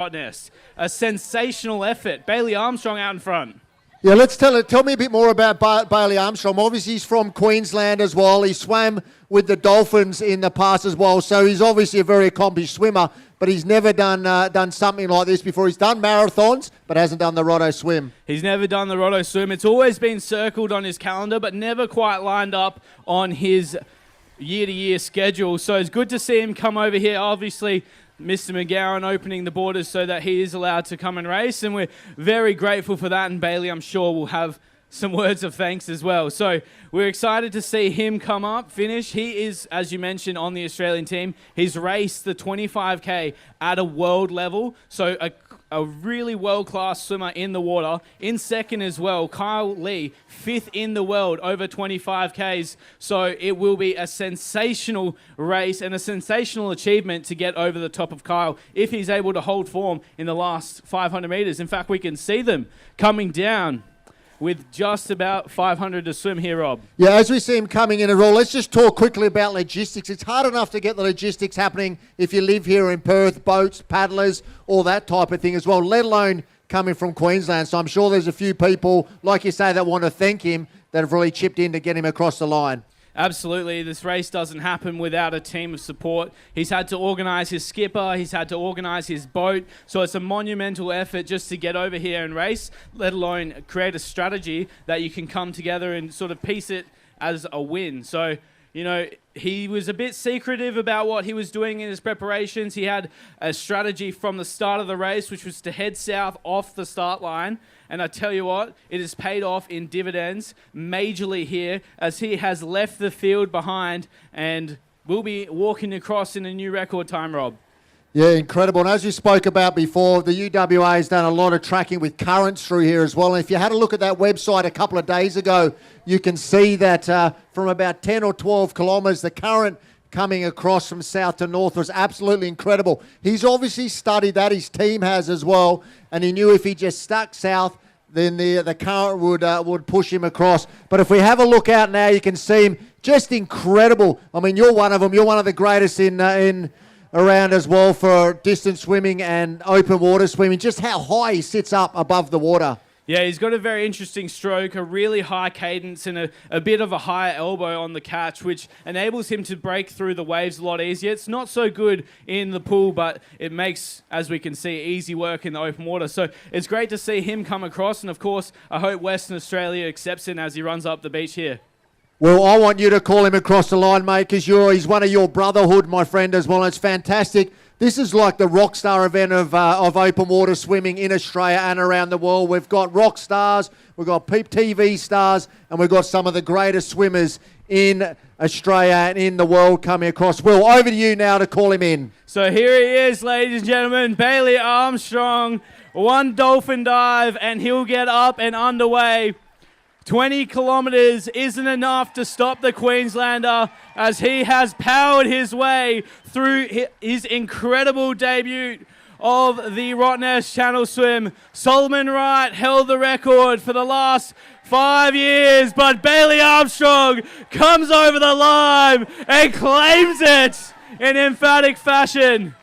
Rottnest. A sensational effort. Bailey Armstrong out in front. Yeah, tell me a bit more about Bailey Armstrong. Obviously, he's from Queensland as well. He swam with the Dolphins in the past as well, so he's obviously a very accomplished swimmer, but he's never done something like this before. He's done marathons, but hasn't done the Rotto swim. He's never done the Rotto swim. It's always been circled on his calendar, but never quite lined up on his year-to-year schedule. So it's good to see him come over here. Obviously, Mr. McGowan opening the borders so that he is allowed to come and race, and we're very grateful for that, and Bailey, I'm sure, will have some words of thanks as well. So we're excited to see him come up, finish. He is, as you mentioned, on the Australian team. He's raced the 25K at a world level, so a really world-class swimmer in the water. In second as well, Kyle Lee, 5th in the world over 25Ks. So it will be a sensational race and a sensational achievement to get over the top of Kyle if he's able to hold form in the last 500 meters. In fact, we can see them coming down with just about 500 to swim here, Rob. Yeah, as we see him coming in a roll, let's just talk quickly about logistics. It's hard enough to get the logistics happening if you live here in Perth, boats, paddlers, all that type of thing as well, let alone coming from Queensland. So I'm sure there's a few people, like you say, that want to thank him that have really chipped in to get him across the line. Absolutely. This race doesn't happen without a team of support. He's had to organise his skipper. He's had to organise his boat. So it's a monumental effort just to get over here and race, let alone create a strategy that you can come together and sort of piece it as a win. So, you know, he was a bit secretive about what he was doing in his preparations. He had a strategy from the start of the race, which was to head south off the start line. And I tell you what, it has paid off in dividends majorly here as he has left the field behind and will be walking across in a new record time, Rob. Yeah, incredible. And as you spoke about before, the UWA has done a lot of tracking with currents through here as well. And if you had a look at that website a couple of days ago, you can see that from about 10 or 12 kilometres, the current coming across from south to north was absolutely incredible. He's obviously studied that, his team has as well, and he knew if he just stuck south, then the current would push him across. But if we have a look out now, you can see him just incredible. I mean, you're one of them. You're one of the greatest in around as well for distance swimming and open water swimming, just how high he sits up above the water. Yeah, he's got a very interesting stroke, a really high cadence and a bit of a higher elbow on the catch, which enables him to break through the waves a lot easier. It's not so good in the pool, but it makes, as we can see, easy work in the open water. So it's great to see him come across, and of course, I hope Western Australia accepts him as he runs up the beach here. Well, I want you to call him across the line, mate, because he's one of your brotherhood, my friend, as well. It's fantastic. This is like the rock star event of open water swimming in Australia and around the world. We've got rock stars, we've got TV stars, and we've got some of the greatest swimmers in Australia and in the world coming across. Will, over to you now to call him in. So here he is, ladies and gentlemen, Bailey Armstrong. One dolphin dive, and he'll get up and underway. 20 kilometres isn't enough to stop the Queenslander as he has powered his way through his incredible debut of the Rottnest Channel Swim. Solomon Wright held the record for the last 5 years, but Bailey Armstrong comes over the line and claims it in emphatic fashion.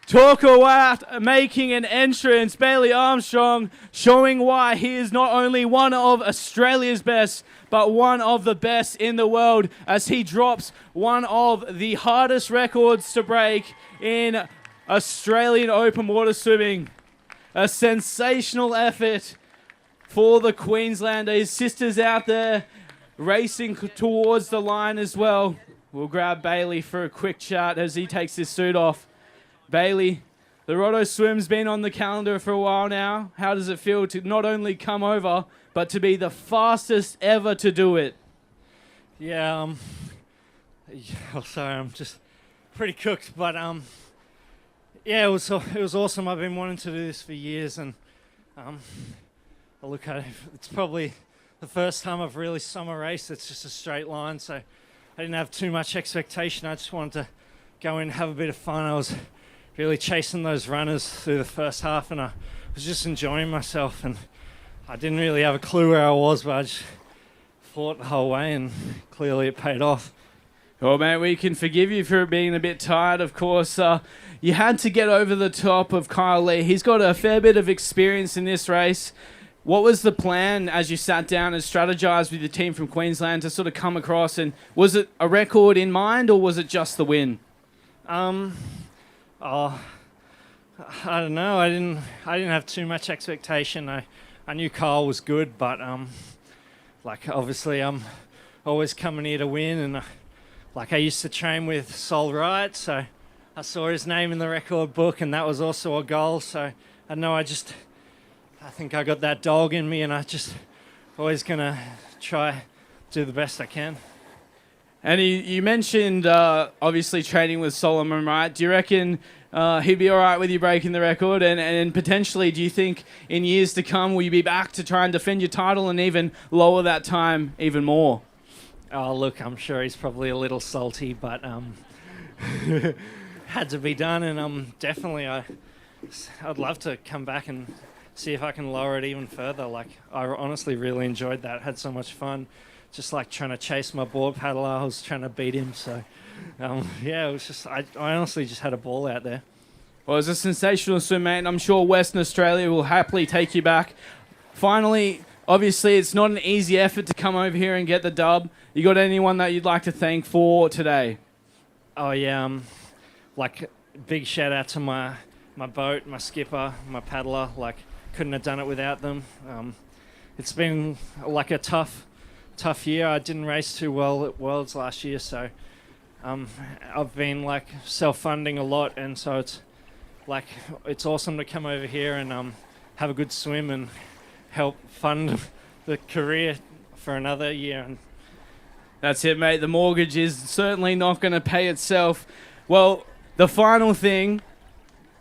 Talk about making an entrance. Bailey Armstrong showing why he is not only one of Australia's best, but one of the best in the world as he drops one of the hardest records to break in Australian open water swimming. A sensational effort for the Queenslander. His sister's out there racing towards the line as well. We'll grab Bailey for a quick chat as he takes his suit off. Bailey, the Rotto swim's been on the calendar for a while now. How does it feel to not only come over, but to be the fastest ever to do it? Yeah, sorry, I'm just pretty cooked, but yeah, it was awesome. I've been wanting to do this for years, and I look at it, it's probably the first time I've really summer raced. It's just a straight line, so I didn't have too much expectation. I just wanted to go in and have a bit of fun. I was really chasing those runners through the first half, and I was just enjoying myself, and I didn't really have a clue where I was, but I just fought the whole way, and clearly it paid off. Well, mate, we can forgive you for being a bit tired, of course. You had to get over the top of Kyle Lee. He's got a fair bit of experience in this race. What was the plan as you sat down and strategized with your team from Queensland to sort of come across? And was it a record in mind, or was it just the win? Oh, I don't know. I didn't have too much expectation. I knew Kyle was good, but obviously I'm always coming here to win, and I used to train with Sol Wright, so I saw his name in the record book, and that was also a goal. So I know I think I got that dog in me, and I just always gonna try do the best I can. And you mentioned obviously training with Solomon Wright. Do you reckon he'd be all right with you breaking the record? And potentially, do you think in years to come will you be back to try and defend your title and even lower that time even more? Oh, look, I'm sure he's probably a little salty, but had to be done, and definitely I'd love to come back and see if I can lower it even further. I honestly really enjoyed that. Had so much fun, just trying to chase my board paddler. I was trying to beat him, so it was just I honestly just had a ball out there. Well, it was a sensational swim, mate, and I'm sure Western Australia will happily take you back. Finally, obviously, it's not an easy effort to come over here and get the dub. You got anyone that you'd like to thank for today? Oh yeah, big shout out to my boat, my skipper, my paddler. Couldn't have done it without them. It's been a tough year. I didn't race too well at Worlds last year, so I've been self-funding a lot, and so it's awesome to come over here and have a good swim and help fund the career for another year. And that's it, mate. The mortgage is certainly not going to pay itself. Well, the final thing,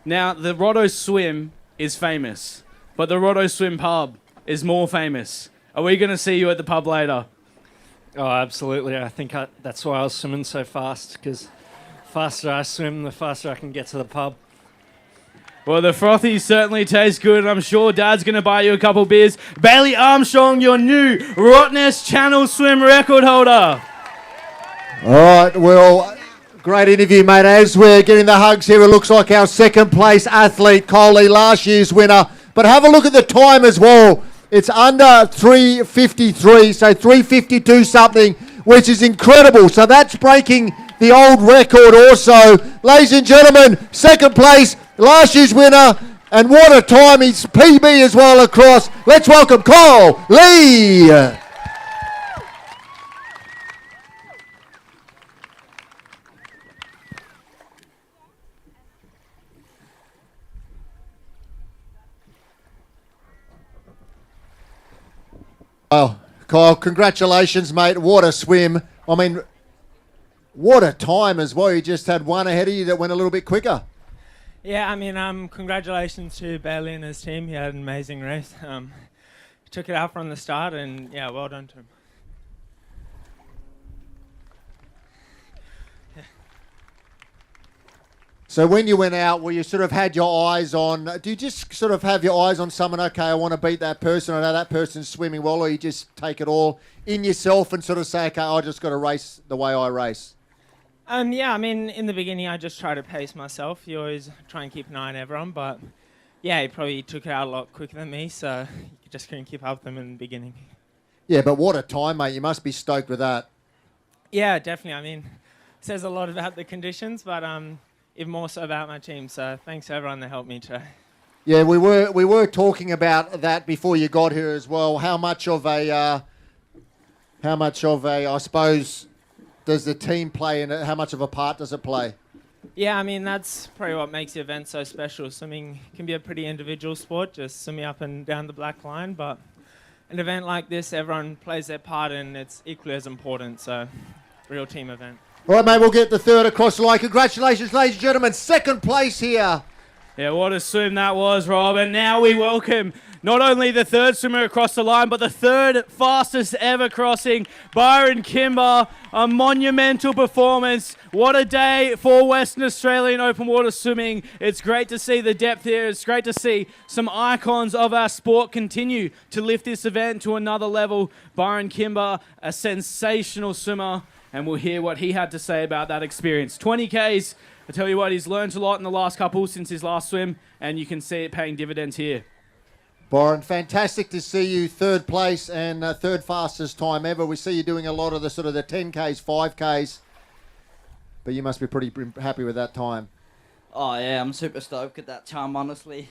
now the Rottnest Swim is famous, but the Rottnest Swim pub is more famous. Are we going to see you at the pub later? Oh, absolutely. I think that's why I was swimming so fast, because the faster I swim, the faster I can get to the pub. Well, the frothies certainly taste good, and I'm sure Dad's going to buy you a couple beers. Bailey Armstrong, your new Rottnest Channel Swim record holder. All right, well, great interview, mate. As we're getting the hugs here, it looks like our second place athlete, Coley, last year's winner. But have a look at the time as well. It's under 3:53, so 3:52 something, which is incredible. So that's breaking the old record also. Ladies and gentlemen, second place, last year's winner, and what a time. He's PB as well across. Let's welcome Kyle Lee. Oh, Kyle, congratulations, mate. What a swim. I mean, what a time as well. You just had one ahead of you that went a little bit quicker. Yeah, I mean, congratulations to Bailey and his team. He had an amazing race. He took it out from the start, and yeah, well done to him. So when you went out, well, you sort of had your eyes on, do you just sort of have your eyes on someone, okay, I want to beat that person, I know that person's swimming well, or you just take it all in yourself and sort of say, okay, I just got to race the way I race? Yeah, I mean, in the beginning, I just try to pace myself. You always try and keep an eye on everyone, but yeah, he probably took it out a lot quicker than me, so you just couldn't keep up with them in the beginning. Yeah, but what a time, mate. You must be stoked with that. Yeah, definitely. I mean, it says a lot about the conditions, but even more so about my team. So thanks to everyone that helped me today. Yeah, we were talking about that before you got here as well. How much of a I suppose does the team play in it? How much of a part does it play? Yeah, I mean, that's probably what makes the event so special. Swimming can be a pretty individual sport, just swimming up and down the black line, but an event like this, everyone plays their part and it's equally as important. So, real team event. All right, mate, we'll get the third across the line. Congratulations, ladies and gentlemen. Second place here. Yeah, what a swim that was, Rob. And now we welcome not only the third swimmer across the line, but the third fastest ever crossing, Byron Kimber. A monumental performance. What a day for Western Australian open water swimming. It's great to see the depth here. It's great to see some icons of our sport continue to lift this event to another level. Byron Kimber, a sensational swimmer. and we'll hear what he had to say about that experience. 20Ks, I tell you what, he's learned a lot in the last couple since his last swim, and you can see it paying dividends here. Byron, fantastic to see you third place and third fastest time ever. We see you doing a lot of the sort of the 10Ks, 5Ks, but you must be pretty happy with that time. Oh yeah, I'm super stoked at that time, honestly.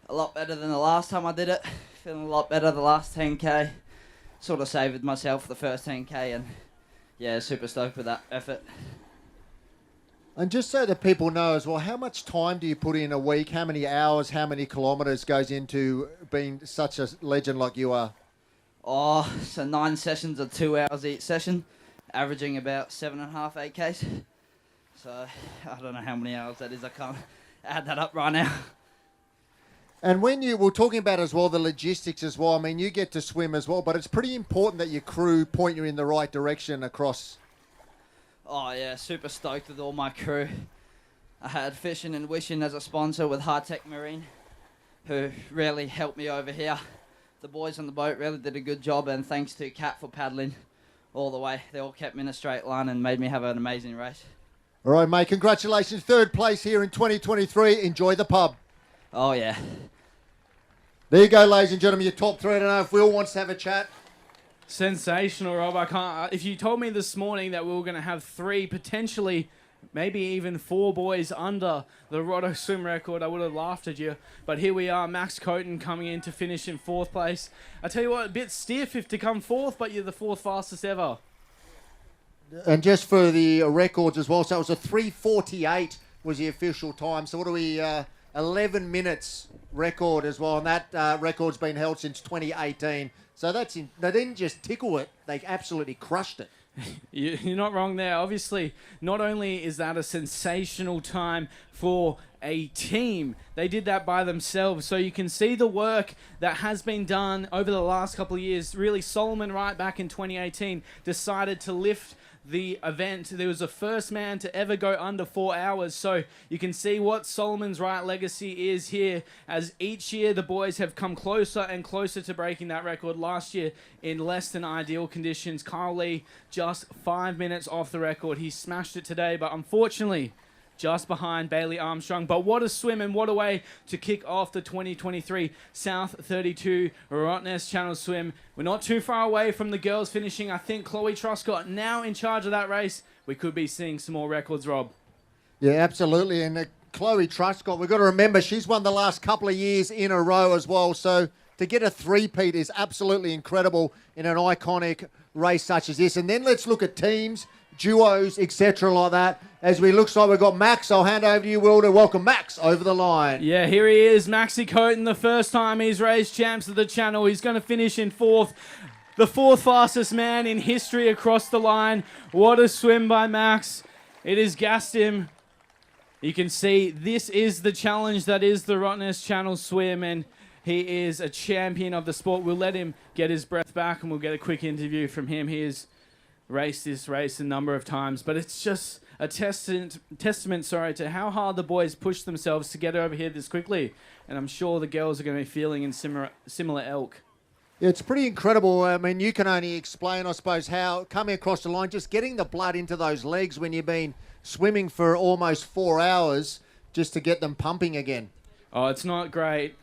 A lot better than the last time I did it. Feeling a lot better the last 10K. Sort of saved myself the first 10K, and yeah, super stoked with that effort. And just so that people know as well, how much time do you put in a week? How many hours, how many kilometres goes into being such a legend like you are? Oh, so 9 sessions of 2 hours each session, averaging about 7.5, 8Ks. So I don't know how many hours that is. I can't add that up right now. And when you were talking about as well, the logistics as well, I mean, you get to swim as well, but it's pretty important that your crew point you in the right direction across. Oh yeah, super stoked with all my crew. I had Fishing and Wishing as a sponsor with High Tech Marine, who really helped me over here. The boys on the boat really did a good job, and thanks to Kat for paddling all the way. They all kept me in a straight line and made me have an amazing race. All right, mate, congratulations. Third place here in 2023. Enjoy the pub. Oh yeah. There you go, ladies and gentlemen, your top three. I don't know if Will wants to have a chat. Sensational, Rob. I can't. If you told me this morning that we were going to have 3, potentially, maybe even 4 boys under the Roto swim record, I would have laughed at you. But here we are, Max Coton coming in to finish in 4th place. I tell you what, a bit stiff if to come 4th, but you're the 4th fastest ever. And just for the records as well, so it was a 3:48 was the official time. So what are we, 11 minutes record as well, and that record's been held since 2018. So they didn't just tickle it, they absolutely crushed it. You're not wrong there. Obviously, not only is that a sensational time for a team, they did that by themselves. So you can see the work that has been done over the last couple of years. Really, Solomon right back in 2018 decided to lift the event. There was the first man to ever go under 4 hours. So you can see what Solomon's right legacy is here, as each year the boys have come closer and closer to breaking that record. Last year in less than ideal conditions, Kyle Lee just 5 minutes off the record. He smashed it today, but unfortunately just behind Bailey Armstrong. But what a swim and what a way to kick off the 2023 South 32 Rottnest Channel Swim. We're not too far away from the girls finishing. I think Chloe Truscott now in charge of that race. We could be seeing some more records, Rob. Yeah, absolutely. And Chloe Truscott, we've got to remember, she's won the last couple of years in a row as well. So to get a three-peat is absolutely incredible in an iconic race such as this. And then let's look at teams, duos, etc. like that. As we looks like we've got Max, I'll hand over to you, Will, to welcome Max over the line. Yeah, here he is, Maxi Coton, the first time he's raised champs of the channel. He's going to finish in 4th. The 4th fastest man in history across the line. What a swim by Max. It has gassed him. You can see this is the challenge that is the Rottnest Channel Swim, and he is a champion of the sport. We'll let him get his breath back and we'll get a quick interview from him. He has raced this race a number of times, but it's just a testament to how hard the boys push themselves to get over here this quickly. And I'm sure the girls are going to be feeling in similar ilk. Yeah, it's pretty incredible. I mean, you can only explain, I suppose, how coming across the line, just getting the blood into those legs when you've been swimming for almost 4 hours just to get them pumping again. Oh, it's not great.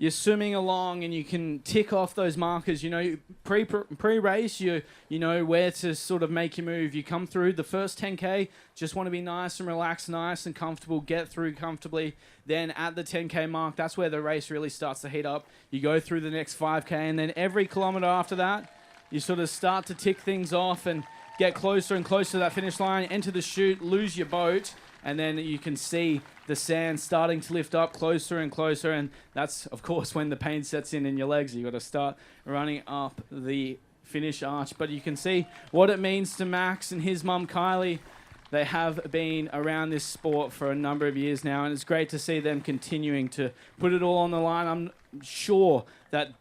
You're swimming along and you can tick off those markers. You know, pre-race, you know where to sort of make your move. You come through the first 10K, just want to be nice and relaxed, nice and comfortable, get through comfortably. Then at the 10K mark, that's where the race really starts to heat up. You go through the next 5K, and then every kilometer after that, you sort of start to tick things off and get closer and closer to that finish line, enter the chute, lose your boat, and then you can see the sand starting to lift up closer and closer, and that's, of course, when the pain sets in your legs. You've got to start running up the finish arch. But you can see what it means to Max and his mum, Kylie. They have been around this sport for a number of years now, and it's great to see them continuing to put it all on the line. I'm sure that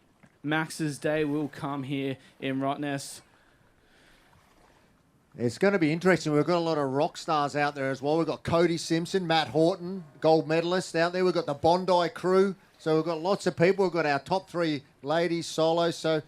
Max's day will come here in Rottnest. It's going to be interesting. We've got a lot of rock stars out there as well. We've got Cody Simpson, Matt Horton, gold medalist out there. We've got the Bondi crew. So we've got lots of people. We've got our top 3 ladies, solos. So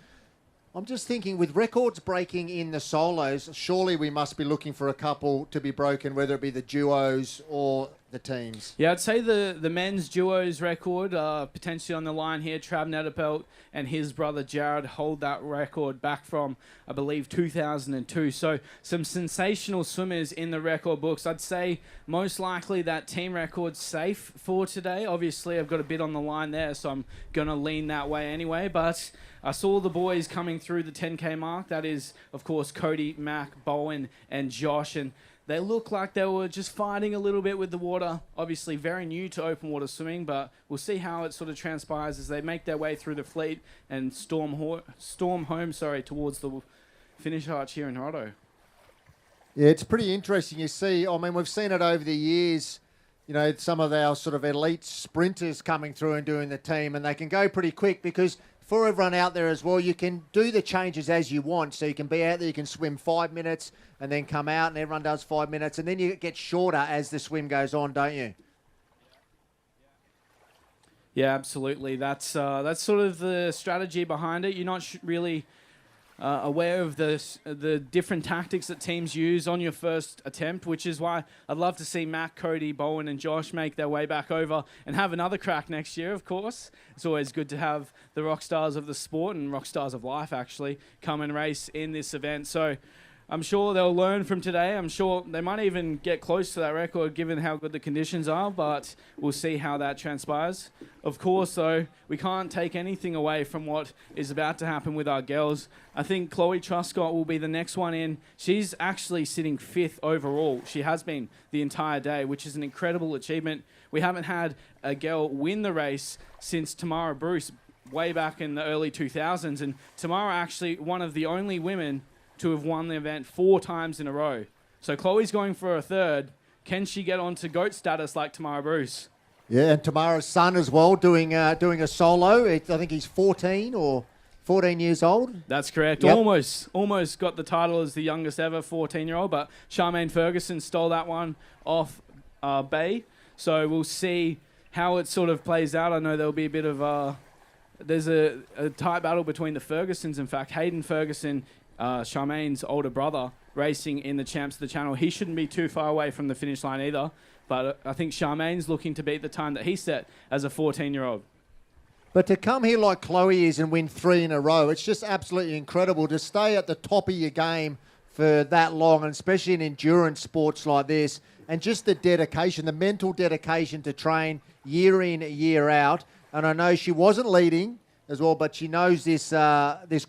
I'm just thinking, with records breaking in the solos, surely we must be looking for a couple to be broken, whether it be the duos or the teams. Yeah, I'd say the men's duos record potentially on the line here. Trav Netterpelt and his brother Jared hold that record back from, I believe, 2002. So some sensational swimmers in the record books. I'd say most likely that team record's safe for today. Obviously, I've got a bit on the line there, so I'm going to lean that way anyway. But I saw the boys coming through the 10K mark. That is, of course, Cody, Mac, Bowen, and Josh. And they look like they were just fighting a little bit with the water. Obviously very new to open water swimming, but we'll see how it sort of transpires as they make their way through the fleet and storm home towards the finish arch here in Rotto. Yeah, it's pretty interesting. You see, I mean, we've seen it over the years, you know, some of our sort of elite sprinters coming through and doing the team, and they can go pretty quick because for everyone out there as well, you can do the changes as you want. So you can be out there, you can swim 5 minutes and then come out and everyone does 5 minutes. And then you get shorter as the swim goes on, don't you? Yeah, absolutely. That's sort of the strategy behind it. You're not really aware of the different tactics that teams use on your first attempt, which is why I'd love to see Matt, Cody, Bowen and Josh make their way back over and have another crack next year, of course. It's always good to have the rock stars of the sport and rock stars of life actually come and race in this event. So I'm sure they'll learn from today. I'm sure they might even get close to that record given how good the conditions are, but we'll see how that transpires. Of course, though, we can't take anything away from what is about to happen with our girls. I think Chloe Truscott will be the next one in. She's actually sitting 5th overall. She has been the entire day, which is an incredible achievement. We haven't had a girl win the race since Tamara Bruce way back in the early 2000s, and Tamara actually one of the only women to have won the event 4 times in a row. So Chloe's going for a third. Can she get onto GOAT status like Tamara Bruce? Yeah, and Tamara's son as well doing a solo. I think he's 14 or 14 years old. That's correct. Yep. Almost got the title as the youngest ever 14-year-old, but Charmaine Ferguson stole that one off Bay. So we'll see how it sort of plays out. I know there'll be a bit of there's a tight battle between the Fergusons. In fact, Hayden Ferguson, Charmaine's older brother, racing in the Champs of the Channel. He shouldn't be too far away from the finish line either, but I think Charmaine's looking to beat the time that he set as a 14-year-old. But to come here like Chloe is and win 3 in a row, it's just absolutely incredible to stay at the top of your game for that long, and especially in endurance sports like this, and just the dedication, the mental dedication to train year in, year out. And I know she wasn't leading as well, but she knows this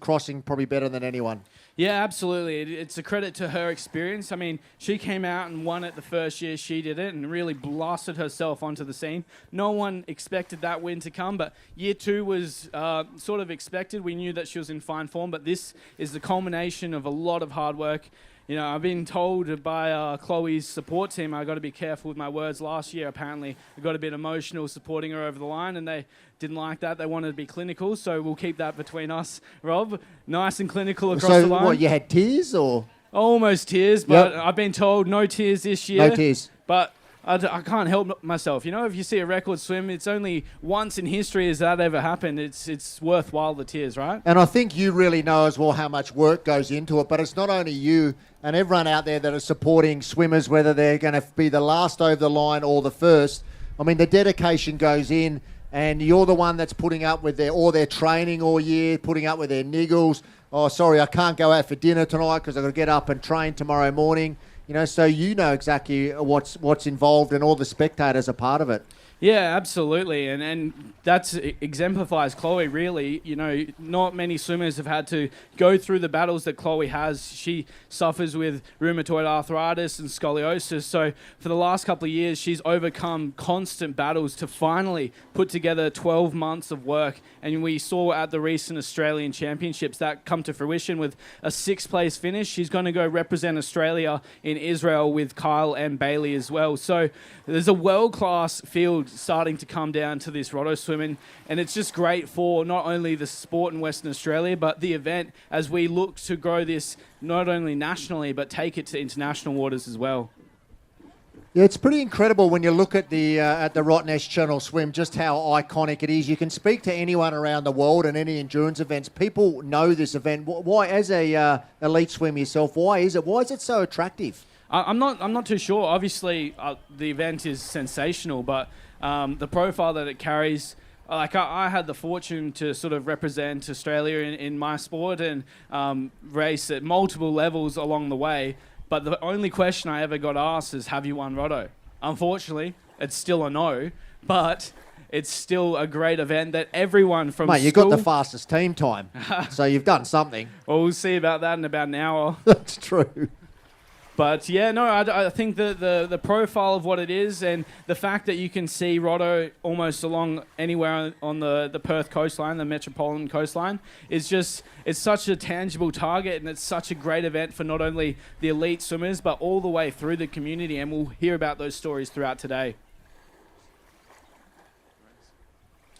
crossing probably better than anyone. Yeah, absolutely. It's a credit to her experience. I mean, she came out and won it the first year she did it and really blasted herself onto the scene. No one expected that win to come, but year 2 was sort of expected. We knew that she was in fine form, but this is the culmination of a lot of hard work. You know, I've been told by Chloe's support team I got to be careful with my words last year. Apparently, I got a bit emotional supporting her over the line, and they didn't like that. They wanted to be clinical, so we'll keep that between us, Rob. Nice and clinical across the line. So, what, you had tears or? Almost tears, but Yep. I've been told no tears this year. No tears. But I can't help myself. You know, if you see a record swim, it's only once in history has that ever happened. It's worthwhile, the tears, right? And I think you really know as well how much work goes into it, but it's not only you and everyone out there that are supporting swimmers, whether they're going to be the last over the line or the first. I mean, the dedication goes in, and you're the one that's putting up with all their training all year, putting up with their niggles. Oh, sorry, I can't go out for dinner tonight because I've got to get up and train tomorrow morning. You know, so you know exactly what's involved, and all the spectators are part of it. Yeah, absolutely. And that exemplifies Chloe, really. You know, not many swimmers have had to go through the battles that Chloe has. She suffers with rheumatoid arthritis and scoliosis. So for the last couple of years, she's overcome constant battles to finally put together 12 months of work. And we saw at the recent Australian Championships that come to fruition with a 6th place finish. She's going to go represent Australia in Israel with Kyle and Bailey as well. So there's a world-class field starting to come down to this Rotto swimming, and it's just great for not only the sport in Western Australia but the event as we look to grow this not only nationally but take it to international waters as well. Yeah, it's pretty incredible when you look at the Rottnest Channel Swim, just how iconic it is. You can speak to anyone around the world and any endurance events. People know this event. Why, as a elite swimmer yourself, why is it so attractive? I'm not too sure. Obviously, the event is sensational, but the profile that it carries. Like I had the fortune to sort of represent Australia in my sport and race at multiple levels along the way. But the only question I ever got asked is, have you won Rotto? Unfortunately, it's still a no, but it's still a great event that everyone from Mate, you school... got the fastest team time, so you've done something. Well, we'll see about that in about an hour. That's true. But yeah, no, I think that the profile of what it is and the fact that you can see Rotto almost along anywhere on the Perth coastline, the metropolitan coastline, is just, it's such a tangible target, and it's such a great event for not only the elite swimmers, but all the way through the community. And we'll hear about those stories throughout today.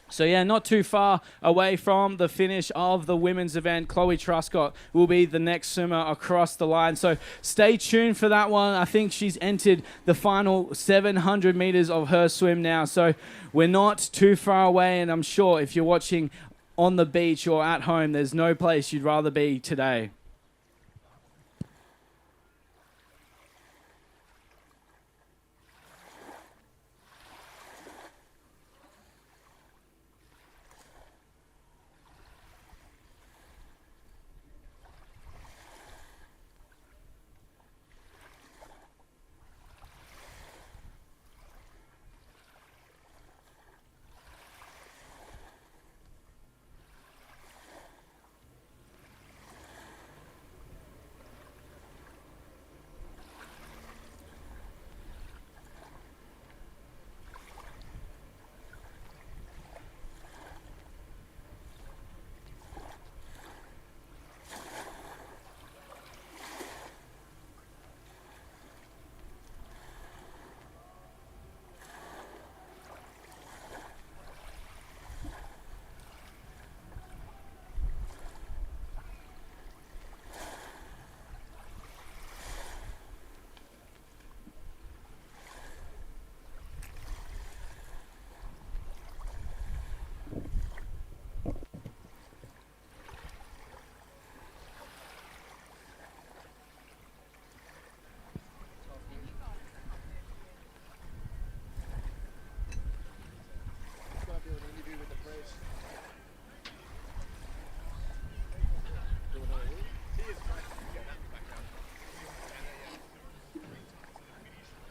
So yeah, not too far away from the finish of the women's event. Chloe Truscott will be the next swimmer across the line. So stay tuned for that one. I think she's entered the final 700 meters of her swim now. So we're not too far away, and I'm sure if you're watching on the beach or at home, there's no place you'd rather be today.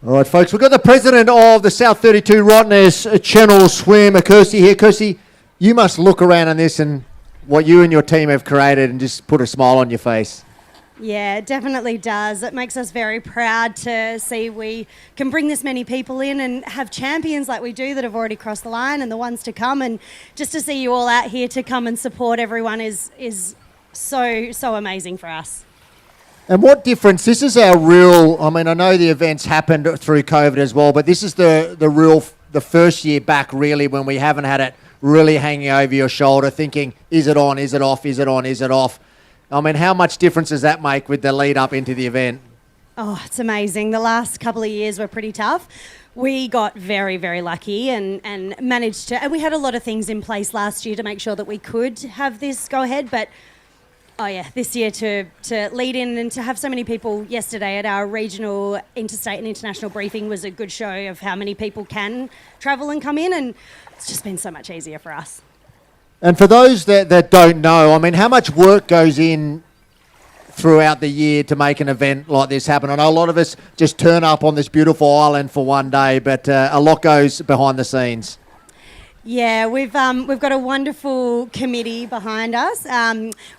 All right, folks, we've got the president of the South32 Rottnest Channel Swim, Kirsty here. Kirsty, you must look around on this and what you and your team have created and just put a smile on your face. Yeah, it definitely does. It makes us very proud to see we can bring this many people in and have champions like we do that have already crossed the line and the ones to come. And just to see you all out here to come and support everyone is so amazing for us. And what difference, this is our real, I mean, I know the events happened through COVID as well, but this is the first year back really when we haven't had it really hanging over your shoulder thinking, is it on, is it off, is it on, is it off? I mean, how much difference does that make with the lead up into the event? Oh, it's amazing. The last couple of years were pretty tough. We got very, very lucky and managed to, and we had a lot of things in place last year to make sure that we could have this go ahead, but oh yeah, this year to lead in and to have so many people yesterday at our regional, interstate and international briefing was a good show of how many people can travel and come in, and it's just been so much easier for us. And for those that don't know, I mean, how much work goes in throughout the year to make an event like this happen? I know a lot of us just turn up on this beautiful island for one day, but a lot goes behind the scenes. Yeah, we've got a wonderful committee behind us.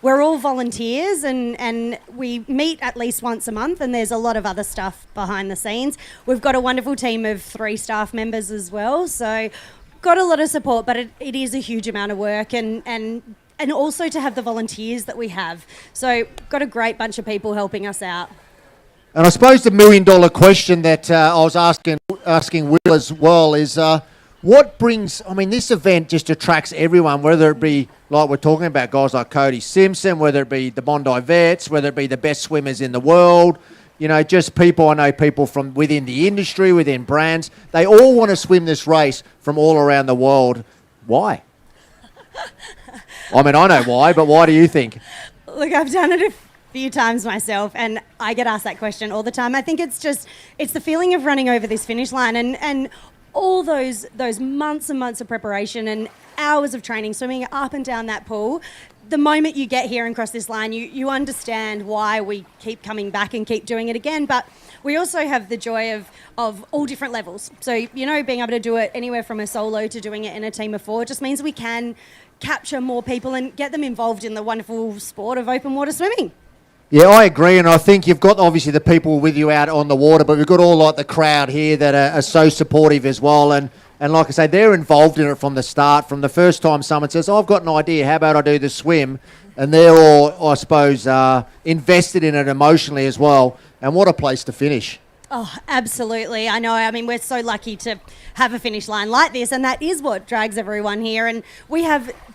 We're all volunteers and we meet at least once a month, and there's a lot of other stuff behind the scenes. We've got a wonderful team of 3 staff members as well, so got a lot of support, but it is a huge amount of work and also to have the volunteers that we have. So got a great bunch of people helping us out. And I suppose the $1 million question that I was asking Will as well is, what brings, I mean, this event just attracts everyone, whether it be, like we're talking about, guys like Cody Simpson, whether it be the Bondi Vets, whether it be the best swimmers in the world, you know, just people, I know people from within the industry, within brands, they all want to swim this race from all around the world. Why? I mean, I know why, but why do you think? Look, I've done it a few times myself, and I get asked that question all the time. I think it's the feeling of running over this finish line and all those months and months of preparation and hours of training, swimming up and down that pool. The moment you get here and cross this line, you understand why we keep coming back and keep doing it again. But we also have the joy of all different levels. So, you know, being able to do it anywhere from a solo to doing it in a team of 4 just means we can capture more people and get them involved in the wonderful sport of open water swimming. Yeah, I agree, and I think you've got obviously the people with you out on the water, but we've got all like the crowd here that are so supportive as well, and like I say, they're involved in it from the start. From the first time someone says, I've got an idea, how about I do the swim? And they're all, I suppose, invested in it emotionally as well, and what a place to finish. Oh, absolutely. I know. I mean, we're so lucky to have a finish line like this, and that is what drags everyone here. And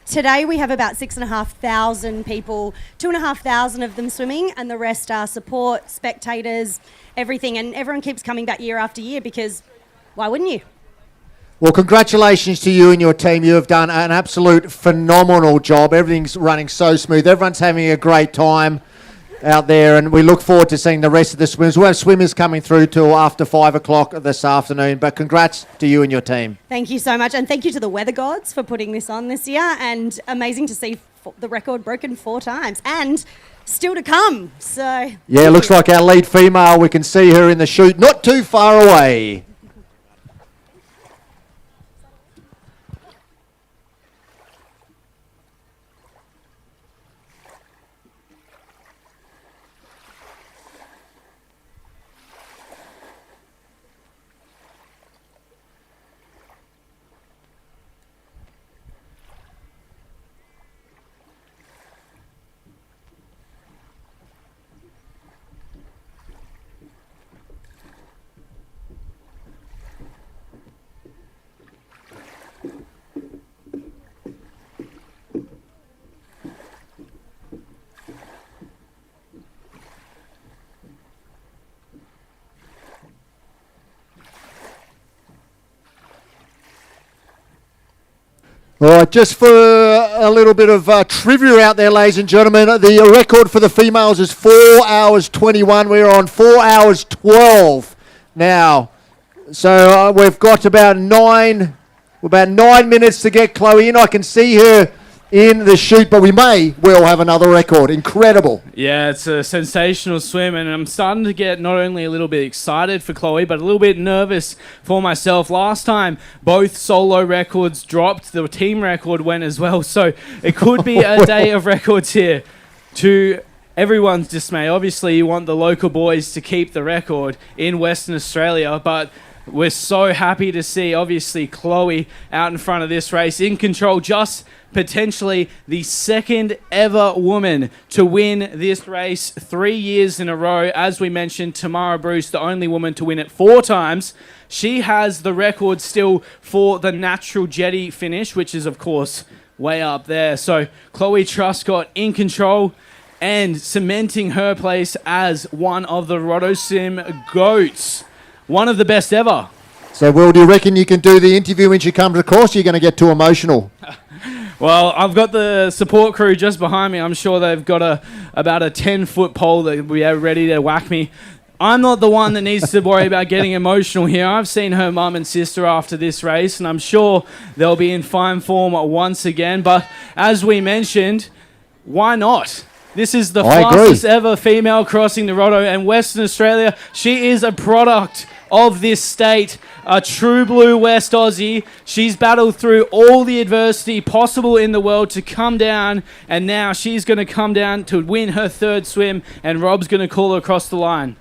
today we have about 6,500 people, 2,500 of them swimming, and the rest are support, spectators, everything. And everyone keeps coming back year after year because why wouldn't you? Well, congratulations to you and your team. You have done an absolute phenomenal job. Everything's running so smooth. Everyone's having a great time out there, and we look forward to seeing the rest of the swimmers. We'll have swimmers coming through till after 5 o'clock this afternoon, but congrats to you and your team. Thank you so much, and thank you to the weather gods for putting this on this year, and amazing to see the record broken 4 times, and still to come. So yeah, looks like our lead female, we can see her in the chute not too far away. All right, just for a little bit of trivia out there, ladies and gentlemen, the record for the females is 4 hours 21. We're on 4 hours 12 now. So we've got about 9 minutes to get Chloe in. I can see her in the chute, but we may well have another record. Incredible. Yeah, it's a sensational swim, and I'm starting to get not only a little bit excited for Chloe, but a little bit nervous for myself. Last time, both solo records dropped. The team record went as well, so it could be a day of records here to everyone's dismay. Obviously, you want the local boys to keep the record in Western Australia, but we're so happy to see, obviously, Chloe out in front of this race, in control, just potentially the second ever woman to win this race 3 years in a row. As we mentioned, Tamara Bruce, the only woman to win it 4 times. She has the record still for the natural jetty finish, which is, of course, way up there. So Chloe Truscott in control and cementing her place as one of the RottoSim GOATs. One of the best ever. So, Will, do you reckon you can do the interview when she comes across? You're going to get too emotional. Well, I've got the support crew just behind me. I'm sure they've got about a 10-foot pole that will be ready to whack me. I'm not the one that needs to worry about getting emotional here. I've seen her mum and sister after this race, and I'm sure they'll be in fine form once again. But as we mentioned, why not? This is the fastest ever female crossing the Rotto, and Western Australia, she is a product of this state, a true blue West Aussie. She's battled through all the adversity possible in the world to come down, and now she's going to come down to win her 3rd swim, and Rob's going to call her across the line.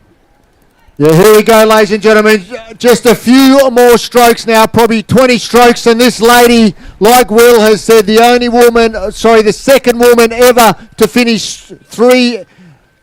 Yeah, here we go, ladies and gentlemen. Just a few more strokes now, probably 20 strokes, and this lady, like Will has said, the second woman ever to finish 3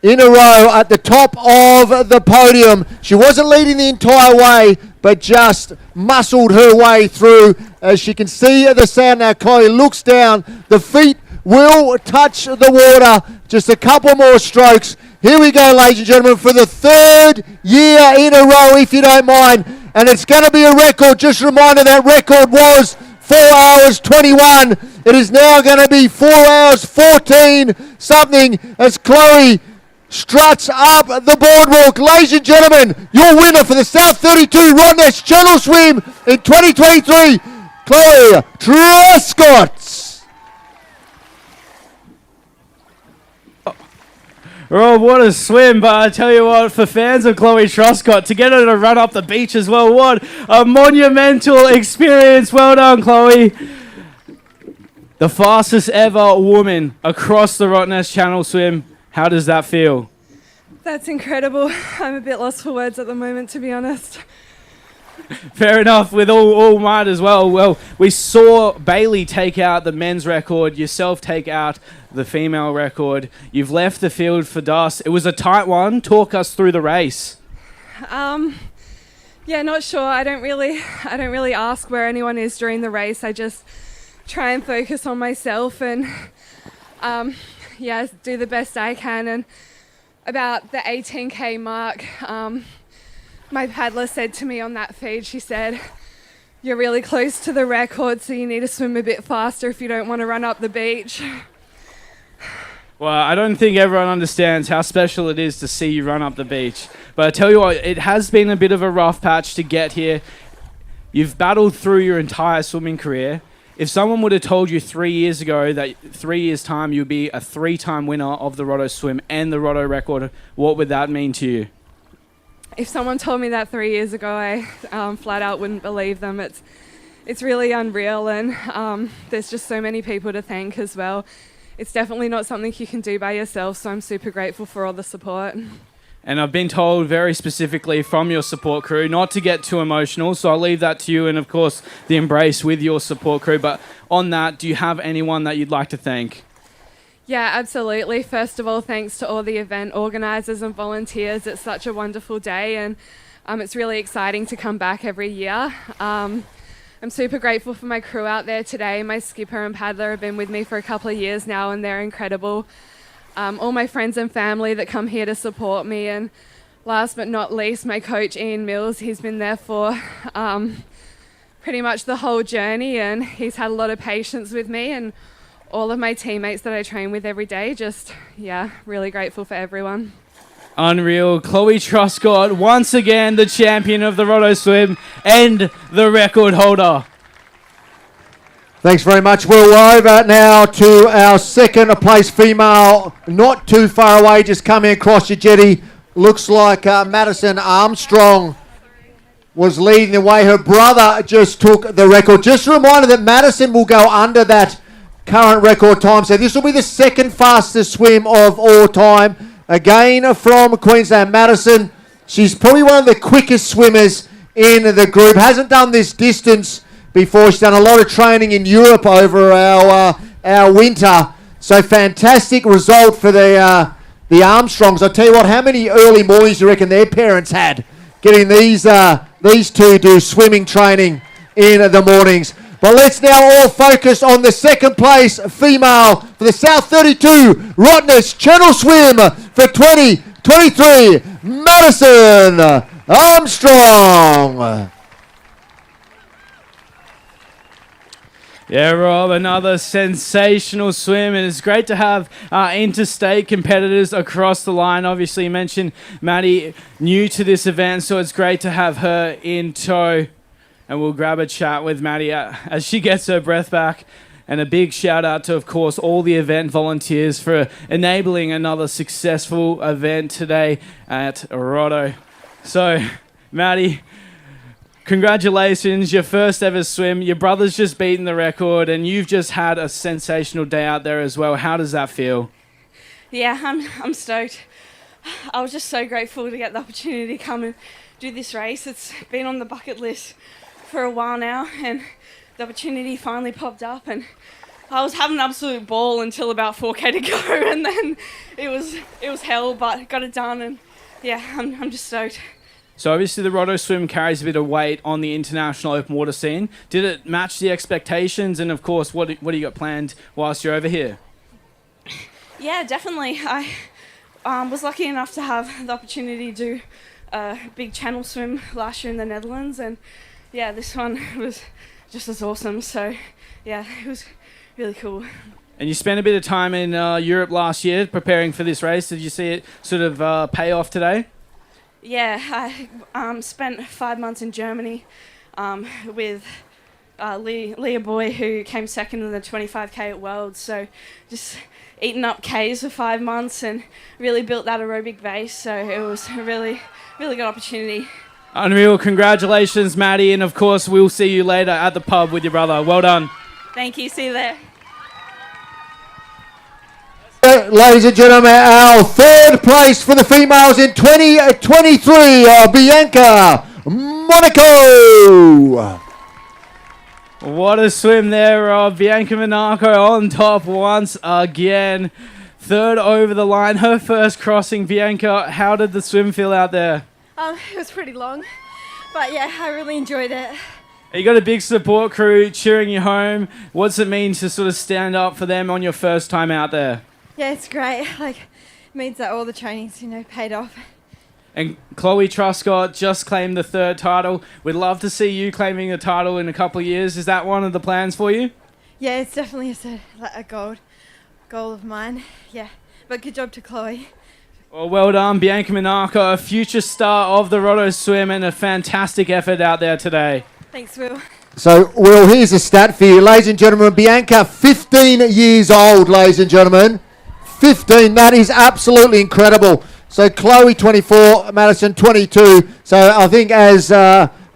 in a row at the top of the podium. She wasn't leading the entire way, but just muscled her way through. As you can see the sound now, Chloe looks down. The feet will touch the water. Just a couple more strokes. Here we go, ladies and gentlemen, for the third year in a row, if you don't mind. And it's going to be a record. Just a reminder, that record was 4 hours 21. It is now going to be 4 hours 14 something as Chloe struts up the boardwalk. Ladies and gentlemen, your winner for the South32 Rottnest Channel Swim in 2023, Chloe Truscott. Oh, what a swim, but I tell you what, for fans of Chloe Truscott, to get her to run up the beach as well, what a monumental experience. Well done, Chloe. The fastest ever woman across the Rottnest Channel Swim. How does that feel? That's incredible. I'm a bit lost for words at the moment, to be honest. Fair enough, with all might as well. Well, we saw Bailey take out the men's record, yourself take out the female record. You've left the field for dust. It was a tight one. Talk us through the race. Yeah, not sure. I don't really ask where anyone is during the race. I just try and focus on myself and do the best I can. And about the 18k mark, my paddler said to me on that feed, she said, "You're really close to the record, so you need to swim a bit faster if you don't want to run up the beach." Well, I don't think everyone understands how special it is to see you run up the beach. But I tell you what, it has been a bit of a rough patch to get here. You've battled through your entire swimming career. If someone would have told you 3 years ago that 3 years' time you'd be a 3-time winner of the Rotto Swim and the Rotto record, what would that mean to you? If someone told me that 3 years ago, I flat out wouldn't believe them. It's really unreal, and there's just so many people to thank as well. It's definitely not something you can do by yourself, so I'm super grateful for all the support. And I've been told very specifically from your support crew not to get too emotional, so I'll leave that to you and, of course, the embrace with your support crew. But on that, do you have anyone that you'd like to thank? Yeah, absolutely. First of all, thanks to all the event organisers and volunteers. It's such a wonderful day, and it's really exciting to come back every year. I'm super grateful for my crew out there today. My skipper and paddler have been with me for a couple of years now, and they're incredible. All my friends and family that come here to support me, and last but not least, my coach Ian Mills. He's been there for pretty much the whole journey, and he's had a lot of patience with me, and all of my teammates that I train with every day. Just, really grateful for everyone. Unreal. Chloe Truscott, once again the champion of the Rotto Swim and the record holder. Thanks very much. We're over now to our second place female, not too far away, just coming across your jetty. Looks like Madison Armstrong was leading the way. Her brother just took the record. Just a reminder that Madison will go under that current record time. So this will be the second fastest swim of all time. Again from Queensland, Madison. She's probably one of the quickest swimmers in the group. Hasn't done this distance before. She's done a lot of training in Europe over our winter. So fantastic result for the Armstrongs. I'll tell you what, how many early mornings do you reckon their parents had getting these two do swimming training in the mornings? But let's now all focus on the second place female for the South32 Rottnest Channel Swim for 2023, Madison Armstrong. Yeah, Rob, another sensational swim, and it's great to have interstate competitors across the line. Obviously, you mentioned Maddie, new to this event, so it's great to have her in tow. And we'll grab a chat with Maddie as she gets her breath back. And a big shout out to, of course, all the event volunteers for enabling another successful event today at Rotto. So, Maddie, congratulations, your first ever swim. Your brother's just beaten the record, and you've just had a sensational day out there as well. How does that feel? Yeah, I'm stoked. I was just so grateful to get the opportunity to come and do this race. It's been on the bucket list for a while now, and the opportunity finally popped up, and I was having an absolute ball until about 4k to go, and then it was hell, but got it done, and yeah, I'm just stoked. So obviously the Rotto Swim carries a bit of weight on the international open water scene. Did it match the expectations? And of course, what do you got planned whilst you're over here? Yeah, definitely. was lucky enough to have the opportunity to do a big channel swim last year in the Netherlands, and yeah, this one was just as awesome. So yeah, it was really cool. And you spent a bit of time in Europe last year preparing for this race. Did you see it sort of pay off today? Yeah, I spent 5 months in Germany with Leah Boy, who came second in the 25k at Worlds. So just eating up Ks for 5 months and really built that aerobic base. So it was a really good opportunity. Unreal. Congratulations, Maddie. And of course, we'll see you later at the pub with your brother. Well done. Thank you. See you there. Ladies and gentlemen, our third place for the females in 2023, Bianca Monaco. What a swim there of Bianca Monaco on top once again. Third over the line, her first crossing. Bianca, how did the swim feel out there? It was pretty long, but yeah, I really enjoyed it. You got a big support crew cheering you home. What's it mean to sort of stand up for them on your first time out there? Yeah, it's great. Like, it means that all the trainings, paid off. And Chloe Truscott just claimed the third title. We'd love to see you claiming the title in a couple of years. Is that one of the plans for you? Yeah, it's definitely a goal of mine. Yeah, but good job to Chloe. Well done, Bianca Monaco, a future star of the Rottnest Swim, and a fantastic effort out there today. Thanks, Will. So, Will, here's a stat for you. Ladies and gentlemen, Bianca, 15 years old, ladies and gentlemen. 15, that is absolutely incredible. So Chloe 24, Madison 22. So I think as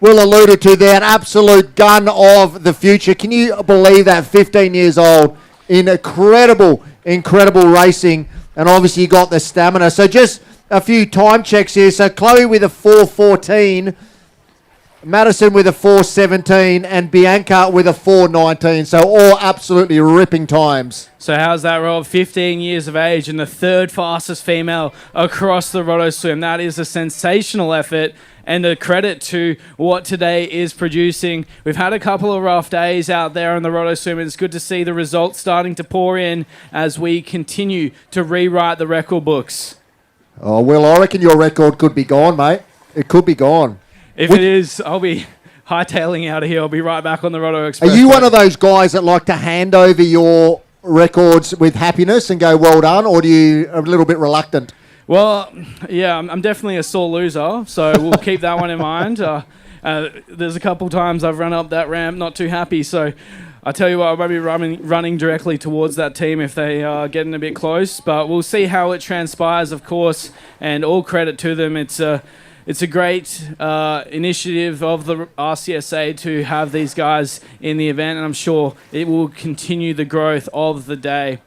Will alluded to, they're an absolute gun of the future. Can you believe that, 15 years old, incredible racing, and obviously you got the stamina. So just a few time checks here. So Chloe with a 4:14, Madison with a 4:17, and Bianca with a 4:19. So all absolutely ripping times. So how's that, Rob? 15 years of age and the third fastest female across the Rottnest Swim. That is a sensational effort and a credit to what today is producing. We've had a couple of rough days out there on the Rottnest Swim, and it's good to see the results starting to pour in as we continue to rewrite the record books. Oh, Will, I reckon your record could be gone, mate. It could be gone. If it is, I'll be hightailing out of here. I'll be right back on the Roto Express. Are you one of those guys that like to hand over your records with happiness and go, well done, or do you a little bit reluctant? Well, yeah, I'm definitely a sore loser, so we'll keep that one in mind. There's a couple times I've run up that ramp not too happy, so I tell you what, I won't be running directly towards that team if they are getting a bit close, but we'll see how it transpires, of course, and all credit to them. It's a great initiative of the RCSA to have these guys in the event, and I'm sure it will continue the growth of the day.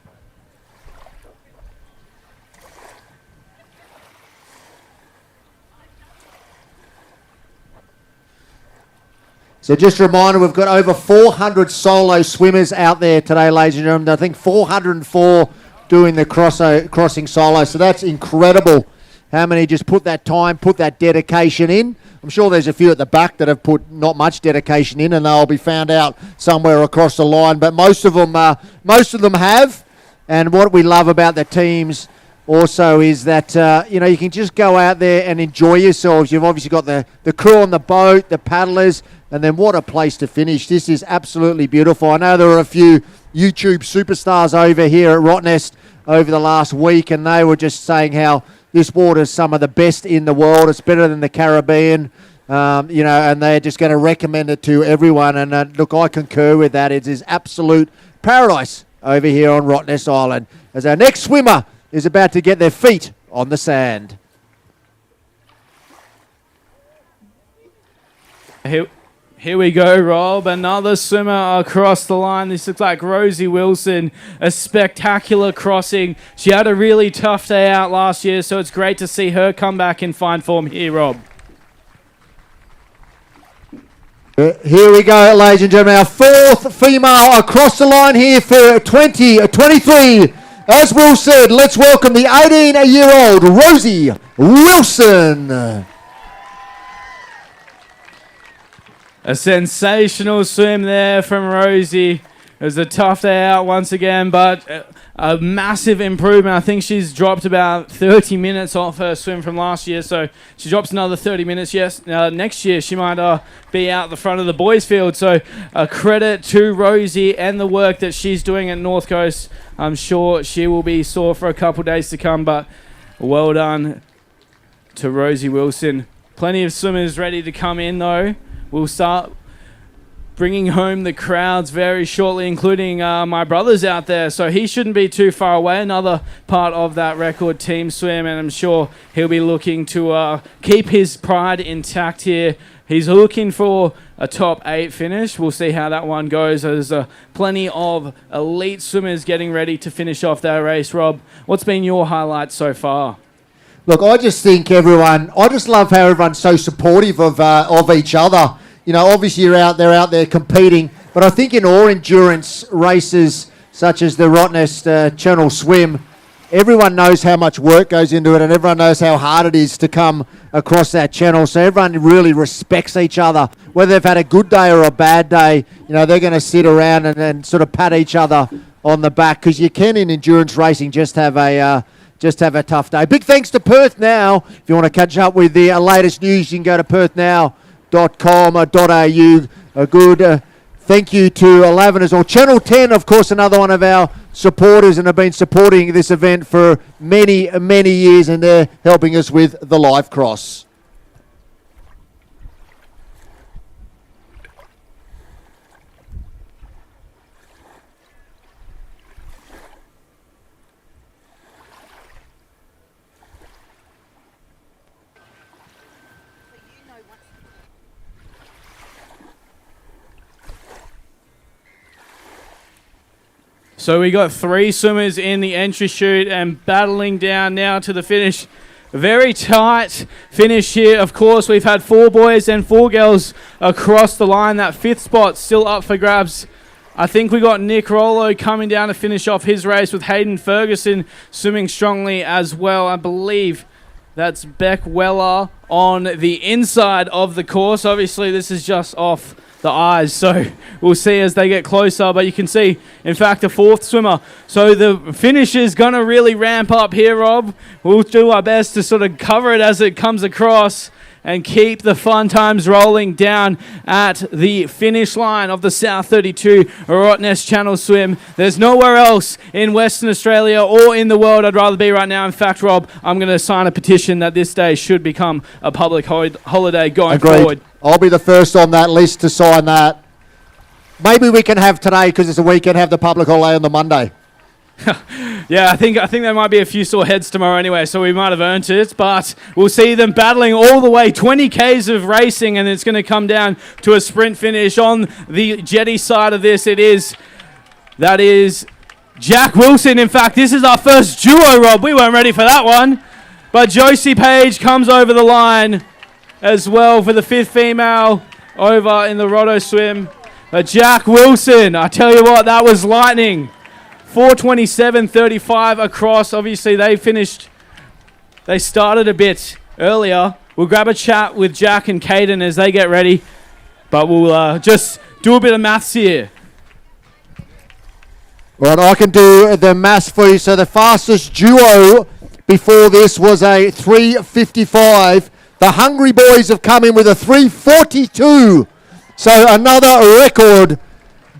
So just a reminder, we've got over 400 solo swimmers out there today, ladies and gentlemen. I think 404 doing the crossing solo, so that's incredible. How many just put that time, put that dedication in? I'm sure there's a few at the back that have put not much dedication in, and they'll be found out somewhere across the line. But most of them have. And what we love about the teams also is that you can just go out there and enjoy yourselves. You've obviously got the crew on the boat, the paddlers, and then what a place to finish. This is absolutely beautiful. I know there were a few YouTube superstars over here at Rottnest over the last week, and they were just saying how this water is some of the best in the world. It's better than the Caribbean, and they're just going to recommend it to everyone. And look, I concur with that. It is absolute paradise over here on Rottnest Island as our next swimmer is about to get their feet on the sand. Here we go, Rob. Another swimmer across the line. This looks like Rosie Wilson. A spectacular crossing. She had a really tough day out last year, so it's great to see her come back in fine form here, Rob. Here we go, ladies and gentlemen. Our fourth female across the line here for 2023. As Will said, let's welcome the 18-year-old Rosie Wilson. A sensational swim there from Rosie. It was a tough day out once again, but a massive improvement. I think she's dropped about 30 minutes off her swim from last year, so she drops another 30 minutes. Next year she might be out the front of the boys' field. So a credit to Rosie and the work that she's doing at North Coast. I'm sure she will be sore for a couple days to come, but well done to Rosie Wilson. Plenty of swimmers ready to come in, though. We'll start bringing home the crowds very shortly, including my brother's out there, so he shouldn't be too far away. Another part of that record team swim, and I'm sure he'll be looking to keep his pride intact here. He's looking for a top 8 finish. We'll see how that one goes. There's plenty of elite swimmers getting ready to finish off their race. Rob, what's been your highlight so far? Look, I just think I just love how everyone's so supportive of each other. You know, obviously they're out there competing, but I think in all endurance races such as the Rottnest Channel Swim, everyone knows how much work goes into it, and everyone knows how hard it is to come across that channel. So everyone really respects each other. Whether they've had a good day or a bad day, you know, they're going to sit around and sort of pat each other on the back, because you can in endurance racing just have a tough day. Big thanks to Perth Now. If you want to catch up with the latest news, you can go to perthnow.com.au. A good thank you to 11 as well. Channel 10, of course, another one of our supporters, and have been supporting this event for many, many years, and they're helping us with the live cross. So we got 3 swimmers in the entry chute and battling down now to the finish. Very tight finish here. Of course, we've had 4 boys and 4 girls across the line. That 5th spot still up for grabs. I think we got Nick Rollo coming down to finish off his race, with Hayden Ferguson swimming strongly as well. I believe that's Beck Weller on the inside of the course. Obviously, this is just off the eyes, so we'll see as they get closer, but you can see, in fact, the 4th swimmer. So the finish is going to really ramp up here, Rob. We'll do our best to sort of cover it as it comes across and keep the fun times rolling down at the finish line of the South 32 Rottnest Channel Swim. There's nowhere else in Western Australia or in the world I'd rather be right now. In fact, Rob, I'm going to sign a petition that this day should become a public holiday going forward. I'll be the first on that list to sign that. Maybe we can have today, because it's a weekend, have the public holiday on the Monday. Yeah, I think there might be a few sore heads tomorrow anyway, so we might have earned it, but we'll see them battling all the way, 20 Ks of racing, and it's going to come down to a sprint finish on the jetty side of this. That is Jack Wilson. In fact, this is our first duo, Rob. We weren't ready for that one, but Josie Page comes over the line as well for the 5th female over in the Rotto Swim. But Jack Wilson, I tell you what, that was lightning. 4:27.35 across. Obviously, they started a bit earlier. We'll grab a chat with Jack and Caden as they get ready, but we'll just do a bit of maths here. Right, I can do the maths for you. So the fastest duo before this was a 3:55. The Hungry Boys have come in with a 3:42. So another record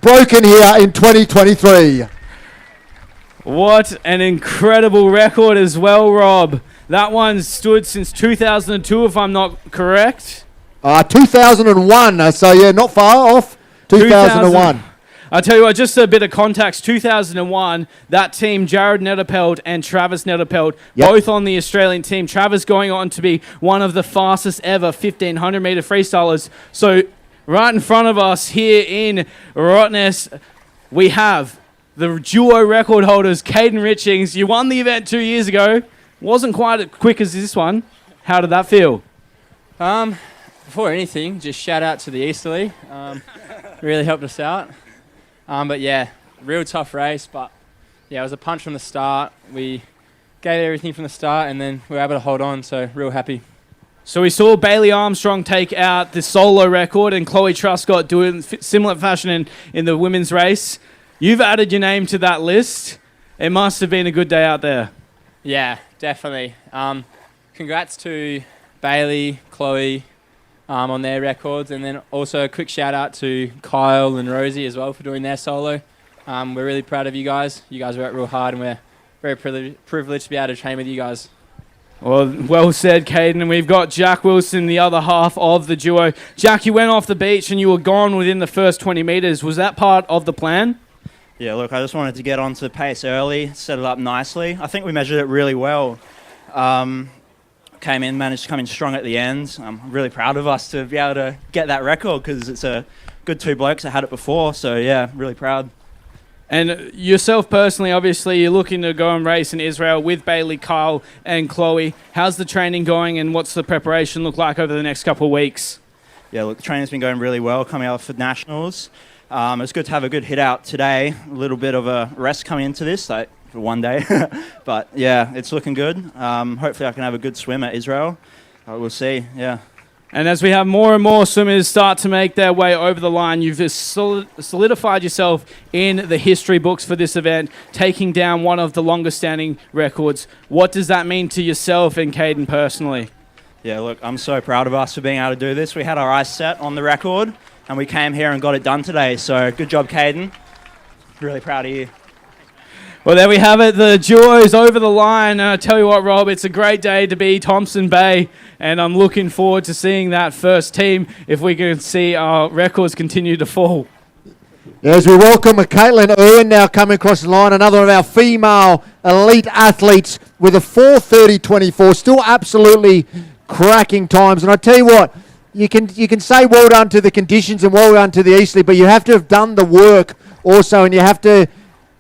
broken here in 2023. What an incredible record as well, Rob. That one stood since 2002, if I'm not correct. 2001, so yeah, not far off. 2001. I tell you what, just a bit of context. 2001, that team, Jared Netterpeld and Travis Netterpeld, both on the Australian team. Travis going on to be one of the fastest ever 1,500 metre freestylers. So right in front of us here in Rottnest, we have the duo record holders, Caden Richings. You won the event 2 years ago. Wasn't quite as quick as this one. How did that feel? Before anything, just shout out to the Easterly. Really helped us out. But yeah, real tough race, but yeah, it was a punch from the start. We gave everything from the start, and then we were able to hold on, so real happy. So we saw Bailey Armstrong take out the solo record, and Chloe Truscott do it in similar fashion in the women's race. You've added your name to that list. It must have been a good day out there. Yeah, definitely. Congrats to Bailey, Chloe on their records, and then also a quick shout out to Kyle and Rosie as well for doing their solo. We're really proud of you guys. You guys work real hard, and we're very privileged to be able to train with you guys. Well said, Caden. And we've got Jack Wilson, the other half of the duo. Jack, you went off the beach and you were gone within the first 20 metres. Was that part of the plan? Yeah, look, I just wanted to get onto the pace early, set it up nicely. I think we measured it really well. Managed to come in strong at the end. I'm really proud of us to be able to get that record because it's a good two blokes that had it before. So, yeah, really proud. And yourself personally, obviously, you're looking to go and race in Israel with Bailey, Kyle and Chloe. How's the training going and what's the preparation look like over the next couple of weeks? Yeah, look, the training's been going really well coming out for nationals. It's good to have a good hit out today. A little bit of a rest coming into this, like for one day. But yeah, it's looking good. Hopefully I can have a good swim at Israel. We'll see, yeah. And as we have more and more swimmers start to make their way over the line, you've just solidified yourself in the history books for this event, taking down one of the longest standing records. What does that mean to yourself and Caden personally? Yeah, look, I'm so proud of us for being able to do this. We had our eyes set on the record and we came here and got it done today. So good job, Caden. Really proud of you. Well, there we have it. The duo's over the line. I tell you what, Rob, it's a great day to be Thompson Bay, and I'm looking forward to seeing that first team if we can see our records continue to fall. As we welcome Caitlin Irwin now coming across the line, another of our female elite athletes with a 4:30.24, still absolutely cracking times. And I tell you what, you can say well done to the conditions and well done to the Eastleigh, but you have to have done the work also, and you have to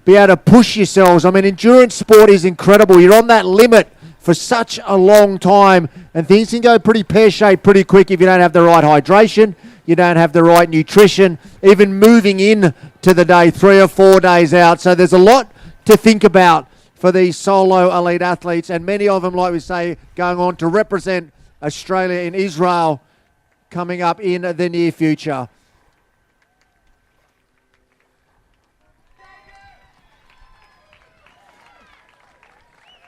be able to push yourselves. I mean, endurance sport is incredible. You're on that limit for such a long time, and things can go pretty pear-shaped pretty quick if you don't have the right hydration, you don't have the right nutrition, even moving in to the day 3 or 4 days out. So there's a lot to think about for these solo elite athletes, and many of them, like we say, going on to represent Australia in Israel coming up in the near future.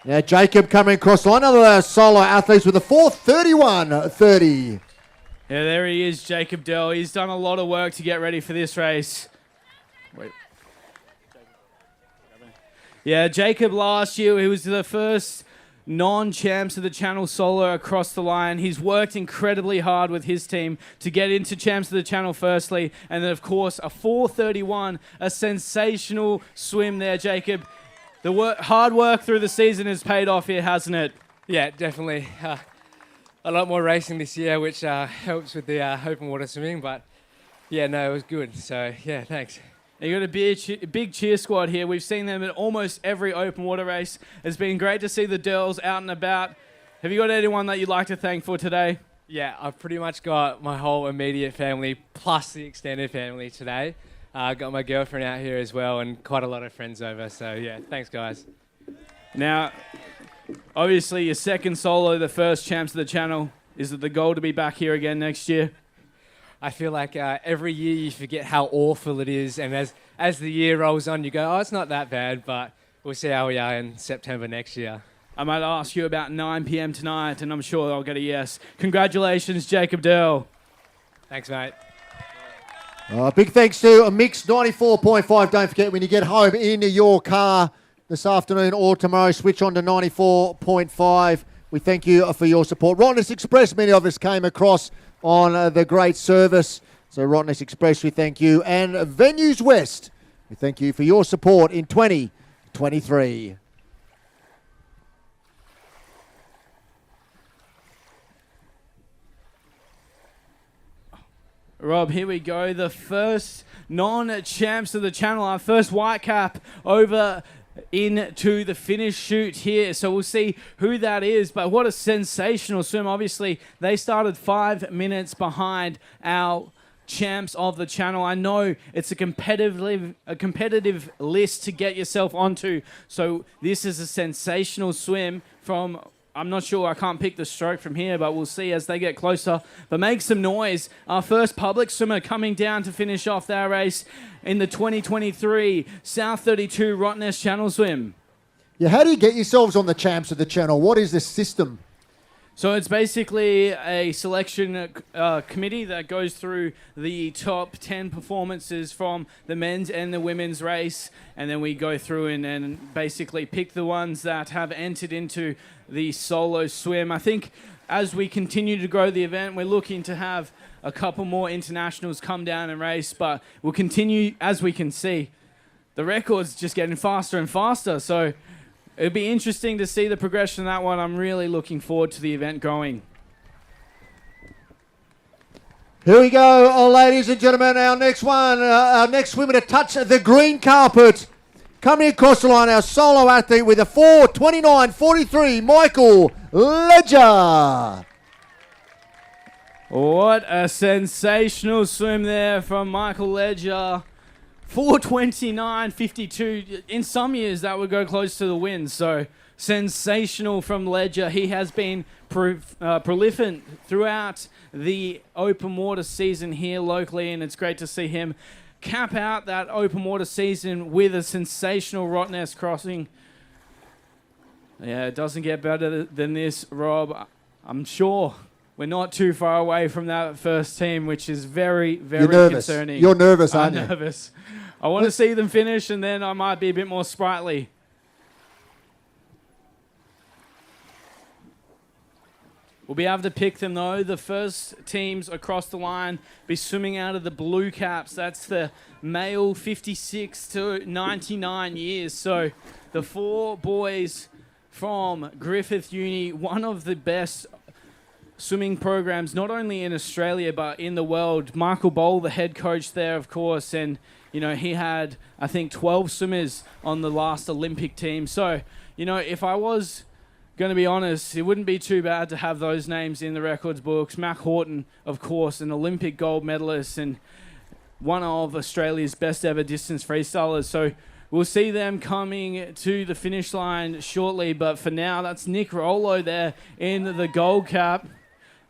Now Jacob coming across the line, another of our solo athletes with a 4:31.30. Yeah, there he is, Jacob Dell. He's done a lot of work to get ready for this race. Wait. Yeah, Jacob last year, he was the first non-champs of the Channel solo across the line. He's worked incredibly hard with his team to get into champs of the Channel firstly, and then of course a 4:31, a sensational swim there, Jacob. The hard work through the season has paid off here, hasn't it? Yeah, definitely. A lot more racing this year, which helps with the open water swimming. But yeah, no, it was good. So yeah, thanks. You got a big cheer squad here. We've seen them at almost every open water race. It's been great to see the Dirls out and about. Have you got anyone that you'd like to thank for today? Yeah, I've pretty much got my whole immediate family plus the extended family today. Got my girlfriend out here as well and quite a lot of friends over. So, yeah, thanks, guys. Now, obviously, your second solo, the first champs of the channel. Is it the goal to be back here again next year? I feel like every year you forget how awful it is. And as the year rolls on, you go, oh, it's not that bad. But we'll see how we are in September next year. I might ask you about 9 p.m. tonight, and I'm sure I'll get a yes. Congratulations, Jacob Dell. Thanks, mate. Big thanks to Mix 94.5. Don't forget, when you get home in your car this afternoon or tomorrow, switch on to 94.5. We thank you for your support. Rottnest Express, many of us came across on the great service. So Rottnest Express, we thank you. And Venues West, we thank you for your support in 2023. Rob, here we go. The first non-champs of the channel. Our first white cap over into the finish chute here. So we'll see who that is. But what a sensational swim. Obviously, they started 5 minutes behind our champs of the channel. I know it's a competitive list to get yourself onto. So this is a sensational swim from... I'm not sure, I can't pick the stroke from here, but we'll see as they get closer. But make some noise. Our first public swimmer coming down to finish off their race in the 2023 South32 Rottnest Channel Swim. Yeah, how do you get yourselves on the Champs of the Channel? What is the system? So it's basically a selection committee that goes through the top 10 performances from the men's and the women's race, and then we go through and basically pick the ones that have entered into the solo swim. I think as we continue to grow the event, we're looking to have a couple more internationals come down and race, but we'll continue, as we can see, the record's just getting faster and faster, so it'd be interesting to see the progression of that one. I'm really looking forward to the event growing. Here we go, ladies and gentlemen. Our next swimmer to touch the green carpet. Coming across the line, our solo athlete with a 4:29.43, Michael Ledger. What a sensational swim there from Michael Ledger. 4:29.52. In some years, that would go close to the win. So sensational from Ledger. He has been prolific throughout the open water season here locally, and it's great to see him cap out that open water season with a sensational Rottnest crossing. Yeah, it doesn't get better than this, Rob. I'm sure we're not too far away from that first team, which is very, very concerning. You're nervous, aren't you? I'm nervous. I want to see them finish, and then I might be a bit more sprightly. We'll be able to pick them, though. The first teams across the line be swimming out of the blue caps. That's the male 56 to 99 years. So the 4 boys from Griffith Uni, one of the best swimming programs, not only in Australia, but in the world. Michael Bowl, the head coach there, of course, and he had, I think, 12 swimmers on the last Olympic team. So, if I was going to be honest, it wouldn't be too bad to have those names in the records books. Mac Horton, of course, an Olympic gold medalist and one of Australia's best ever distance freestylers. So we'll see them coming to the finish line shortly. But for now, that's Nick Rollo there in the gold cap.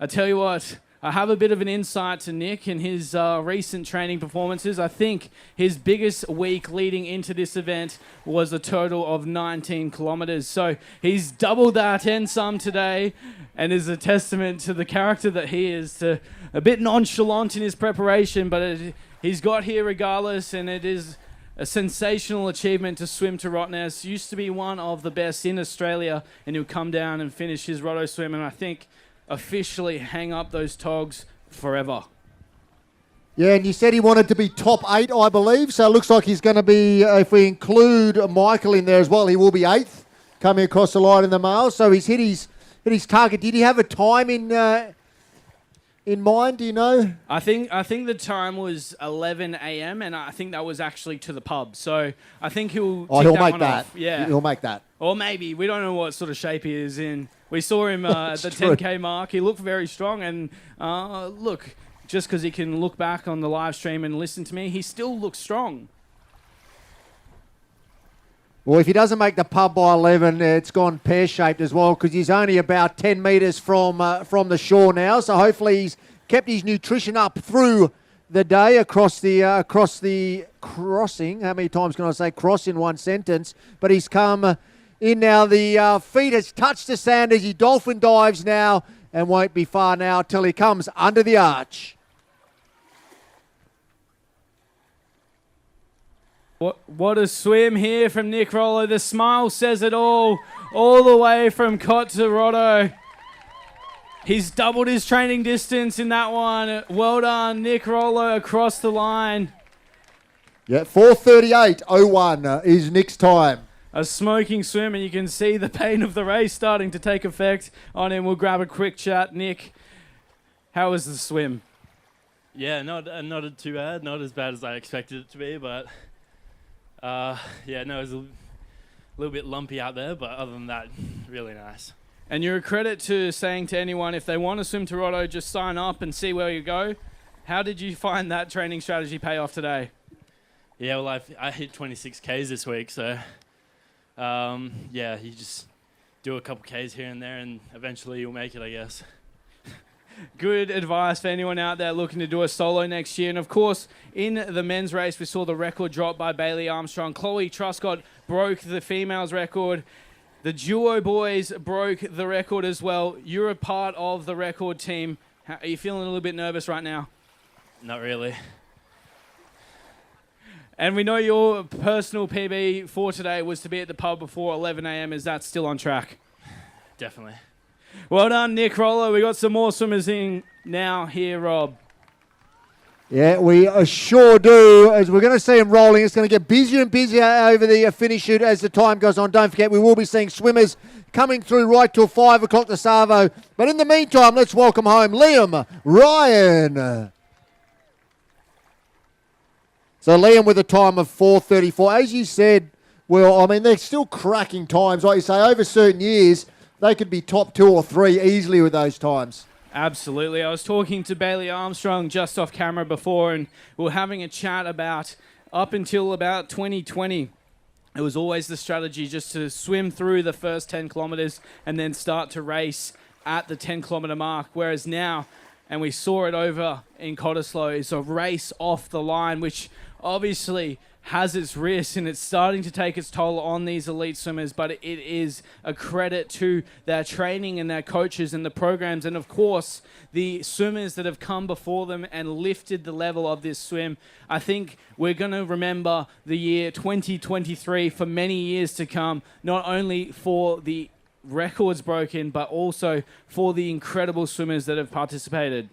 I tell you what, I have a bit of an insight to Nick and his recent training performances. I think his biggest week leading into this event was a total of 19 kilometres. So he's doubled that and some today, and is a testament to the character that he is, to a bit nonchalant in his preparation, but he's got here regardless, and it is a sensational achievement to swim to Rottnest. Used to be one of the best in Australia, and he'll come down and finish his Rotto swim, and I think officially hang up those togs forever. Yeah, and you said he wanted to be top 8, I believe. So it looks like he's going to be, if we include Michael in there as well, he will be 8th coming across the line in the male. So he's hit his target. Did he have a time in mind? Do you know? I think the time was 11 a.m. and I think that was actually to the pub. So I think he'll make that. off. Yeah, he'll make that. Or maybe we don't know what sort of shape he is in. We saw him at the 10K mark. He looked very strong, and look, just because he can look back on the live stream and listen to me, he still looks strong. Well, if he doesn't make the pub by 11, it's gone pear-shaped as well, because he's only about 10 metres from the shore now. So hopefully he's kept his nutrition up through the day across the crossing. How many times can I say cross in one sentence? But he's come in now. The feet has touched the sand as he dolphin dives now, and won't be far now till he comes under the arch. What a swim here from Nick Rollo. The smile says it all the way from Cot to Rotto. He's doubled his training distance in that one. Well done, Nick Rollo, across the line. Yeah, 4:38.01 is Nick's time. A smoking swim, and you can see the pain of the race starting to take effect on him. We'll grab a quick chat. Nick, how was the swim? Yeah, not too bad. Not as bad as I expected it to be, but it was a little bit lumpy out there, but other than that, really nice. And you're a credit to saying to anyone, if they want to swim to Rotto, just sign up and see where you go. How did you find that training strategy pay off today? Yeah, well, I hit 26 Ks this week, so you just do a couple Ks here and there, and eventually you'll make it, I guess. Good advice for anyone out there looking to do a solo next year. And of course, in the men's race, we saw the record drop by Bailey Armstrong. Chloe Truscott broke the females record. The duo boys broke the record as well. You're a part of the record team. Are you feeling a little bit nervous right now? Not really. And we know your personal PB for today was to be at the pub before 11 a.m. Is that still on track? Definitely. Well done, Nick Rollo. We got some more swimmers in now here, Rob. Yeah, we sure do. As we're going to see them rolling, it's going to get busier and busier over the finish shoot as the time goes on. Don't forget, we will be seeing swimmers coming through right till 5 o'clock to Savo. But in the meantime, let's welcome home Liam Ryan. So Liam with a time of 4:34. As you said, well, I mean, they're still cracking times. Like you say, over certain years, they could be top 2 or 3 easily with those times. Absolutely. I was talking to Bailey Armstrong just off camera before, and we were having a chat about up until about 2020. It was always the strategy just to swim through the first 10 kilometres and then start to race at the 10-kilometre mark, whereas now, and we saw it over in Cottesloe, is a race off the line, which obviously has its risks and it's starting to take its toll on these elite swimmers, but it is a credit to their training and their coaches and the programs, and of course the swimmers that have come before them and lifted the level of this swim. I think we're going to remember the year 2023 for many years to come, not only for the records broken, but also for the incredible swimmers that have participated.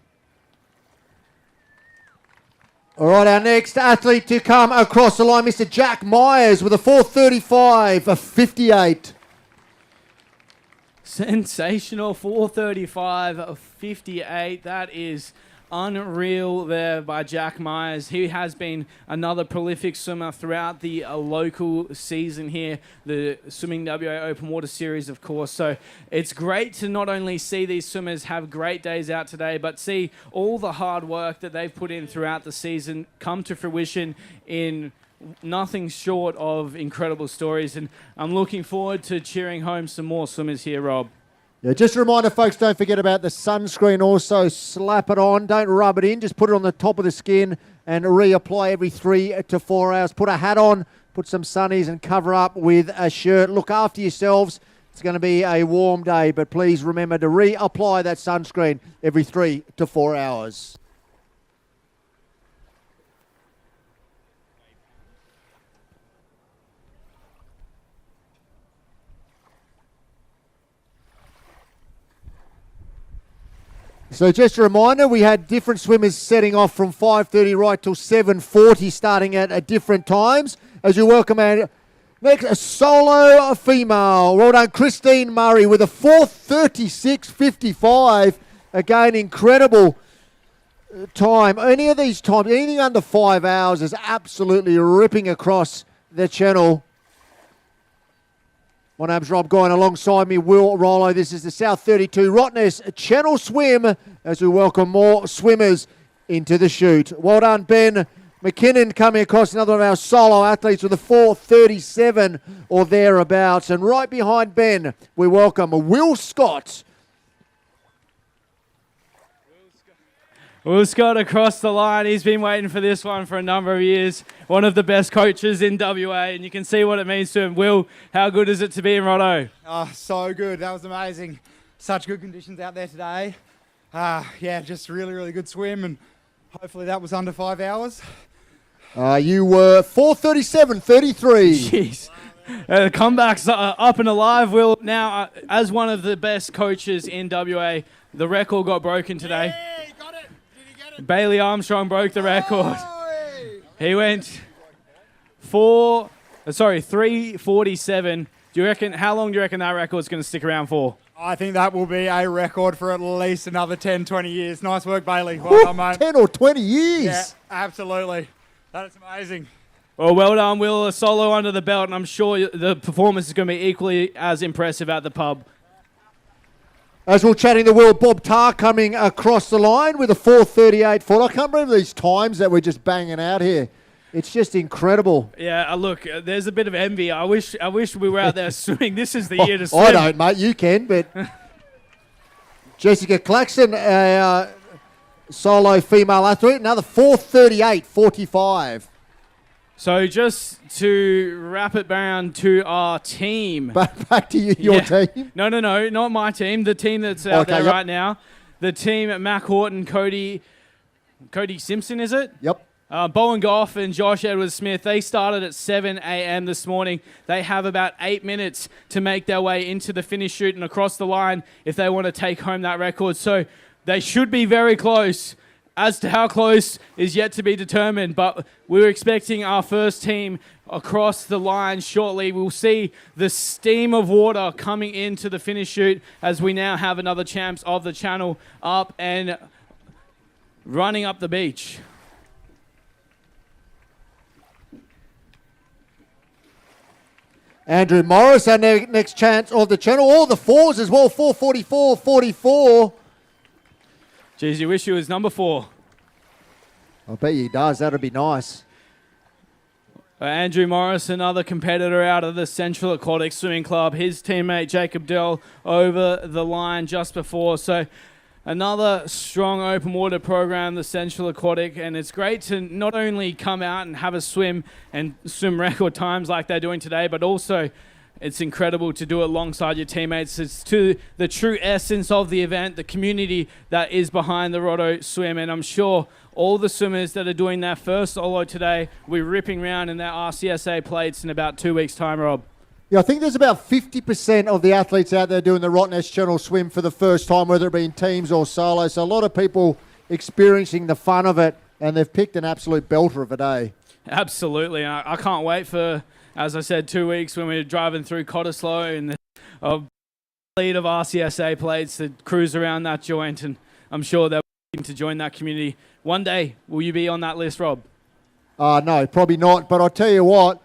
All right, our next athlete to come across the line, Mr. Jack Myers with a 4:35.58. Sensational 4:35.58. That is unreal there by Jack Myers. He has been another prolific swimmer throughout the local season here, the Swimming WA Open Water Series, of course. So it's great to not only see these swimmers have great days out today, but see all the hard work that they've put in throughout the season come to fruition in nothing short of incredible stories. And I'm looking forward to cheering home some more swimmers here, Rob. Yeah, just a reminder, folks, don't forget about the sunscreen also. Slap it on. Don't rub it in. Just put it on the top of the skin and reapply every 3 to 4 hours. Put a hat on, put some sunnies and cover up with a shirt. Look after yourselves. It's going to be a warm day, but please remember to reapply that sunscreen every 3 to 4 hours. So just a reminder, we had different swimmers setting off from 5:30 right till 7:40, starting at different times. As you welcome our next a solo female. Well done, Christine Murray with a 4:36.55. Again, incredible time. Any of these times, anything under 5 hours is absolutely ripping across the channel. My name's Rob Guy, and alongside me, Will Rollo. This is the South 32 Rottnest Channel Swim as we welcome more swimmers into the chute. Well done, Ben McKinnon, coming across, another of our solo athletes with a 4:37 or thereabouts. And right behind Ben, we welcome Will Scott. Will Scott across the line. He's been waiting for this one for a number of years. One of the best coaches in WA, and you can see what it means to him. Will, how good is it to be in Rotto? Oh, so good. That was amazing. Such good conditions out there today. Yeah, just really, really good swim, and hopefully that was under 5 hours. You were 4:37.33. Jeez. The comeback's up and alive, Will. Now, as one of the best coaches in WA, the record got broken today. Bailey Armstrong broke the record. He went 3:47. Do you reckon? How long do you reckon that record's going to stick around for? I think that will be a record for at least another 10, 20 years. Nice work, Bailey. Well done, mate. 10 or 20 years? Yeah, absolutely. That is amazing. Well done, Will. A solo under the belt, and I'm sure the performance is going to be equally as impressive at the pub. As we're chatting the world, Bob Tarr coming across the line with a 4:38.40. I can't believe these times that we're just banging out here. It's just incredible. Yeah, look, there's a bit of envy. I wish we were out there swimming. This is the year to swim. I don't, mate. You can, but Jessica Claxon, a solo female athlete, another 4:38.45. So just to wrap it down to our team. Back to your team? No, not my team. The team that's out there right now. The team at Mac Horton, Cody Simpson, is it? Yep. Bowen Goff and Josh Edwards-Smith, they started at 7 a.m. this morning. They have about 8 minutes to make their way into the finish chute and across the line if they want to take home that record. So they should be very close. As to how close is yet to be determined, but we're expecting our first team across the line shortly. We'll see the steam of water coming into the finish chute as we now have another champs of the channel up and running up the beach. Andrew Morris, our next chance of the channel. All the fours as well, 4:44.44. Geez, you wish you was number 4. I bet he does. That'd be nice. Andrew Morris, another competitor out of the Central Aquatic Swimming Club. His teammate Jacob Dell over the line just before. So another strong open water program, the Central Aquatic, and it's great to not only come out and have a swim and swim record times like they're doing today, but also it's incredible to do it alongside your teammates. It's to the true essence of the event, the community that is behind the Rotto Swim. And I'm sure all the swimmers that are doing their first solo today will be ripping around in their RCSA plates in about 2 weeks' time, Rob. Yeah, I think there's about 50% of the athletes out there doing the Rottnest Channel Swim for the first time, whether it be in teams or solo. So a lot of people experiencing the fun of it, and they've picked an absolute belter of a day. Absolutely. I can't wait for, as I said, 2 weeks when we're driving through Cottesloe and a fleet of RCSA plates that cruise around that joint, and I'm sure they're looking to join that community. One day, will you be on that list, Rob? No, probably not. But I'll tell you what,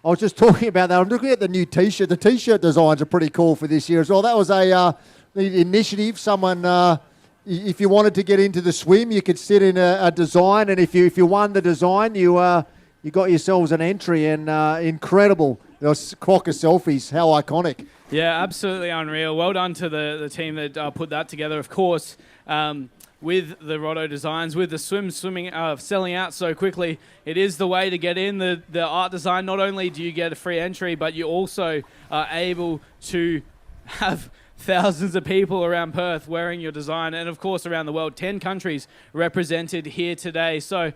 I was just talking about that. I'm looking at the new T-shirt. The T-shirt designs are pretty cool for this year as well. That was a initiative. Someone, if you wanted to get into the swim, you could sit in a design, and if you won the design, you got yourselves an entry. And incredible. Those Quokka selfies. How iconic. Yeah, absolutely unreal. Well done to the team that put that together. Of course, with the Rotto designs, with the swimming selling out so quickly, it is the way to get in the art design. Not only do you get a free entry, but you also are able to have thousands of people around Perth wearing your design, and of course around the world, 10 countries represented here today. So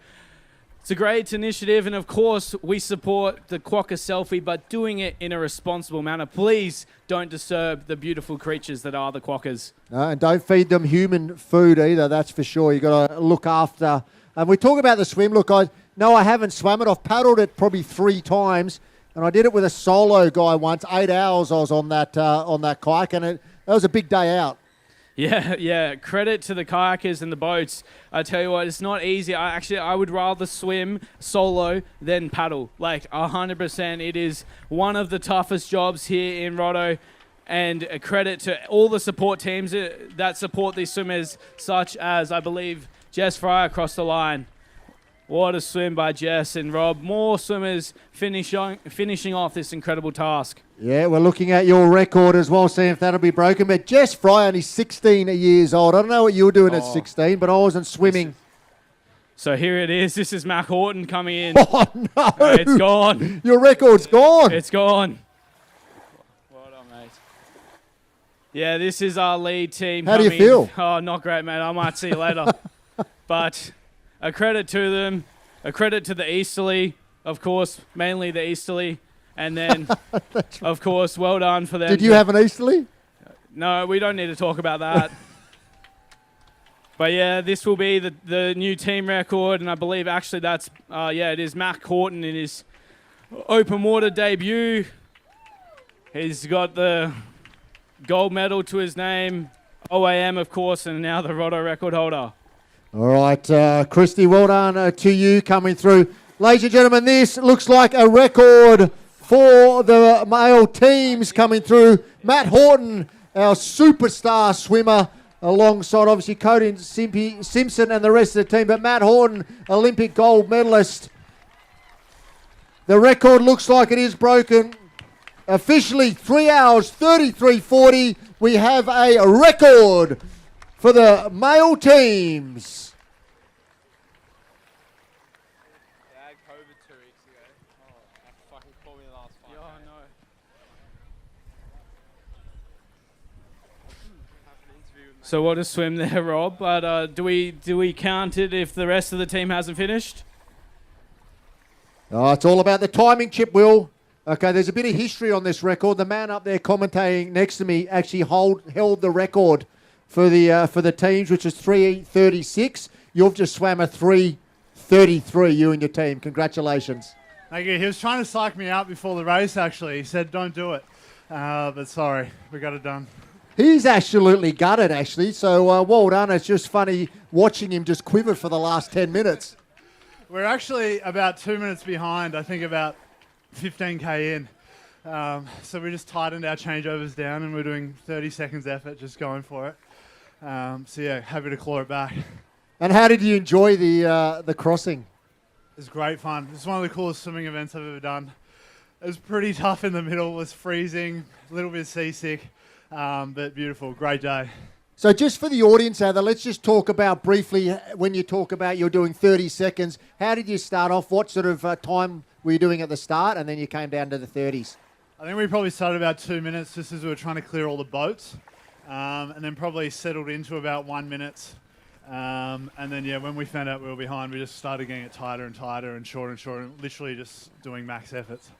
it's a great initiative, and of course we support the Quokka selfie, but doing it in a responsible manner. Please don't disturb the beautiful creatures that are the Quokkas. And don't feed them human food either, that's for sure. You've got to look after. And we talk about the swim. Look, I haven't swum it. I've paddled it probably 3 times, and I did it with a solo guy once. 8 hours I was on that kayak, and that was a big day out. Yeah. Credit to the kayakers and the boats. I tell you what, it's not easy. I would rather swim solo than paddle. Like 100%. It is one of the toughest jobs here in Rotto. And a credit to all the support teams that support these swimmers, such as, I believe, Jess Fry across the line. What a swim by Jess and Rob. More swimmers finishing off this incredible task. Yeah, we're looking at your record as well, seeing if that'll be broken. But Jess Fry, only 16 years old. I don't know what you were doing at 16, but I wasn't swimming. So here it is. This is Mac Horton coming in. Oh, no. It's gone. Your record's gone. It's gone. Well done, mate. Yeah, this is our lead team. How do you feel? Oh, not great, mate. I might see you later. But a credit to them. A credit to the Easterly, of course, mainly the Easterly. And then, of course, well done for them. Did you have an Easterly? No, we don't need to talk about that. But yeah, this will be the new team record, and I believe actually that's, it is Mac Horton in his open water debut. He's got the gold medal to his name, OAM, of course, and now the Rotto record holder. All right, Christy, well done to you coming through. Ladies and gentlemen, this looks like a record for the male teams coming through. Matt Horton, our superstar swimmer, alongside obviously Cody Simpson and the rest of the team. But Matt Horton, Olympic gold medalist. The record looks like it is broken. Officially 3 hours, 33:40. We have a record for the male teams. So what a swim there, Rob. But do we count it if the rest of the team hasn't finished? Oh, it's all about the timing, Chip Will. Okay, there's a bit of history on this record. The man up there commentating next to me actually held the record for the teams, which is 3:36. You've just swam a 3:33, you and your team. Congratulations. Thank you. He was trying to psych me out before the race, actually. He said, don't do it. But sorry, we got it done. He's absolutely gutted, actually. So well done. It's just funny watching him just quiver for the last 10 minutes. We're actually about 2 minutes behind, I think about 15k in. So we just tightened our changeovers down and we're doing 30 seconds effort, just going for it. So yeah, happy to claw it back. And how did you enjoy the crossing? It was great fun. It's one of the coolest swimming events I've ever done. It was pretty tough in the middle. It was freezing, a little bit seasick, but beautiful. Great day. So just for the audience out there, let's just talk about briefly, when you talk about you're doing 30 seconds, how did you start off? What sort of time were you doing at the start, and then you came down to the 30s? I think we probably started about 2 minutes just as we were trying to clear all the boats, and then probably settled into about 1 minute. And then, yeah, when we found out we were behind, we just started getting it tighter and tighter and shorter, and literally just doing max efforts.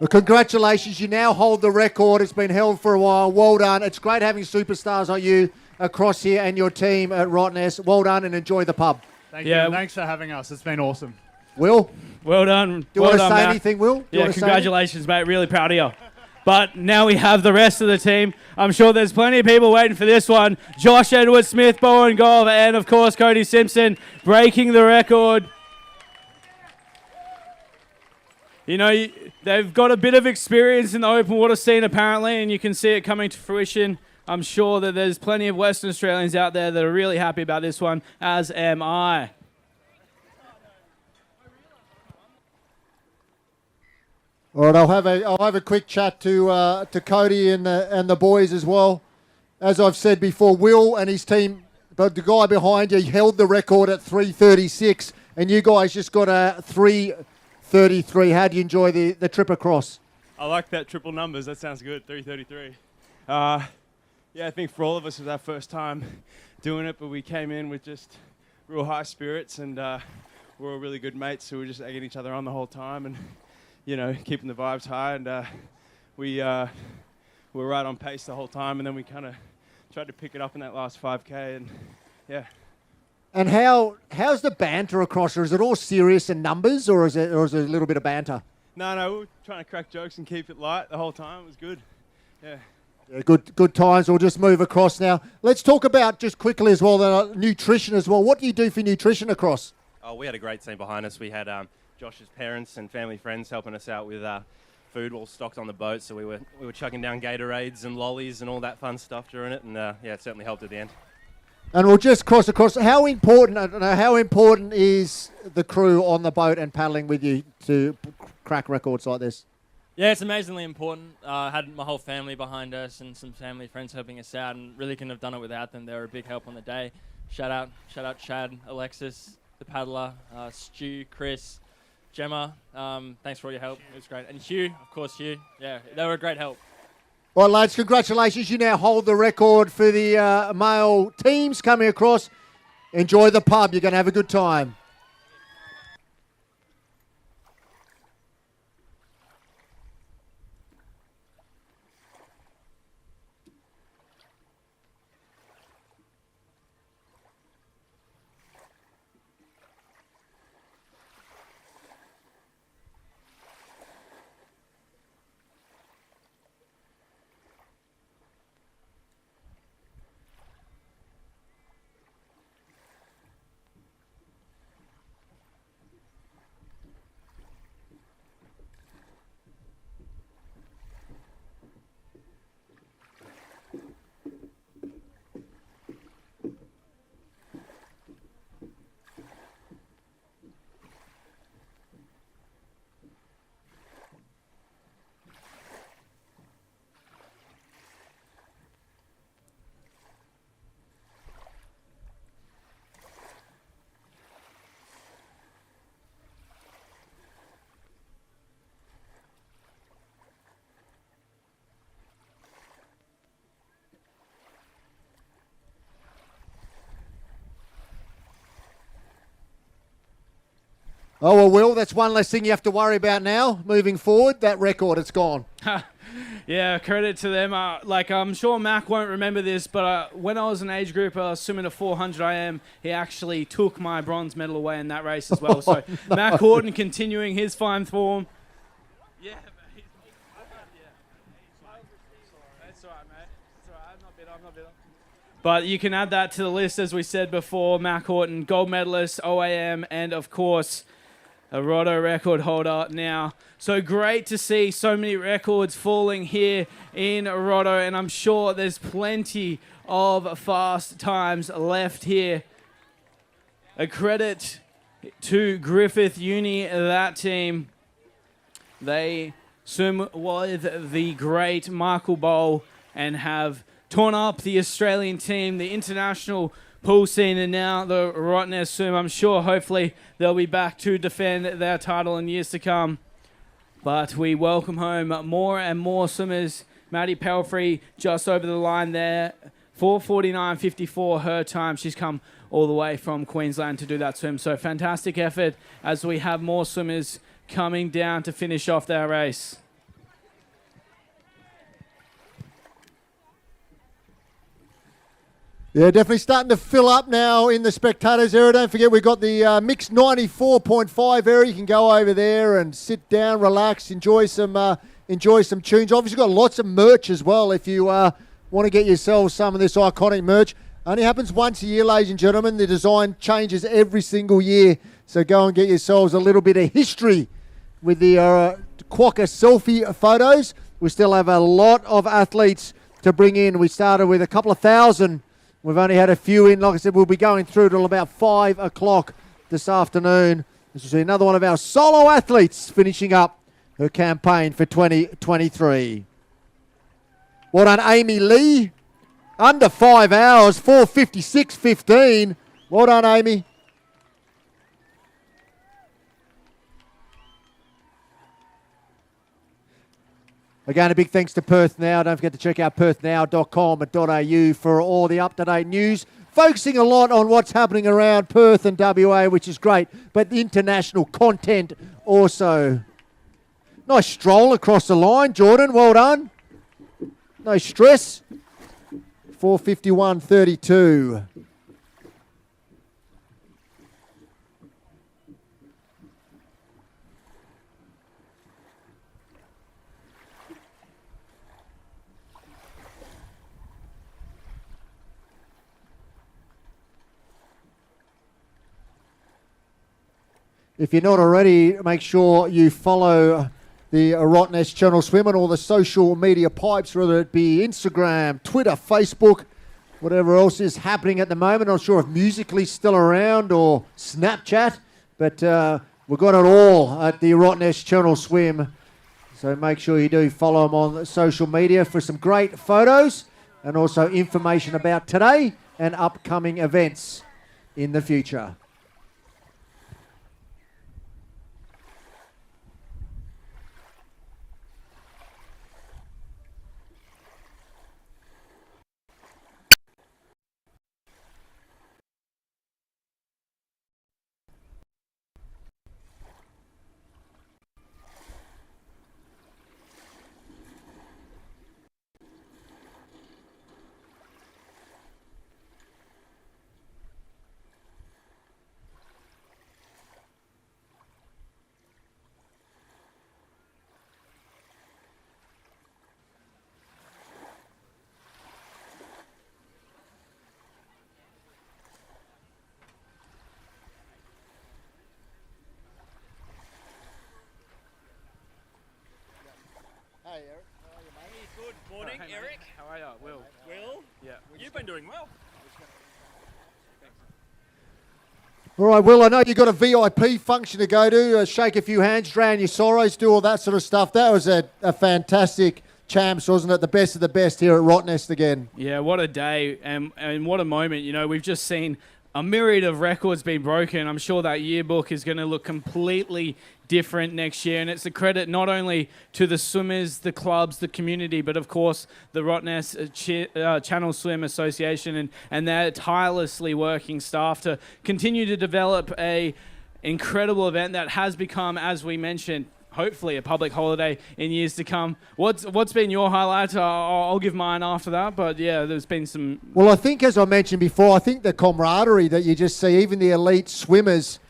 Well, congratulations. You now hold the record. It's been held for a while. Well done. It's great having superstars like you across here and your team at Rottnest. Well done and enjoy the pub. Thank you. Thanks for having us. It's been awesome. Will? Well done. Do you well want to done, say Matt. anything, Will? Yeah, congratulations, mate. Really proud of you. But now we have the rest of the team. I'm sure there's plenty of people waiting for this one. Josh Edwards-Smith, Bowen Golf, and of course Cody Simpson breaking the record. You know, they've got a bit of experience in the open water scene apparently, and you can see it coming to fruition. I'm sure that there's plenty of Western Australians out there that are really happy about this one, as am I. All right, I'll have a quick chat to Cody and the boys as well. As I've said before, Will and his team, but the guy behind you held the record at 3:36, and you guys just got a 3:33. How do you enjoy the trip across? I like that triple numbers. That sounds good. 3:33. Yeah, I think for all of us it was our first time doing it, but we came in with just real high spirits, and we're all really good mates, so we're just egging each other on the whole time, and you know, keeping the vibes high, and we were right on pace the whole time, and then we kind of tried to pick it up in that last 5K, and yeah. And how's the banter across, or is it all serious and numbers, or is it a little bit of banter? No, we were trying to crack jokes and keep it light the whole time. It was good. Yeah. Yeah, good times. We'll just move across now. Let's talk about just quickly as well the nutrition as well. What do you do for nutrition across? Oh, we had a great team behind us. We had Josh's parents and family friends helping us out with food all stocked on the boat. So we were chucking down Gatorades and lollies and all that fun stuff during it, and yeah, it certainly helped at the end. And we'll just cross across. How important is the crew on the boat and paddling with you to crack records like this? Yeah, it's amazingly important. I had my whole family behind us and some family friends helping us out, and really couldn't have done it without them. They were a big help on the day. Shout out Chad, Alexis, the paddler, Stu, Chris, Gemma. Thanks for all your help. It was great. And Hugh, of course, Hugh. Yeah, they were a great help. Well, lads, congratulations. You now hold the record for the male teams coming across. Enjoy the pub. You're going to have a good time. Oh, well, Will, that's one less thing you have to worry about now. Moving forward, that record, it's gone. Yeah, credit to them. I'm sure Mac won't remember this, but when I was an age group swimming a 400 IM, he actually took my bronze medal away in that race as well. So no. Mac Horton continuing his fine form. Yeah, that's all right, mate. That's all right. I'm not bitter. But you can add that to the list, as we said before. Mac Horton, gold medalist, OAM, and of course, a Rotto record holder now. So great to see so many records falling here in Rotto, and I'm sure there's plenty of fast times left here. A credit to Griffith Uni, that team. They swim with the great Michael Bowl and have torn up the Australian team, the international pool scene, and now the Rottnest Swim. I'm sure, hopefully, they'll be back to defend their title in years to come. But we welcome home more and more swimmers. Maddie Pelfrey just over the line there. 4:49.54 her time. She's come all the way from Queensland to do that swim. So fantastic effort as we have more swimmers coming down to finish off their race. Yeah, definitely starting to fill up now in the spectators area. Don't forget, we've got the mixed 94.5 area. You can go over there and sit down, relax, enjoy some tunes. Obviously, got lots of merch as well. If you want to get yourselves some of this iconic merch, only happens once a year, ladies and gentlemen. The design changes every single year, so go and get yourselves a little bit of history with the Quokka selfie photos. We still have a lot of athletes to bring in. We started with a couple of thousand. We've only had a few in. Like I said, we'll be going through till about 5 o'clock this afternoon. This will see another one of our solo athletes finishing up her campaign for 2023. Well done, Amy Lee. Under 5 hours, 4:56.15. Well done, Amy. Again, a big thanks to Perth Now. Don't forget to check out perthnow.com.au for all the up-to-date news. Focusing a lot on what's happening around Perth and WA, which is great, but the international content also. Nice stroll across the line, Jordan. Well done. No stress. 4:51.32. If you're not already, make sure you follow the Rottnest Channel Swim on all the social media pipes, whether it be Instagram, Twitter, Facebook, whatever else is happening at the moment. Not sure if Musically's still around or Snapchat, but we've got it all at the Rottnest Channel Swim. So make sure you do follow them on social media for some great photos and also information about today and upcoming events in the future. Hey, Eric. How are you, mate? Good morning, hey, Eric. How are you? Will. Will? Yeah. You've been doing well. All right, Will, I know you got a VIP function to go to, shake a few hands, drown your sorrows, do all that sort of stuff. That was a fantastic champs, wasn't it? The best of the best here at Rottnest again. Yeah, what a day and what a moment. You know, we've just seen a myriad of records being broken. I'm sure that yearbook is going to look completely different next year, and it's a credit not only to the swimmers, the clubs, the community, but of course the Rottnest Channel Swim Association and their tirelessly working staff to continue to develop a incredible event that has become, as we mentioned, hopefully a public holiday in years to come. What's been your highlight? I'll give mine after that, but yeah, there's been some... Well, I think, as I mentioned before, I think the camaraderie that you just see, even the elite swimmers,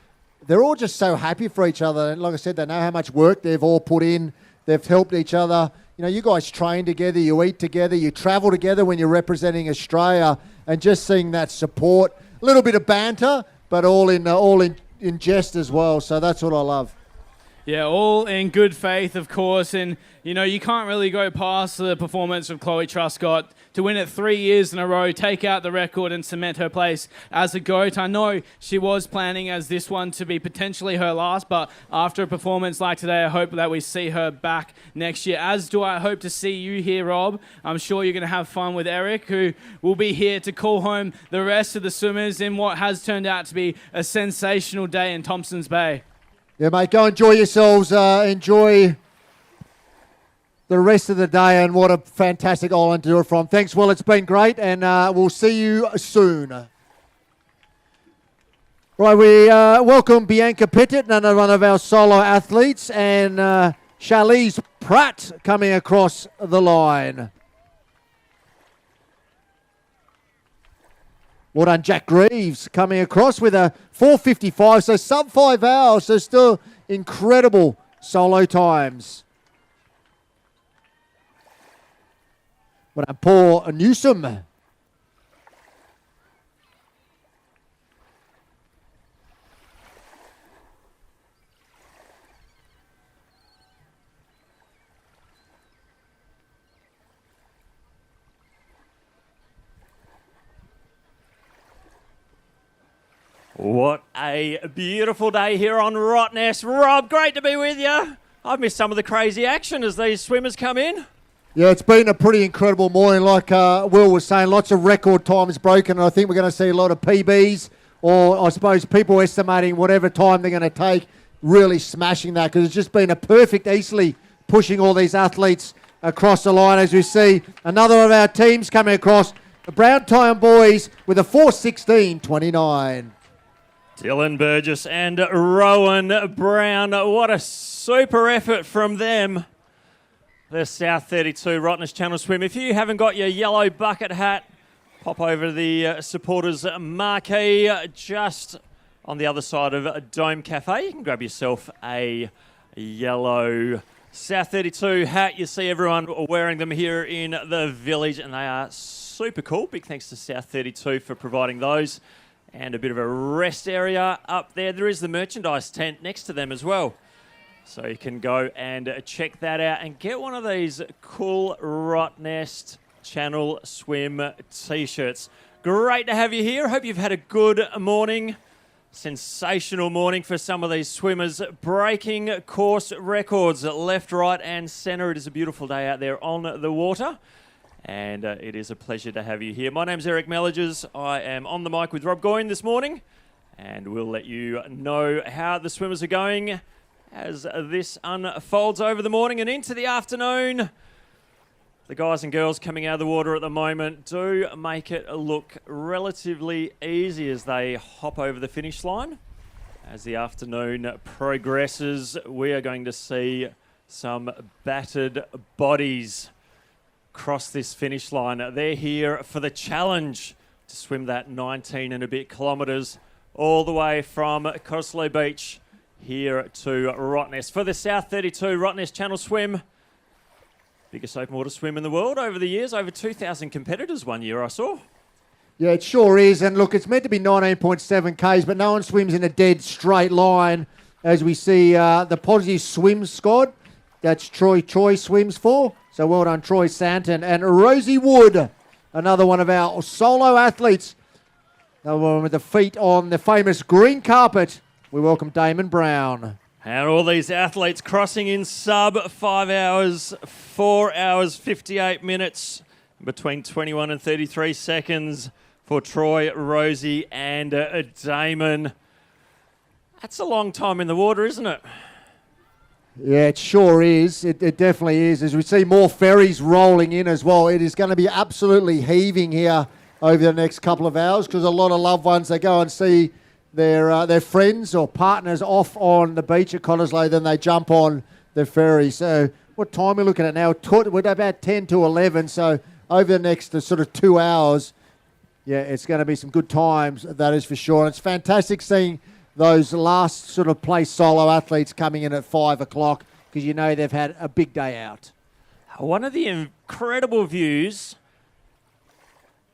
they're all just so happy for each other. And like I said, they know how much work they've all put in. They've helped each other. You know, you guys train together, you eat together, you travel together when you're representing Australia, and just seeing that support, a little bit of banter, but all in jest as well. So that's what I love. Yeah, all in good faith, of course. And, you know, you can't really go past the performance of Chloe Truscott to win it 3 years in a row, take out the record and cement her place as a GOAT. I know she was planning as this one to be potentially her last, but after a performance like today, I hope that we see her back next year, as do I hope to see you here, Rob. I'm sure you're going to have fun with Eric, who will be here to call home the rest of the swimmers in what has turned out to be a sensational day in Thompsons Bay. Yeah, mate, go enjoy yourselves. Enjoy the rest of the day, and what a fantastic island to do it from. Thanks, Will. It's been great, and we'll see you soon. Right, we welcome Bianca Pettit, another one of our solo athletes, and Charlize Pratt coming across the line. Well done, Jack Greaves coming across with a 4:55, so sub 5 hours, so still incredible solo times. Well done, Paul Newsom. What a beautiful day here on Rottnest. Rob, great to be with you. I've missed some of the crazy action as these swimmers come in. Yeah, it's been a pretty incredible morning. Like Will was saying, lots of record times broken, and I think we're going to see a lot of PBs, or I suppose people estimating whatever time they're going to take, really smashing that, because it's just been a perfect Eastleigh pushing all these athletes across the line. As we see another of our teams coming across, the Brown Time boys with a 4:16.29. Dylan Burgess and Rowan Brown. What a super effort from them. The South 32 Rottnest Channel Swim. If you haven't got your yellow bucket hat, pop over to the supporters marquee just on the other side of Dome Cafe. You can grab yourself a yellow South 32 hat. You see everyone wearing them here in the village, and they are super cool. Big thanks to South 32 for providing those. And a bit of a rest area up there. There is the merchandise tent next to them as well. So you can go and check that out and get one of these cool Rottnest Channel Swim t-shirts. Great to have you here. Hope you've had a good morning. Sensational morning for some of these swimmers. Breaking course records left, right and centre. It is a beautiful day out there on the water. And it is a pleasure to have you here. My name's Eric Melligers. I am on the mic with Rob Goyne this morning, and we'll let you know how the swimmers are going as this unfolds over the morning and into the afternoon. The guys and girls coming out of the water at the moment do make it look relatively easy as they hop over the finish line. As the afternoon progresses, we are going to see some battered bodies cross this finish line. They're here for the challenge to swim that 19 and a bit kilometres all the way from Cosley Beach here to Rottnest for the South 32 Rottnest Channel Swim. Biggest open water swim in the world over the years. Over 2,000 competitors one year I saw. Yeah, it sure is. And look, it's meant to be 19.7 Ks, but no one swims in a dead straight line. As we see the positive swim squad, that's Troy swims for. So well done, Troy Santon. And Rosie Wood, another one of our solo athletes. Another one with the feet on the famous green carpet. We welcome Damon Brown. And all these athletes crossing in sub 5 hours, 4 hours, 58 minutes, between 21 and 33 seconds for Troy, Rosie and Damon. That's a long time in the water, isn't it? Yeah, it sure is. It definitely is. As we see more ferries rolling in as well, it is going to be absolutely heaving here over the next couple of hours, because a lot of loved ones, they go and see their friends or partners off on the beach at Cottesloe, then they jump on the ferry. So what time are we looking at now? We're about 10 to 11. So over the next sort of 2 hours, yeah, it's going to be some good times, that is for sure. And it's fantastic seeing those last sort of place solo athletes coming in at 5 o'clock because you know they've had a big day out. One of the incredible views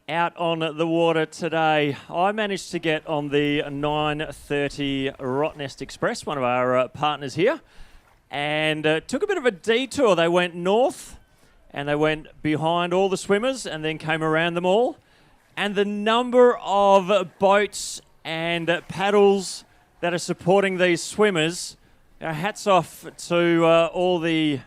out on the water today, I managed to get on the 9:30 Rottnest Express, one of our partners here, and took a bit of a detour. They went north and they went behind all the swimmers and then came around them all. And the number of boats and paddles that are supporting these swimmers, hats off to all the...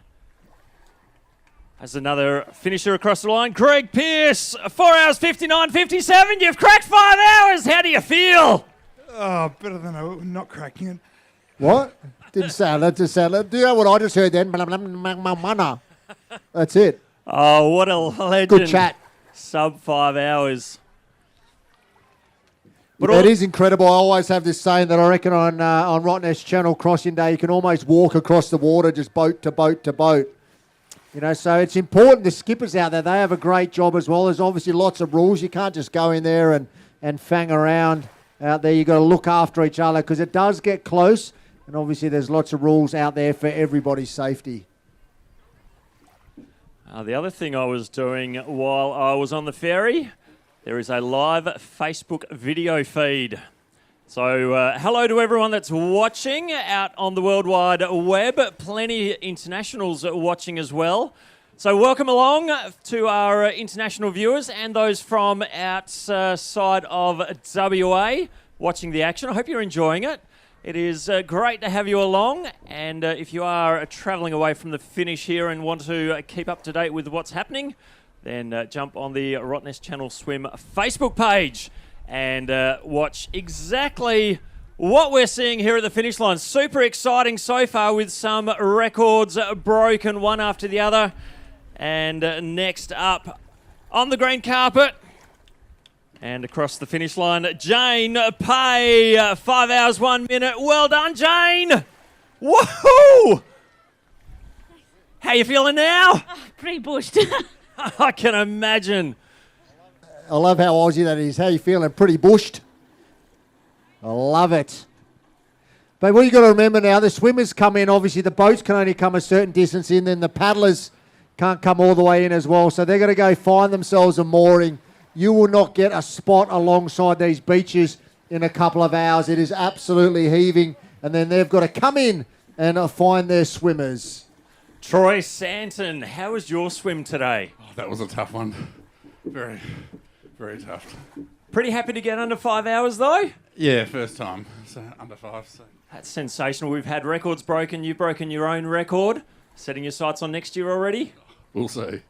As another finisher across the line, Greg Pearce, 4 hours 59:57. You've cracked 5 hours. How do you feel? Oh, better than not cracking it. What? Didn't sound that. Just sound that. Do you know what I just heard then? That's it. Oh, what a legend. Good chat. Sub 5 hours. But it is incredible. I always have this saying that I reckon on Rottnest Channel Crossing Day, you can almost walk across the water, just boat to boat to boat. You know, so it's important. The skippers out there, they have a great job as well. There's obviously lots of rules. You can't just go in there and fang around out there. You've got to look after each other because it does get close. And obviously there's lots of rules out there for everybody's safety. The other thing I was doing while I was on the ferry, there is a live Facebook video feed. So hello to everyone that's watching out on the World Wide Web. Plenty of internationals watching as well. So welcome along to our international viewers and those from outside of WA watching the action. I hope you're enjoying it. It is great to have you along. And if you are travelling away from the finish here and want to keep up to date with what's happening, then jump on the Rottnest Channel Swim Facebook page and watch exactly what we're seeing here at the finish line. Super exciting so far with some records broken one after the other. And next up on the green carpet and across the finish line, Jane Pay, 5 hours, 1 minute. Well done, Jane. Woohoo! How you feeling now? Pretty bushed. I can imagine. I love how Aussie that is. How you feeling? Pretty bushed? I love it. But what you got to remember now, the swimmers come in. Obviously, the boats can only come a certain distance in. Then the paddlers can't come all the way in as well. So they're going to go find themselves a mooring. You will not get a spot alongside these beaches in a couple of hours. It is absolutely heaving. And then they've got to come in and find their swimmers. Troy Santon, how was your swim today? Oh, that was a tough one. Very, very tough. Pretty happy to get under 5 hours though? Yeah, first time. So under 5. So. That's sensational. We've had records broken. You've broken your own record. Setting your sights on next year already? We'll see.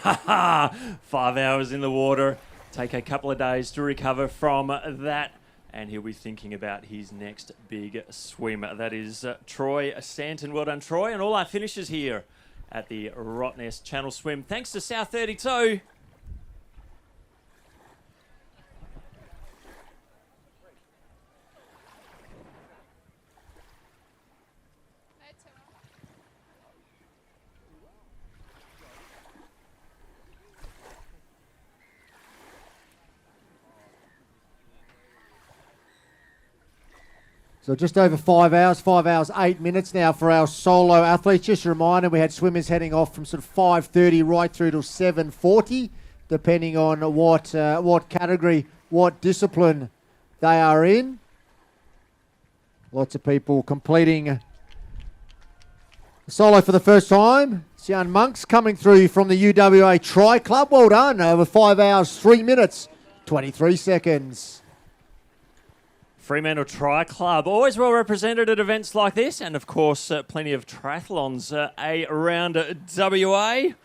5 hours in the water. Take a couple of days to recover from that. And he'll be thinking about his next big swim. That is Troy Santon. Well done, Troy. And all our finishers here at the Rottnest Channel Swim. Thanks to South32. So just over 5 hours, 5 hours, 8 minutes now for our solo athletes. Just a reminder, we had swimmers heading off from sort of 5:30 right through to 7:40, depending on what category, what discipline they are in. Lots of people completing solo for the first time. Sian Monks coming through from the UWA Tri Club. Well done, over 5 hours, 3 minutes, 23 seconds. Fremantle Tri Club, always well represented at events like this, and of course plenty of triathlons around WA. A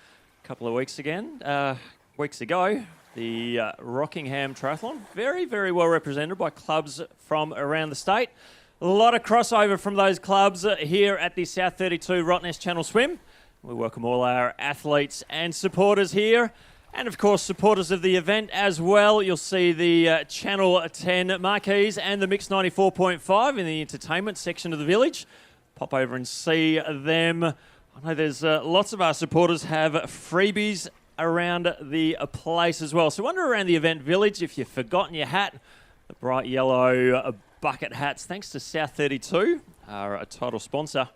couple of weeks ago, the Rockingham Triathlon, very, very well represented by clubs from around the state. A lot of crossover from those clubs here at the South32 Rottnest Channel Swim. We welcome all our athletes and supporters here And of course, supporters of the event as well. You'll see the Channel 10 marquees and the Mix 94.5 in the entertainment section of the village. Pop over and see them. I know there's lots of our supporters have freebies around the place as well. So wander around the event village if you've forgotten your hat. The bright yellow bucket hats, thanks to South32, are a title sponsor.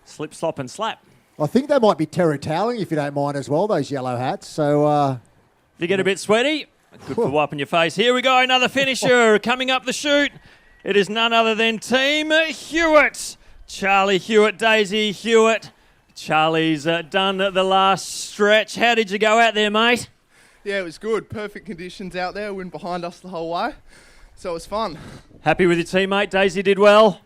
Slip, slop and slap. I think they might be terry toweling, if you don't mind, as well, those yellow hats. So, if you get a bit sweaty, good for wiping your face. Here we go, another finisher coming up the chute. It is none other than Team Hewitt. Charlie Hewitt, Daisy Hewitt. Charlie's done the last stretch. How did you go out there, mate? Yeah, it was good. Perfect conditions out there. Wind behind us the whole way. So it was fun. Happy with your teammate? Daisy did well?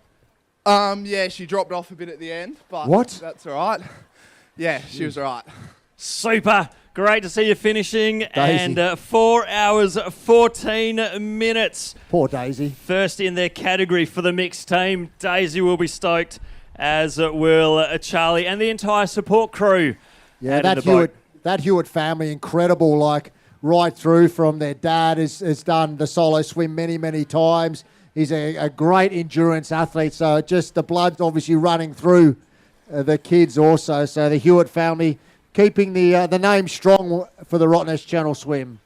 Yeah, she dropped off a bit at the end, but what? That's all right. Yeah, she was all right. Super. Great to see you finishing. Daisy. And 4 hours, 14 minutes. Poor Daisy. First in their category for the mixed team. Daisy will be stoked, as will Charlie and the entire support crew. Yeah, that Hewitt family, incredible, like right through from their dad has done the solo swim many, many times. He's a great endurance athlete, so just the blood's obviously running through the kids also. So the Hewitt family keeping the name strong for the Rottnest Channel Swim.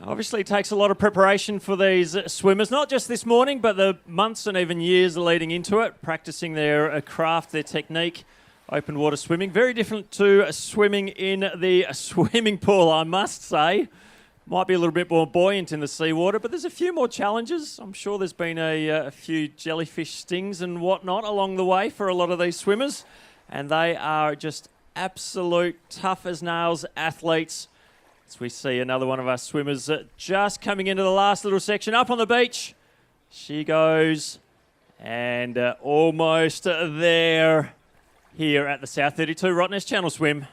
Obviously it takes a lot of preparation for these swimmers, not just this morning, but the months and even years leading into it, practicing their craft, their technique, open water swimming. Very different to swimming in the swimming pool, I must say. Might be a little bit more buoyant in the seawater, but there's a few more challenges. I'm sure there's been a few jellyfish stings and whatnot along the way for a lot of these swimmers, and they are just absolute tough as nails athletes. As we see another one of our swimmers just coming into the last little section up on the beach. She goes and almost there here at the South32 Rottnest Channel Swim.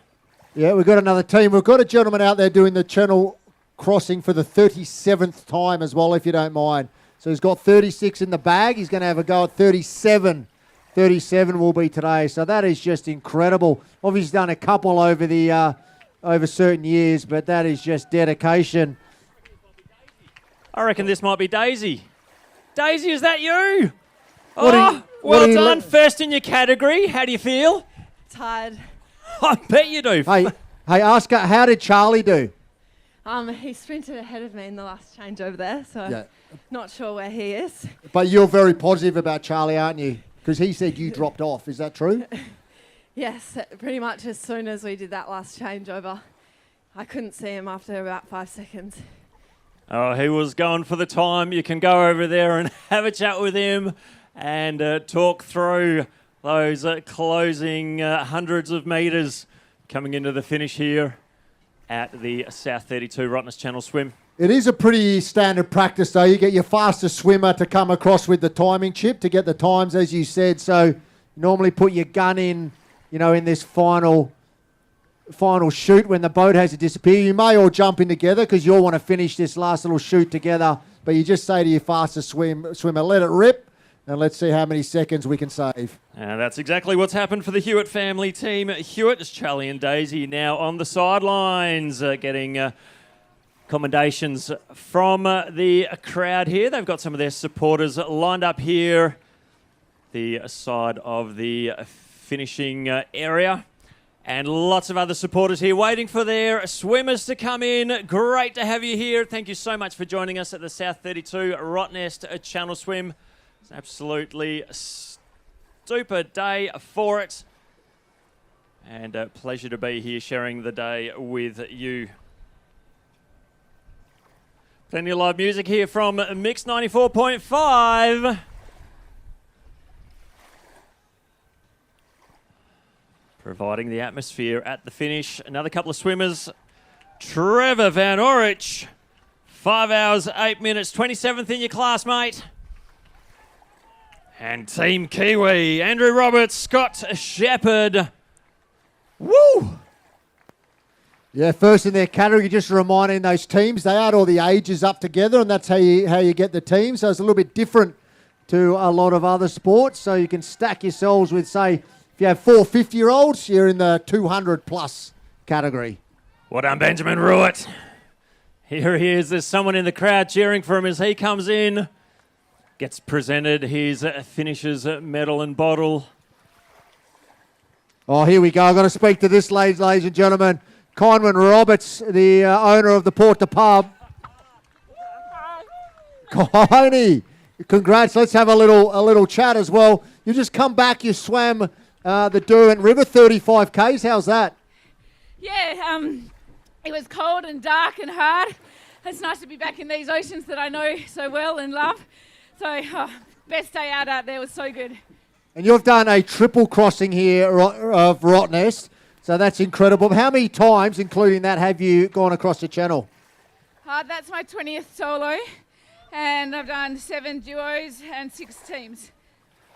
Yeah, we've got another team. We've got a gentleman out there doing the channel crossing for the 37th time as well, if you don't mind. So he's got 36 in the bag. He's going to have a go at 37. 37 will be today. So that is just incredible. Obviously done a couple over the over certain years, but that is just dedication. I reckon this might be Daisy. Daisy, is that you? What well done. First in your category. How do you feel? Tired. I bet you do. Hey, ask her, how did Charlie do? He sprinted ahead of me in the last change over there, so not sure where he is. But you're very positive about Charlie, aren't you? Because he said you dropped off. Is that true? Yes, pretty much as soon as we did that last changeover, I couldn't see him after about 5 seconds. Oh, he was going for the time. You can go over there and have a chat with him and talk through those closing hundreds of metres coming into the finish here at the South32 Rottnest Channel Swim. It is a pretty standard practice, though. You get your fastest swimmer to come across with the timing chip to get the times, as you said. So you normally put your gun in, in this final shoot when the boat has to disappear. You may all jump in together because you all want to finish this last little shoot together. But you just say to your fastest swimmer, let it rip, and let's see how many seconds we can save. And that's exactly what's happened for the Hewitt family team. Hewitt, Charlie and Daisy now on the sidelines getting commendations from the crowd here. They've got some of their supporters lined up here, the side of the finishing area. And lots of other supporters here waiting for their swimmers to come in. Great to have you here. Thank you so much for joining us at the South32 Rottnest Channel Swim. It's an absolutely stupid day for it. And a pleasure to be here sharing the day with you. Plenty of live music here from Mix 94.5. Providing the atmosphere at the finish. Another couple of swimmers. Trevor Van Orich. 5 hours, 8 minutes. 27th in your class, mate. And Team Kiwi. Andrew Roberts, Scott Shepherd. Woo! Yeah, first in their category, just reminding those teams, they add all the ages up together, and that's how you get the team. So it's a little bit different to a lot of other sports. So you can stack yourselves with, say, if you have 4 50-year-olds, you're in the 200 plus category. Well done, Benjamin Ruitt. Here he is. There's someone in the crowd cheering for him as he comes in. Gets presented his finisher's medal and bottle. Oh, here we go. I'm going to speak to this, ladies and gentlemen. Conwyn Roberts, the owner of the Port to Pub. Connie, congrats. Let's have a little chat as well. You just come back. You swam the Derwent River, 35 Ks. How's that? Yeah, it was cold and dark and hard. It's nice to be back in these oceans that I know so well and love. So, best day out there was so good. And you've done a triple crossing here of Rottnest, so that's incredible. How many times, including that, have you gone across the channel? That's my 20th solo, and I've done 7 duos and 6 teams.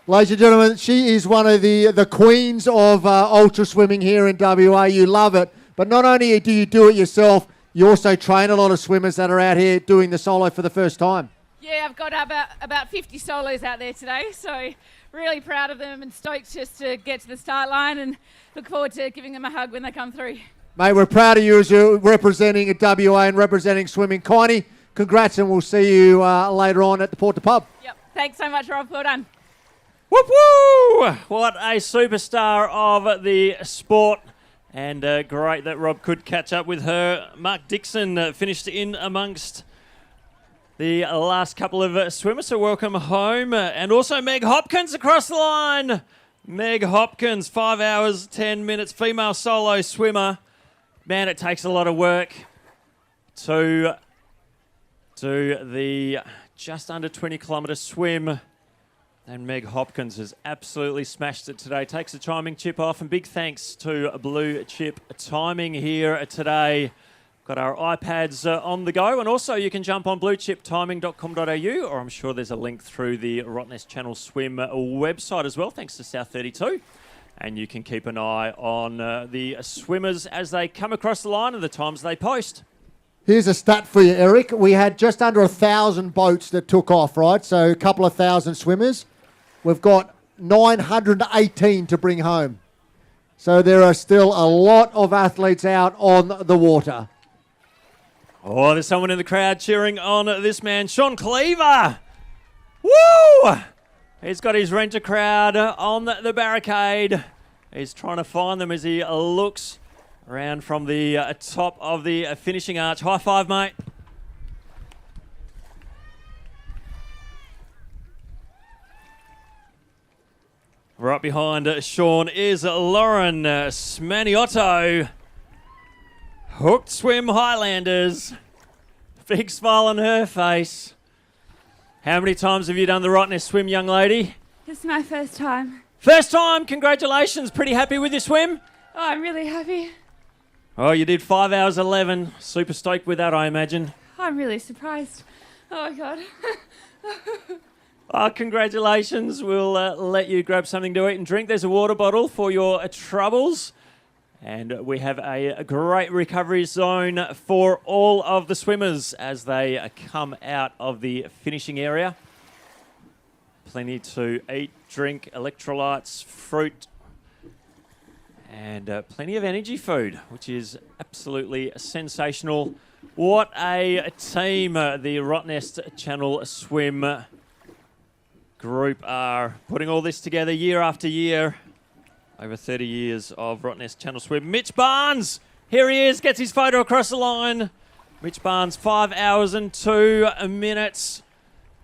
Ladies and gentlemen, she is one of the queens of ultra swimming here in WA. You love it. But not only do you do it yourself, you also train a lot of swimmers that are out here doing the solo for the first time. Yeah, I've got about 50 solos out there today, so really proud of them and stoked just to get to the start line and look forward to giving them a hug when they come through. Mate, we're proud of you as you're representing WA and representing swimming. Connie, congrats, and we'll see you later on at the Port to Pub. Yep. Thanks so much, Rob. Well done. Whoop woo! What a superstar of the sport. And great that Rob could catch up with her. Mark Dixon finished in amongst the last couple of swimmers, so welcome home. And also Meg Hopkins across the line. Meg Hopkins, 5 hours, 10 minutes, female solo swimmer. Man, it takes a lot of work to do the just under 20 kilometre swim. And Meg Hopkins has absolutely smashed it today. Takes the timing chip off, and big thanks to Blue Chip Timing here today. Got our iPads on the go, and also you can jump on bluechiptiming.com.au, or I'm sure there's a link through the Rottnest Channel Swim website as well, thanks to South32. And you can keep an eye on the swimmers as they come across the line and the times they post. Here's a stat for you, Eric. We had just under 1,000 boats that took off, right? So a couple of thousand swimmers. We've got 918 to bring home. So there are still a lot of athletes out on the water. Oh, there's someone in the crowd cheering on this man, Sean Cleaver. Woo! He's got his renter crowd on the barricade. He's trying to find them as he looks around from the top of the finishing arch. High five, mate. Right behind Sean is Lauren Smaniotto. Hooked swim Highlanders. Big smile on her face. How many times have you done the Rottnest swim, young lady? This is my first time. First time, congratulations. Pretty happy with your swim? Oh, I'm really happy. Oh, you did 5 hours 11. Super stoked with that, I imagine. I'm really surprised. Oh, God. Oh, congratulations. We'll let you grab something to eat and drink. There's a water bottle for your troubles. And we have a great recovery zone for all of the swimmers as they come out of the finishing area. Plenty to eat, drink, electrolytes, fruit, and plenty of energy food, which is absolutely sensational. What a team the Rottnest Channel Swim group are putting all this together year after year. Over 30 years of Rottnest Channel Swim. Mitch Barnes, here he is, gets his photo across the line. Mitch Barnes, 5 hours and 2 minutes.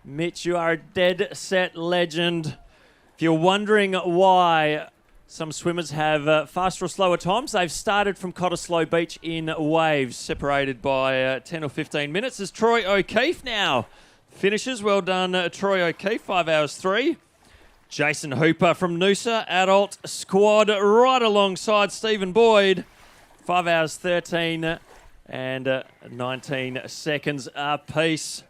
Mitch, you are a dead set legend. If you're wondering why some swimmers have faster or slower times, they've started from Cottesloe Beach in waves, separated by 10 or 15 minutes. There's Troy O'Keefe now. Finishes, well done, Troy O'Keefe, 5 hours 3. Jason Hooper from Noosa, adult squad, right alongside Stephen Boyd. 5 hours 13 and 19 seconds apiece.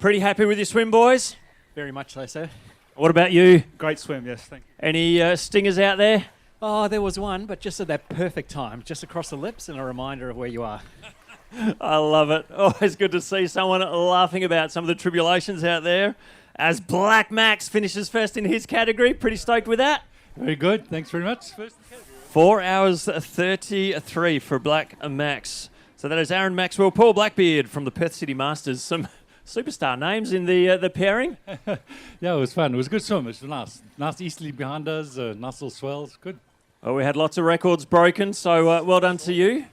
Pretty happy with your swim, boys? Very much so, sir. What about you? Great swim, yes, thank you. Any stingers out there? Oh, there was one, but just at that perfect time, just across the lips and a reminder of where you are. I love it. Always good to see someone laughing about some of the tribulations out there. As Black Max finishes first in his category. Pretty stoked with that. Very good. Thanks very much. First in the category. 4 hours 33 for Black Max. So that is Aaron Maxwell, Paul Blackbeard from the Perth City Masters. Some superstar names in the pairing. Yeah, it was fun. It was a good swim. It was nice. Nice easterly behind us, nice little swells. Good. Well, we had lots of records broken, so well done to you.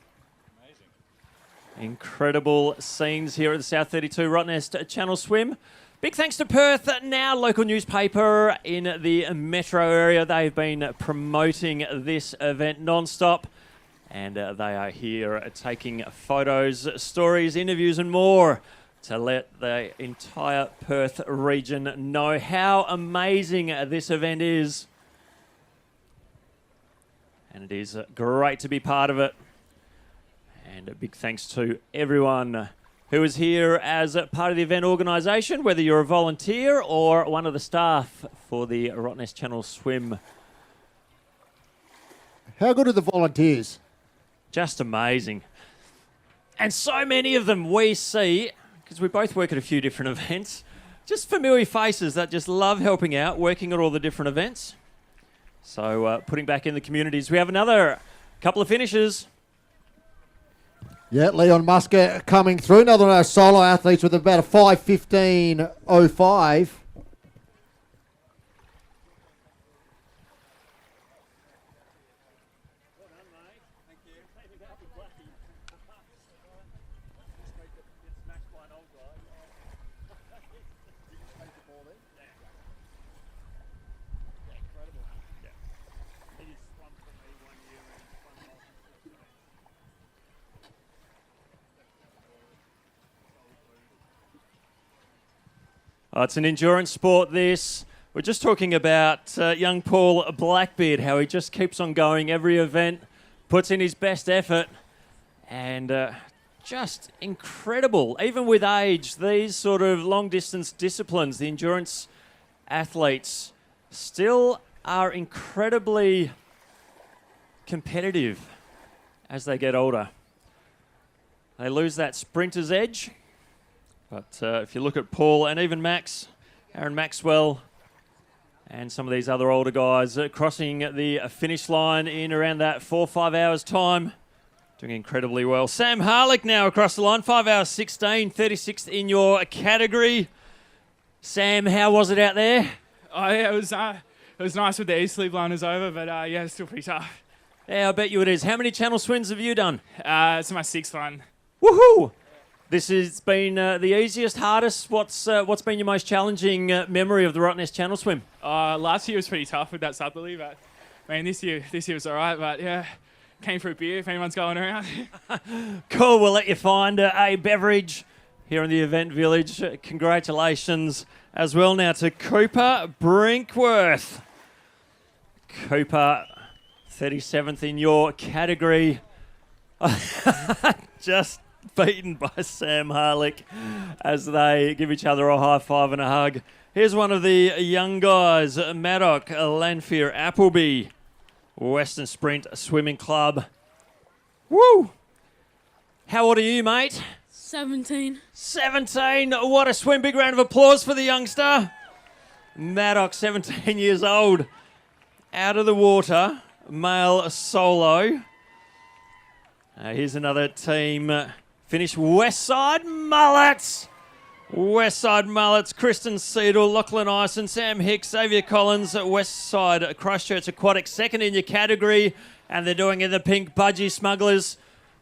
Incredible scenes here at the South 32 Rottnest Channel Swim. Big thanks to Perth Now, local newspaper in the metro area. They've been promoting this event non-stop, and they are here taking photos, stories, interviews and more to let the entire Perth region know how amazing this event is. And it is great to be part of it. And a big thanks to everyone who is here as a part of the event organisation, whether you're a volunteer or one of the staff for the Rottnest Channel Swim. How good are the volunteers? Just amazing. And so many of them we see, because we both work at a few different events, just familiar faces that just love helping out, working at all the different events. So putting back in the communities. We have another couple of finishes. Yeah, Leon Musker coming through. Another one of our solo athletes with about a 5:15.05. Oh, it's an endurance sport, this. We're just talking about young Paul Blackbeard, how he just keeps on going every event, puts in his best effort, and just incredible. Even with age, these sort of long-distance disciplines, the endurance athletes still are incredibly competitive as they get older. They lose that sprinter's edge. But if you look at Paul and even Max, Aaron Maxwell, and some of these other older guys crossing the finish line in around that 4 or 5 hours time, doing incredibly well. Sam Harlick now across the line, 5 hours 16, 36th in your category. Sam, how was it out there? Oh yeah, it was nice with the easterly blinders over, but yeah, it's still pretty tough. Yeah, I bet you it is. How many channel swims have you done? It's my 6th one. Woohoo! This has been the easiest, hardest. What's been your most challenging memory of the Rottnest Channel Swim? Last year was pretty tough with that southerly, but man, this year was all right. But yeah, came for a beer if anyone's going around. Cool. We'll let you find a beverage here in the event village. Congratulations as well now to Cooper Brinkworth. Cooper, 37th in your category. Just beaten by Sam Harlick as they give each other a high five and a hug. Here's one of the young guys, Maddock Lanfear Appleby, Western Sprint Swimming Club. Woo! How old are you, mate? 17. 17! What a swim. Big round of applause for the youngster. Maddock, 17 years old. Out of the water, male solo. Here's another team finish. Westside Mullets. Westside Mullets. Kristen Seedle, Lachlan Ison, Sam Hicks, Xavier Collins. Westside Christchurch Aquatics, second in your category. And they're doing in the pink Budgie Smugglers.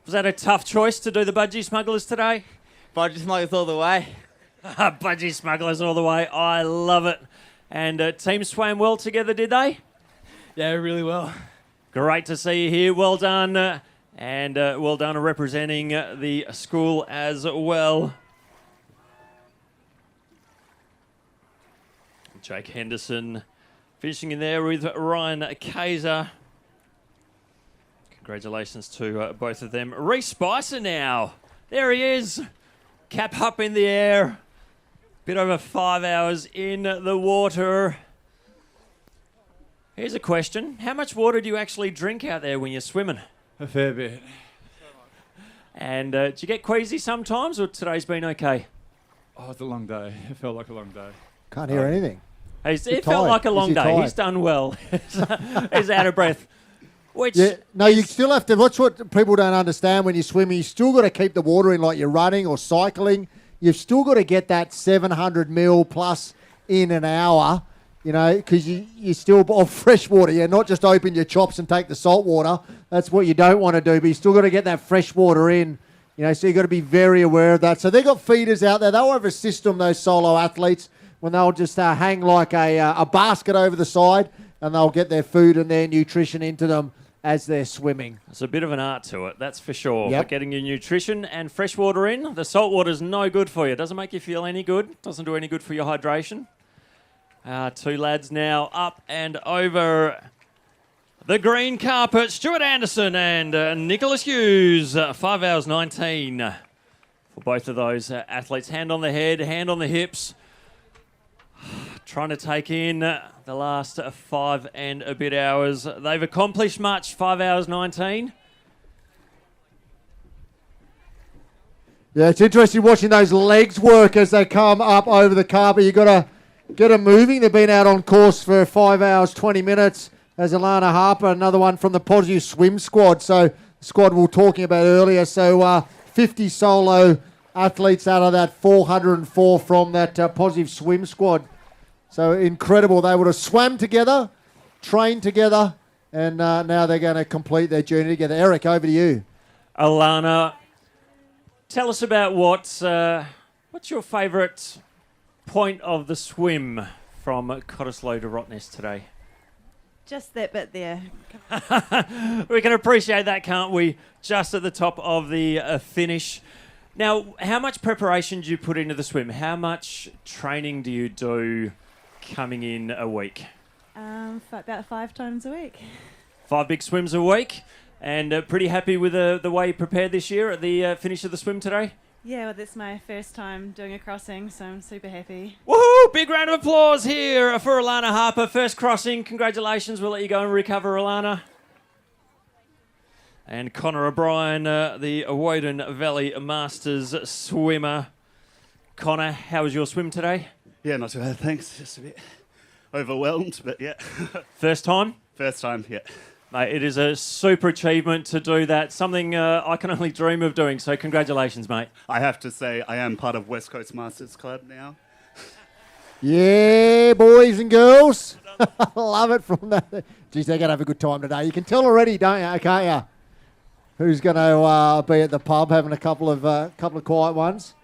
Was that a tough choice to do the Budgie Smugglers today? Budgie Smugglers all the way. Budgie Smugglers all the way. I love it. And team swam well together, did they? Yeah, really well. Great to see you here. Well done. And well done representing the school as well. Jake Henderson finishing in there with Ryan Kaiser. Congratulations to both of them. Reece Spicer now. There he is. Cap up in the air. Bit over 5 hours in the water. Here's a question. How much water do you actually drink out there when you're swimming? A fair bit. And do you get queasy sometimes, or today's been okay? Oh, it's a long day. It felt like a long day. Can't hear anything. It felt like a long day. He's done well. He's out of breath. Which no, you still have to. That's what people don't understand when you're swimming. You still got to keep the water in, like you're running or cycling. You've still got to get that 700 mil plus in an hour, you know, because you still of fresh water. Yeah, not just open your chops and take the salt water. That's what you don't want to do. But you still got to get that fresh water in. You know, so you've got to be very aware of that. So they've got feeders out there. They'll have a system, those solo athletes, when they'll just hang like a basket over the side, and they'll get their food and their nutrition into them as they're swimming. There's a bit of an art to it, that's for sure. Yep. But getting your nutrition and fresh water in, the salt water's no good for you. It doesn't make you feel any good. Doesn't do any good for your hydration. Two lads now up and over the green carpet. Stuart Anderson and Nicholas Hughes. 5 hours 19 for both of those athletes. Hand on the head, hand on the hips. Trying to take in the last 5 and a bit hours. They've accomplished much, 5 hours 19. Yeah, it's interesting watching those legs work as they come up over the carpet. You've got to get them moving. They've been out on course for 5 hours, 20 minutes. There's Alana Harper, another one from the Positive Swim squad. So the squad we were talking about earlier. So 50 solo athletes out of that 404 from that Positive Swim squad. So incredible. They would have swam together, trained together, and now they're going to complete their journey together. Eric, over to you. Alana, tell us about what's your favourite point of the swim from Cottesloe to Rottnest today? Just that bit there. We can appreciate that, can't we? Just at the top of the finish. Now, how much preparation do you put into the swim? How much training do you do coming in a week? About 5 times a week. 5 big swims a week, and pretty happy with the way you prepared this year at the finish of the swim today? Yeah, well, that's my first time doing a crossing, so I'm super happy. Woohoo! Big round of applause here for Alana Harper. First crossing, congratulations. We'll let you go and recover, Alana. And Connor O'Brien, the Woden Valley Masters swimmer. Connor, how was your swim today? Yeah, not too bad, thanks. Just a bit overwhelmed, but yeah. First time? First time, yeah. Mate, it is a super achievement to do that. Something I can only dream of doing, so congratulations, mate. I have to say, I am part of West Coast Masters Club now. Yeah, boys and girls. Love it from that. Geez, they're going to have a good time today. You can tell already, don't you? Can't you? Who's going to be at the pub having a couple of quiet ones?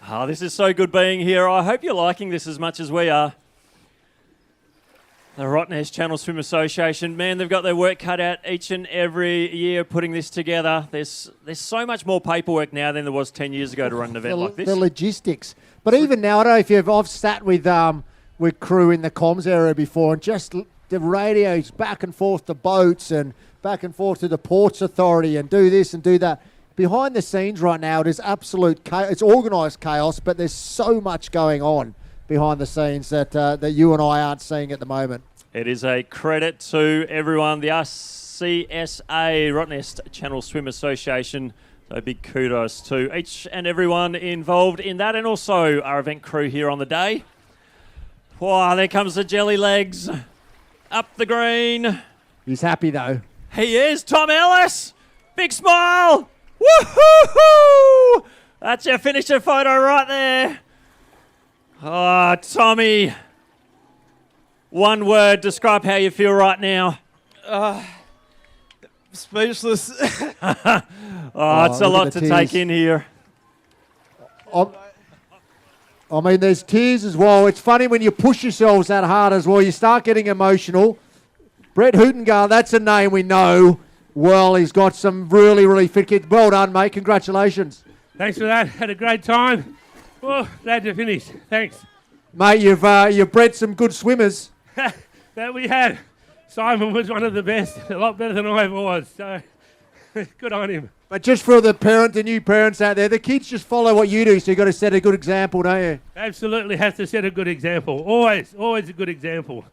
Oh, this is so good being here. I hope you're liking this as much as we are. The Rottnest Channel Swim Association, man, they've got their work cut out each and every year putting this together. There's so much more paperwork now than there was 10 years ago to run an event like this. The logistics. But even now, I don't know if I've sat with crew in the comms area before, and just the radios back and forth to boats and back and forth to the Ports Authority and do this and do that. Behind the scenes right now, it is absolute chaos. It's organised chaos, but there's so much going on behind the scenes that you and I aren't seeing at the moment. It is a credit to everyone, the RCSA, Rottnest Channel Swim Association. So big kudos to each and everyone involved in that, and also our event crew here on the day. Wow, there comes the jelly legs up the green. He's happy though. He is, Tom Ellis. Big smile. Woo-hoo-hoo! That's your finisher photo right there. Oh, Tommy. One word, describe how you feel right now. Speechless. It's a lot to take in here. I mean, there's tears as well. It's funny when you push yourselves that hard as well. You start getting emotional. Brett Hootengard, that's a name we know well. He's got some really, really fit kids. Well done, mate. Congratulations. Thanks for that. Had a great time. Oh, glad to finish. Thanks. Mate, you've bred some good swimmers. That we had. Simon was one of the best. A lot better than I was. So, good on him. But just for the new parents out there, the kids just follow what you do, so you've got to set a good example, don't you? Absolutely has to set a good example. Always a good example.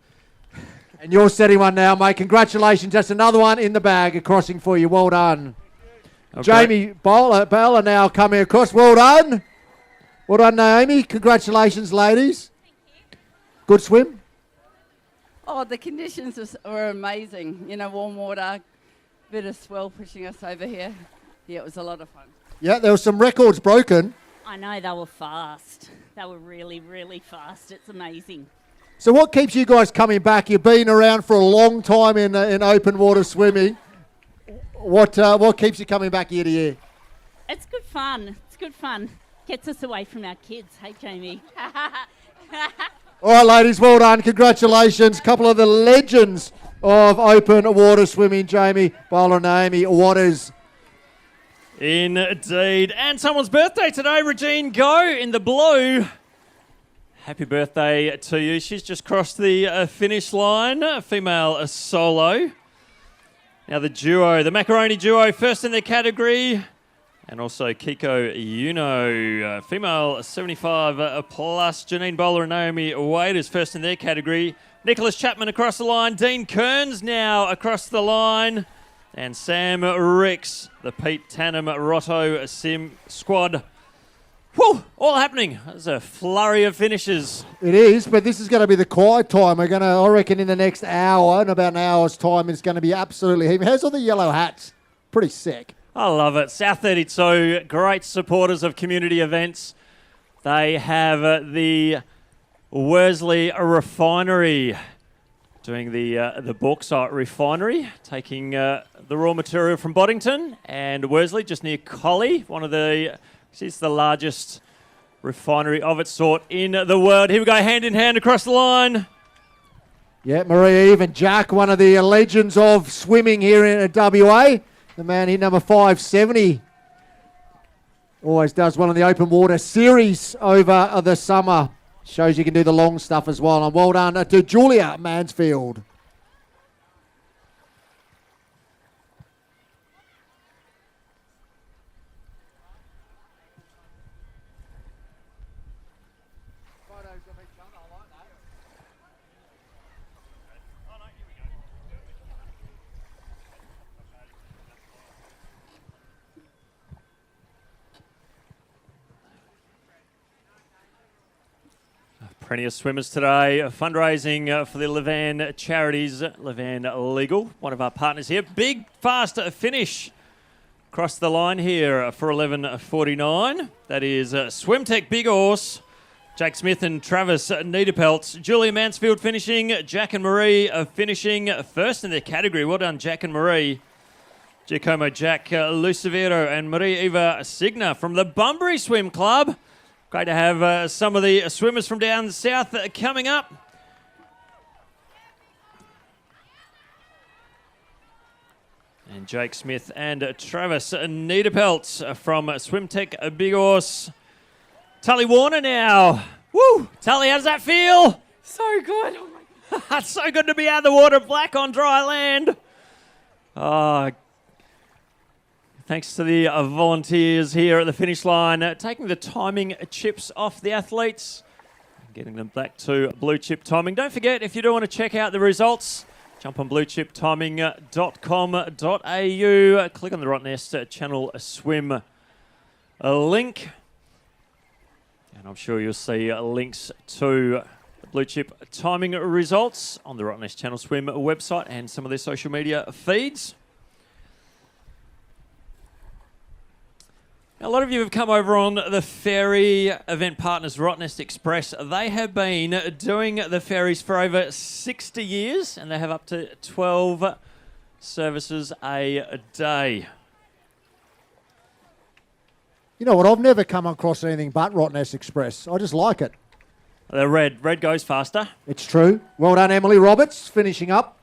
And you're setting one now, mate. Congratulations. That's another one in the bag, a crossing for you. Well done. Okay. Jamie Bowler now coming across. Well done. Well done, Naomi. Congratulations, ladies. Good swim? Oh, the conditions were amazing. You know, warm water, bit of swell pushing us over here. Yeah, it was a lot of fun. Yeah, there were some records broken. I know, they were fast. They were really, really fast. It's amazing. So what keeps you guys coming back? You've been around for a long time in open water swimming. What keeps you coming back year to year? It's good fun. It's good fun. Gets us away from our kids. Hey, Jamie. All right, ladies, well done. Congratulations. A couple of the legends of open water swimming, Jamie, Bowler and Naomi Waters. Indeed. And someone's birthday today, Regine Go in the blue. Happy birthday to you. She's just crossed the finish line, female solo. Now the duo, the Macaroni duo, first in their category. And also Kiko Yuno, female 75 plus. Janine Bowler and Naomi Wade is first in their category. Nicholas Chapman across the line. Dean Kearns now across the line. And Sam Ricks, the Pete Tannum Rotto Sim squad. Whew, all happening. There's a flurry of finishes. It is, but this is going to be the quiet time. We're going to, I reckon, in the next hour, in about an hour's time, it's going to be absolutely heavy. How's all the yellow hats? Pretty sick. I love it. South32, great supporters of community events. They have the Worsley Refinery doing the bauxite refinery, taking the raw material from Boddington and Worsley, just near Collie, she's the largest refinery of its sort in the world. Here we go, hand in hand across the line. Yeah, Maria Eve and Jack, one of the legends of swimming here in WA. The man here, number 570. Always does one of the open water series over the summer. Shows you can do the long stuff as well. And well done to Julia Mansfield. Plenty of swimmers today. Fundraising for the Levan Charities, Levan Legal, one of our partners here. Big, fast finish across the line here for 11:49. That is Swimtech Big Horse, Jake Smith and Travis Niederpeltz. Julia Mansfield finishing, Jack and Marie finishing first in their category. Well done, Jack and Marie. Giacomo Jack Lucivero and Maria Eva Signa from the Bunbury Swim Club. Great to have some of the swimmers from down south coming up. And Jake Smith and Travis Niederpeltz from Swimtech Big Horse. Tully Warner now. Woo! Tully, how does that feel? So good. Oh my God. It's so good to be out of the water, black on dry land. Thanks to the volunteers here at the finish line, taking the timing chips off the athletes, getting them back to blue chip timing. Don't forget, if you do want to check out the results, jump on bluechiptiming.com.au, click on the Rottnest Channel Swim link, and I'm sure you'll see links to the blue chip timing results on the Rottnest Channel Swim website and some of their social media feeds. A lot of you have come over on the ferry event partners, Rottnest Express. They have been doing the ferries for over 60 years, and they have up to 12 services a day. You know what? I've never come across anything but Rottnest Express. I just like it. The red goes faster. It's true. Well done, Emily Roberts, finishing up.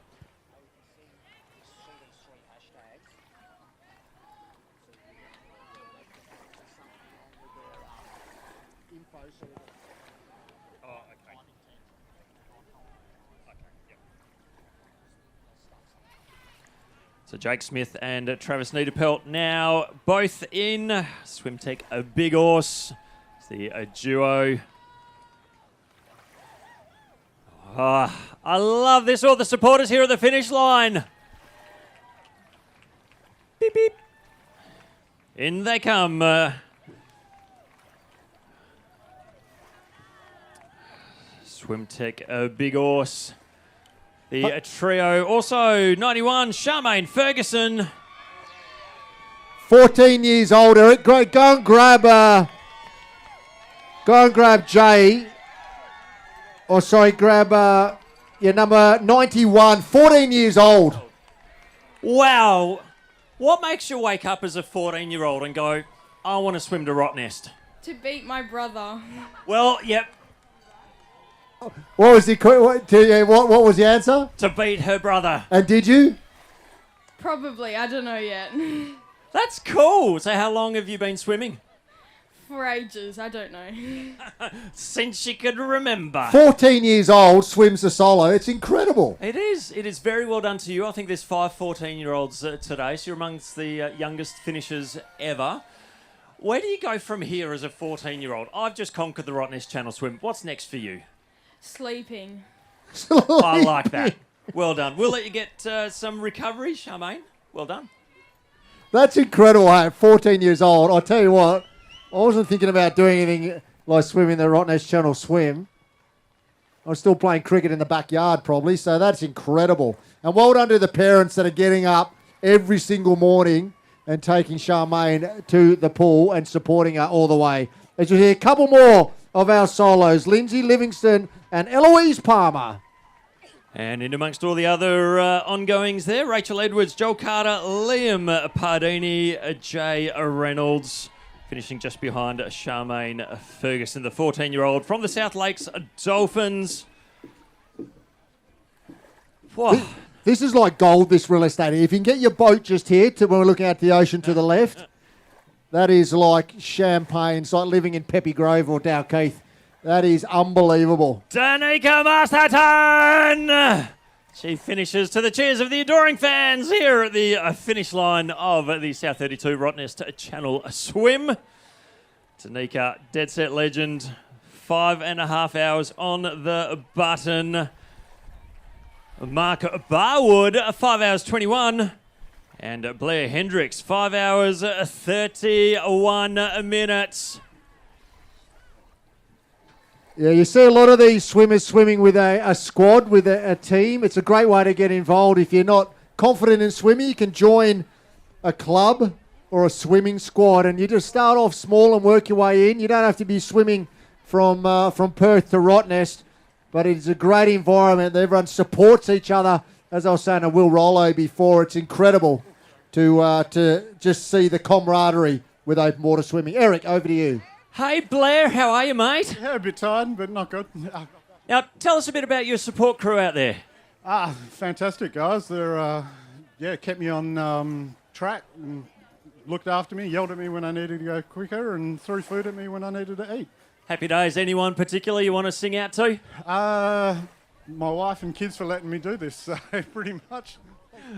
So Jake Smith and Travis Niederpelt now both in. Swimtech a Big Horse. It's the duo. I love this. All the supporters here at the finish line. Beep, beep. In they come. Swimtech a Big Horse. The trio, also 91, Charmaine Ferguson. 14 years old, Eric. Great. Go and grab Jay. Or sorry, grab your number 91. 14 years old. Wow. What makes you wake up as a 14-year-old and go, I want to swim to Rottnest? To beat my brother. Well, yep. What was what was the answer? To beat her brother. And did you? Probably, I don't know yet. That's cool. So how long have you been swimming? For ages, I don't know. Since you could remember. 14 years old, swims a solo. It's incredible. It is. It is very well done to you. I think there's 5 14-year-olds today, so you're amongst the youngest finishers ever. Where do you go from here as a 14-year-old? I've just conquered the Rottnest Channel Swim. What's next for you? Sleeping. I like that. Well done. We'll let you get some recovery, Charmaine. Well done. That's incredible, at 14 years old. I'll tell you what, I wasn't thinking about doing anything like swimming the Rottnest Channel Swim. I was still playing cricket in the backyard probably, so that's incredible. And well done to the parents that are getting up every single morning and taking Charmaine to the pool and supporting her all the way. As you hear, a couple more of our solos, Lindsay Livingston and Eloise Palmer. And in amongst all the other ongoings there, Rachel Edwards, Joel Carter, Liam Pardini, Jay Reynolds, finishing just behind Charmaine Ferguson, the 14-year-old from the South Lakes Dolphins. Whoa. This is like gold, this real estate. If you can get your boat just here to when we're looking at the ocean to the left, that is like champagne. It's like living in Peppy Grove or Dalkeith. That is unbelievable. Danica Masterton! She finishes to the cheers of the adoring fans here at the finish line of the South32 Rottnest Channel Swim. Danica, dead set legend, 5.5 hours on the button. Mark Barwood, 5 hours 21. And Blair Hendricks, 5 hours 31 minutes. Yeah, you see a lot of these swimmers swimming with a squad, with a team. It's a great way to get involved. If you're not confident in swimming, you can join a club or a swimming squad, and you just start off small and work your way in. You don't have to be swimming from Perth to Rottnest, but it's a great environment. Everyone supports each other. As I was saying to Will Rollo before, it's incredible to just see the camaraderie with open water swimming. Eric, over to you. Hey Blair, how are you, mate? Yeah, a bit tired, but not good. Now, tell us a bit about your support crew out there. Fantastic guys. They're kept me on track and looked after me, yelled at me when I needed to go quicker, and threw food at me when I needed to eat. Happy days. Anyone particular you want to sing out to? My wife and kids for letting me do this, so pretty much.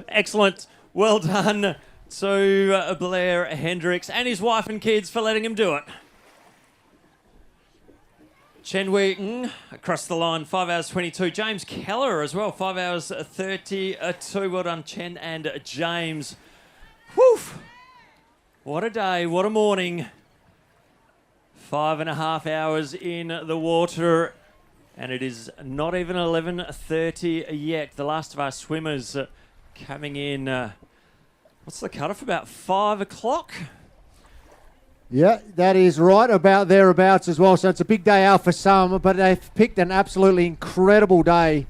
Excellent. Well done to Blair Hendricks and his wife and kids for letting him do it. Chen Wei Ng across the line, 5 hours 22. James Keller as well, 5 hours 32. Well done, Chen and James. Woof! What a day, what a morning. 5.5 hours in the water, and it is not even 11:30 yet. The last of our swimmers coming in. What's the cutoff? About 5 o'clock? Yeah, that is right, about thereabouts as well. So it's a big day out for some, but they've picked an absolutely incredible day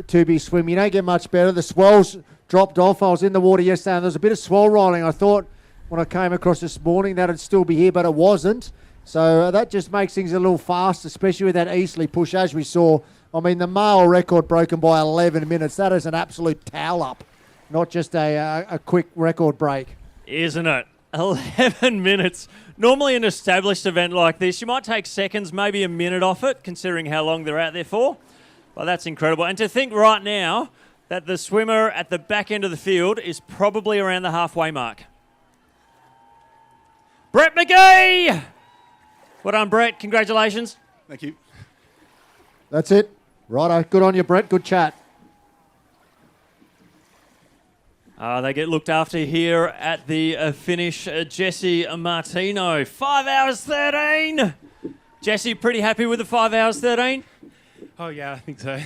to be swimming. You don't get much better. The swells dropped off. I was in the water yesterday and there was a bit of swell rolling. I thought when I came across this morning that it'd still be here, but it wasn't. So that just makes things a little fast, especially with that easterly push, as we saw. I mean, the male record broken by 11 minutes. That is an absolute towel up, not just a quick record break. Isn't it? 11 minutes. Normally an established event like this, you might take seconds, maybe a minute off it, considering how long they're out there for. But that's incredible. And to think right now that the swimmer at the back end of the field is probably around the halfway mark. Brett McGee! Well done, Brett. Congratulations. Thank you. That's it. Righto. Good on you, Brett. Good chat. They get looked after here at the finish. Jesse Martino, 5 hours 13. Jesse, pretty happy with the 5 hours 13? Oh, yeah, I think so.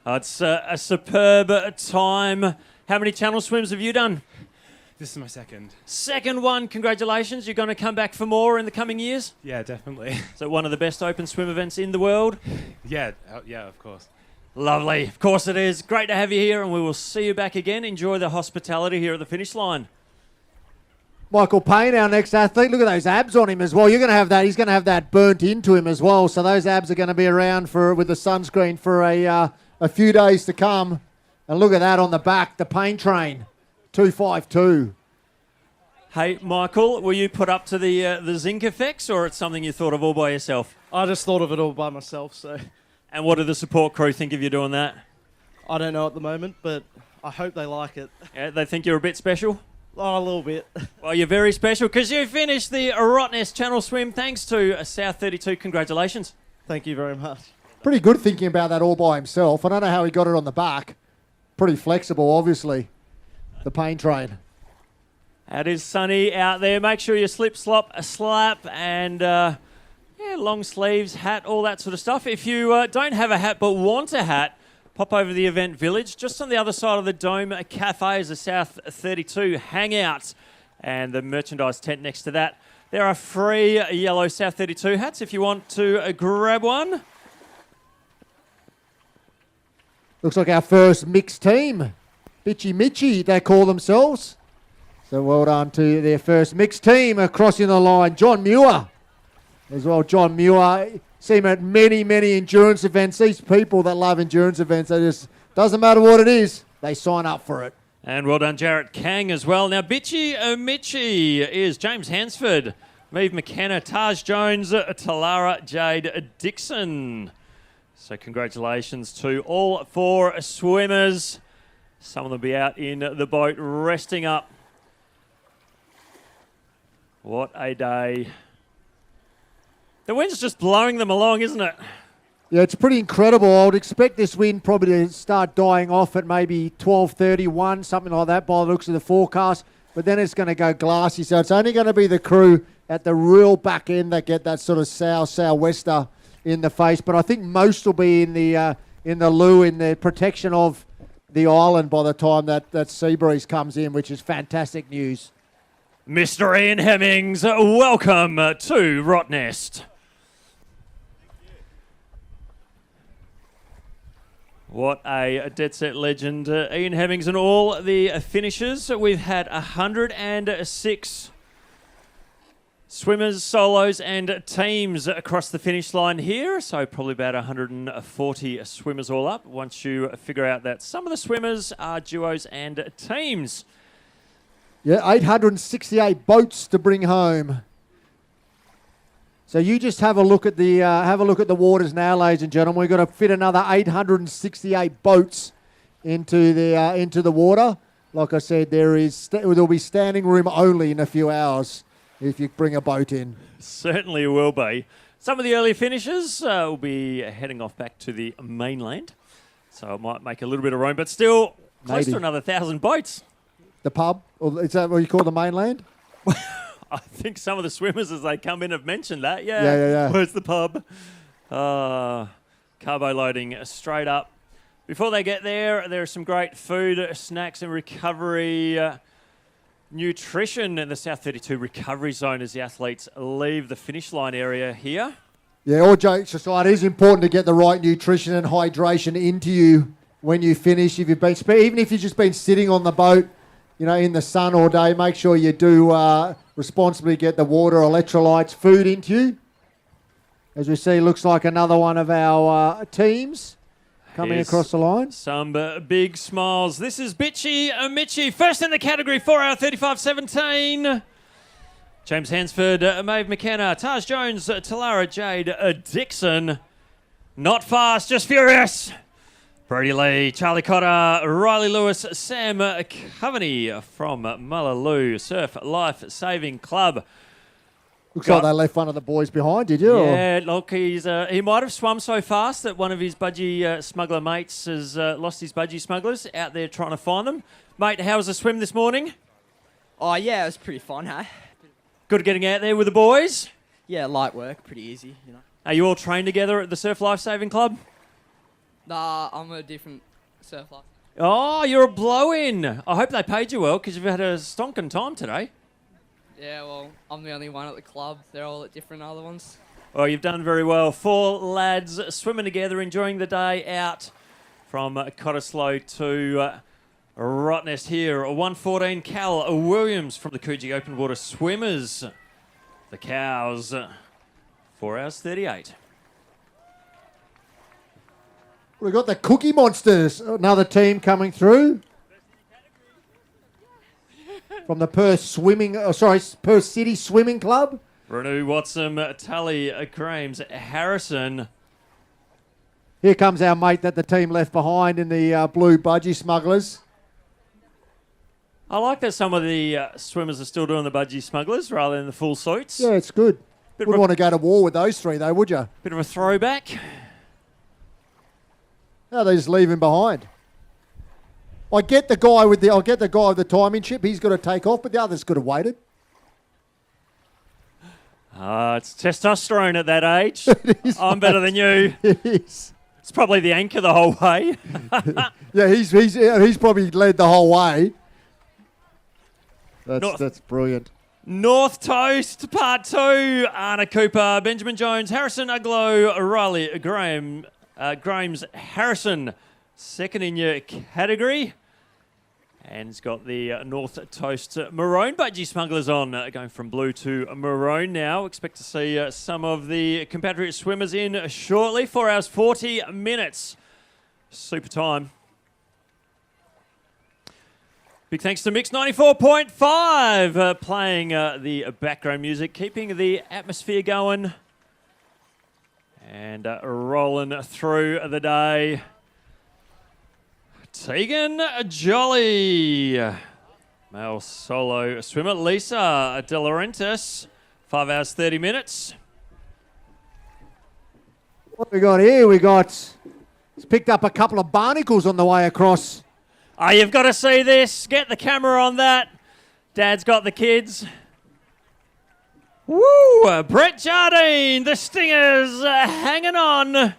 It's a superb time. How many channel swims have you done? This is my second. Second one. Congratulations. You're going to come back for more in the coming years? Yeah, definitely. So one of the best open swim events in the world? Yeah, of course. Lovely. Of course it is. Great to have you here, and we will see you back again. Enjoy the hospitality here at the finish line. Michael Payne, our next athlete. Look at those abs on him as well. You're going to have that. He's going to have that burnt into him as well. So those abs are going to be around with the sunscreen for a few days to come. And look at that on the back, the Payne train, 252. Hey, Michael, were you put up to the zinc effects, or it's something you thought of all by yourself? I just thought of it all by myself, so... And what do the support crew think of you doing that? I don't know at the moment, but I hope they like it. Yeah, they think you're a bit special? Oh, a little bit. Well, you're very special because you finished the Rottnest Channel Swim thanks to South32. Congratulations. Thank you very much. Pretty good thinking about that all by himself. I don't know how he got it on the back. Pretty flexible, obviously, the Payne train. It is sunny out there. Make sure you slip, slop, a slap, and long sleeves, hat, all that sort of stuff. If you don't have a hat but want a hat, pop over to the event village. Just on the other side of the Dome Cafe is a South32 hangout, and the merchandise tent next to that. There are free yellow South32 hats if you want to grab one. Looks like our first mixed team. Bitchy Mitchy, they call themselves. So well done to their first mixed team crossing the line. John Muir as well. John Muir. See him at many, many endurance events. These people that love endurance events, they just, doesn't matter what it is, they sign up for it. And well done, Jarrett Kang as well. Now, Bitchy Mitchy is James Hansford, Meave McKenna, Taj Jones, Talara Jade Dixon. So congratulations to all four swimmers. Some of them will be out in the boat resting up. What a day. The wind's just blowing them along, isn't it? Yeah, it's pretty incredible. I would expect this wind probably to start dying off at maybe 12:31, something like that by the looks of the forecast. But then it's going to go glassy. So it's only going to be the crew at the real back end that get that sort of southwester in the face. But I think most will be in the loo, in the protection of the island by the time that sea breeze comes in, which is fantastic news. Mr. Ian Hemmings, welcome to Rottnest. What a dead set legend. Ian Hemmings and all the finishers. We've had 106 swimmers, solos and teams across the finish line here. So probably about 140 swimmers all up once you figure out that some of the swimmers are duos and teams. Yeah, 868 boats to bring home. So you just have a look at the waters now, ladies and gentlemen. We've got to fit another 868 boats into the water. Like I said, there'll be standing room only in a few hours if you bring a boat in. Certainly will be. Some of the early finishers will be heading off back to the mainland, so it might make a little bit of room, but still close to another 1,000 boats. The pub? Or is that what you call the mainland? I think some of the swimmers as they come in have mentioned that. Yeah. Yeah. Where's the pub? Carbo loading straight up. Before they get there, there are some great food, snacks and recovery nutrition in the South32 recovery zone as the athletes leave the finish line area here. Yeah, all jokes aside, it is important to get the right nutrition and hydration into you when you finish. If you've been, even if you've just been sitting on the boat, in the sun all day, make sure you do responsibly get the water, electrolytes, food into you. As we see, looks like another one of our teams coming across the line. Some big smiles. This is Bitchy Mitchy, first in the category, 4 hour 35.17. James Hansford, Maeve McKenna, Taj Jones, Talara Jade Dixon. Not fast, just furious. Brody Lee, Charlie Cotter, Riley Lewis, Sam Coveney from Mullaloo Surf Life Saving Club. Looks like they left one of the boys behind, did you? Yeah, look, he might have swum so fast that one of his budgie smuggler mates has lost his budgie smugglers out there trying to find them. Mate, how was the swim this morning? Oh, yeah, it was pretty fun, hey? Good getting out there with the boys? Yeah, light work, pretty easy, Are you all trained together at the Surf Life Saving Club? Nah, I'm a different surfer. Oh, you're a blow-in. I hope they paid you well because you've had a stonking time today. Yeah, well, I'm the only one at the club. They're all at different other ones. Well, you've done very well. 4 lads swimming together, enjoying the day out from Cottesloe to Rottnest here. 1:14, Cal Williams from the Coogee Open Water Swimmers. The Cows, 4 hours 38. We've got the Cookie Monsters, another team coming through. From the Perth City Swimming Club. Renu Watson, Tully, Grames, Harrison. Here comes our mate that the team left behind in the blue budgie smugglers. I like that some of the swimmers are still doing the budgie smugglers rather than the full suits. Yeah, it's good. Wouldn't want to go to war with those three though, would you? Bit of a throwback. No, they just leave him behind. I get the guy with the timing chip. He's got to take off, but the others could have waited. It's testosterone at that age. I'm better than you. It is. It's probably the anchor the whole way. Yeah, he's probably led the whole way. That's brilliant. North Toast, Part 2. Anna Cooper, Benjamin Jones, Harrison Uglow, Riley Grames, Harrison, second in your category. And it's got the North Toast maroon budgie smugglers on, going from blue to maroon now. Expect to see some of the compatriot swimmers in shortly. 4 hours 40 minutes. Super time. Big thanks to Mix 94.5 playing the background music, keeping the atmosphere going and rolling through the day. Tegan Jolly, male solo swimmer. Lisa De Laurentiis, 5 hours 30 minutes. What we got here? He's picked up a couple of barnacles on the way across. Oh, you've got to see this. Get the camera on that. Dad's got the kids. Woo! Brett Jardine, the Stingers hanging on.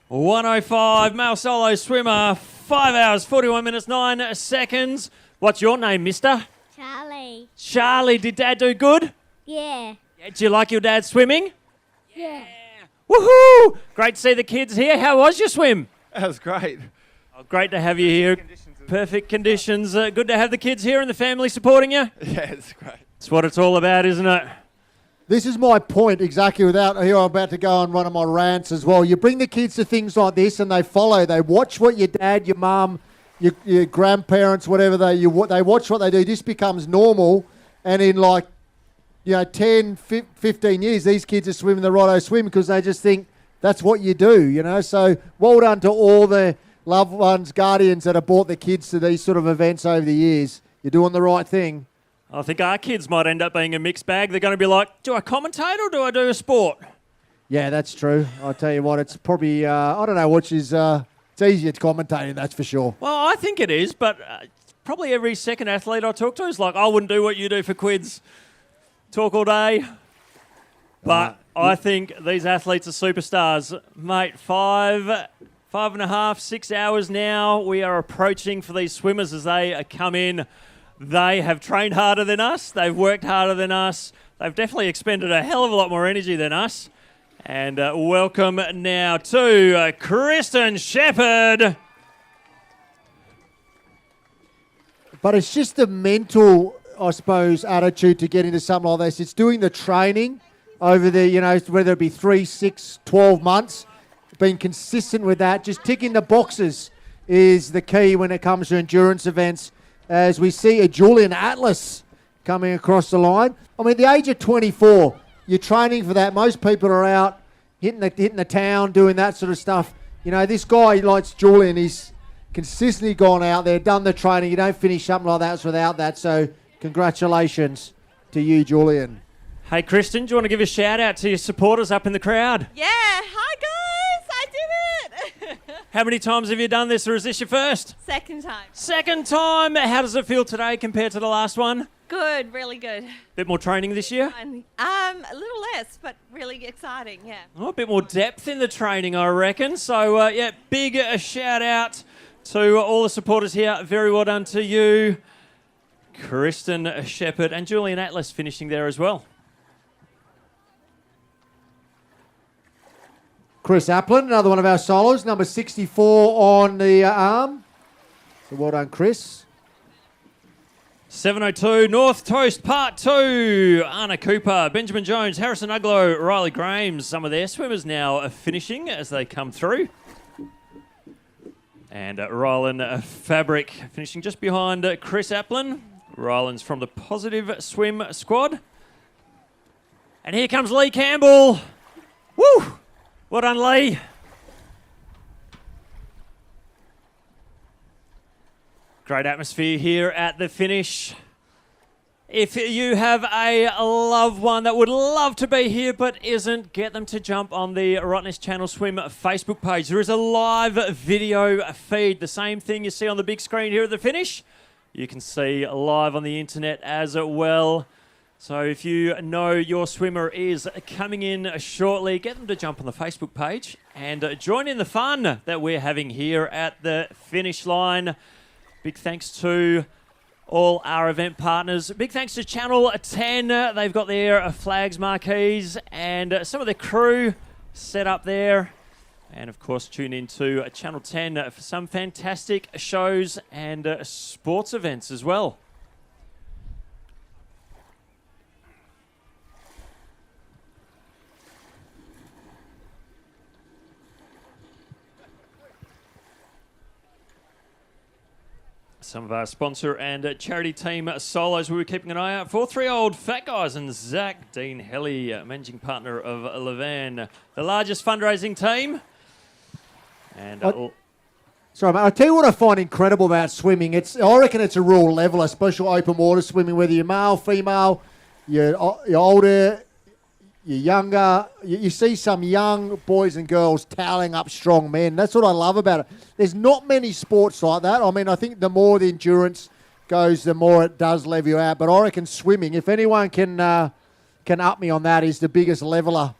105, male solo swimmer, 5 hours, 41 minutes, 9 seconds. What's your name, mister? Charlie. Charlie, did Dad do good? Yeah. Do you like your dad swimming? Yeah. Woohoo! Great to see the kids here. How was your swim? That was great. Oh, great to have you here. Perfect conditions. Good to have the kids here and the family supporting you. Yeah, it's great. It's what it's all about, isn't it? This is my point exactly. Without here, I'm about to go on one of my rants as well. You bring the kids to things like this, and they follow. They watch what your dad, your mum, your grandparents, whatever they watch what they do. This becomes normal, and in 10, 15 years, these kids are swimming the Rotto swim because they just think that's what you do. So well done to all the loved ones, guardians that have brought the kids to these sort of events over the years. You're doing the right thing. I think our kids might end up being a mixed bag. They're going to be like, do I commentate or do I do a sport? Yeah, that's true. I'll tell you what, it's probably, I don't know which is, it's easier to commentate, that's for sure. Well, I think it is, but probably every second athlete I talk to is like, I wouldn't do what you do for quids. Talk all day. But I think these athletes are superstars. Mate, 5.5, 6 hours now we are approaching for these swimmers as they come in. They have trained harder than us. They've worked harder than us. They've definitely expended a hell of a lot more energy than us. And welcome now to Kristen Shepherd. But it's just the mental, I suppose, attitude to get into something like this. It's doing the training over the, whether it be 3, 6, 12 months, being consistent with that. Just ticking the boxes is the key when it comes to endurance events. As we see a Julian Atlas coming across the line. I mean, the age of 24, you're training for that. Most people are out hitting the town, doing that sort of stuff. This guy, like Julian, he's consistently gone out there, done the training. You don't finish something like that without that. So congratulations to you, Julian. Hey, Kristen, do you want to give a shout out to your supporters up in the crowd? Yeah, hi guys, I did it. How many times have you done this, or is this your first? Second time. Second time. How does it feel today compared to the last one? Good, really good. Bit more training this year? A little less, but really exciting, yeah. Oh, a bit more depth in the training, I reckon. So, yeah, big shout out to all the supporters here. Very well done to you, Kristen Shepherd and Julian Atlas finishing there as well. Chris Applin, another one of our solos, number 64 on the arm. So well done, Chris. 702 North Toast Part 2. Anna Cooper, Benjamin Jones, Harrison Uglow, Riley Grames. Some of their swimmers now finishing as they come through. And Rylan Fabric finishing just behind Chris Applin. Rylan's from the Positive Swim squad. And here comes Lee Campbell. Woo! Well done, Lee. Great atmosphere here at the finish. If you have a loved one that would love to be here but isn't, get them to jump on the Rottnest Channel Swim Facebook page. There is a live video feed, the same thing you see on the big screen here at the finish. You can see live on the internet as well. So if you know your swimmer is coming in shortly, get them to jump on the Facebook page and join in the fun that we're having here at the finish line. Big thanks to all our event partners. Big thanks to Channel 10. They've got their flags, marquees, and some of the crew set up there. And of course, tune into Channel 10 for some fantastic shows and sports events as well. Some of our sponsor and charity team solos we were keeping an eye out for. 3 Old Fat Guys and Zach Dean Helly, managing partner of Levan, the largest fundraising team. And sorry, mate. I'll tell you what I find incredible about swimming. I reckon it's a real leveler, special open water swimming, whether you're male, female, you're older, you're younger. You see some young boys and girls toweling up strong men. That's what I love about it. There's not many sports like that. I mean, I think the more the endurance goes, the more it does level you out. But I reckon swimming, if anyone can up me on that, is the biggest leveler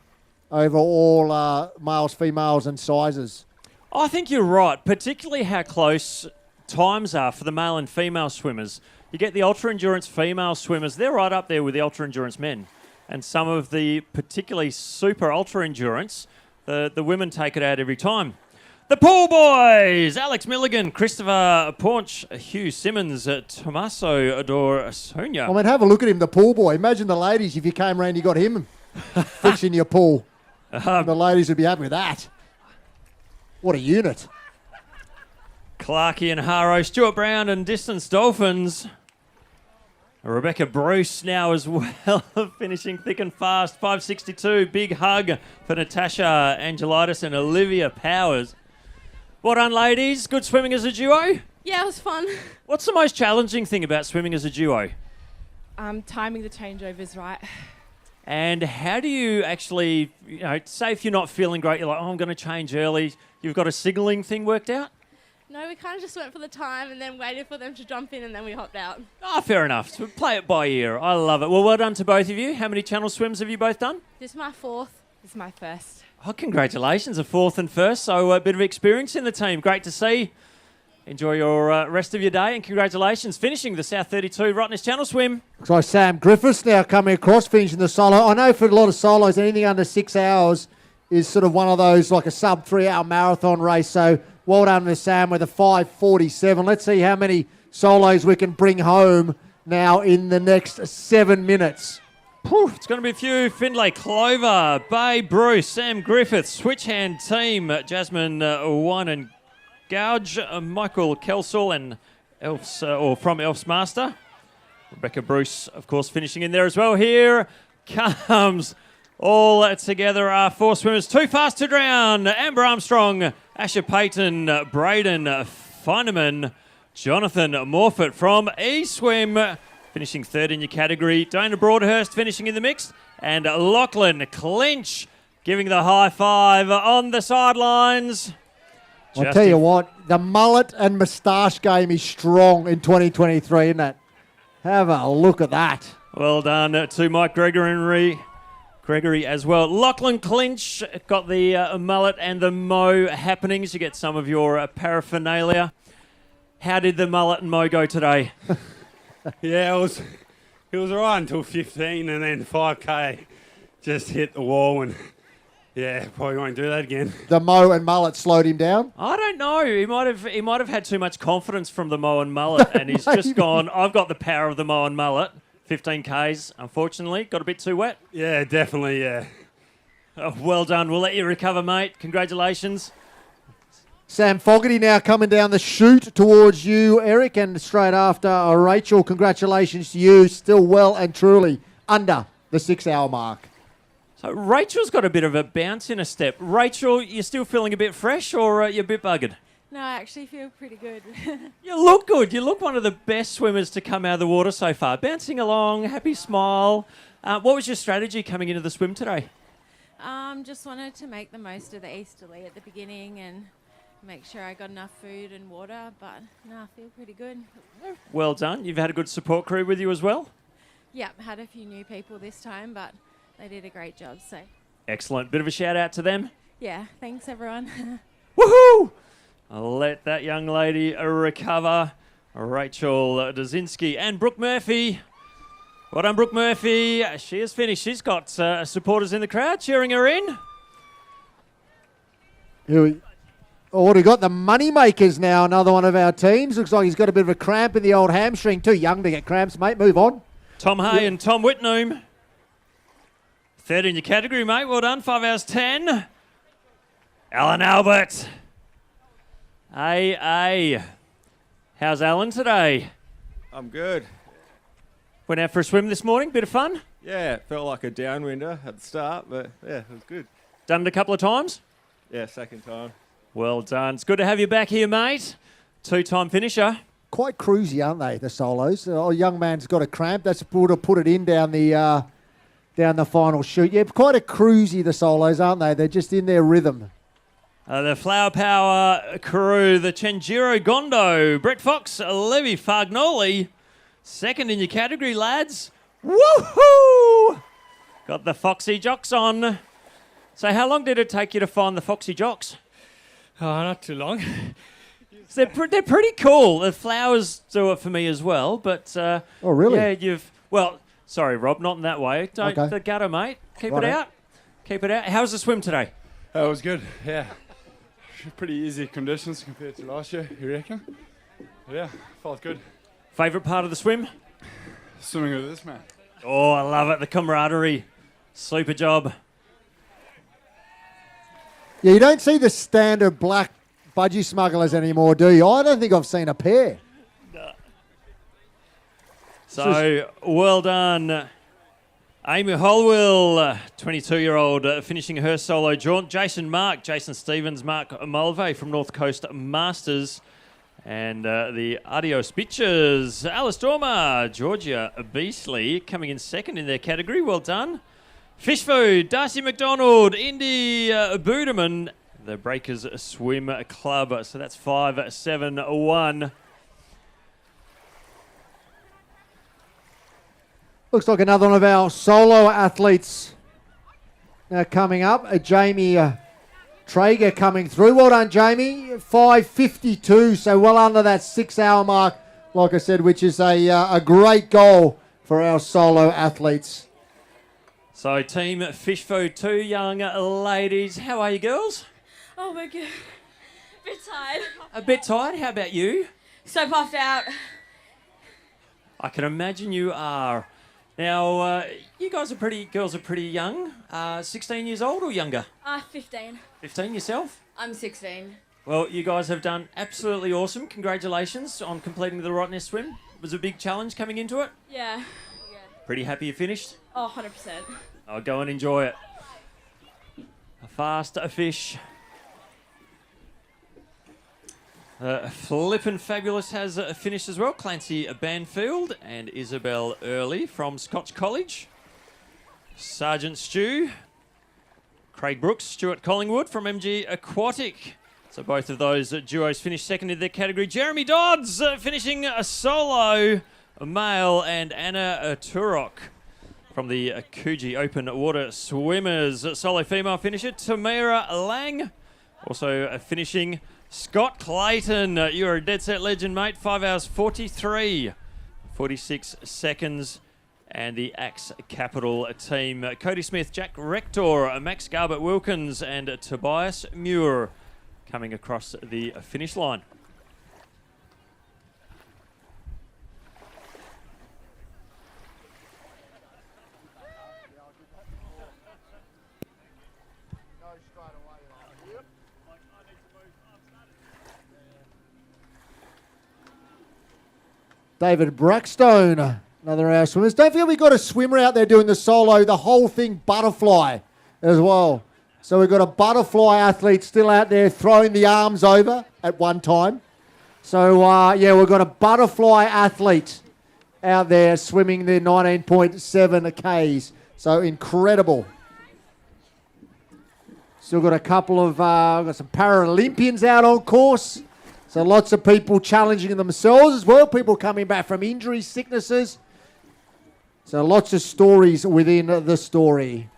over all males, females and sizes. I think you're right, particularly how close times are for the male and female swimmers. You get the ultra-endurance female swimmers, they're right up there with the ultra-endurance men. And some of the particularly super ultra-endurance, the women take it out every time. The pool boys, Alex Milligan, Christopher Paunch, Hugh Simmons, Tommaso Ador Sonia. I mean, have a look at him, the pool boy. Imagine the ladies, if you came around, you got him fixing your pool. The ladies would be happy with that. What a unit. Clarkey and Haro, Stuart Brown and Distance Dolphins. Rebecca Bruce now as well, finishing thick and fast. 5:62, big hug for Natasha Angelitis and Olivia Powers. Well done, ladies. Good swimming as a duo? Yeah, it was fun. What's the most challenging thing about swimming as a duo? Timing the changeovers right. And how do you actually, say if you're not feeling great, you're like, I'm going to change early. You've got a signalling thing worked out? No, we kind of just went for the time and then waited for them to jump in and then we hopped out. Oh, fair enough. So play it by ear. I love it. Well done to both of you. How many channel swims have you both done? This is my 4th. This is my first. Oh, congratulations. A 4th and 1st. So a bit of experience in the team. Great to see. Enjoy your rest of your day and congratulations. Finishing the South32 Rottnest Channel Swim. Looks like Sam Griffiths now coming across, finishing the solo. I know for a lot of solos, anything under 6 hours is sort of one of those, like a sub 3 hour marathon race. So well done to Sam with a 5:47. Let's see how many solos we can bring home now in the next 7 minutes. Whew, it's going to be a few. Findlay Clover, Bay Bruce, Sam Griffiths, Switchhand team, Jasmine One and Gouge, Michael Kelsall and Elfs, from Elf's Master. Rebecca Bruce, of course, finishing in there as well. Here comes all together are 4 swimmers. Too Fast to Drown, Amber Armstrong, Asher Payton, Braden Feineman, Jonathan Morfitt from eSwim, finishing 3rd in your category. Dana Broadhurst finishing in the mix. And Lachlan Clinch giving the high five on the sidelines. I'll tell you what, the mullet and moustache game is strong in 2023, isn't it? Have a look at that. Well done to Mike Gregory as well. Lachlan Clinch got the mullet and the mo happenings. You get some of your paraphernalia. How did the mullet and mo go today? Yeah, it was all right until 15, and then 5K just hit the wall, and yeah, probably won't do that again. The mo and mullet slowed him down. I don't know. He might have had too much confidence from the mo and mullet, and he's just gone, I've got the power of the mo and mullet. 15 Ks, unfortunately. Got a bit too wet. Yeah, definitely, yeah. Oh, well done. We'll let you recover, mate. Congratulations. Sam Fogarty now coming down the chute towards you, Eric, and straight after Rachel. Congratulations to you. Still well and truly under the 6 hour mark. So Rachel's got a bit of a bounce in her step. Rachel, you still feeling a bit fresh, or you're a bit buggered? No, I actually feel pretty good. You look good. You look one of the best swimmers to come out of the water so far. Bouncing along, happy smile. What was your strategy coming into the swim today? Just wanted to make the most of the easterly at the beginning and make sure I got enough food and water, but no, I feel pretty good. Well done. You've had a good support crew with you as well? Yep, had a few new people this time, but they did a great job, so. Excellent. Bit of a shout out to them. Yeah, thanks everyone. Woohoo! I'll let that young lady recover. Rachel Dazinski and Brooke Murphy. Well done, Brooke Murphy. She has finished. She's got supporters in the crowd cheering her in. What have we got? The Moneymakers now, another one of our teams. Looks like he's got a bit of a cramp in the old hamstring. Too young to get cramps, mate. Move on. Tom Hay and Tom Whitnoom. Third in your category, mate. Well done. 5 hours 10. Alan Albert. Hey. How's Alan today? I'm good. Went out for a swim this morning. Bit of fun? Yeah, it felt like a downwinder at the start, but yeah, it was good. Done it a couple of times? Yeah, second time. Well done. It's good to have you back here, mate. 2-time finisher. Quite cruisy, aren't they, the solos? Oh, young man's got a cramp. That's to put it in down the final chute. Yeah, quite a cruisy, the solos, aren't they? They're just in their rhythm. The Flower Power crew, the Chenjiro Gondo, Brett Fox, Levi Fagnoli. Second in your category, lads. Woohoo! Got the Foxy Jocks on. So how long did it take you to find the Foxy Jocks? Oh, not too long. They're pretty cool. The flowers do it for me as well, but... oh, really? Yeah, Well, sorry, Rob, not in that way. Don't Okay. the gutter, mate. Keep Righto. it out. Keep it out. How was the swim today? It was good, yeah. Pretty easy conditions compared to last year, you reckon? Yeah, felt good. Favourite part of the swim? Swimming with this man. Oh, I love it. The camaraderie. Super job. Yeah, you don't see the standard black budgie smugglers anymore, do you? I don't think I've seen a pair. So, well done. Amy Holwell, 22-year-old, finishing her solo jaunt. Jason Stevens, Mark Mulvey from North Coast Masters. And the Adios Bitches, Alice Dormer, Georgia Beasley, coming in second in their category. Well done. Fish Food, Darcy McDonald, Indy Budeman, the Breakers Swim Club. So that's 5-7-1. Looks like another one of our solo athletes now coming up. Jamie Traeger coming through. Well done, Jamie. 5:52, so well under that 6 hour mark, like I said, which is a great goal for our solo athletes. So Team Fish Food, 2 young ladies. How are you, girls? Oh, we're good. Bit tired. A bit tired. How about you? So puffed out. I can imagine you are. Now, you girls are pretty young. 16 years old or younger? 15. 15 yourself? I'm 16. Well, you guys have done absolutely awesome. Congratulations on completing the Rottnest swim. It was a big challenge coming into it. Yeah. Pretty happy you finished? Oh, 100%. I'll go and enjoy it. A fast fish. Flippin' Fabulous has finished as well. Clancy Banfield and Isabel Early from Scotch College. Sergeant Stew. Craig Brooks, Stuart Collingwood from MG Aquatic. So both of those duos finished second in their category. Jeremy Dodds finishing a solo. male, and Anna Turok from the Coogee Open Water Swimmers. Solo female finisher, Tamira Lang. Also finishing, Scott Clayton. You're a dead set legend, mate. 5 hours 43, 46 seconds. And the Axe Capital team, Cody Smith, Jack Rector, Max Garbett-Wilkins, and Tobias Muir coming across the finish line. David Brackstone, another of our swimmers. Don't forget we've got a swimmer out there doing the solo, the whole thing butterfly as well. So we've got a butterfly athlete still out there throwing the arms over at one time. So, yeah, we've got a butterfly athlete out there swimming their 19.7 Ks. So incredible. Still got a couple of, got some Paralympians out on course. So lots of people challenging themselves as well. People coming back from injuries, sicknesses. So lots of stories within the story.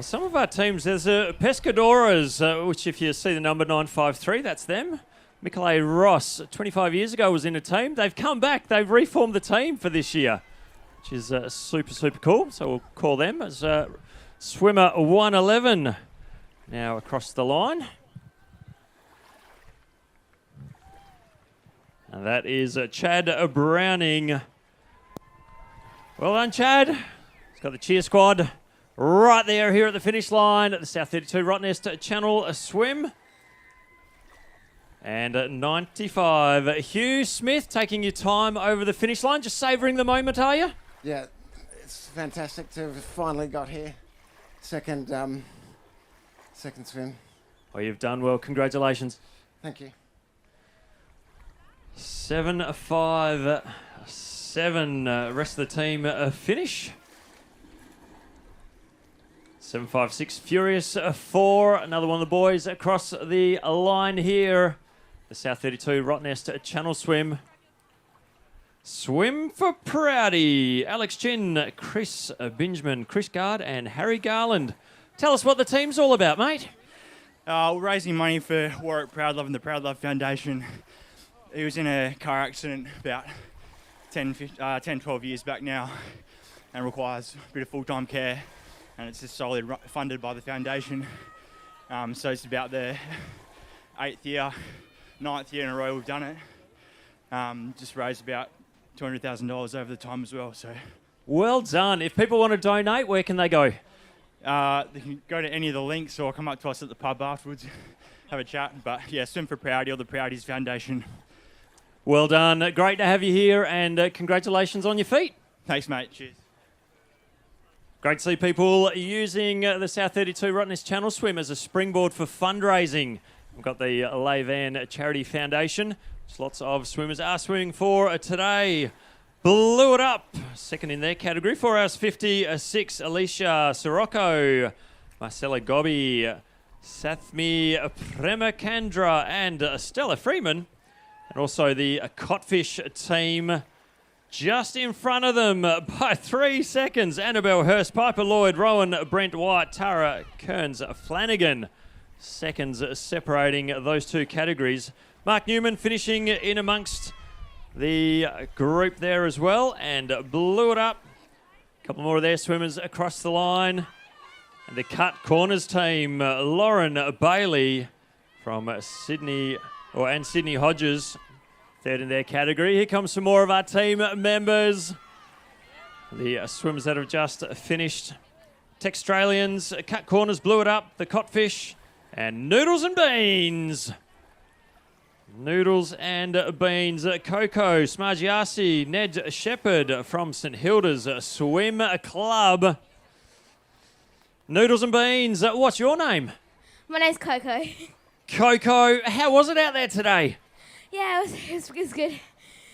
Some of our teams, there's Pescadoras, which if you see the number 953, that's them. Michaela Ross, 25 years ago, was in a team. They've come back. They've reformed the team for this year, which is super, super cool. So we'll call them as swimmer 111 now across the line. And that is Chad Browning. Well done, Chad. He's got the cheer squad right there here at the finish line at the South32 Rottnest Channel Swim. And at 95, Hugh Smith taking your time over the finish line. Just savouring the moment, are you? Yeah, it's fantastic to have finally got here. Second swim. Well, you've done well. Congratulations. Thank you. 7.57. Rest of the team finish. 7.56. Furious 4. Another one of the boys across the line here. The South32 Rottnest Channel Swim. Swim for Proudy. Alex Chin, Chris Bingeman, Chris Gard, and Harry Garland. Tell us what the team's all about, mate. We're raising money for Warwick Proud Love and the Proud Love Foundation. He was in a car accident about 10, 12 years back now and requires a bit of full-time care, and it's just solely funded by the foundation. So it's about the 9th year in a row we've done it. Just raised about $200,000 over the time as well. So, well done. If people want to donate, where can they go? They can go to any of the links or come up to us at the pub afterwards, have a chat. But yeah, Swim for Proudy or the Proudies Foundation. Well done. Great to have you here, and congratulations on your feat. Thanks, mate. Cheers. Great to see people using the South32 Rottnest Channel Swim as a springboard for fundraising. We've got the Levan Charity Foundation, which lots of swimmers are swimming for today. Blew it up. Second in their category. 4 hours 56. Alicia Sirocco, Marcella Gobby, Sathmi Premakandra, and Stella Freeman. And also the Codfish team just in front of them by 3 seconds. Annabelle Hurst, Piper Lloyd, Rowan Brent White, Tara Kearns Flanagan. Seconds separating those two categories. Mark Newman finishing in amongst the group there as well and blew it up. A couple more of their swimmers across the line. And the cut corners team, Lauren Bailey from Sydney Hodges, third in their category. Here comes some more of our team members. The swimmers that have just finished. Textralians, cut corners, blew it up. The Codfish and Noodles and Beans. Noodles and Beans. Coco Smargiassi, Ned Shepherd from St Hilda's Swim Club. Noodles and Beans, what's your name? My name's Coco. Coco, how was it out there today? Yeah, it was good.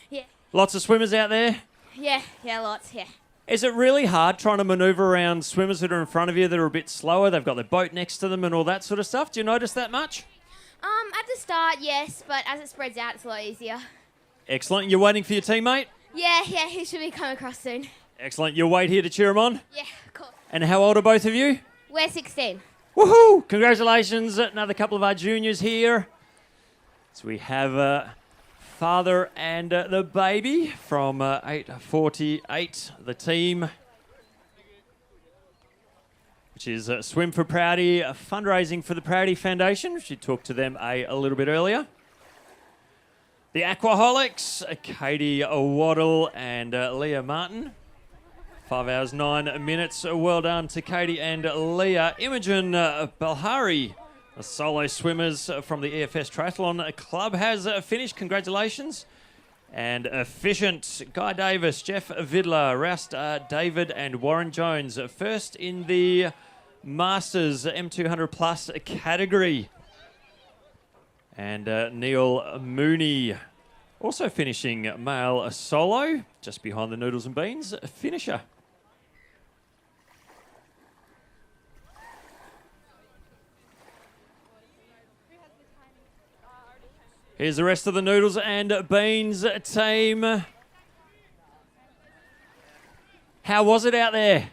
Yeah. Lots of swimmers out there? Yeah, lots, yeah. Is it really hard trying to manoeuvre around swimmers that are in front of you that are a bit slower? They've got their boat next to them and all that sort of stuff. Do you notice that much? At the start, yes, but as it spreads out, it's a lot easier. Excellent. You're waiting for your teammate? Yeah, he should be coming across soon. Excellent. You'll wait here to cheer him on? Yeah, cool. And how old are both of you? We're 16. Woohoo! Congratulations. Another couple of our juniors here. So we have father and the baby from 848, the team, which is Swim for Proudy, fundraising for the Proudy Foundation. She talked to them a little bit earlier. The Aquaholics, Katie Waddle and Leah Martin. 5 hours, 9 minutes. Well done to Katie and Leah. Imogen Balhari, the solo swimmers from the EFS Triathlon Club, has finished. Congratulations. And Efficient, Guy Davis, Jeff Vidler, Roust David and Warren Jones. First in the Masters M200 Plus category. And Neil Mooney also finishing male solo, just behind the Noodles and Beans finisher. Here's the rest of the Noodles and Beans team. How was it out there?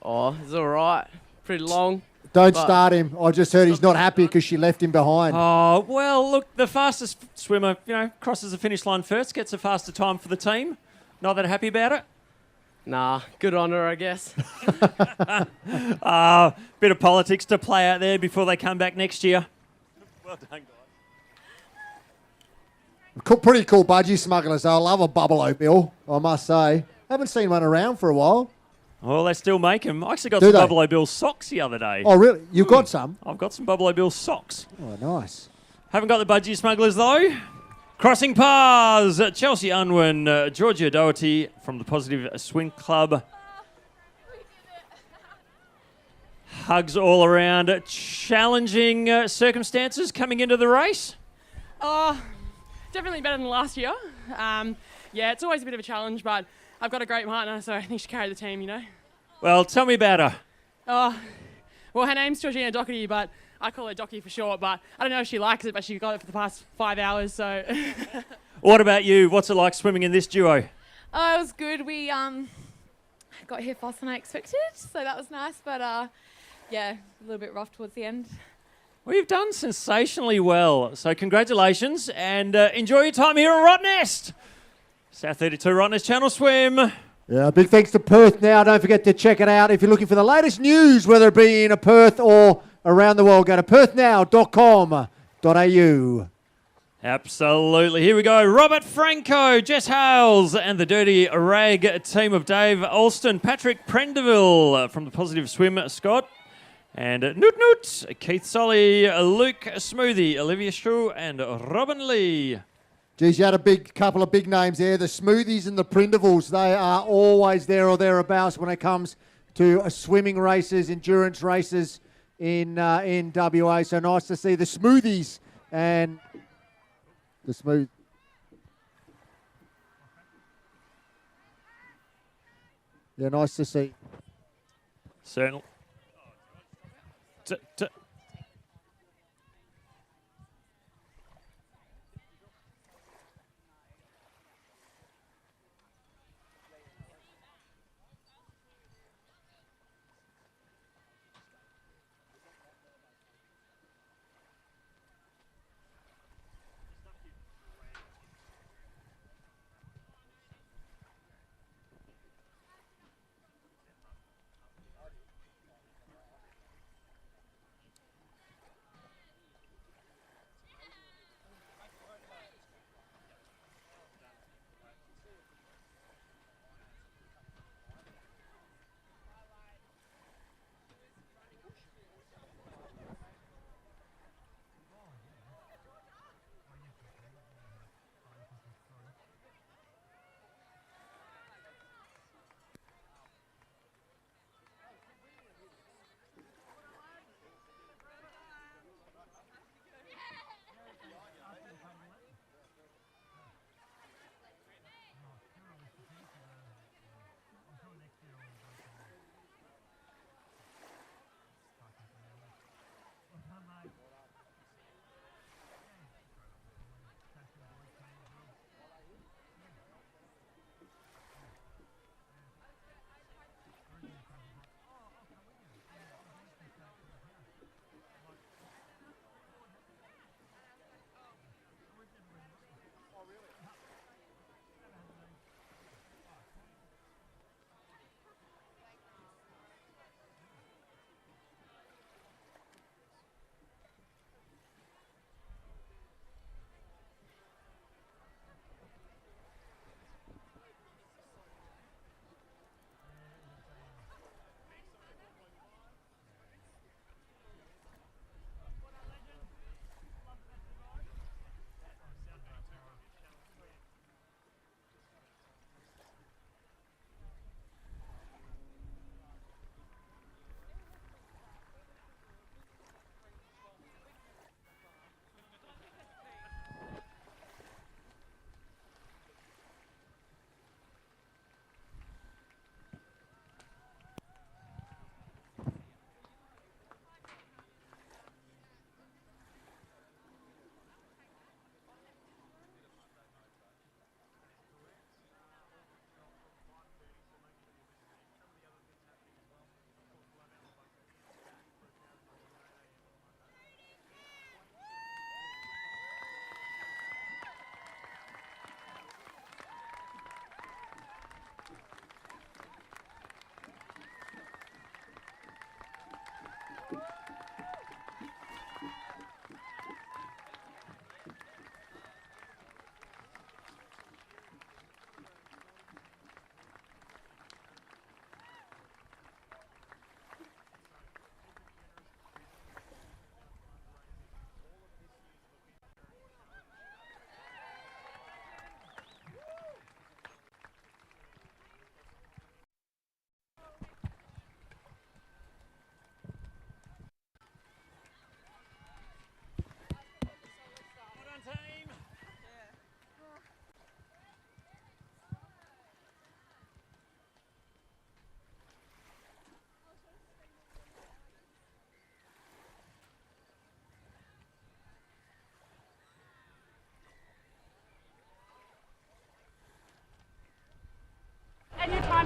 Oh, it's all right. Pretty long. Don't start him. I just heard he's not happy because she left him behind. Oh, well, look, the fastest swimmer, crosses the finish line first, gets a faster time for the team. Not that happy about it? Nah, good on her, I guess. Bit of politics to play out there before they come back next year. Well done, guys. Pretty cool budgie smugglers, though. I love a bubble Bill, I must say. Haven't seen one around for a while. Well, they still make them. I actually got Do some they? Bubble Bill socks the other day. Oh, really? You've got some? I've got some Bubble Bill socks. Oh, nice. Haven't got the budgie smugglers, though. Crossing paths, Chelsea Unwin, Georgia Doherty from the Positive Swim Club. Hugs all around. Challenging circumstances coming into the race? Oh, definitely better than last year. Yeah, it's always a bit of a challenge, but I've got a great partner, so I think she carried the team, you know. Well, tell me about her. Oh, well, her name's Georgina Doherty, but I call her Docky for short, but I don't know if she likes it, but she got it for the past 5 hours, so. What about you? What's it like swimming in this duo? Oh, it was good. We got here faster than I expected, so that was nice, but yeah, a little bit rough towards the end. Well, you've done sensationally well, so congratulations and enjoy your time here on Rottnest. South32 Rottnest Channel Swim. Yeah, big thanks to Perth now. Don't forget to check it out. If you're looking for the latest news, whether it be in Perth or around the world, go to perthnow.com.au. Absolutely. Here we go. Robert Franco, Jess Hales, and the Dirty Rag team of Dave Alston, Patrick Prendeville from the Positive Swim, Scott, and Noot Noot, Keith Solly, Luke Smoothie, Olivia Shrew, and Robin Lee. Geez, you had a couple of big names there. The Smoothies and the Prindevils, they are always there or thereabouts when it comes to swimming races, endurance races in WA. So nice to see the Smoothies and the Smooth. Yeah, nice to see. Certainly.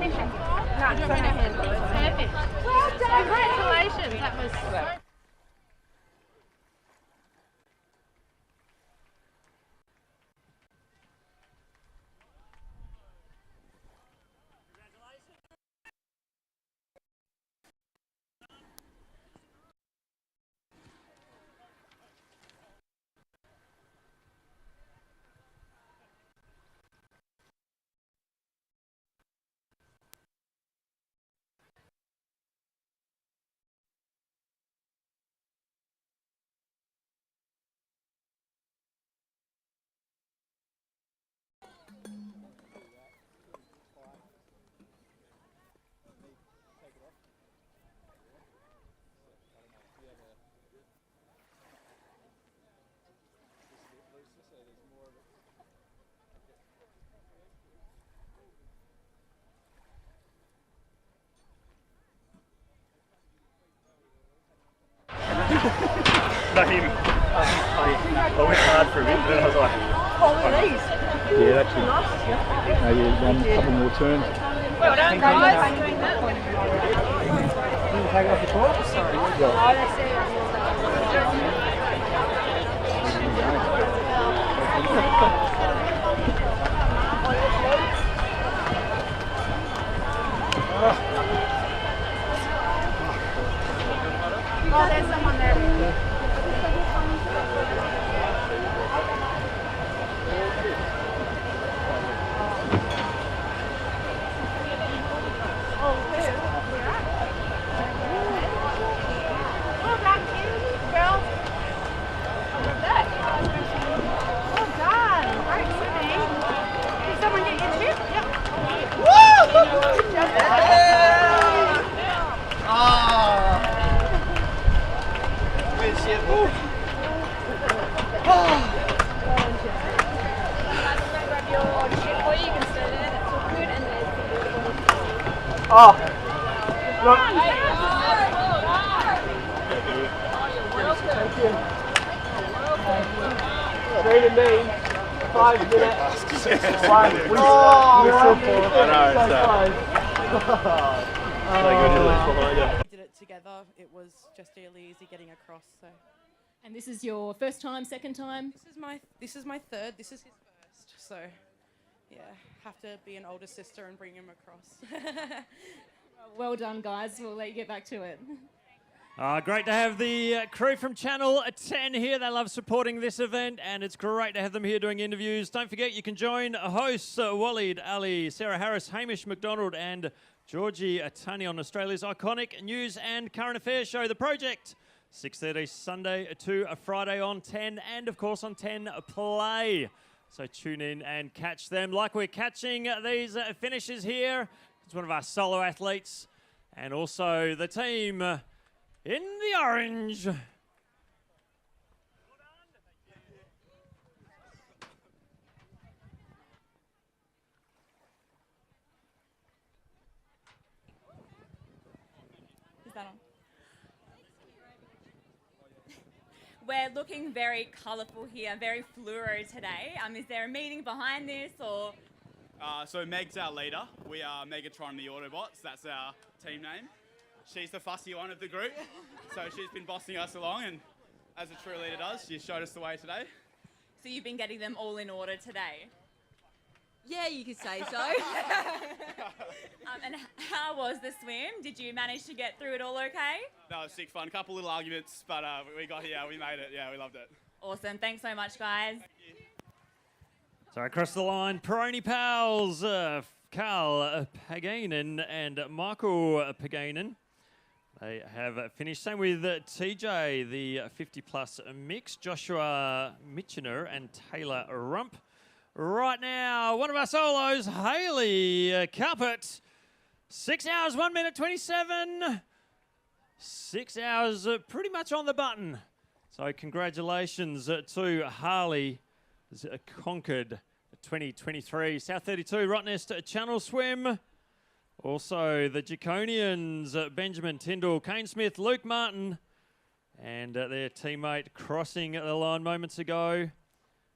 finishing. No, I'm trying to handle it. Perfect. Well done. Congratulations. That was so. Not him. I went hard for a bit, but then I was like, yeah, that's good. Maybe one couple more turns. Well done, guys. Take it off the top? Sorry. Oh, that's it. Oh, there's someone there. Oh, look. Thank you. 3 to me. 5 minutes. 1. We did it together. It was just really easy getting across. So. And this is your first time, second time? This is my third. This is his first. So, yeah, have to be an older sister and bring him across. Well done, guys. We'll let you get back to it. Great to have the crew from Channel 10 here. They love supporting this event, and it's great to have them here doing interviews. Don't forget, you can join hosts Waleed, Ali, Sarah Harris, Hamish McDonald, and Georgie Atani on Australia's iconic news and current affairs show, The Project. 6:30 Sunday to a Friday on 10, and of course on 10 Play. So tune in and catch them like we're catching these finishers here. It's one of our solo athletes, and also the team in the orange. Is that on? We're looking very colourful here, very fluoro today. Is there a meaning behind this, or? So Meg's our leader. We are Megatron the Autobots. That's our team name. She's the fussy one of the group. So she's been bossing us along, and as a true leader does, she showed us the way today. So you've been getting them all in order today? Yeah, you could say so. And how was the swim? Did you manage to get through it all okay? That was sick fun. A couple little arguments, but we got here. We made it. Yeah, we loved it. Awesome. Thanks so much, guys. So across the line, Peroni pals, Carl Paganin and Michael Paganin. They have finished. Same with TJ, the 50-plus mix, Joshua Mitchener and Taylor Rump. Right now, one of our solos, Hayley Carpet. 6 hours, 1 minute, 27. 6 hours, pretty much on the button. So congratulations to Harley. Conquered 2023 South32 Rottnest Channel Swim. Also the Draconians, Benjamin Tyndall, Kane Smith, Luke Martin, and their teammate crossing the line moments ago.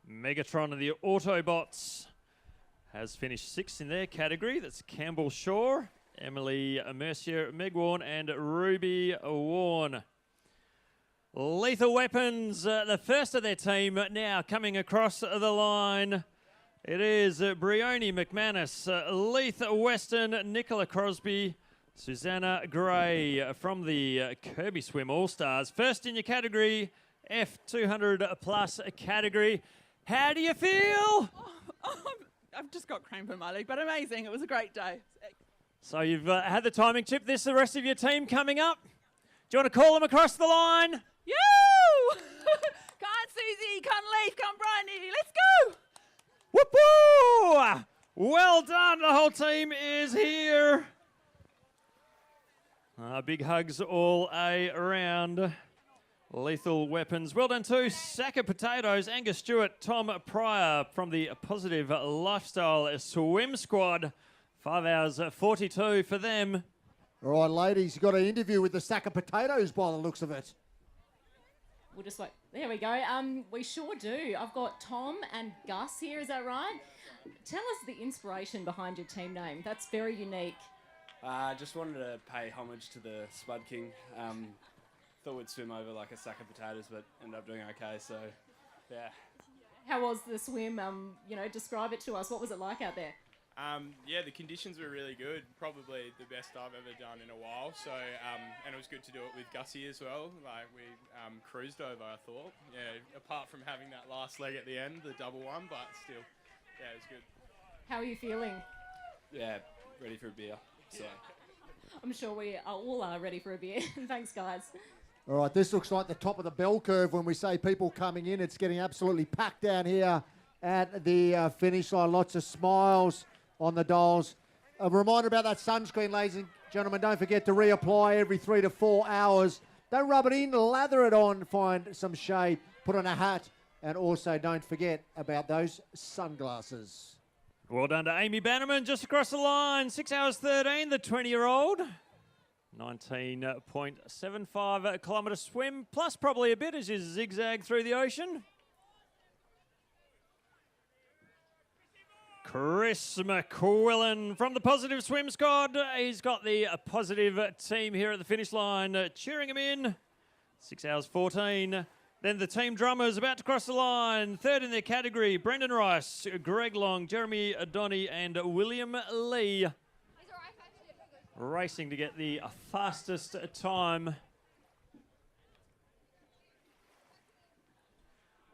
Megatron and the Autobots has finished 6th in their category. That's Campbell Shaw, Emily Mercier Megwarn, and Ruby Warren. Lethal Weapons, the first of their team now coming across the line. It is Brioni McManus, Leith Weston, Nicola Crosby, Susanna Gray from the Kirby Swim All-Stars. First in your category, F200 plus category. How do you feel? I've just got cramp in my leg, but amazing. It was a great day. So you've had the timing chip. This is the rest of your team coming up. Do you want to call them across the line? You! Can't Susie, can't Leaf, can't Bryony. Let's go! Whoop-woo! Well done. The whole team is here. Big hugs all around. Lethal Weapons. Well done too. Sack of Potatoes, Angus Stewart, Tom Pryor from the Positive Lifestyle Swim Squad. 5 hours 42 for them. All right, ladies, you've got an interview with the Sack of Potatoes by the looks of it. We'll just wait. There we go. We sure do. I've got Tom and Gus here, is that right? Tell us the inspiration behind your team name. That's very unique. I just wanted to pay homage to the Spud King. Thought we'd swim over like a sack of potatoes, but ended up doing okay, so yeah. How was the swim? Describe it to us. What was it like out there? Yeah, the conditions were really good. Probably the best I've ever done in a while. So, and it was good to do it with Gussie as well. Like we cruised over, I thought. Yeah, apart from having that last leg at the end, the double one, but still, yeah, it was good. How are you feeling? Yeah, ready for a beer. So. I'm sure we are all ready for a beer. Thanks, guys. All right, this looks like the top of the bell curve when we say people coming in. It's getting absolutely packed down here at the finish line. Lots of smiles on the dolls. A reminder about that sunscreen, ladies and gentlemen. Don't forget to reapply every 3 to 4 hours. Don't rub it in, lather it on, find some shade, put on a hat, and also don't forget about those sunglasses. Well done to Amy Bannerman, just across the line. 6 hours 13, the 20-year-old. 19.75 kilometre swim, plus probably a bit as you zigzag through the ocean. Chris McQuillan from the Positive Swim Squad. He's got the Positive team here at the finish line, cheering him in. 6 hours 14. Then the team drummers about to cross the line. Third in their category, Brendan Rice, Greg Long, Jeremy Adoni, and William Lee. Racing to get the fastest time. A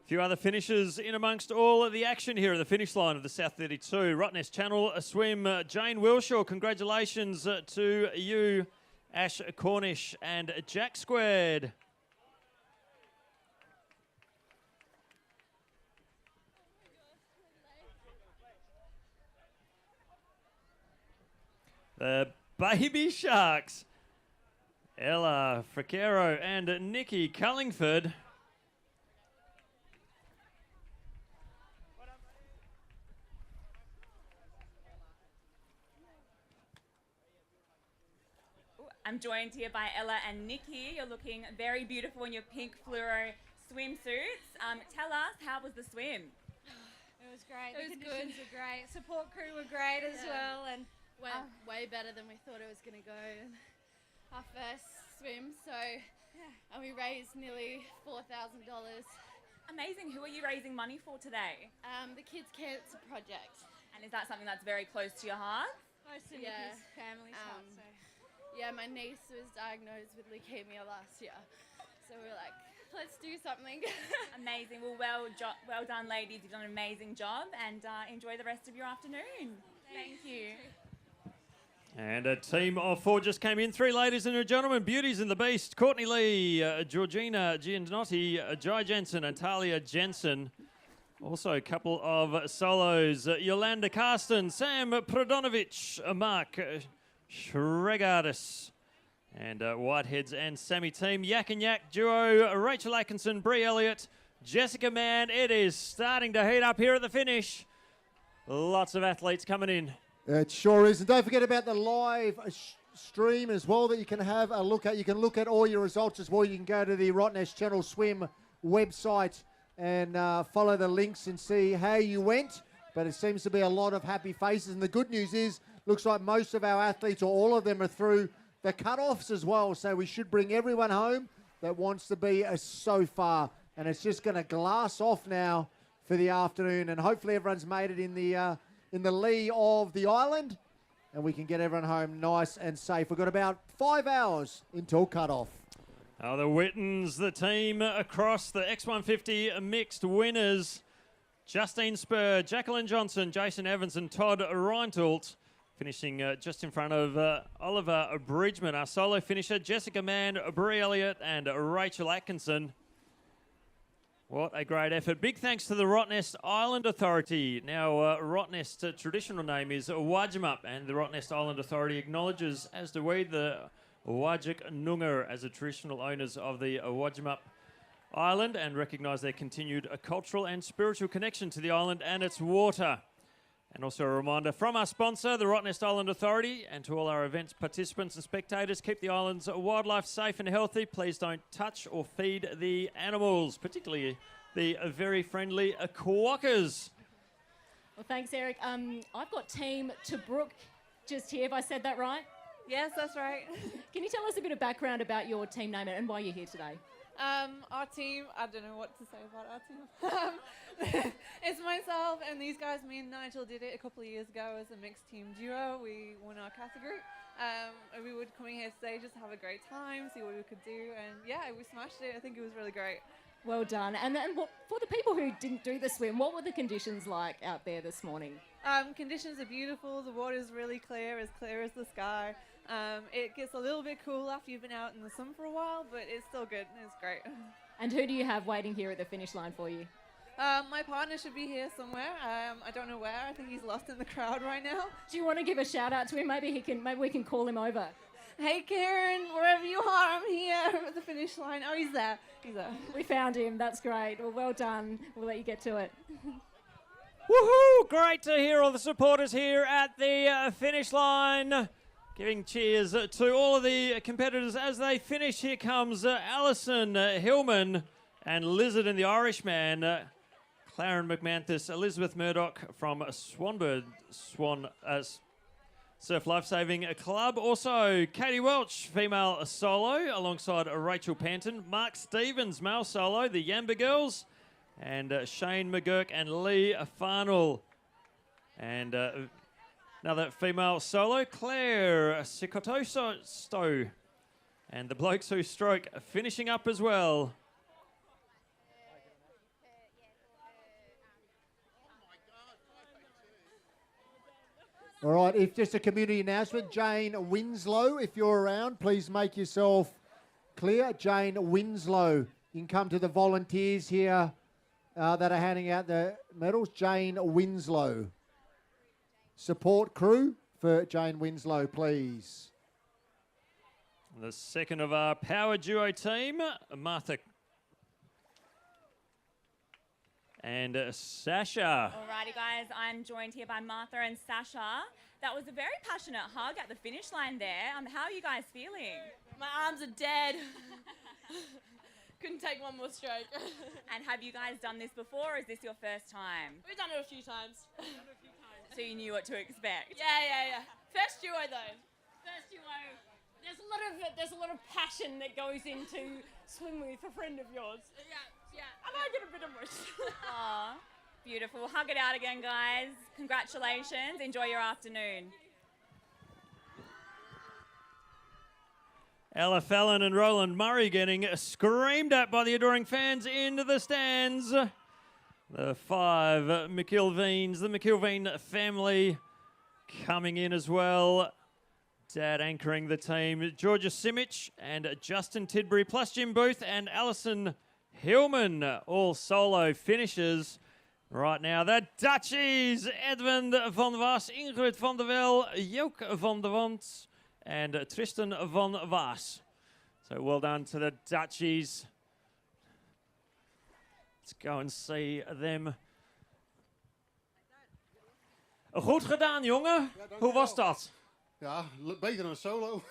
few other finishers in amongst all of the action here at the finish line of the South 32 Rottnest Channel Swim. Jane Wilshaw, congratulations to you, Ash Cornish and Jack Squared. The Baby Sharks, Ella Fracero and Nikki Cullingford. I'm joined here by Ella and Nikki. You're looking very beautiful in your pink fluoro swimsuits. Tell us, how was the swim? It was great. It was The conditions were great. Support crew were great as well, and Went way better than we thought it was going to go. Our first swim, so and we raised nearly $4,000. Amazing. Who are you raising money for today? The Kids Cancer Project. And is that something that's very close to your heart? Close to Nikki's family's heart, so. Yeah, my niece was diagnosed with leukemia last year, so we were like, let's do something. Amazing. Well done, ladies. You've done an amazing job, and enjoy the rest of your afternoon. Thank you. And a team of 4 just came in. 3 ladies and gentlemen. Beauties and the Beast. Courtney Lee, Georgina Giannotti, Jai Jensen and Talia Jensen. Also a couple of solos. Yolanda Karsten, Sam Prodonovich, Mark Shregardis. And Whiteheads and Sammy team. Yak and Yak duo, Rachel Atkinson, Brie Elliott, Jessica Mann. It is starting to heat up here at the finish. Lots of athletes coming in. It sure is. And don't forget about the live stream as well that you can have a look at. You can look at all your results as well. You can go to the Rottnest Channel Swim website and follow the links and see how you went. but it seems to be a lot of happy faces. And the good news is, looks like most of our athletes, or all of them, are through the cut-offs as well. So we should bring everyone home that wants to be so far. And it's just going to glass off now for the afternoon. And hopefully everyone's made it in the lee of the island, and we can get everyone home nice and safe. We've got about 5 hours until cut-off. Oh, the Wittens, the team across the X150 mixed winners. Justine Spur, Jacqueline Johnson, Jason Evans and Todd Reintolt finishing just in front of Oliver Bridgman. Our solo finisher, Jessica Mann, Brie Elliott and Rachel Atkinson. What a great effort. Big thanks to the Rottnest Island Authority. Now, Rottnest traditional name is Wajimap, and the Rottnest Island Authority acknowledges, as do we, the Wajik Noongar as the traditional owners of the Wajimap Island, and recognise their continued cultural and spiritual connection to the island and its water. And also a reminder from our sponsor, the Rottnest Island Authority, and to all our events participants and spectators, keep the island's wildlife safe and healthy. Please don't touch or feed the animals, particularly the very friendly quokkas. Well, thanks, Eric. I've got Team Tobruk just here. Have I said that right? Yes, that's right. Can you tell us a bit of background about your team name and why you're here today? Our team, I don't know what to say about our team. It's myself and these guys. Me and Nigel did it a couple of years ago as a mixed team duo. We won our category. And we were coming here today just to have a great time, see what we could do, and yeah, we smashed it. I think it was really great. Well done. And for the people who didn't do the swim, what were the conditions like out there this morning? Conditions are beautiful. The water is really clear as the sky. It gets a little bit cool after you've been out in the sun for a while, but it's still good. It's great. And who do you have waiting here at the finish line for you? My partner should be here somewhere. I don't know where. I think he's lost in the crowd right now. Do you want to give a shout out to him? Maybe we can call him over. Hey Kieran, wherever you are, I'm here at the finish line. Oh, he's there. He's there. We found him. That's great. Well done. We'll let you get to it. Woohoo! Great to hear all the supporters here at the finish line. Giving cheers to all of the competitors as they finish. Here comes Alison Hillman and Lizard and the Irishman, Claren McManthus, Elizabeth Murdoch from Swanbird Surf Lifesaving Club. Also, Katie Welch, female solo, alongside Rachel Panton. Mark Stevens, male solo, the Yamba Girls. And Shane McGurk and Lee Farnell. And another female solo, Claire Sikotosto. And the Blokes Who Stroke finishing up as well. All right, if just a community announcement, Jane Winslow, if you're around, please make yourself clear. Jane Winslow, you can come to the volunteers here that are handing out the medals. Jane Winslow. Support crew for Jane Winslow, please. The second of our power duo team, Martha and Sasha. Alrighty guys, I'm joined here by Martha and Sasha. That was a very passionate hug at the finish line there. How are you guys feeling? My arms are dead. Couldn't take one more stroke. And have you guys done this before, or is this your first time? We've done it a few times. So you knew what to expect? Yeah. First duo though. First duo. There's a lot of passion that goes into swimming with a friend of yours. Yeah. And I get a bit emotional. Aw, beautiful. Hug it out again, guys. Congratulations. Enjoy your afternoon. Ella Fallon and Roland Murray getting screamed at by the adoring fans into the stands. The 5 McIlveens, the McIlveen family coming in as well. Dad anchoring the team, Georgia Simic and Justin Tidbury, plus Jim Booth and Alison Hillman, all solo finishers. Right now, the Dutchies, Edwin van Waas, Ingrid van der Wel, Joke van der Wand, and Tristan van Waas. So well done to the Dutchies. Let's go and see them. Goed gedaan, jongen. Hoe was dat? Ja, beter dan solo.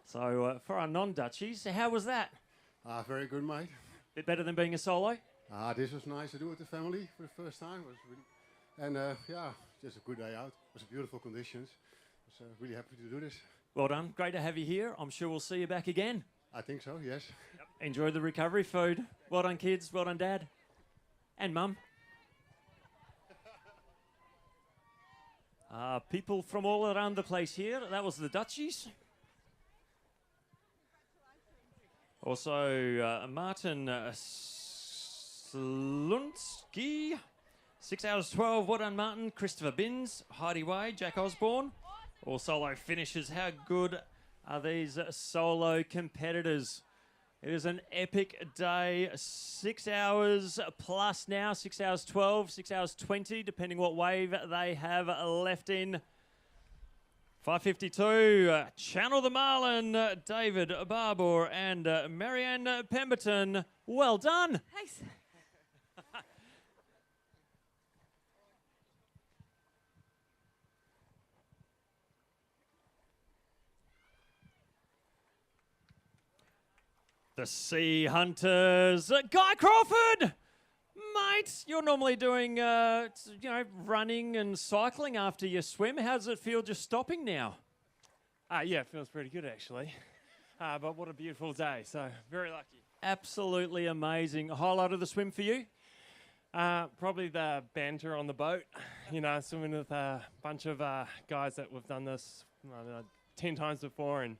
So for our non-Dutchies, how was that? Very good, mate. Bit better than being a solo? This was nice to do with the family for the first time. And yeah, just a good day out. It was beautiful conditions. So really happy to do this. Well done. Great to have you here. I'm sure we'll see you back again. I think so, yes. Enjoy the recovery food. Well done, kids. Well done, Dad. And Mum. People from all around the place here. That was the Dutchies. Also, Martin Slunsky. 6 hours 12. Well done, Martin. Christopher Binns. Heidi Way. Jack Osborne. All solo finishes. How good are these solo competitors? It is an epic day. 6 hours plus now. 6 hours 12, 6 hours 20, depending what wave they have left in. 5:52. Channel the Marlin, David Barbour and Marianne Pemberton. Well done. Thanks. The Sea Hunters, Guy Crawford! Mate, you're normally doing, running and cycling after your swim. How does it feel just stopping now? Yeah, it feels pretty good actually. But what a beautiful day, so very lucky. Absolutely amazing. Highlight of the swim for you? Probably the banter on the boat. You know, swimming with a bunch of guys that we've done this 10 times before, and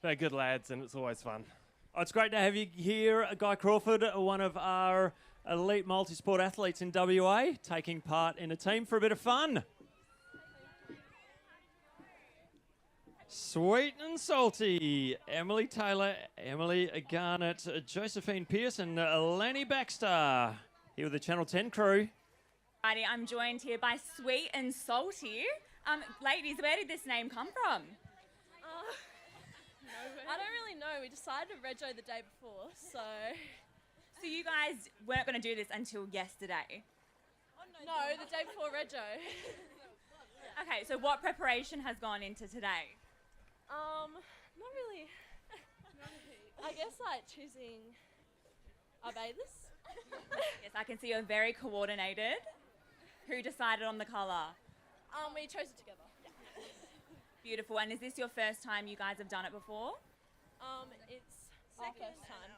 they're good lads, and it's always fun. Oh, it's great to have you here, Guy Crawford, one of our elite multi-sport athletes in WA, taking part in a team for a bit of fun. Sweet and salty, Emily Taylor, Emily Garnett, Josephine Pearce and Lanny Baxter, here with the Channel 10 crew. Righty, I'm joined here by Sweet and Salty. Ladies, where did this name come from? I don't really know. We decided to rego the day before, so... So you guys weren't going to do this until yesterday? No, the day before rego. Okay, so what preparation has gone into today? Not really. I guess like choosing our bathers. Yes, I can see you're very coordinated. Who decided on the colour? We chose it together. Beautiful. And is this your first time you guys have done it before? It's our first time.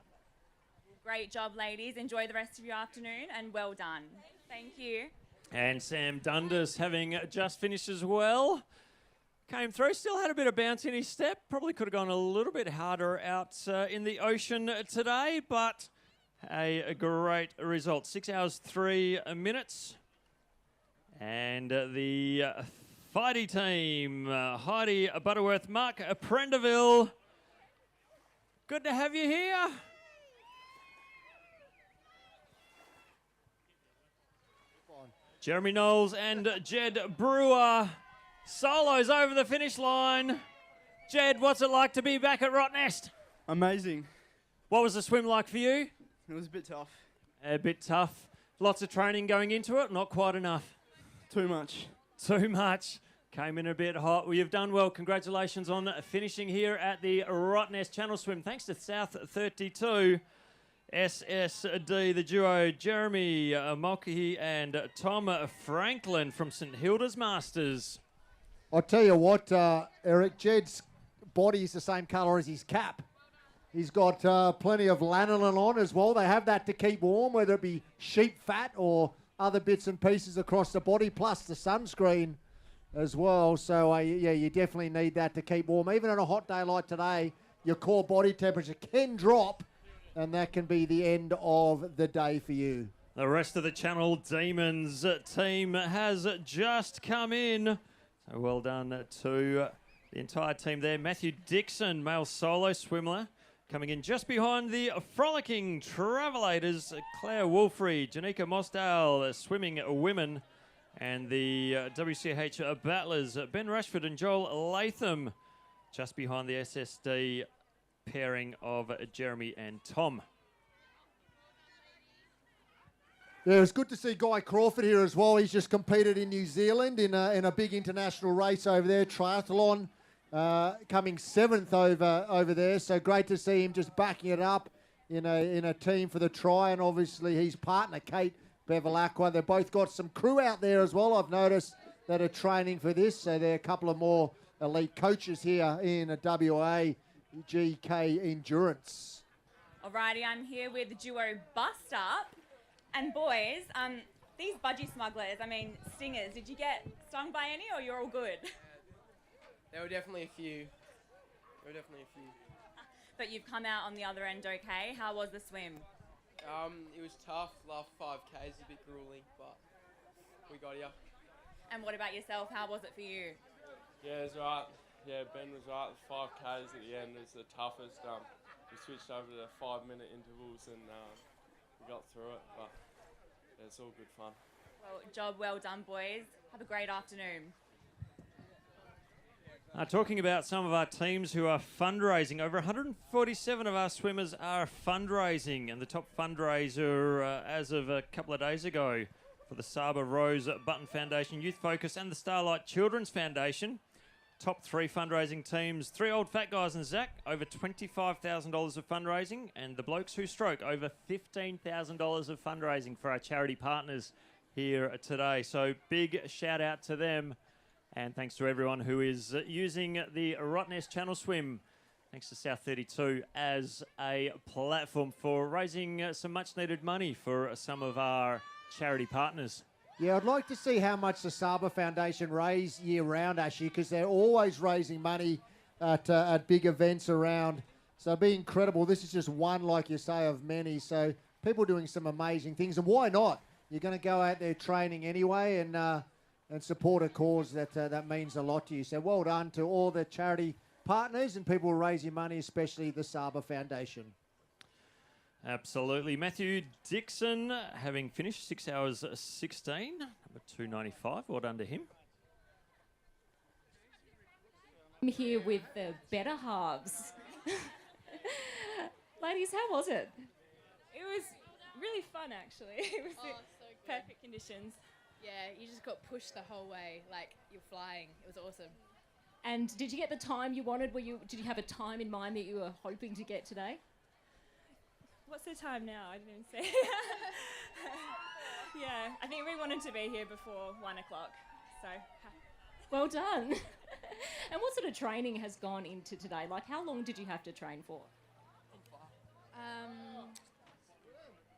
Great job, ladies. Enjoy the rest of your afternoon and well done. Thank you. And Sam Dundas, having just finished as well, came through, still had a bit of bounce in his step. Probably could have gone a little bit harder out in the ocean today, but a great result. 6 hours 3 minutes. And the Fighty team, Heidi Butterworth, Mark Prendeville. Good to have you here. Jeremy Knowles and Jed Brewer. Solos over the finish line. Jed, what's it like to be back at Rottnest? Amazing. What was the swim like for you? It was a bit tough. A bit tough. Lots of training going into it, not quite enough. Too much. Too much. Came in a bit hot. Well, you've done well. Congratulations on finishing here at the Rottnest Channel Swim. Thanks to South32 SSD, the duo Jeremy Mulcahy and Tom Franklin from St Hilda's Masters. I'll tell you what, Eric, Jed's body is the same colour as his cap. He's got plenty of lanolin on as well. They have that to keep warm, whether it be sheep fat or other bits and pieces across the body, plus the sunscreen as well. So, yeah, you definitely need that to keep warm. Even on a hot day like today, your core body temperature can drop, and that can be the end of the day for you. The rest of the Channel Demons team has just come in. So well done to the entire team there. Matthew Dixon, male solo swimmer, coming in just behind the Frolicking Travelators, Claire Wolfrey, Janika Mosdale, swimming women, and the WCH battlers, Ben Rashford and Joel Latham, just behind the SSD pairing of Jeremy and Tom. Yeah, it was good to see Guy Crawford here as well. He's just competed in New Zealand in a big international race over there, triathlon, coming 7th over there. So great to see him just backing it up in a team for the try. And obviously his partner, Kate Bevel Aqua. They've both got some crew out there as well, I've noticed, that are training for this. So there are a couple of more elite coaches here in WA GK Endurance. Alrighty, I'm here with the duo Bust Up. And boys, these budgie smugglers, I mean, stingers, did you get stung by any or you're all good? There were definitely a few. But you've come out on the other end okay. How was the swim? It was tough. Last 5Ks was a bit grueling, but we got here. And what about yourself? How was it for you? Yeah, it was right. Yeah, Ben was right. The 5Ks at the end was the toughest. We switched over to 5-minute intervals and we got through it, but yeah, it's all good fun. Well, job well done, boys. Have a great afternoon. Talking about some of our teams who are fundraising, over 147 of our swimmers are fundraising, and the top fundraiser as of a couple of days ago for the Saba Rose Button Foundation Youth Focus and the Starlight Children's Foundation. Top 3 fundraising teams, 3 Old Fat Guys and Zach, over $25,000 of fundraising, and the Blokes Who Stroke, over $15,000 of fundraising for our charity partners here today. So big shout out to them. And thanks to everyone who is using the Rottnest Channel Swim, thanks to South32, as a platform for raising some much-needed money for some of our charity partners. Yeah, I'd like to see how much the Saba Foundation raise year-round, Ashley, because they're always raising money at big events around. So it'd be incredible. This is just one, like you say, of many. So people doing some amazing things. And why not? You're going to go out there training anyway and support a cause that means a lot to you. So well done to all the charity partners and people raising money, especially the Saba Foundation. Absolutely. Matthew Dixon, having finished 6 hours 16, number 295. Well done to him. I'm here with the better halves. Ladies, how was it? It was really fun, actually. It was perfect conditions. Yeah, you just got pushed the whole way, like you're flying. It was awesome. And did you get the time you wanted? Did you have a time in mind that you were hoping to get today? What's the time now? I didn't even say. Yeah, I think we wanted to be here before 1 o'clock. So, well done. And what sort of training has gone into today? Like, how long did you have to train for?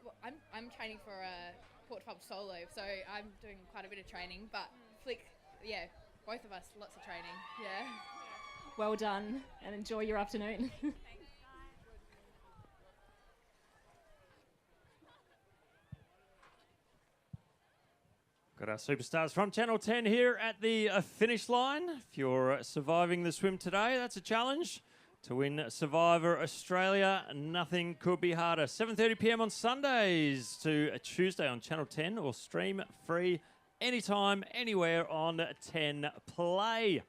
Well, I'm training for a Port 12 solo, so I'm doing quite a bit of training. But Flick, yeah, both of us, lots of training. Yeah. Well done, and enjoy your afternoon. Got our superstars from Channel 10 here at the finish line. If you're surviving the swim today, that's a challenge. To win Survivor Australia, nothing could be harder. 7:30 p.m. on Sundays to a Tuesday on Channel 10, or stream free anytime, anywhere on 10 Play.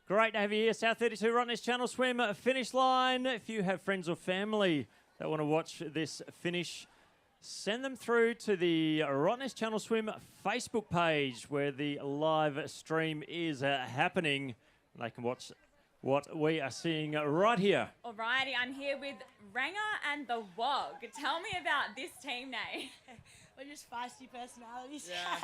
Great to have you here. South32 Rottnest Channel Swim finish line. If you have friends or family that want to watch this finish, send them through to the Rottnest Channel Swim Facebook page where the live stream is happening. They can watch what we are seeing right here. Alrighty, I'm here with Ranger and the Wog. Tell me about this team name. We're just feisty personalities. Yeah.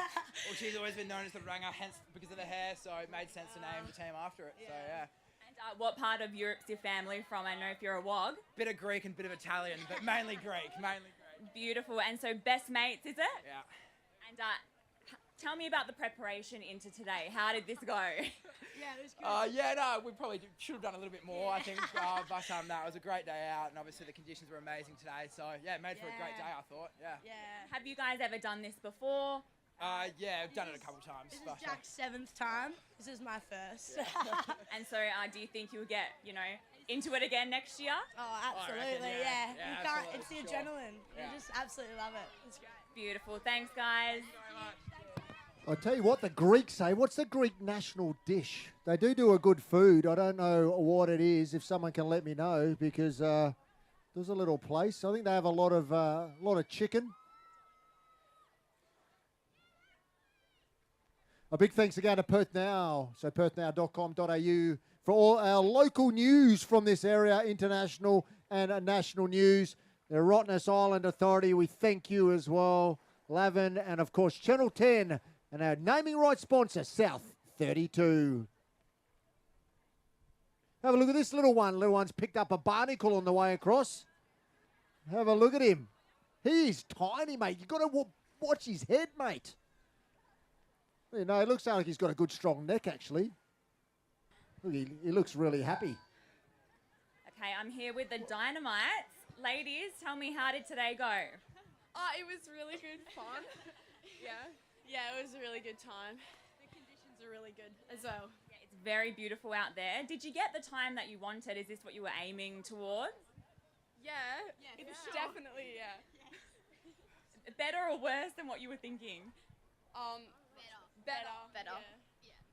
Well, she's always been known as the Ranger, hence because of the hair, so it made sense to name the team after it. Yeah. So, yeah. And what part of Europe's your family from? I know if you're a Wog. Bit of Greek and bit of Italian, but mainly Greek. Beautiful. And so best mates, is it? Yeah. And tell me about the preparation into today. How did this go? Yeah, it was good. We probably should have done a little bit more, I think. But it was a great day out, and obviously the conditions were amazing today. So, yeah, made for a great day, I thought. Yeah. Have you guys ever done this before? Yeah, I've done it a couple of times. This is Jack's 7th time. This is my first. And so do you think you'll get, into it again next year? Oh, absolutely, yeah. You can't, it's the adrenaline. Yeah. You just absolutely love it. It's great. Beautiful. Thanks, guys. I tell you what, the Greeks say. What's the Greek national dish? They do a good food. I don't know what it is. If someone can let me know, because there's a little place. I think they have a lot of chicken. A big thanks again to Perth Now. So perthnow.com.au for all our local news from this area, international and national news. The Rottnest Island Authority, we thank you as well Lavin, and of course Channel 10 and our naming rights sponsor, South32. Have a look at this little one. Little one's picked up a barnacle on the way across. Have a look at him. He's tiny, mate. You've got to watch his head, mate. You know, it looks like he's got a good, strong neck, actually. Look, he looks really happy. Okay, I'm here with the Dynamites. Ladies, tell me, how did today go? Oh, it was really good fun. Yeah, it was a really good time. The conditions are really good as well. Yeah, it's very beautiful out there. Did you get the time that you wanted? Is this what you were aiming towards? Yeah, it's definitely, yeah. Better or worse than what you were thinking? Better. Yeah.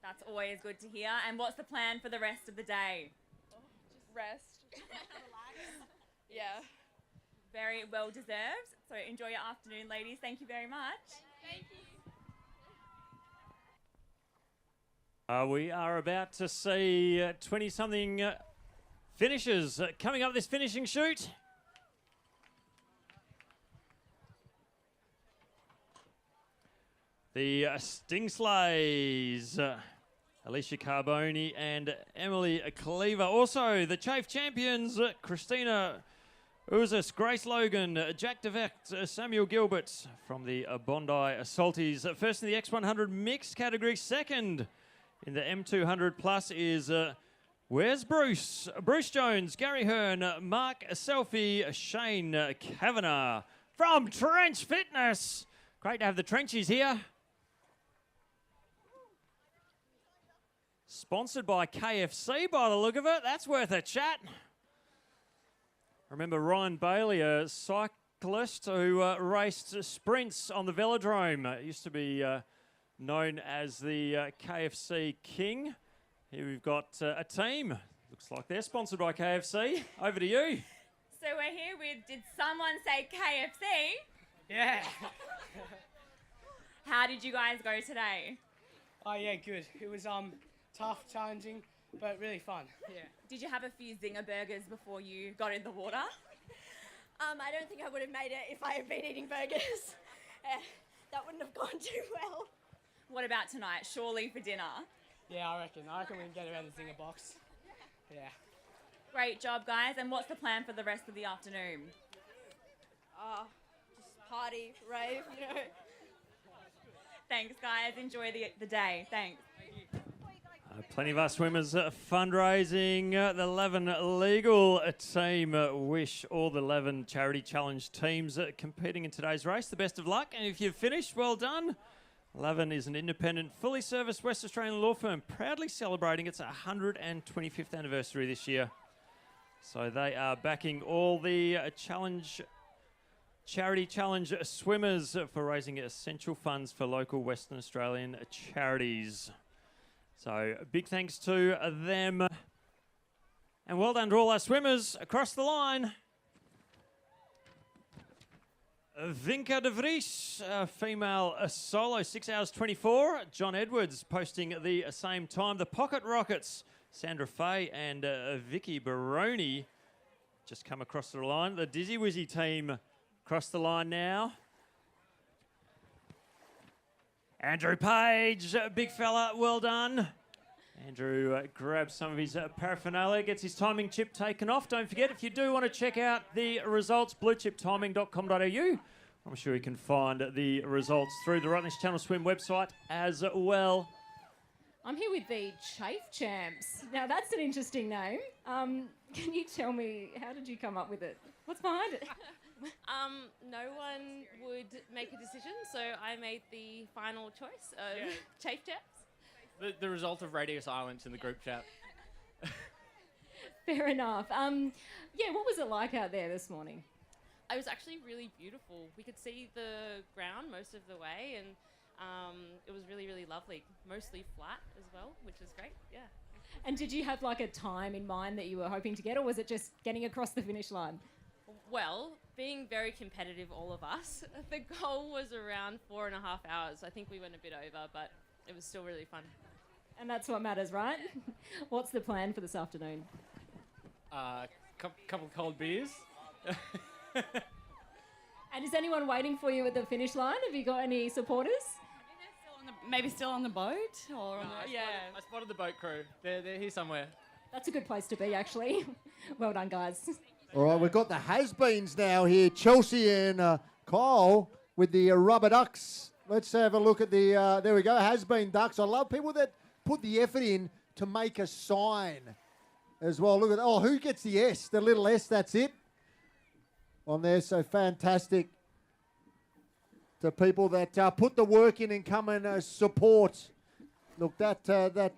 That's always good to hear. And what's the plan for the rest of the day? Just rest. Yeah. Very well deserved. So enjoy your afternoon, ladies. Thank you very much. Thank you. We are about to see 20-something finishers coming up this finishing chute. The Sting Sleighs, Alicia Carboni and Emily Cleaver. Also, the Chafe champions, Christina Uzis, Grace Logan, Jack DeVect, Samuel Gilbert from the Bondi Salties. First in the X100 mixed category. Second in the M200 plus is, where's Bruce? Bruce Jones, Gary Hearn, Mark Selfie, Shane Kavanagh from Trench Fitness. Great to have the Trenchies here. Sponsored by KFC by the look of it. That's worth a chat. Remember Ryan Bailey, a cyclist who raced sprints on the velodrome. Used to be known as the KFC King. Here we've got a team. Looks like they're sponsored by KFC. Over to you. So we're here with, did someone say KFC? Yeah. How did you guys go today? Oh yeah, good. It was tough, challenging, but really fun. Yeah. Did you have a few zinger burgers before you got in the water? I don't think I would have made it if I had been eating burgers. That wouldn't have gone too well. What about tonight? Surely for dinner? Yeah, I reckon we can get around the zinger box. Yeah. Great job, guys. And what's the plan for the rest of the afternoon? Just party, rave, you know. Thanks, guys. Enjoy the day. Thanks. Plenty of our swimmers fundraising. The Leven Legal team wish all the Leven Charity Challenge teams competing in today's race the best of luck. And if you've finished, well done. Leven is an independent, fully serviced West Australian law firm, proudly celebrating its 125th anniversary this year. So they are backing all the Charity Challenge swimmers for raising essential funds for local Western Australian charities. So big thanks to them. And well done to all our swimmers across the line. Vinka de Vries, female solo, 6 hours 24. John Edwards posting the same time. The Pocket Rockets, Sandra Fay and Vicky Baroni just come across the line. The Dizzy Wizzy team across the line now. Andrew Page, big fella, well done. Andrew grabs some of his paraphernalia, gets his timing chip taken off. Don't forget, if you do want to check out the results, bluechiptiming.com.au. I'm sure you can find the results through the Rottnest Channel Swim website as well. I'm here with the Chafe Champs. Now, that's an interesting name. Can you tell me, how did you come up with it? What's behind it? No one would make a decision, so I made the final choice of Chafe Chaps. The result of radio silence in the group chat. Fair enough. Yeah, what was it like out there this morning? It was actually really beautiful. We could see the ground most of the way, and it was really, really lovely. Mostly flat as well, which is great, yeah. And did you have like a time in mind that you were hoping to get, or was it just getting across the finish line? Well, being very competitive, all of us, the goal was around 4.5 hours. I think we went a bit over, but it was still really fun. And that's what matters, right? What's the plan for this afternoon? Couple cold beers. And is anyone waiting for you at the finish line? Have you got any supporters? Maybe still on the boat, or I spotted the boat crew. They're here somewhere. That's a good place to be, actually. Well done, guys. All right, we've got the has-beens now here. Chelsea and Kyle with the rubber ducks. Let's have a look at the, there we go, has-been ducks. I love people that put the effort in to make a sign as well. Look at, oh, who gets the S? The little S, that's it. On there, so fantastic to people that put the work in and come and support. Look, that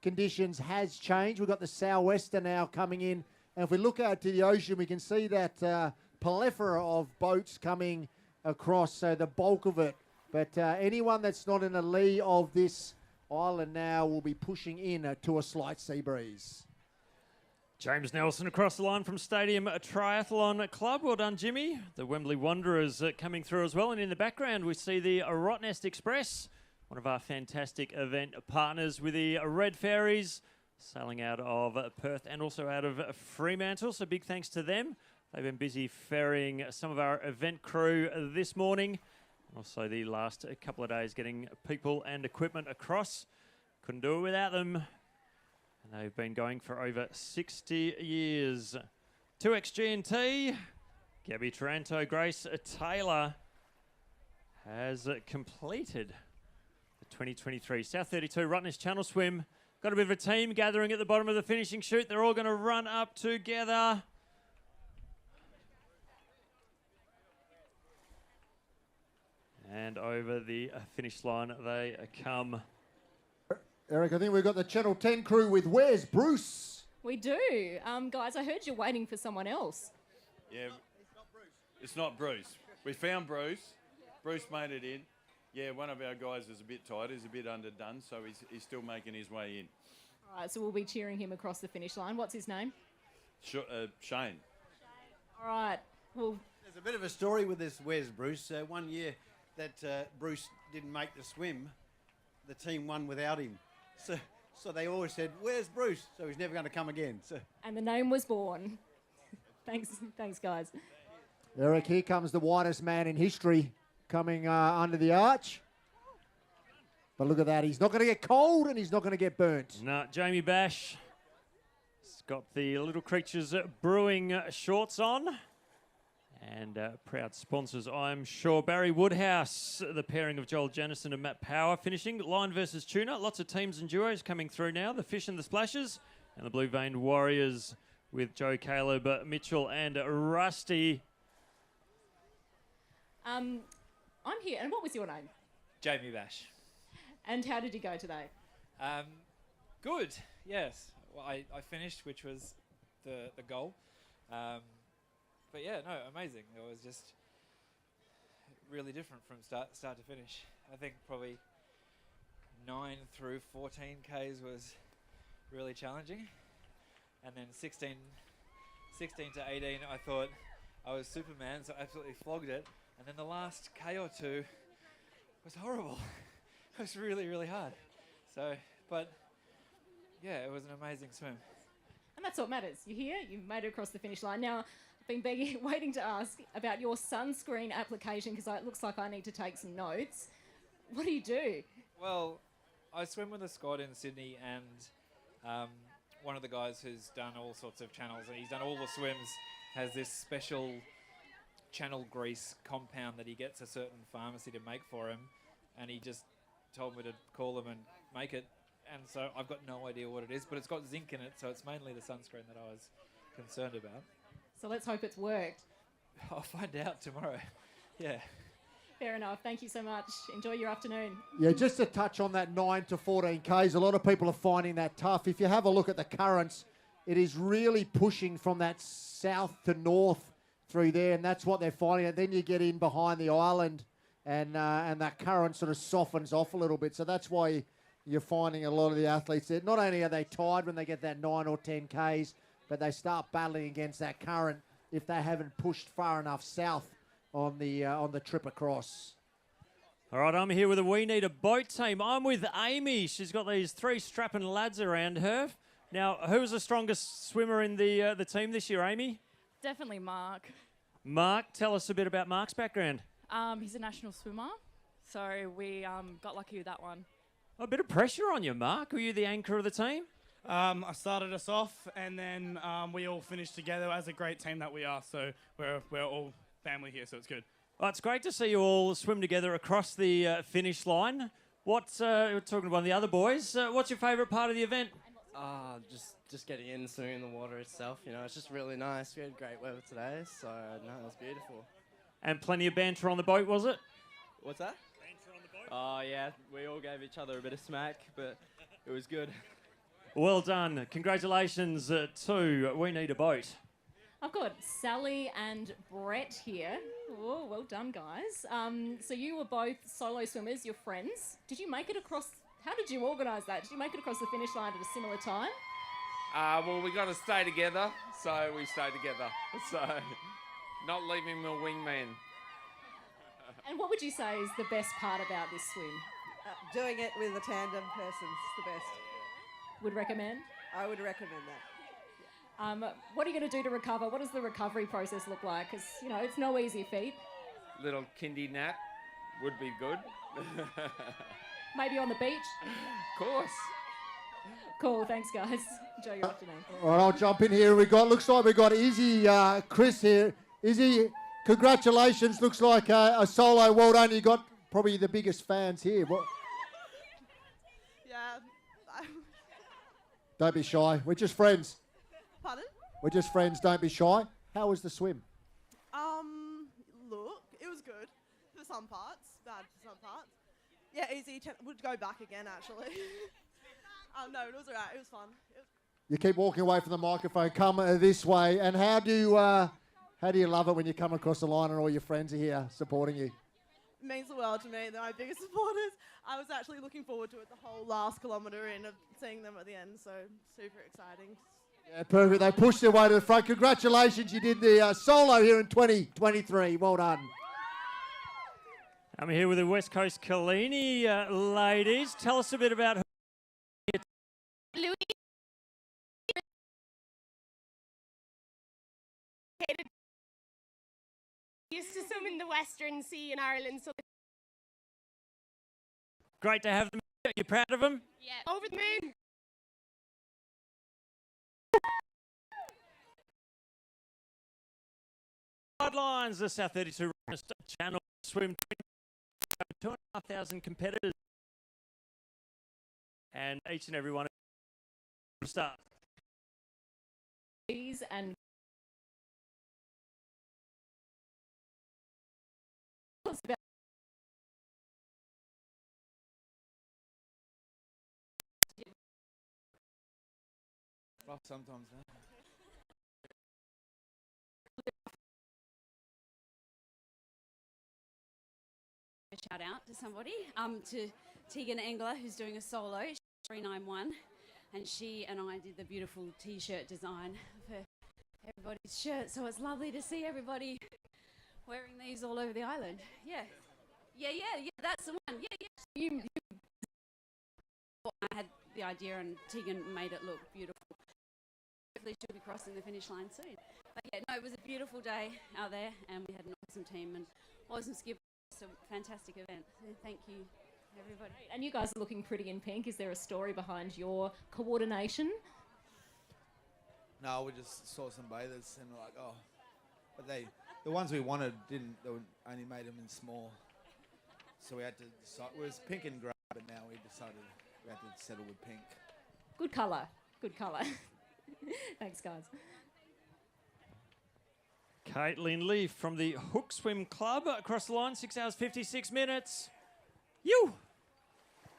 conditions has changed. We've got the sou'wester now coming in. And if we look out to the ocean, we can see that plethora of boats coming across, so the bulk of it. But anyone that's not in the lee of this island now will be pushing in to a slight sea breeze. James Nelson across the line from Stadium Triathlon Club. Well done, Jimmy. The Wembley Wanderers coming through as well. And in the background, we see the Rottnest Express, one of our fantastic event partners with the Red Ferries, sailing out of Perth and also out of Fremantle. So big thanks to them. They've been busy ferrying some of our event crew this morning. Also the last couple of days getting people and equipment across. Couldn't do it without them. And they've been going for over 60 years. 2XG&T, Gabby Taranto, Grace Taylor has completed the 2023 South32 Rottnest Channel Swim. Got a bit of a team gathering at the bottom of the finishing chute. They're all going to run up together. And over the finish line they come. Eric, I think we've got the Channel 10 crew with Where's Bruce? We do. Guys, I heard you're waiting for someone else. Yeah, it's not Bruce. We found Bruce. Bruce made it in. Yeah, one of our guys is a bit tired. He's a bit underdone, so he's still making his way in. All right, so we'll be cheering him across the finish line. What's his name? Shane. All right. Well, there's a bit of a story with this Where's Bruce. One year that Bruce didn't make the swim, the team won without him. So they always said, "Where's Bruce?" So he's never going to come again. So. And the name was born. Thanks, guys. Eric, here comes the whitest man in history coming under the arch. But look at that. He's not going to get cold and he's not going to get burnt. No, Jamie Bash has got the Little Creatures Brewing shorts on. And proud sponsors, I'm sure. Barry Woodhouse, the pairing of Joel Jennison and Matt Power finishing. Line versus Tuna. Lots of teams and duos coming through now. The Fish and the Splashes. And the Blue Veined Warriors with Joe Caleb, Mitchell and Rusty. I'm here. And what was your name? Jamie Bash. And how did you go today? Good, yes. Well, I finished, which was the goal. But yeah, no, amazing. It was just really different from start to finish. I think probably 9 through 14 Ks was really challenging. And then 16 to 18, I thought I was Superman, so I absolutely flogged it. And then the last K or two was horrible. It was really, really hard. So, but yeah, it was an amazing swim. And that's what matters. You're here, you've made it across the finish line. Now, I've been waiting to ask about your sunscreen application because it looks like I need to take some notes. What do you do? Well, I swim with a squad in Sydney, and one of the guys who's done all sorts of channels, and he's done all the swims, has this special channel grease compound that he gets a certain pharmacy to make for him, and he just told me to call them and make it. And so I've got no idea what it is, but it's got zinc in it, so it's mainly the sunscreen that I was concerned about. So let's hope it's worked. I'll find out tomorrow. Yeah. Fair enough. Thank you so much. Enjoy your afternoon. Yeah, just to touch on that 9 to 14 Ks, a lot of people are finding that tough. If you have a look at the currents, it is really pushing from that south to north through there, and that's what they're finding. And then you get in behind the island, and that current sort of softens off a little bit. So that's why you're finding a lot of the athletes there. Not only are they tired when they get that 9 or 10 Ks, but they start battling against that current if they haven't pushed far enough south on the trip across. All right, I'm here with a We Need a Boat team. I'm with Amy. She's got these 3 strapping lads around her. Now, who's the strongest swimmer in the team this year, Amy? Definitely Mark. Mark, tell us a bit about Mark's background. He's a national swimmer, so we got lucky with that one. A bit of pressure on you, Mark. Were you the anchor of the team? I started us off, and then we all finished together as a great team that we are. So we're all family here, so it's good. Well, it's great to see you all swim together across the finish line. What's we're talking to one of the other boys? What's your favourite part of the event? Just getting in, swimming in the water itself. You know, it's just really nice. We had great weather today, so no, it was beautiful. And plenty of banter on the boat, was it? What's that? Banter on the boat. Oh yeah, we all gave each other a bit of smack, but it was good. Well done. Congratulations to We Need a Boat. I've got Sally and Brett here. Oh, well done, guys. So you were both solo swimmers, you're friends. Did you make it across... How did you organise that? Did you make it across the finish line at a similar time? Well, we got to stay together, so we stayed together. So, not leaving my wingman. And what would you say is the best part about this swim? Doing it with a tandem person's the best. Would recommend? I would recommend that. What are you going to do to recover? What does the recovery process look like? Because, you know, it's no easy feat. Little kindy nap would be good. Maybe on the beach? Of course. Cool, thanks guys. Enjoy your afternoon. All right, I'll jump in here. Looks like we got Izzy, Chris here. Izzy, congratulations. Looks like a solo. Well done. You got probably the biggest fans here. What? Yeah. Don't be shy. We're just friends. Pardon? We're just friends. Don't be shy. How was the swim? Look, it was good for some parts, bad for some parts. Yeah, easy. Would go back again, actually. No, it was alright. It was fun. You keep walking away from the microphone. Come this way. And how do you love it when you come across the line and all your friends are here supporting you? It means the world to me. They're my biggest supporters. I was actually looking forward to it the whole last kilometre in of seeing them at the end. So super exciting. Yeah, perfect. They pushed their way to the front. Congratulations. You did the solo here in 2023. Well done. I'm here with the West Coast Kalini ladies. Tell us a bit about who. Louis. Used to swim in the Western Sea in Ireland, so Great to have them. You proud of them? yeah, over the moon. Sidelines, the South32 Rottnest Channel Swim. 2,500 competitors. And each and every one of them start. And Rough sometimes, man. A shout out to somebody, to Tegan Engler, who's doing a solo, 391, and she and I did the beautiful t-shirt design for everybody's shirt, so it's lovely to see everybody wearing these all over the island. Yeah, that's the one. Yeah. I had the idea and Tegan made it look beautiful. Hopefully she'll be crossing the finish line soon. But yeah, no, it was a beautiful day out there, and we had an awesome team and awesome skipper. It's a fantastic event. So thank you, everybody. And you guys are looking pretty in pink. Is there a story behind your coordination? No, we just saw some bathers and we're like, oh. But the ones we wanted only made them in small. So we had to decide. It was pink and grey, but now we decided we had to settle with pink. Good colour. Good colour. Thanks, guys. Caitlin Leaf from the Hook Swim Club across the line, 6 hours 56 minutes. You.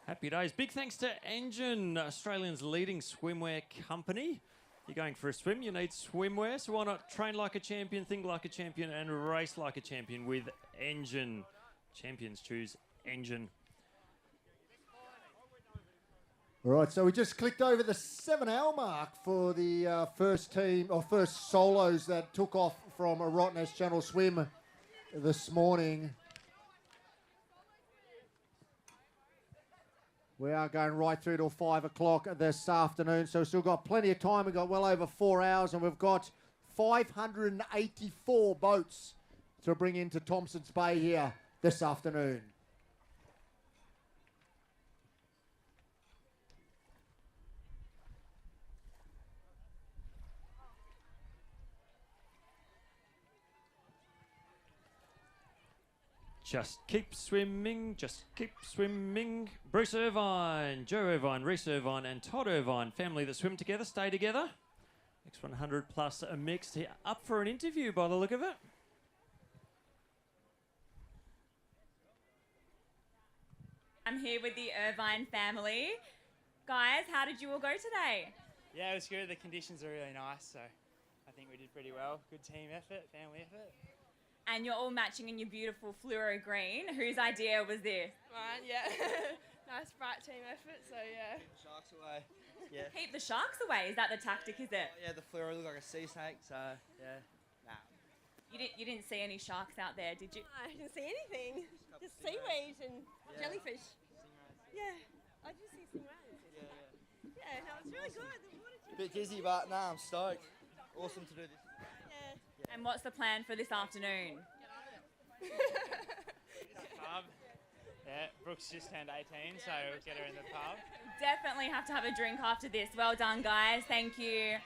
Happy days. Big thanks to Engine, Australia's leading swimwear company. You're going for a swim, you need swimwear, so why not train like a champion, think like a champion, and race like a champion with Engine. Champions choose Engine. All right, so we just clicked over the 7-hour mark for the first solos that took off from a Rottnest Channel Swim this morning. We are going right through till 5 o'clock this afternoon, so we've still got plenty of time. We've got well over 4 hours, and we've got 584 boats to bring into Thompson's Bay here this afternoon. Just keep swimming, just keep swimming. Bruce Irvine, Joe Irvine, Reese Irvine and Todd Irvine, family that swim together, stay together. X100 plus a mixed here, up for an interview by the look of it. I'm here with the Irvine family. Guys, how did you all go today? Yeah, it was good. The conditions are really nice, so I think we did pretty well. Good team effort, family effort. And you're all matching in your beautiful fluoro green. Whose idea was this? Mine, yeah. Nice bright team effort, so yeah. Keep the sharks away. Yeah. Keep the sharks away. Is that the tactic, is it? Oh, yeah, the fluoro looked like a sea snake, so yeah. Nah. You didn't see any sharks out there, did you? I didn't see anything. Just seaweed and jellyfish. Yeah, I just see stingrays. Yeah, no, it's really good. The water's A bit dizzy, but nah, I'm stoked. Awesome to do this. And what's the plan for this afternoon? Pub. Yeah, Brooks just turned 18, so we'll get her in the pub. Definitely have to have a drink after this. Well done, guys. Thank you.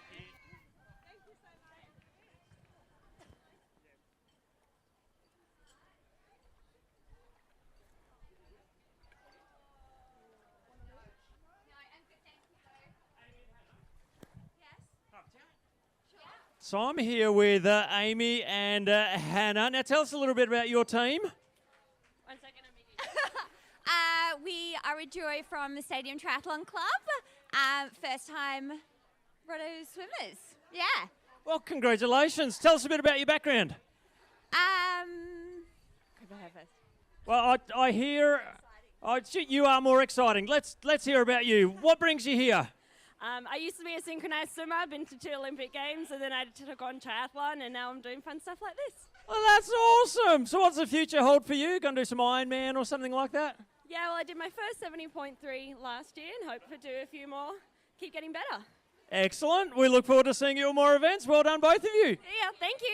So I'm here with Amy and Hannah. Now tell us a little bit about your team. 1 second, we are a duo from the Stadium Triathlon Club. First time Roto swimmers. Yeah. Well, congratulations. Tell us a bit about your background. Well, I hear you are more exciting. Let's hear about you. What brings you here? I used to be a synchronized swimmer, been to 2 Olympic Games, and then I took on triathlon, and now I'm doing fun stuff like this. Well, that's awesome. So what's the future hold for you? Going to do some Ironman or something like that? Yeah, well, I did my first 70.3 last year and hope to do a few more. Keep getting better. Excellent. We look forward to seeing you at more events. Well done, both of you. Yeah, thank you.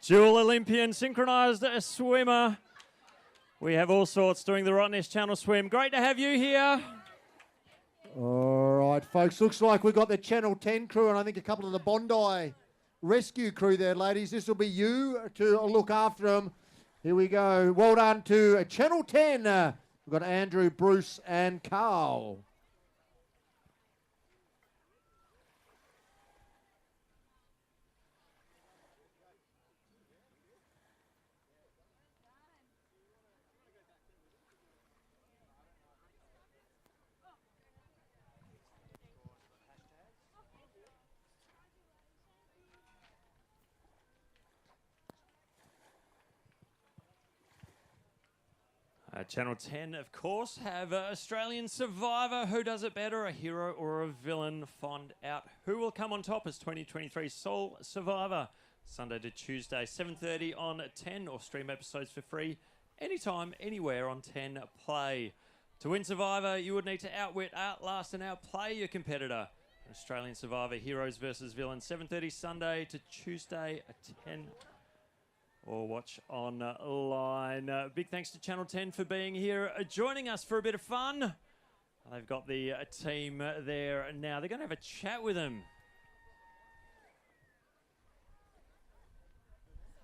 Dual Olympian, synchronized swimmer. We have all sorts doing the Rottnest Channel Swim. Great to have you here. All right, folks. Looks like we've got the Channel 10 crew and I think a couple of the Bondi rescue crew there, ladies. This will be you to look after them. Here we go. Well done to Channel 10. We've got Andrew, Bruce, and Carl. Channel 10, of course, have Australian Survivor. Who does it better, a hero or a villain? Find out who will come on top as 2023 Sole Survivor. Sunday to Tuesday, 7:30 on 10, or stream episodes for free anytime, anywhere on 10 Play. To win Survivor, you would need to outwit, outlast and outplay your competitor. Australian Survivor, heroes versus villains, 7:30 Sunday to Tuesday at 10. Or watch online. Big thanks to Channel 10 for being here, joining us for a bit of fun. They've got the team there now. They're going to have a chat with them.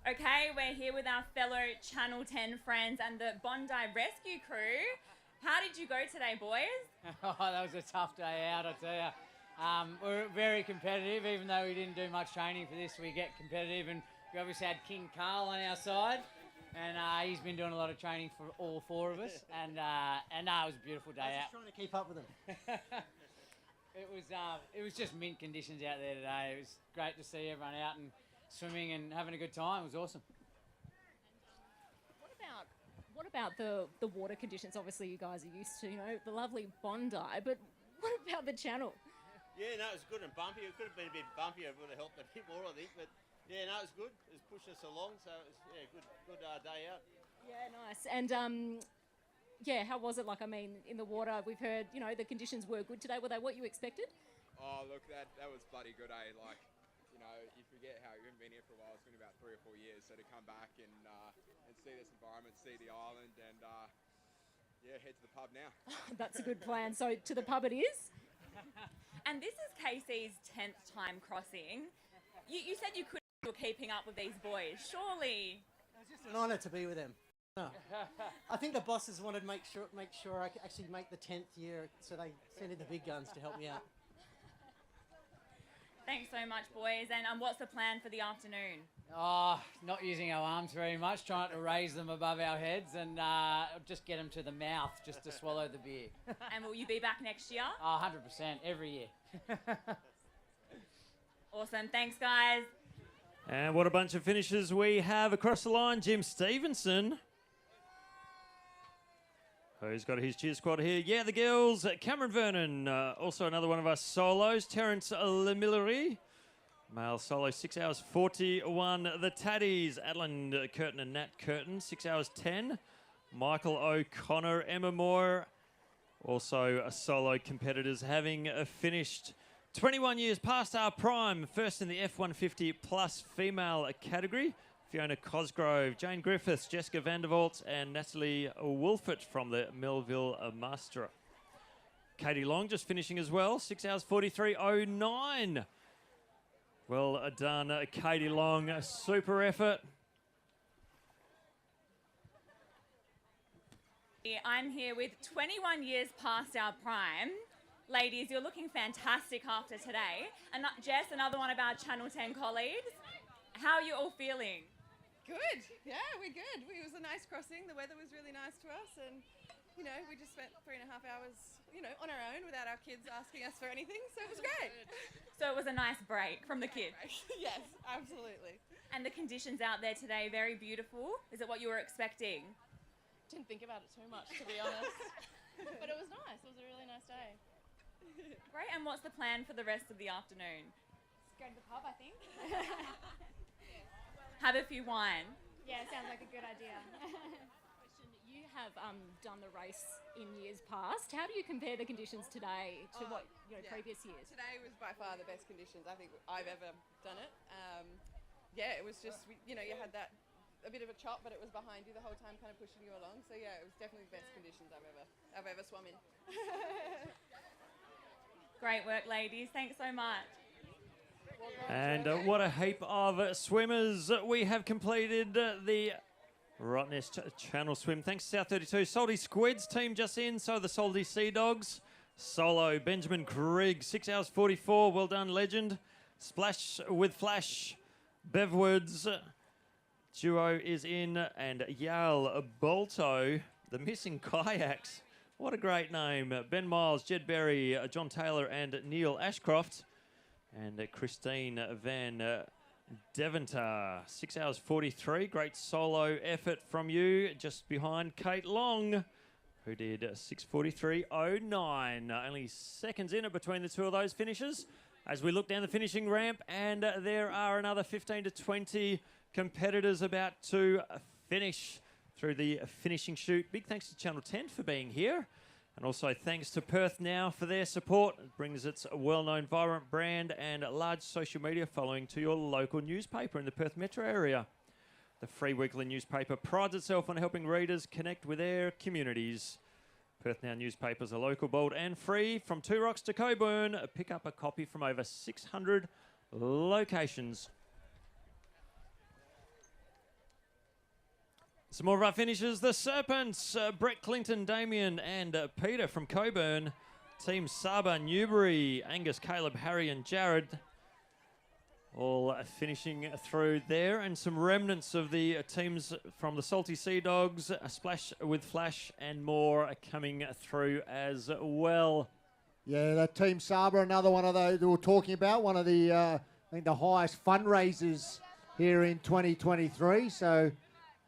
Okay, we're here with our fellow Channel 10 friends and the Bondi Rescue crew. How did you go today, boys? Oh, that was a tough day out, I tell you. We're very competitive, even though we didn't do much training for this. We get competitive, and we obviously had King Carl on our side, and he's been doing a lot of training for all 4 of us, and it was a beautiful day out. Trying to keep up with him. It was just mint conditions out there today. It was great to see everyone out and swimming and having a good time. It was awesome. What about the water conditions? Obviously, you guys are used to, the lovely Bondi, but what about the channel? Yeah, no, it was good and bumpy. It could have been a bit bumpier. It would have helped a bit more, I think. But yeah, no, it was good. It was pushing us along, so it was good day out. Yeah, nice. And how was it? In the water, we've heard, the conditions were good today. Were they what you expected? Oh, look, that was bloody good, eh? you know, you forget how you haven't been here for a while. It's been about 3 or 4 years. So to come back and see this environment, see the island, and yeah, head to the pub now. That's a good plan. So to the pub it is. And this is Casey's 10th time crossing. You said you couldn't do keeping up with these boys. Surely. It's just an honour to be with them. No. I think the bosses wanted to make sure I could actually make the 10th year, so they sent in the big guns to help me out. Thanks so much, boys. And what's the plan for the afternoon? Oh, not using our arms very much, trying to raise them above our heads and just get them to the mouth just to swallow the beer. And will you be back next year? Oh, 100%, every year. Awesome. Thanks, guys. And what a bunch of finishers we have across the line. Jim Stevenson, who's got his cheer squad here. Yeah, the girls. Cameron Vernon, also another one of our solos. Terence Lemillery, male solo, 6 hours 41. The Taddies, Adeline Curtin and Nat Curtin, 6 hours 10. Michael O'Connor, Emma Moore, also a solo competitors, having finished 21 years past our prime, first in the F150 plus female category. Fiona Cosgrove, Jane Griffiths, Jessica Vandervault, and Natalie Wolfert from the Melville Master. Katie Long just finishing as well, 6 hours 43.09. Well done, Katie Long, a super effort. I'm here with 21 years past our prime. Ladies, you're looking fantastic after today. And Jess, another one of our Channel 10 colleagues. How are you all feeling? Good. Yeah, we're good. It was a nice crossing. The weather was really nice to us, and you know, we just spent 3.5 hours, you know, on our own without our kids asking us for anything. So it was great. So it was a nice break from the kids. Yes, absolutely. And the conditions out there today, very beautiful. Is it what you were expecting? Didn't think about it too much, to be honest. But it was nice. It was a really nice day. Great. And what's the plan for the rest of the afternoon? Let's go to the pub, I think. Have a few wine. Yeah, sounds like a good idea. You have done the race in years past. How do you compare the conditions today to previous years? Today was by far the best conditions I think I've ever done it. Yeah, it was just, you know, you had that a bit of a chop, but it was behind you the whole time, kind of pushing you along. So yeah, it was definitely the best conditions I've ever swum in. Great work, ladies. Thanks so much. And what a heap of swimmers we have completed the Rottnest Channel Swim. Thanks to South32. Salty Squids team just in, so the Salty Sea Dogs. Solo, Benjamin Grigg, 6 hours 44. Well done, legend. Splash with Flash, Bev Woods. Duo is in, and Yal Bolto, the missing kayaks. What a great name. Ben Miles, Jed Berry, John Taylor, and Neil Ashcroft. And Christine Van Deventer, 6 hours 43. Great solo effort from you. Just behind Kate Long, who did 6:43.09. Only seconds in it between the two of those finishes. As we look down the finishing ramp, and there are another 15 to 20 competitors about to finish through the finishing chute. Big thanks to Channel 10 for being here. And also thanks to Perth Now for their support. It brings its well-known, vibrant brand and large social media following to your local newspaper in the Perth metro area. The free weekly newspaper prides itself on helping readers connect with their communities. Perth Now newspapers are local, bold and free. From Two Rocks to Coburn, pick up a copy from over 600 locations. Some more of our finishers, the Serpents, Brett Clinton, Damien and Peter from Coburn. Team Saba, Newbury, Angus, Caleb, Harry and Jared. All finishing through there. And some remnants of the teams from the Salty Sea Dogs, a Splash with Flash and more coming through as well. Yeah, that Team Saba, another one of those we were talking about, one of the, I think the highest fundraisers here in 2023. So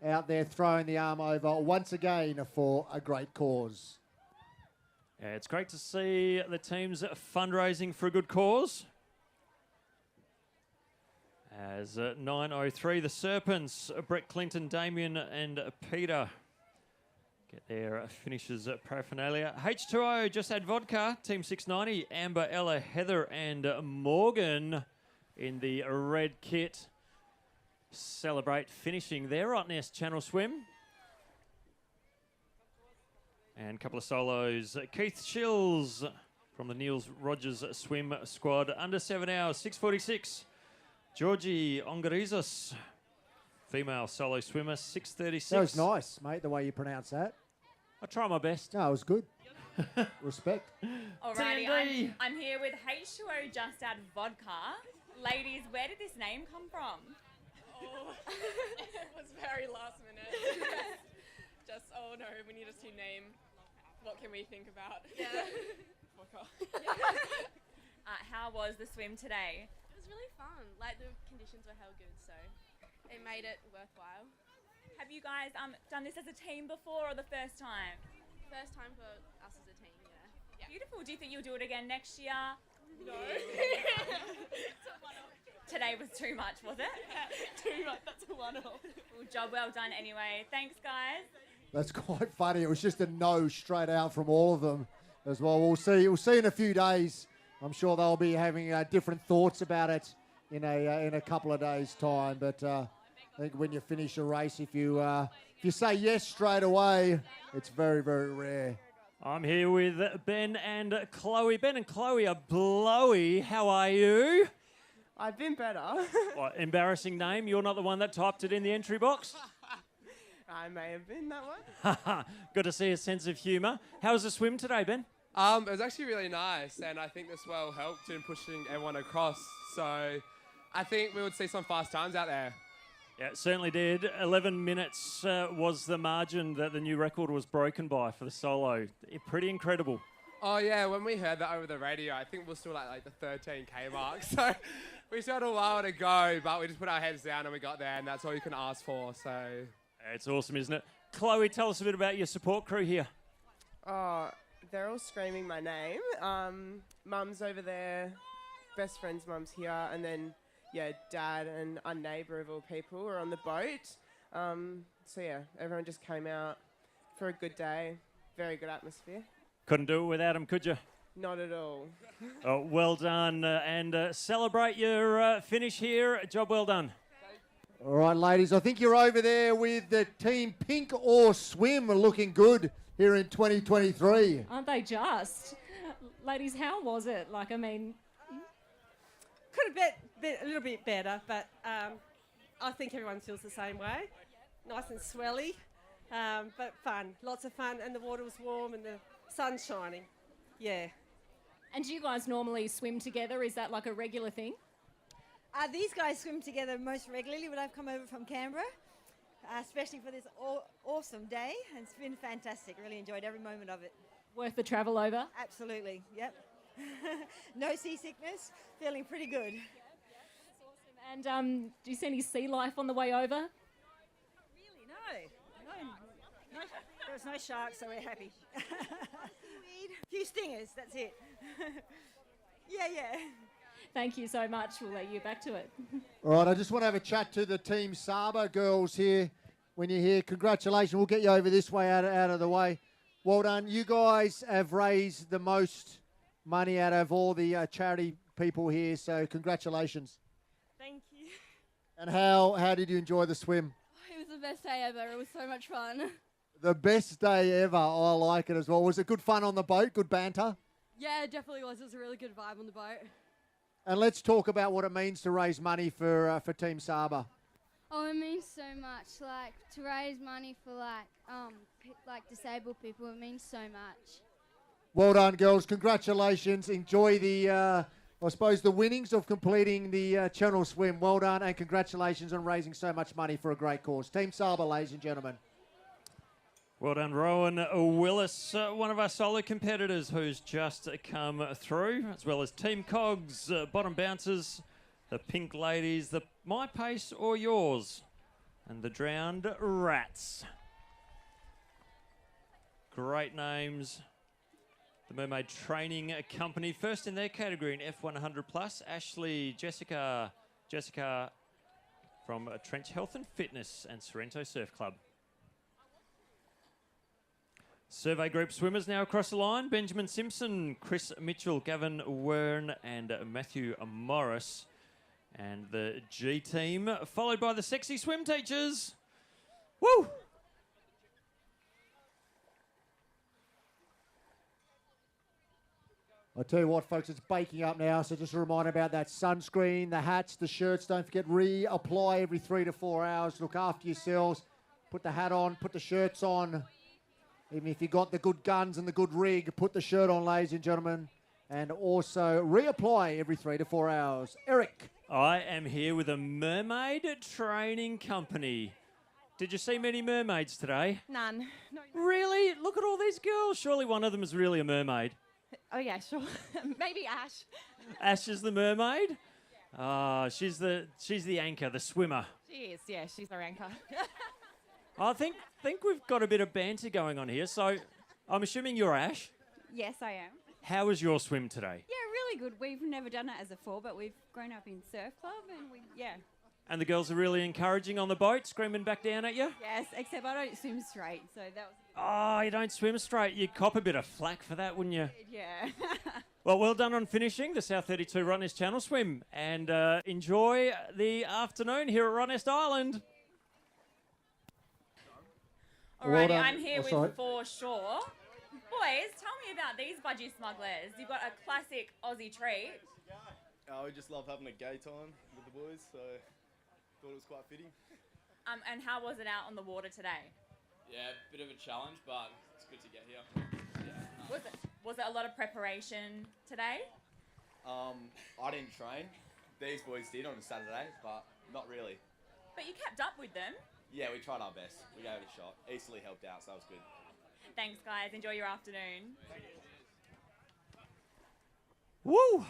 out there throwing the arm over once again for a great cause. Yeah, it's great to see the teams fundraising for a good cause. As 9:03, the Serpents, Brett Clinton, Damien and Peter get their finishes paraphernalia. H2O just had vodka, Team 690, Amber, Ella, Heather and Morgan in the red kit celebrate finishing their Rottnest Channel Swim. And a couple of solos. Keith Shills from the Niels Rogers Swim Squad, under 7 hours, 6:46. Georgie Ongarizos, female solo swimmer, 6:36. That was nice, mate, the way you pronounce that. I try my best. No, it was good. Respect. Alrighty, I'm here with H2O Just Add Vodka. Ladies, where did this name come from? Oh, it was very last minute. Just, oh no, we need a team name. What can we think about? Yeah. Vodka. How was the swim today? It was really fun. Like, the conditions were hell good, so it made it worthwhile. Have you guys done this as a team before or the first time? First time for us as a team, yeah. Beautiful. Do you think you'll do it again next year? No. Today was too much, was it? Too much, that's a one-off. Well, job well done anyway. Thanks, guys. That's quite funny. It was just a no straight out from all of them as well. We'll see in a few days. I'm sure they'll be having different thoughts about it in a couple of days' time. But I think when you finish a race, if you say yes straight away, it's very, very rare. I'm here with Ben and Chloe. Ben and Chloe are blowy. How are you? I've been better. What, embarrassing name? You're not the one that typed it in the entry box? I may have been that one. Good to see a sense of humour. How was the swim today, Ben? It was actually really nice, and I think the swell helped in pushing everyone across. So I think we would see some fast times out there. Yeah, it certainly did. 11 minutes was the margin that the new record was broken by for the solo. Pretty incredible. Oh yeah, when we heard that over the radio, I think we're still at like the 13k mark. So we still had a while to go, but we just put our heads down and we got there, and that's all you can ask for. So it's awesome, isn't it? Chloe, tell us a bit about your support crew here. Oh, they're all screaming my name. Mum's over there, best friend's mum's here, and then yeah, Dad and our neighbour of all people are on the boat. So yeah, everyone just came out for a good day. Very good atmosphere. Couldn't do it without him, could you? Not at all. Oh, well done, and celebrate your finish here. Job well done. All right, ladies, I think you're over there with the team Pink or Swim looking good here in 2023. Aren't they just? Ladies, how was it? Like, I mean... Could have been a little bit better, but I think everyone feels the same way. Nice and swelly, but fun. Lots of fun, and the water was warm and the sun's shining. Yeah. And do you guys normally swim together? Is that like a regular thing? These guys swim together most regularly when I've come over from Canberra, especially for this awesome day. And it's been fantastic. Really enjoyed every moment of it. Worth the travel over? Absolutely, yep. No seasickness, feeling pretty good. That's awesome. And do you see any sea life on the way over? Really, no. There was no sharks, so we're happy. Seaweed, a few stingers, that's it. Yeah. Thank you so much. We'll let you back to it. All right, I just want to have a chat to the Team Saba girls here. When you're here, congratulations. We'll get you over this way, out of the way. Well done. You guys have raised the most money out of all the charity people here, so congratulations. Thank you. And how did you enjoy the swim? It was the best day ever. It was so much fun. The best day ever. I like it as well. Was it good fun on the boat? Good banter? Yeah, it definitely was. It was a really good vibe on the boat. And let's talk about what it means to raise money for Team Saba. Oh, it means so much. Like, to raise money for like disabled people, it means so much. Well done, girls. Congratulations. Enjoy the, I suppose, the winnings of completing the Channel Swim. Well done, and congratulations on raising so much money for a great cause. Team Saba, ladies and gentlemen. Well done, Rowan Willis, one of our solo competitors who's just come through, as well as Team Cogs, Bottom Bouncers, the Pink Ladies, the My Pace or Yours, and the Drowned Rats. Great names. The Mermaid Training Company, first in their category in F100 Plus. Ashley, Jessica from Trench Health and Fitness and Sorrento Surf Club. Survey group swimmers now across the line. Benjamin Simpson, Chris Mitchell, Gavin Wern and Matthew Morris. And the G team, followed by the sexy swim teachers. Woo! I'll tell you what, folks, it's baking up now, so just a reminder about that sunscreen, the hats, the shirts. Don't forget, reapply every 3 to 4 hours. Look after yourselves. Put the hat on, put the shirts on. Even if you got the good guns and the good rig, put the shirt on, ladies and gentlemen. And also reapply every 3 to 4 hours. Eric. I am here with a mermaid training company. Did you see many mermaids today? None. No. Really? Look at all these girls. Surely one of them is really a mermaid. Oh yeah, sure. Maybe Ash. Ash is the mermaid? She's the anchor, the swimmer. She is, yeah, she's our anchor. I think we've got a bit of banter going on here. So I'm assuming you're Ash. Yes, I am. How was your swim today? Yeah, really good. We've never done it as a four, but we've grown up in surf club and yeah. And the girls are really encouraging on the boat, screaming back down at you? Yes, except I don't swim straight, so that was... Oh, you don't swim straight. You'd cop a bit of flack for that, wouldn't you? Yeah. Well done on finishing the South32 Rottnest Channel Swim. And enjoy the afternoon here at Rottnest Island. Alrighty, I'm here with Foreshore. Boys, tell me about these budgie smugglers. You've got a classic Aussie treat. We just love having a gay time with the boys, so thought it was quite fitting. And how was it out on the water today? Yeah, bit of a challenge, but it's good to get here. Yeah. Was it a lot of preparation today? I didn't train. These boys did on a Saturday, but not really. But you kept up with them. Yeah, we tried our best. We gave it a shot. Easily helped out, so that was good. Thanks, guys. Enjoy your afternoon. Woo!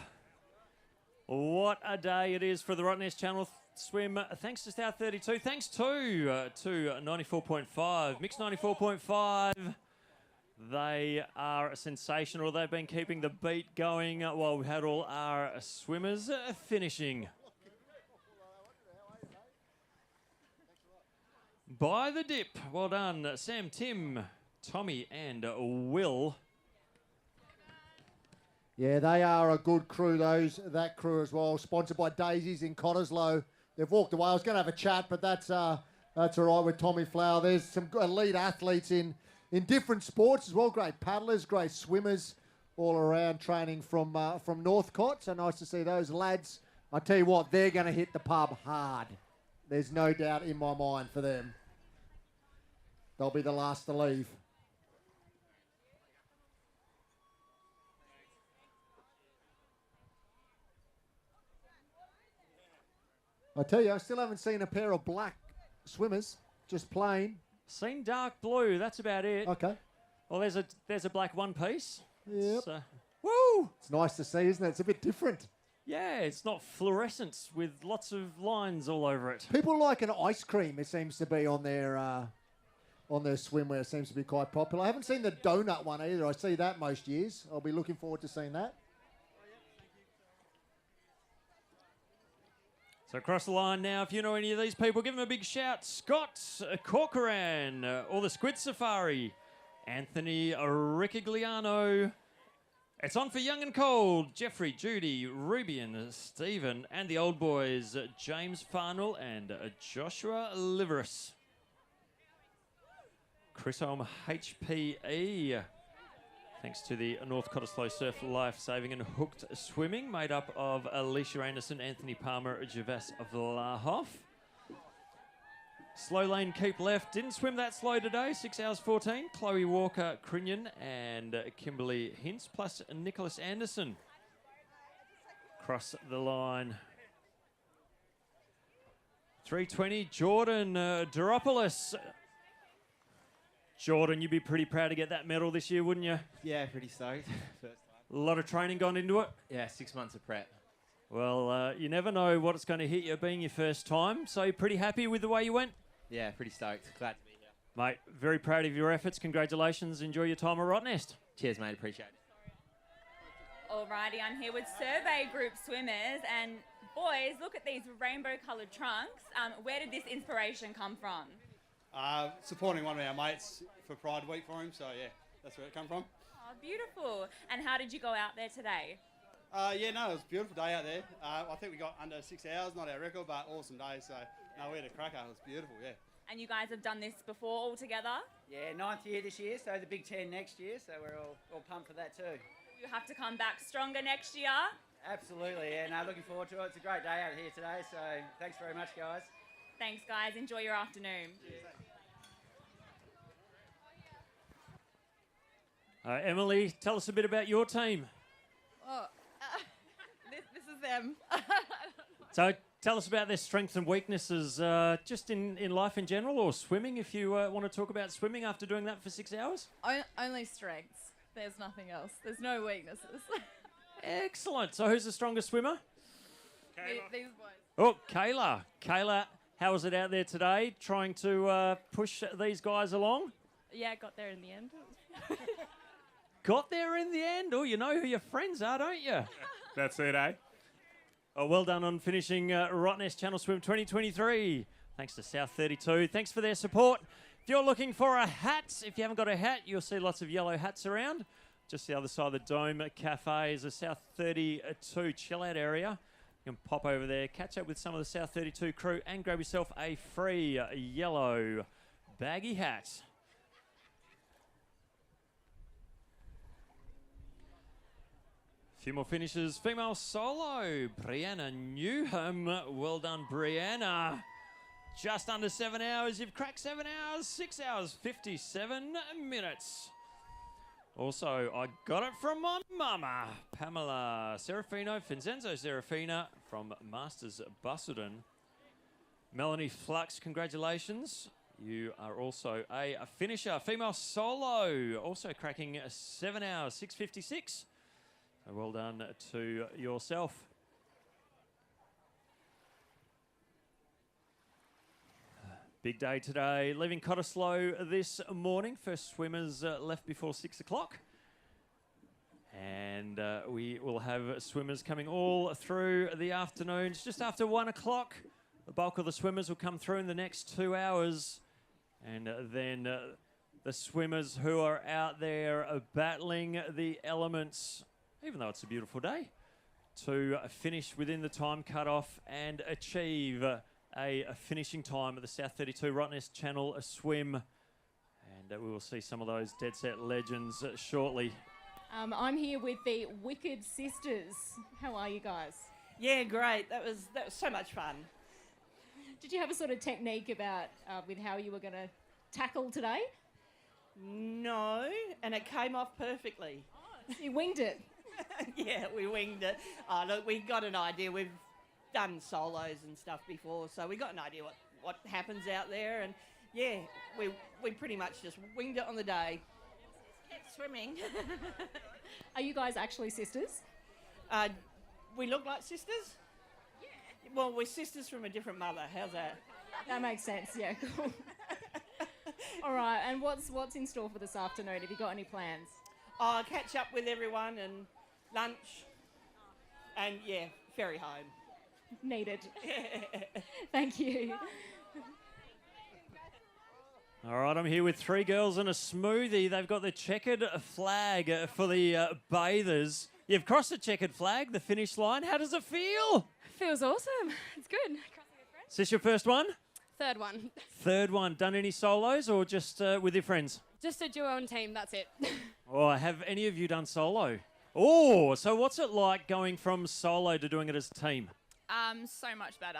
What a day it is for the Rottnest Channel Swim. Thanks to South32. Thanks to 94.5. Mix 94.5. They are sensational. They've been keeping the beat going while we had all our swimmers finishing. By the dip. Well done, Sam, Tim, Tommy and Will. Yeah, they are a good crew, that crew as well. Sponsored by Daisies in Cottesloe. They've walked away. I was going to have a chat, but that's all right with Tommy Flower. There's some elite athletes in different sports as well. Great paddlers, great swimmers all around training from Northcott. So nice to see those lads. I tell you what, they're going to hit the pub hard. There's no doubt in my mind for them. They'll be the last to leave. I tell you, I still haven't seen a pair of black swimmers, just plain. Seen dark blue, that's about it. Okay. Well, there's a black one piece. Yep. So, woo! It's nice to see, isn't it? It's a bit different. Yeah, it's not fluorescent with lots of lines all over it. People like an ice cream, it seems to be on their swimwear. It seems to be quite popular. I haven't seen the donut one either. I see that most years. I'll be looking forward to seeing that. So across the line now, if you know any of these people, give them a big shout. Scott Corcoran, or the Squid Safari, Anthony Riccigliano. It's on for Young and Cold, Jeffrey, Judy, Rubian, Stephen, and the old boys, James Farnell and Joshua Liveris. Chris Holm, HPE. Thanks to the North Cottesloe Surf Life Saving and Hooked Swimming, made up of Alicia Anderson, Anthony Palmer, Javas Vlahoff. Slow lane keep left. Didn't swim that slow today. 6 hours 14. Chloe Walker, Crinyan, and Kimberly Hintz, plus Nicholas Anderson. Cross the line. 320, Jordan Doropoulos. Jordan, you'd be pretty proud to get that medal this year, wouldn't you? Yeah, pretty stoked. First time. A lot of training gone into it? Yeah, 6 months of prep. Well, you never know what it's going to hit you being your first time, so you're pretty happy with the way you went? Yeah, pretty stoked. Glad to be here. Mate, very proud of your efforts. Congratulations. Enjoy your time at Rottnest. Cheers, mate. Appreciate it. Alrighty, I'm here with survey group swimmers, and boys, look at these rainbow-coloured trunks. Where did this inspiration come from? Supporting one of our mates for Pride Week for him, so yeah, that's where it come from. Oh, beautiful. And how did you go out there today? Yeah, no, it was a beautiful day out there. I think we got under 6 hours, not our record, but awesome day. So, no, we had a cracker. It was beautiful, yeah. And you guys have done this before all together? Yeah, 9th year this year, so the Big 10 next year, so we're all pumped for that too. You have to come back stronger next year? Absolutely, yeah, no, looking forward to it. It's a great day out here today, so thanks very much, guys. Thanks, guys. Enjoy your afternoon. Emily, tell us a bit about your team. Oh, this is them. So tell us about their strengths and weaknesses, just in life in general, or swimming, if you want to talk about swimming after doing that for 6 hours. Only strengths. There's nothing else. There's no weaknesses. Excellent. So who's the strongest swimmer? These boys. Oh, Kayla. Kayla, how was it out there today, trying to push these guys along? Yeah, got there in the end. Got there in the end? Oh, you know who your friends are, don't you? That's it, eh? Oh, well done on finishing Rottnest Channel Swim 2023. Thanks to South32. Thanks for their support. If you're looking for a hat, if you haven't got a hat, you'll see lots of yellow hats around. Just the other side of the Dome Cafe is a South32 chill-out area. You can pop over there, catch up with some of the South32 crew, and grab yourself a free yellow baggy hat. A few more finishes. Female solo, Brianna Newham. Well done, Brianna. Just under 7 hours. You've cracked 7 hours, 6 hours, 57 minutes. Also, I got it from my mama, Pamela Serafino, Vincenzo Serafina from Masters Busselton. Melanie Flux, congratulations. You are also a finisher. Female solo, also cracking 7 hours, 6:56. So well done to yourself. Big day today. Leaving Cottesloe this morning. First swimmers left before 6 o'clock. And we will have swimmers coming all through the afternoons. Just after 1 o'clock, the bulk of the swimmers will come through in the next 2 hours. And then the swimmers who are out there battling the elements, even though it's a beautiful day, to finish within the time cut-off and achieve a finishing time at the South32 Rottnest Channel Swim. And we will see some of those dead set legends shortly. I'm here with the Wicked Sisters. How are you guys? Yeah, great. That was so much fun. Did you have a sort of technique about with how you were going to tackle today? No, and it came off perfectly. Oh, you winged it. Yeah, we winged it. Look, we got an idea. We've done solos and stuff before, so we got an idea what happens out there, and yeah, we pretty much just winged it on the day. Kept swimming. Are you guys actually sisters? We look like sisters? Yeah. Well, we're sisters from a different mother. How's that? That makes sense, yeah, cool. All right, and what's in store for this afternoon? Have you got any plans? I'll catch up with everyone and lunch, and yeah, ferry home. Needed. Thank you. All right, I'm here with three girls and a smoothie. They've got the checkered flag for the bathers. You've crossed the checkered flag, the finish line. How does it feel? Feels awesome. It's good. Is this your first one? Third one. Third one. Done any solos or just with your friends? Just a duo and team, that's it. Oh, have any of you done solo? Oh, so what's it like going from solo to doing it as a team? So much better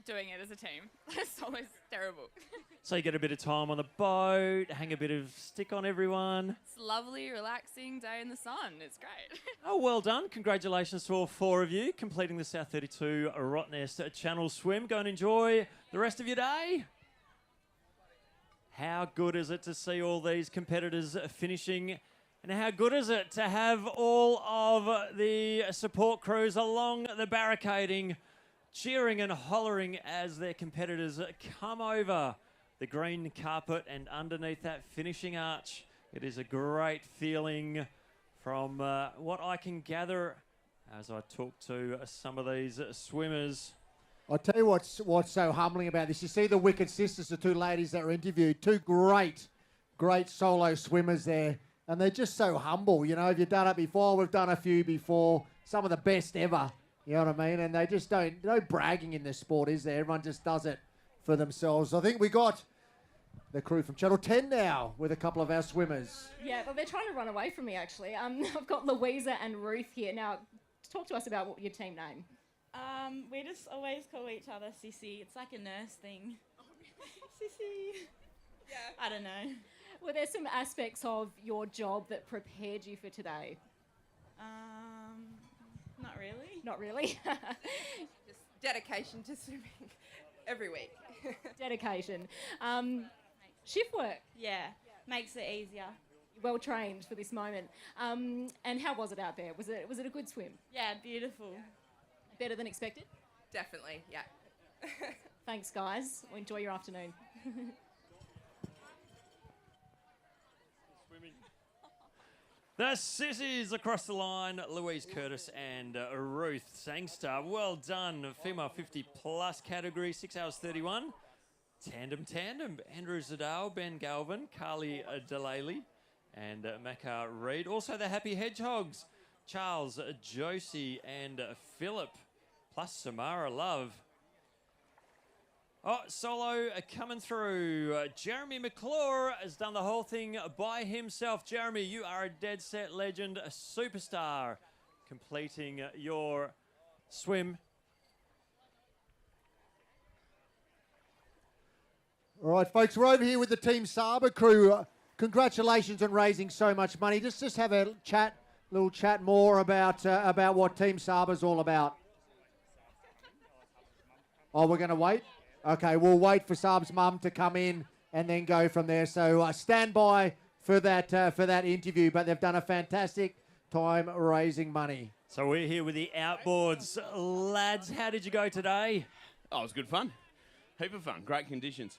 doing it as a team. Solo's terrible. So you get a bit of time on the boat, hang a bit of stick on everyone. It's a lovely, relaxing day in the sun. It's great. Oh, well done. Congratulations to all four of you completing the South32 Rottnest Channel Swim. Go and enjoy the rest of your day. How good is it to see all these competitors finishing? And how good is it to have all of the support crews along the barricading, cheering and hollering as their competitors come over the green carpet and underneath that finishing arch. It is a great feeling from what I can gather as I talk to some of these swimmers. I'll tell you what's so humbling about this. You see the Wicked Sisters, the two ladies that were interviewed, two great solo swimmers there. And they're just so humble. You know, if you've done it before, we've done a few before. some of the best ever. You know what I mean? And they just don't, no bragging in this sport, is there? Everyone just does it for themselves. I think we got the crew from Channel 10 now with a couple of our swimmers. Yeah, well, they're trying to run away from me, actually. I've got Louisa and Ruth here. Now, talk to us about your team name. We just always call each other Sissy. It's like a nurse thing. Sissy. Yeah. I don't know. Were there some aspects of your job that prepared you for today? Not really. Not really? Just dedication to swimming every week. Dedication. Shift work. Yeah, makes it easier. Well trained for this moment. And how was it out there? Was it a good swim? Yeah, beautiful. Better than expected? Definitely, yeah. Thanks, guys. Well, enjoy your afternoon. The sissies across the line, Louise Curtis and Ruth Sangster. Well done, female 50+ category, 6 hours 31. Tandem, Andrew Zadao, Ben Galvin, Carly Delaley and Macca Reid. Also the Happy Hedgehogs, Charles, Josie and Philip, plus Samara Love. Oh, solo coming through. Jeremy McClure has done the whole thing by himself. Jeremy, you are a dead set legend, a superstar, completing your swim. All right, folks, we're over here with the Team Saba crew. Congratulations on raising so much money. Just have a little chat more about what Team Saba's all about. Oh, we're going to wait? Okay, we'll wait for Saab's mum to come in and then go from there. So stand by for that interview. But they've done a fantastic time raising money. So we're here with the outboards. Lads, how did you go today? Oh, it was good fun. Heap of fun. Great conditions.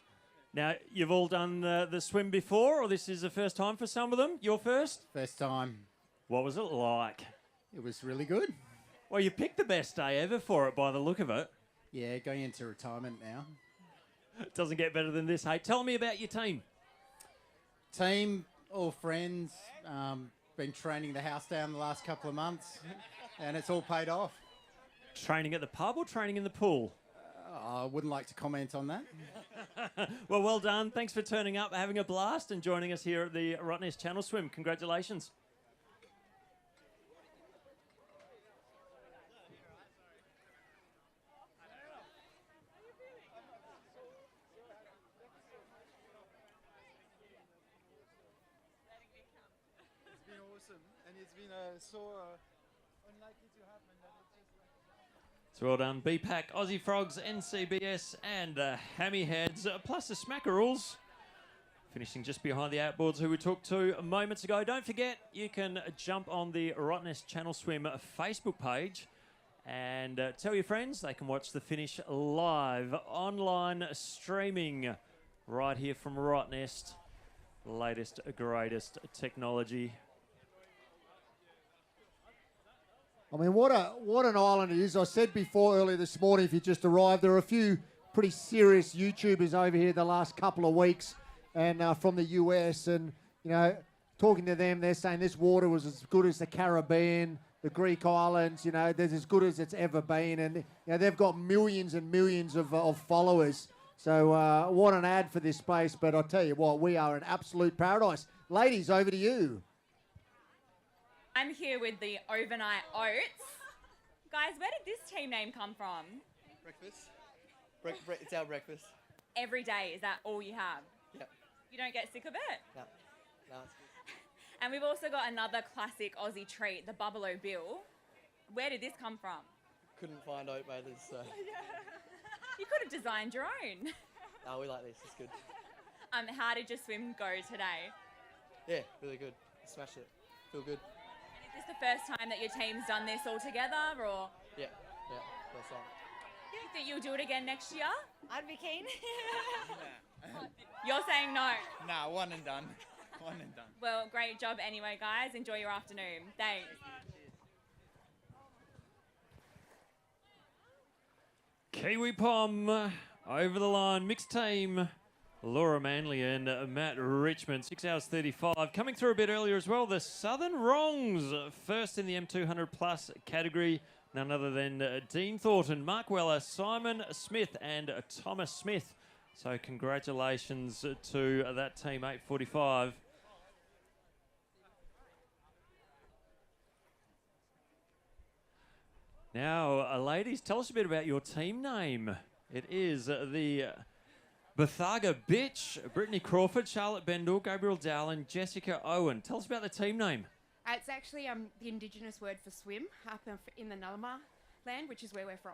Now, you've all done the swim before, or this is the first time for some of them? Your first? First time. What was it like? It was really good. Well, you picked the best day ever for it by the look of it. Yeah, going into retirement now. It doesn't get better than this, hey. Tell me about your team. Team, all friends. Been training the house down the last couple of months, and it's all paid off. Training at the pub or training in the pool? I wouldn't like to comment on that. Well done. Thanks for turning up, having a blast, and joining us here at the Rottnest Channel Swim. Congratulations. And it's been so unlikely to happen that it's just So well done. BPAC, Aussie Frogs, NCBS and Hammy Heads, plus the Smackaroos. Finishing just behind the outboards who we took to moments ago. Don't forget, you can jump on the Rottnest Channel Swim Facebook page and tell your friends they can watch the finish live, online streaming right here from Rottnest. Latest, greatest technology. I mean, what an island it is. I said before earlier this morning, if you just arrived, there are a few pretty serious YouTubers over here the last couple of weeks and from the US. And, you know, talking to them, they're saying this water was as good as the Caribbean, the Greek islands, you know, there's as good as it's ever been. And, you know, they've got millions and millions of followers. So what an ad for this space. But I'll tell you what, we are an absolute paradise. Ladies, over to you. I'm here with the Overnight Oats. Guys, where did this team name come from? Breakfast. It's our breakfast. Every day, is that all you have? Yep. You don't get sick of it? No, it's good. And we've also got another classic Aussie treat, the Buffalo Bill. Where did this come from? Couldn't find oat baiters, so. You could have designed your own. No, we like this. It's good. How did your swim go today? Yeah, really good. Smashed it. Feel good. Is this the first time that your team's done this all together, or? Yeah, first time. Do you think you'll do it again next year? I'd be keen. You're saying no? Nah, one and done. One and done. Well, great job anyway, guys. Enjoy your afternoon. Thanks. Kiwi Pom over the line. Mixed team Laura Manley and Matt Richmond, 6 hours 35. Coming through a bit earlier as well, the Southern Wrongs, first in the M200 plus category. None other than Dean Thornton, Mark Weller, Simon Smith and Thomas Smith. So congratulations to that team, 8:45. Now, ladies, tell us a bit about your team name. It is the Bathaga Bitch, Brittany Crawford, Charlotte Bendel, Gabriel Dowling, Jessica Owen. Tell us about the team name. It's actually the Indigenous word for swim up in the Nullama land, which is where we're from.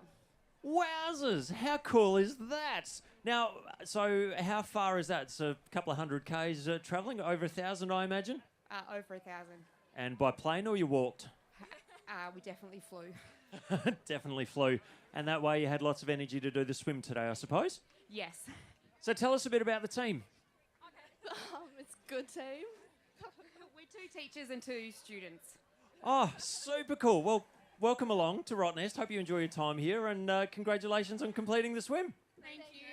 Wowzers, how cool is that? Now, so how far is that? It's a couple of 100 Ks travelling, over 1,000 I imagine? Over 1,000. And by plane or you walked? We definitely flew. Definitely flew. And that way you had lots of energy to do the swim today, I suppose? Yes. So tell us a bit about the team. It's a good team. We're 2 teachers and 2 students. Oh, super cool. Well, welcome along to Rottnest. Hope you enjoy your time here, and congratulations on completing the swim. Thank you.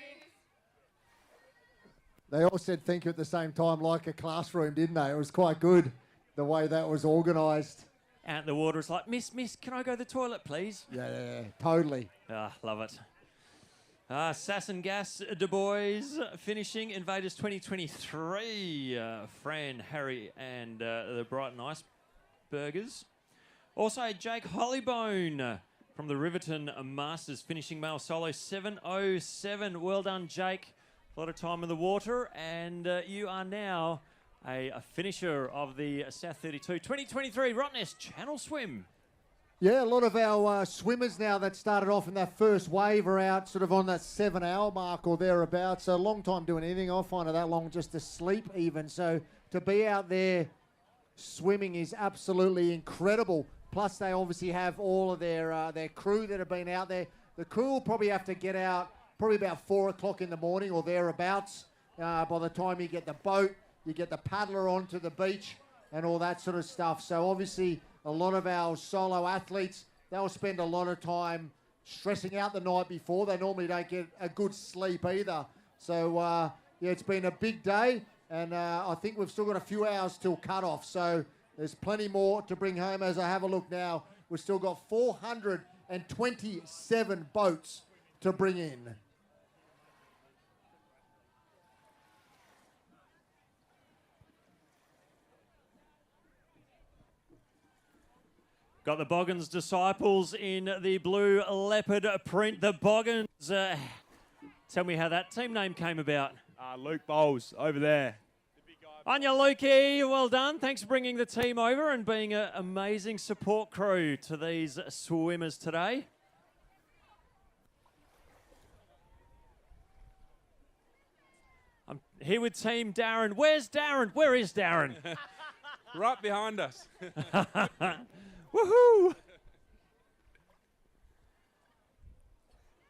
They all said thank you at the same time, like a classroom, didn't they? It was quite good, the way that was organised. Out in the water, it's like, miss, can I go to the toilet, please? Yeah, totally. Ah, love it. Sass and Gas Du Bois finishing Invaders 2023. Fran, Harry, and the Brighton Iceburgers. Also, Jake Hollybone from the Riverton Masters finishing male solo 7:07. Well done, Jake. A lot of time in the water, and you are now a finisher of the South32 2023 Rottnest Channel Swim. Yeah, a lot of our swimmers now that started off in that first wave are out sort of on that 7-hour mark or thereabouts. So a long time doing anything. I find it that long just to sleep even. So to be out there swimming is absolutely incredible. Plus they obviously have all of their crew that have been out there. The crew will probably have to get out probably about 4 o'clock in the morning or thereabouts. By the time you get the boat, you get the paddler onto the beach and all that sort of stuff. So obviously a lot of our solo athletes, they'll spend a lot of time stressing out the night before. They normally don't get a good sleep either. So, yeah, it's been a big day, and I think we've still got a few hours till cut-off. So there's plenty more to bring home. As I have a look now, we've still got 427 boats to bring in. Got the Boggins disciples in the blue leopard print. The Boggins, tell me how that team name came about. Luke Bowles over there. On you, Lukey. Well done. Thanks for bringing the team over and being an amazing support crew to these swimmers today. I'm here with Team Darren. Where's Darren? Where is Darren? Right behind us. Woohoo!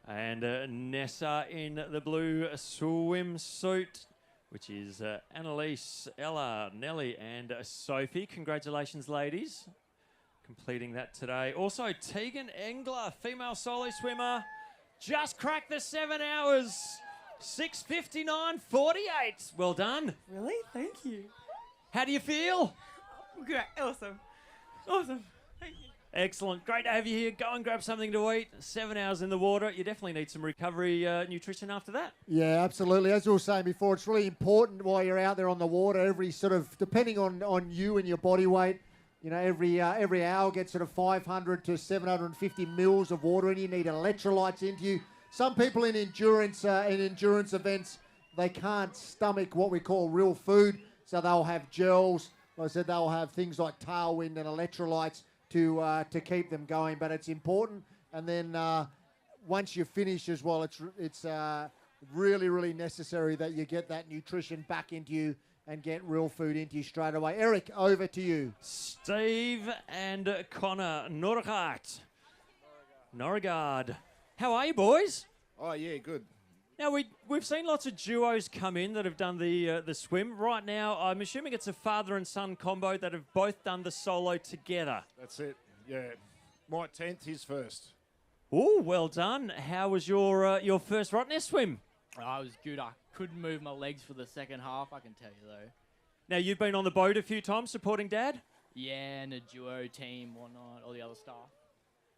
And Nessa in the blue swimsuit, which is Annalise, Ella, Nelly, and Sophie. Congratulations, ladies, completing that today. Also, Tegan Engler, female solo swimmer, just cracked the 7 hours, 6:59:48. Well done. Really? Thank you. How do you feel? Great. Awesome. Awesome. Thank you. Excellent. Great to have you here. Go and grab something to eat. 7 hours in the water. You definitely need some recovery nutrition after that. Yeah, absolutely. As we were saying before, it's really important while you're out there on the water, every sort of, depending on you and your body weight, you know, every hour gets sort of 500 to 750 mils of water and you need electrolytes into you. Some people in endurance events, they can't stomach what we call real food, so they'll have gels. Like I said, they'll have things like Tailwind and electrolytes to keep them going. But it's important. And then once you finish as well, it's really, really necessary that you get that nutrition back into you and get real food into you straight away. Eric, over to you. Steve and Connor Norregard. How are you, boys? Oh, yeah, good. Now, we've seen lots of duos come in that have done the swim. Right now, I'm assuming it's a father and son combo that have both done the solo together. That's it, yeah. My 10th, his first. Oh, well done. How was your first Rottnest swim? I was good. I couldn't move my legs for the second half, I can tell you though. Now, you've been on the boat a few times supporting Dad. Yeah, and a duo team, whatnot, all the other stuff.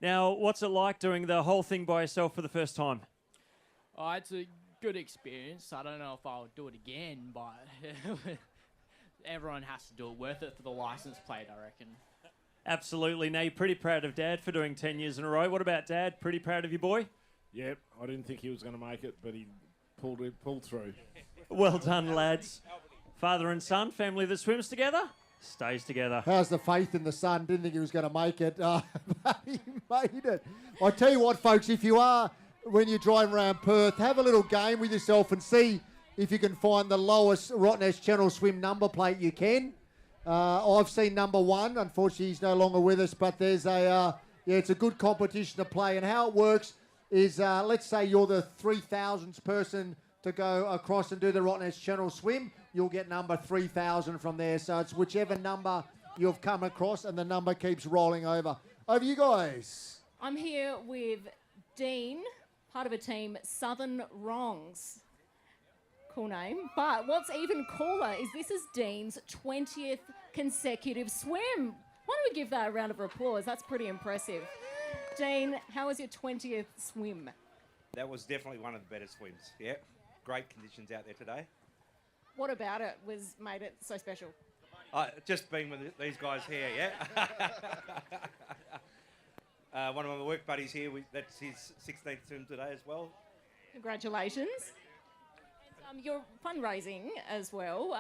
Now, what's it like doing the whole thing by yourself for the first time? Oh, it's a good experience. I don't know if I'll do it again, but everyone has to do it. Worth it for the license plate, I reckon. Absolutely. Now, you're pretty proud of Dad for doing 10 years in a row. What about Dad? Pretty proud of your boy? Yep, I didn't think he was going to make it, but he pulled through. Well done, lads. Father and son, family that swims together, stays together. How's the faith in the son? Didn't think he was going to make it. But he made it. I tell you what, folks, if you are, when you're driving around Perth, have a little game with yourself and see if you can find the lowest Rottnest Channel Swim number plate you can. I've seen number 1. Unfortunately, he's no longer with us, but there's it's a good competition to play. And how it works is, let's say you're the 3,000th person to go across and do the Rottnest Channel Swim. You'll get number 3,000 from there. So it's whichever number you've come across, and the number keeps rolling over. Over you guys. I'm here with Dean, part of a team, Southern Wrongs. Cool name. But what's even cooler is this is Dean's 20th consecutive swim. Why don't we give that a round of applause? That's pretty impressive. Dean, how was your 20th swim? That was definitely one of the better swims. Yeah, great conditions out there today. What about it made it so special? Just being with these guys here, yeah. One of my work buddies here, that's his 16th swim today as well. Congratulations. And, you're fundraising as well.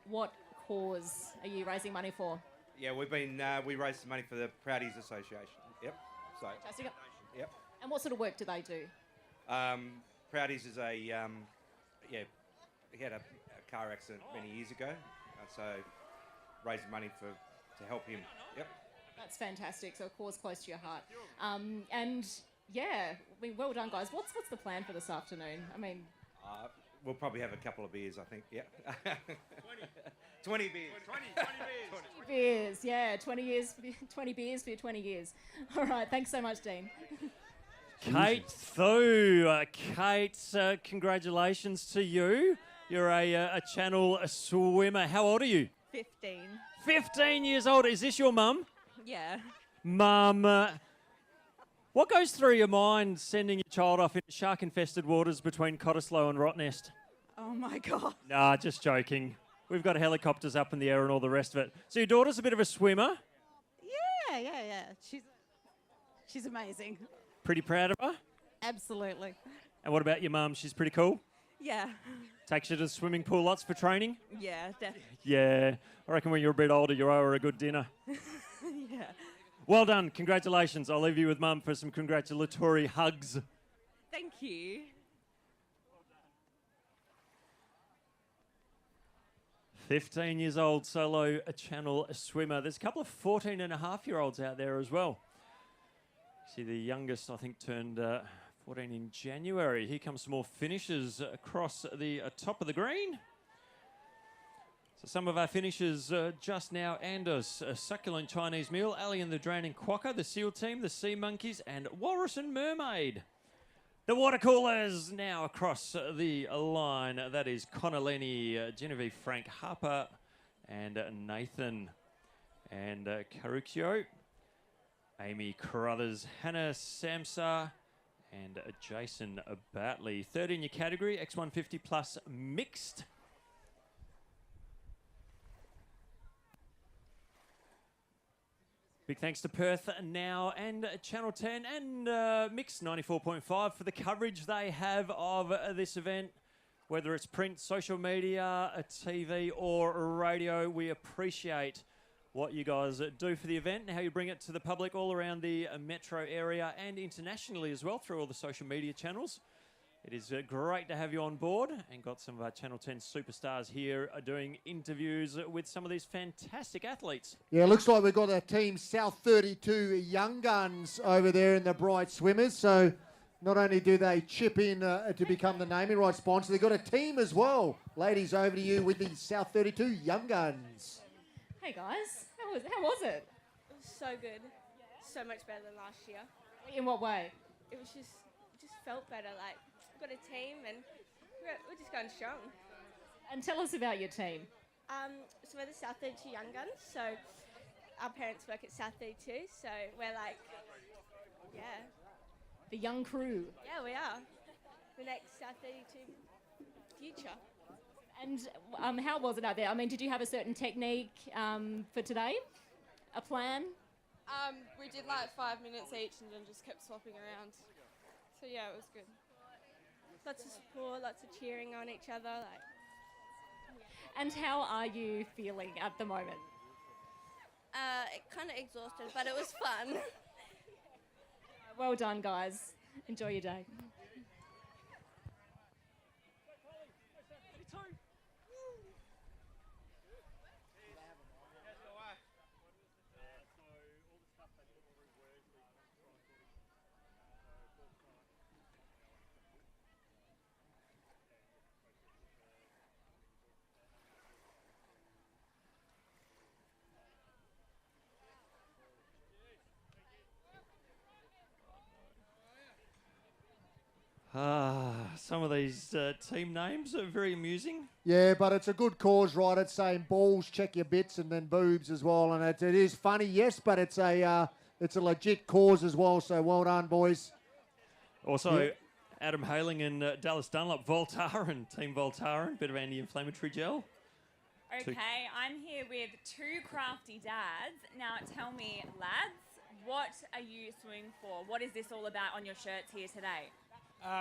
What cause are you raising money for? Yeah, we raised some money for the Proudies Association. Yep. So. Fantastic. Yep. And what sort of work do they do? Proudies is he had a car accident many years ago, so raising money to help him. Yep. That's fantastic. So a cause close to your heart. And yeah, well done, guys. What's the plan for this afternoon? I mean, we'll probably have a couple of beers, I think. Yeah. 20 beers. 20 beers. 20 beers. Yeah, 20 beers for your 20 years. All right. Thanks so much, Dean. Kate Thu. Kate, congratulations to you. You're a channel swimmer. How old are you? 15. 15 years old. Is this your mum? Yeah. Mum, what goes through your mind sending your child off into shark-infested waters between Cottesloe and Rottnest? Oh my God. Nah, just joking. We've got helicopters up in the air and all the rest of it. So your daughter's a bit of a swimmer? Yeah. She's amazing. Pretty proud of her? Absolutely. And what about your mum? She's pretty cool? Yeah. Takes you to the swimming pool lots for training? Yeah, definitely. Yeah. I reckon when you're a bit older, you owe her a good dinner. Yeah. Well done. Congratulations. I'll leave you with Mum for some congratulatory hugs. Thank you. 15 years old, solo channel swimmer. There's a couple of 14-and-a-half-year-olds out there as well. See, the youngest, I think, turned 14 in January. Here comes some more finishes across the top of the green. So some of our finishes just now: Anders, a succulent Chinese meal, Ali and the Drowning Quokka, the SEAL team, the Sea Monkeys, and Walrus and Mermaid. The water coolers now across the line. That is Connor Lenny, Genevieve Frank Harper, and Nathan. And Carruccio, Amy Carruthers, Hannah Samsa, and Jason Batley. Third in your category, X150 plus mixed. Big thanks to Perth Now and Channel 10 and Mix 94.5 for the coverage they have of this event. Whether it's print, social media, TV or radio, we appreciate what you guys do for the event and how you bring it to the public all around the metro area and internationally as well through all the social media channels. It is great to have you on board, and got some of our Channel 10 superstars here doing interviews with some of these fantastic athletes. Yeah, looks like we've got a team South32 Young Guns over there in the Bright Swimmers. So not only do they chip in to become the naming rights sponsor, they've got a team as well. Ladies, over to you with the South32 Young Guns. Hey guys, how was it? It was so good. So much better than last year. In what way? It just felt better. Like, got a team, and we're just going strong. And tell us about your team. So we're the South32 Young Guns. So our parents work at South32, so we're like, yeah. The young crew. Yeah, we are. The next South32 future. And how was it out there? I mean, did you have a certain technique for today? A plan? We did like 5 minutes each and then just kept swapping around. So yeah, it was good. Lots of support, lots of cheering on each other. And how are you feeling at the moment? Kind of exhausted, but it was fun. Well done, guys. Enjoy your day. Some of these team names are very amusing. Yeah, but it's a good cause, right? It's saying balls, check your bits, and then boobs as well. And it is funny, yes, but it's a legit cause as well. So well done, boys. Also, Yeah. Adam Haling and Dallas Dunlop, Voltaren, Team Voltaren, bit of anti-inflammatory gel. Okay, I'm here with two crafty dads. Now tell me, lads, what are you swimming for? What is this all about on your shirts here today?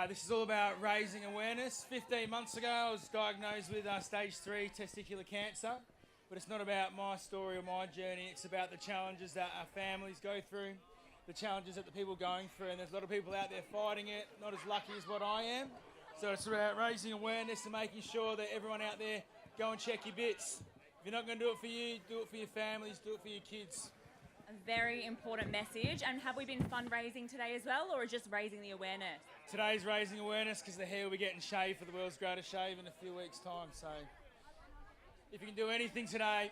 This is all about raising awareness. 15 months ago, I was diagnosed with stage 3 testicular cancer, but it's not about my story or my journey. It's about the challenges that our families go through, the challenges that the people are going through, and there's a lot of people out there fighting it, not as lucky as what I am. So it's about raising awareness and making sure that everyone out there go and check your bits. If you're not going to do it for you, do it for your families, do it for your kids. A very important message. And have we been fundraising today as well, or just raising the awareness? Today's raising awareness because the hair will be getting shaved for the world's greatest shave in a few weeks' time. So if you can do anything today,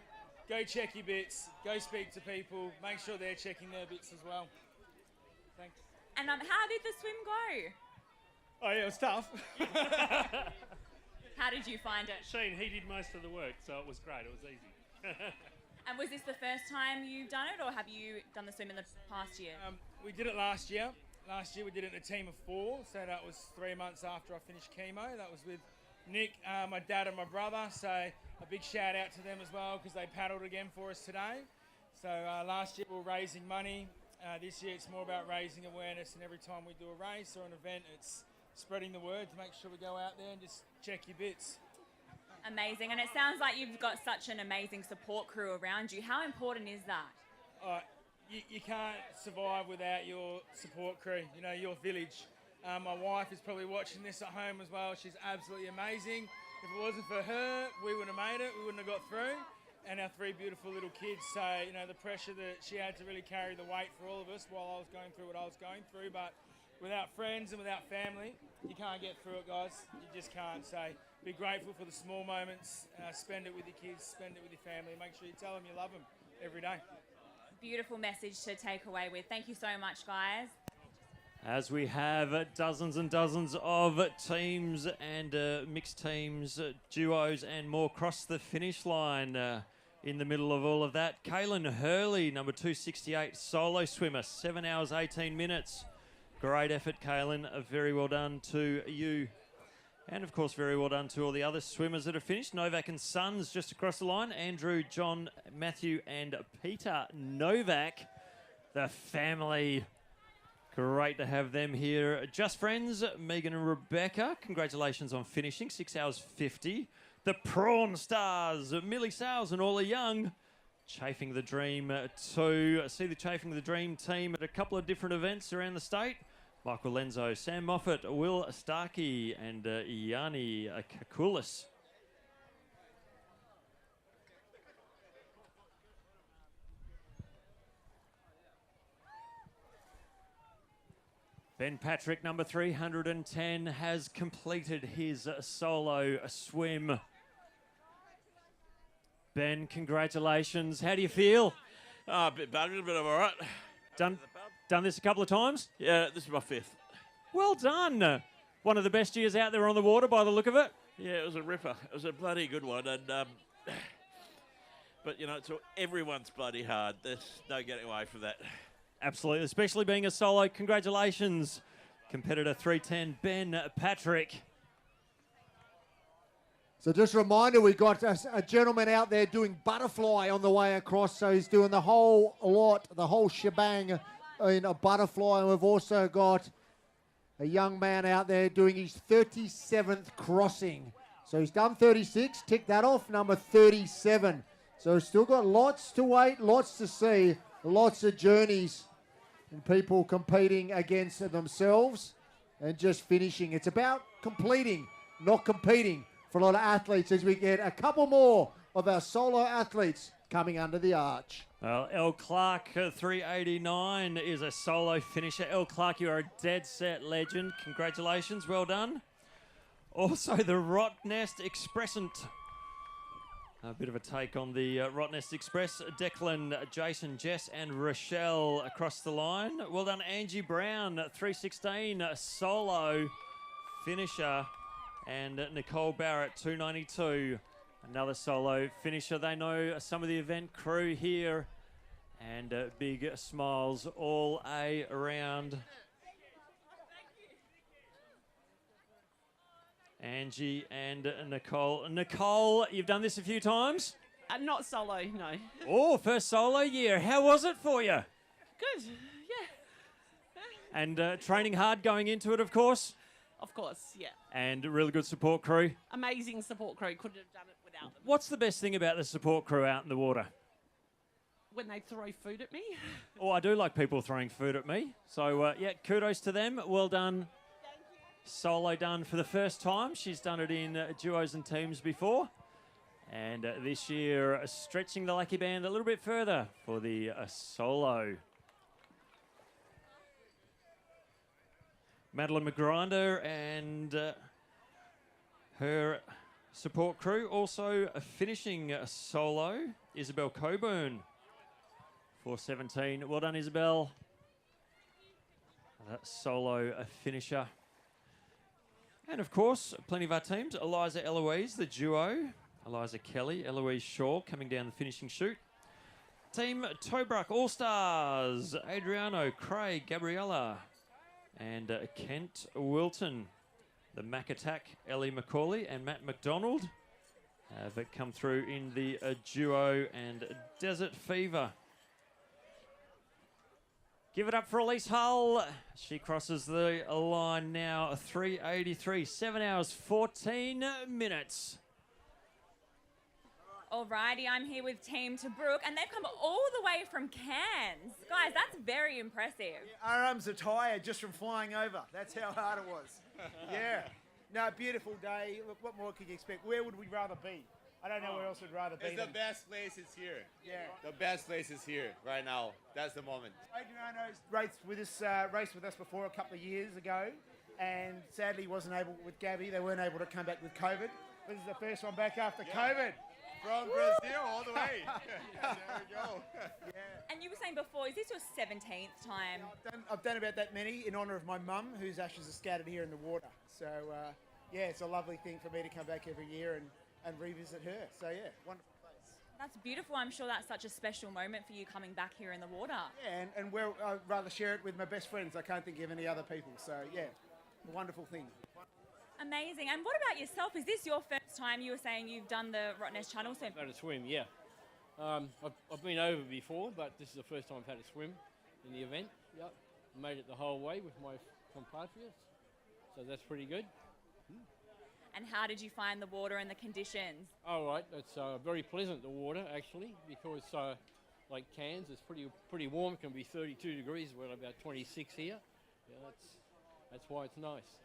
go check your bits, go speak to people, make sure they're checking their bits as well. Thanks. And how did the swim go? Oh yeah, it was tough. How did you find it? Shane, he did most of the work, so it was great. It was easy. And was this the first time you've done it, or have you done the swim in the past year? We did it last year. Last year we did it in a team of 4, so that was 3 months after I finished chemo. That was with Nick, my dad and my brother, so a big shout out to them as well because they paddled again for us today. So last year we were raising money. This year it's more about raising awareness, and every time we do a race or an event, it's spreading the word to make sure we go out there and just check your bits. Amazing. And it sounds like you've got such an amazing support crew around you. How important is that? You can't survive without your support crew, you know, your village. My wife is probably watching this at home as well. She's absolutely amazing. If it wasn't for her, we wouldn't have made it. We wouldn't have got through. And our 3 beautiful little kids. So, you know, the pressure that she had to really carry the weight for all of us while I was going through what I was going through. But without friends and without family, you can't get through it, guys. You just can't. So be grateful for the small moments. Spend it with your kids, spend it with your family. Make sure you tell them you love them every day. Beautiful message to take away with. Thank you so much, guys. As we have dozens and dozens of teams and mixed teams, duos and more cross the finish line. In the middle of all of that, Kaylin Hurley, number 268, solo swimmer, 7 hours, 18 minutes. Great effort, Kaylin. Very well done to you. And, of course, very well done to all the other swimmers that have finished. Novak and Sons just across the line. Andrew, John, Matthew and Peter Novak, the family. Great to have them here. Just friends, Megan and Rebecca. Congratulations on finishing, 6 hours 50. The Prawn Stars, Millie Sales and Orla Young. Chafing the Dream too. See the Chafing the Dream team at a couple of different events around the state. Michael Lenzo, Sam Moffat, Will Starkey and Yanni Kakulis. Ben Patrick, number 310, has completed his solo swim. Ben, congratulations. How do you feel? A bit buggered, but I'm all right. Done this a couple of times? Yeah, this is my 5th. Well done. One of the best years out there on the water by the look of it. Yeah, it was a ripper. It was a bloody good one. And but, you know, everyone's bloody hard. There's no getting away from that. Absolutely, especially being a solo. Congratulations, competitor 310, Ben Patrick. So just a reminder, we got a gentleman out there doing butterfly on the way across. So he's doing the whole lot, the whole shebang in a butterfly. And we've also got a young man out there doing his 37th crossing. So he's done 36, tick that off, number 37. So he's still got lots to wait, lots to see, lots of journeys and people competing against themselves and just finishing. It's about completing, not competing for a lot of athletes as we get a couple more of our solo athletes coming under the arch. Well, El Clark 389 is a solo finisher. El Clark, you are a dead set legend. Congratulations, well done. Also the Rottnest Expressant. A bit of a take on the Rottnest Express. Declan, Jason, Jess and Rochelle across the line. Well done, Angie Brown, 316 solo finisher. And Nicole Barrett, 292. Another solo finisher. They know some of the event crew here. And big smiles all around. Angie and Nicole. Nicole, you've done this a few times? Not solo, no. Oh, first solo year. How was it for you? Good, yeah. And training hard going into it, of course? Of course, yeah. And a really good support crew? Amazing support crew. Couldn't have done it without them. What's the best thing about the support crew out in the water? When they throw food at me. Oh, I do like people throwing food at me. So, yeah, kudos to them. Well done. Solo done for the first time. She's done it in duos and teams before. And this year, stretching the lucky band a little bit further for the solo. Madeline McGrinder and her support crew. Also finishing solo, Isabel Coburn, 417. Well done, Isabel. Solo finisher. And of course, plenty of our teams. Eliza Eloise, the duo. Eliza Kelly, Eloise Shaw coming down the finishing chute. Team Tobruk All-Stars, Adriano, Craig, Gabriella, and Kent Wilton. The Mac Attack, Ellie McCauley and Matt McDonald have come through in the duo and Desert Fever. Give it up for Elise Hull. She crosses the line now, 3:83, 7 hours, 14 minutes. Alrighty, I'm here with Team Tobruk, and they've come all the way from Cairns. Guys, that's very impressive. Our arms are tired just from flying over. That's how hard it was. Yeah. No, beautiful day. Look, what more could you expect? Where would we rather be? I don't know where else we'd rather be. It's the best place is here. Yeah. The best place is here right now. That's the moment. Adriano's raced with us before a couple of years ago, and sadly wasn't able, with Gabby, they weren't able to come back with COVID. This is the first one back after COVID. From Brazil all the way. There we go. Yeah. And you were saying before, is this your 17th time? I've done about that many in honour of my mum, whose ashes are scattered here in the water. So, yeah, it's a lovely thing for me to come back every year and revisit her. So, yeah, wonderful place. That's beautiful. I'm sure that's such a special moment for you coming back here in the water. Yeah, and I'd rather share it with my best friends. I can't think of any other people. So, yeah, a wonderful thing. Amazing. And what about yourself? Is this your first time? You were saying you've done the Rottnest Channel Swim. I've had a swim, yeah. I've been over before, but this is the first time I've had a swim in the event. Yep. Made it the whole way with my compatriots, so that's pretty good. And how did you find the water and the conditions? All right, it's very pleasant, the water, actually, because like Cairns, it's pretty warm. It can be 32 degrees. We're about 26 here. Yeah, that's why it's nice.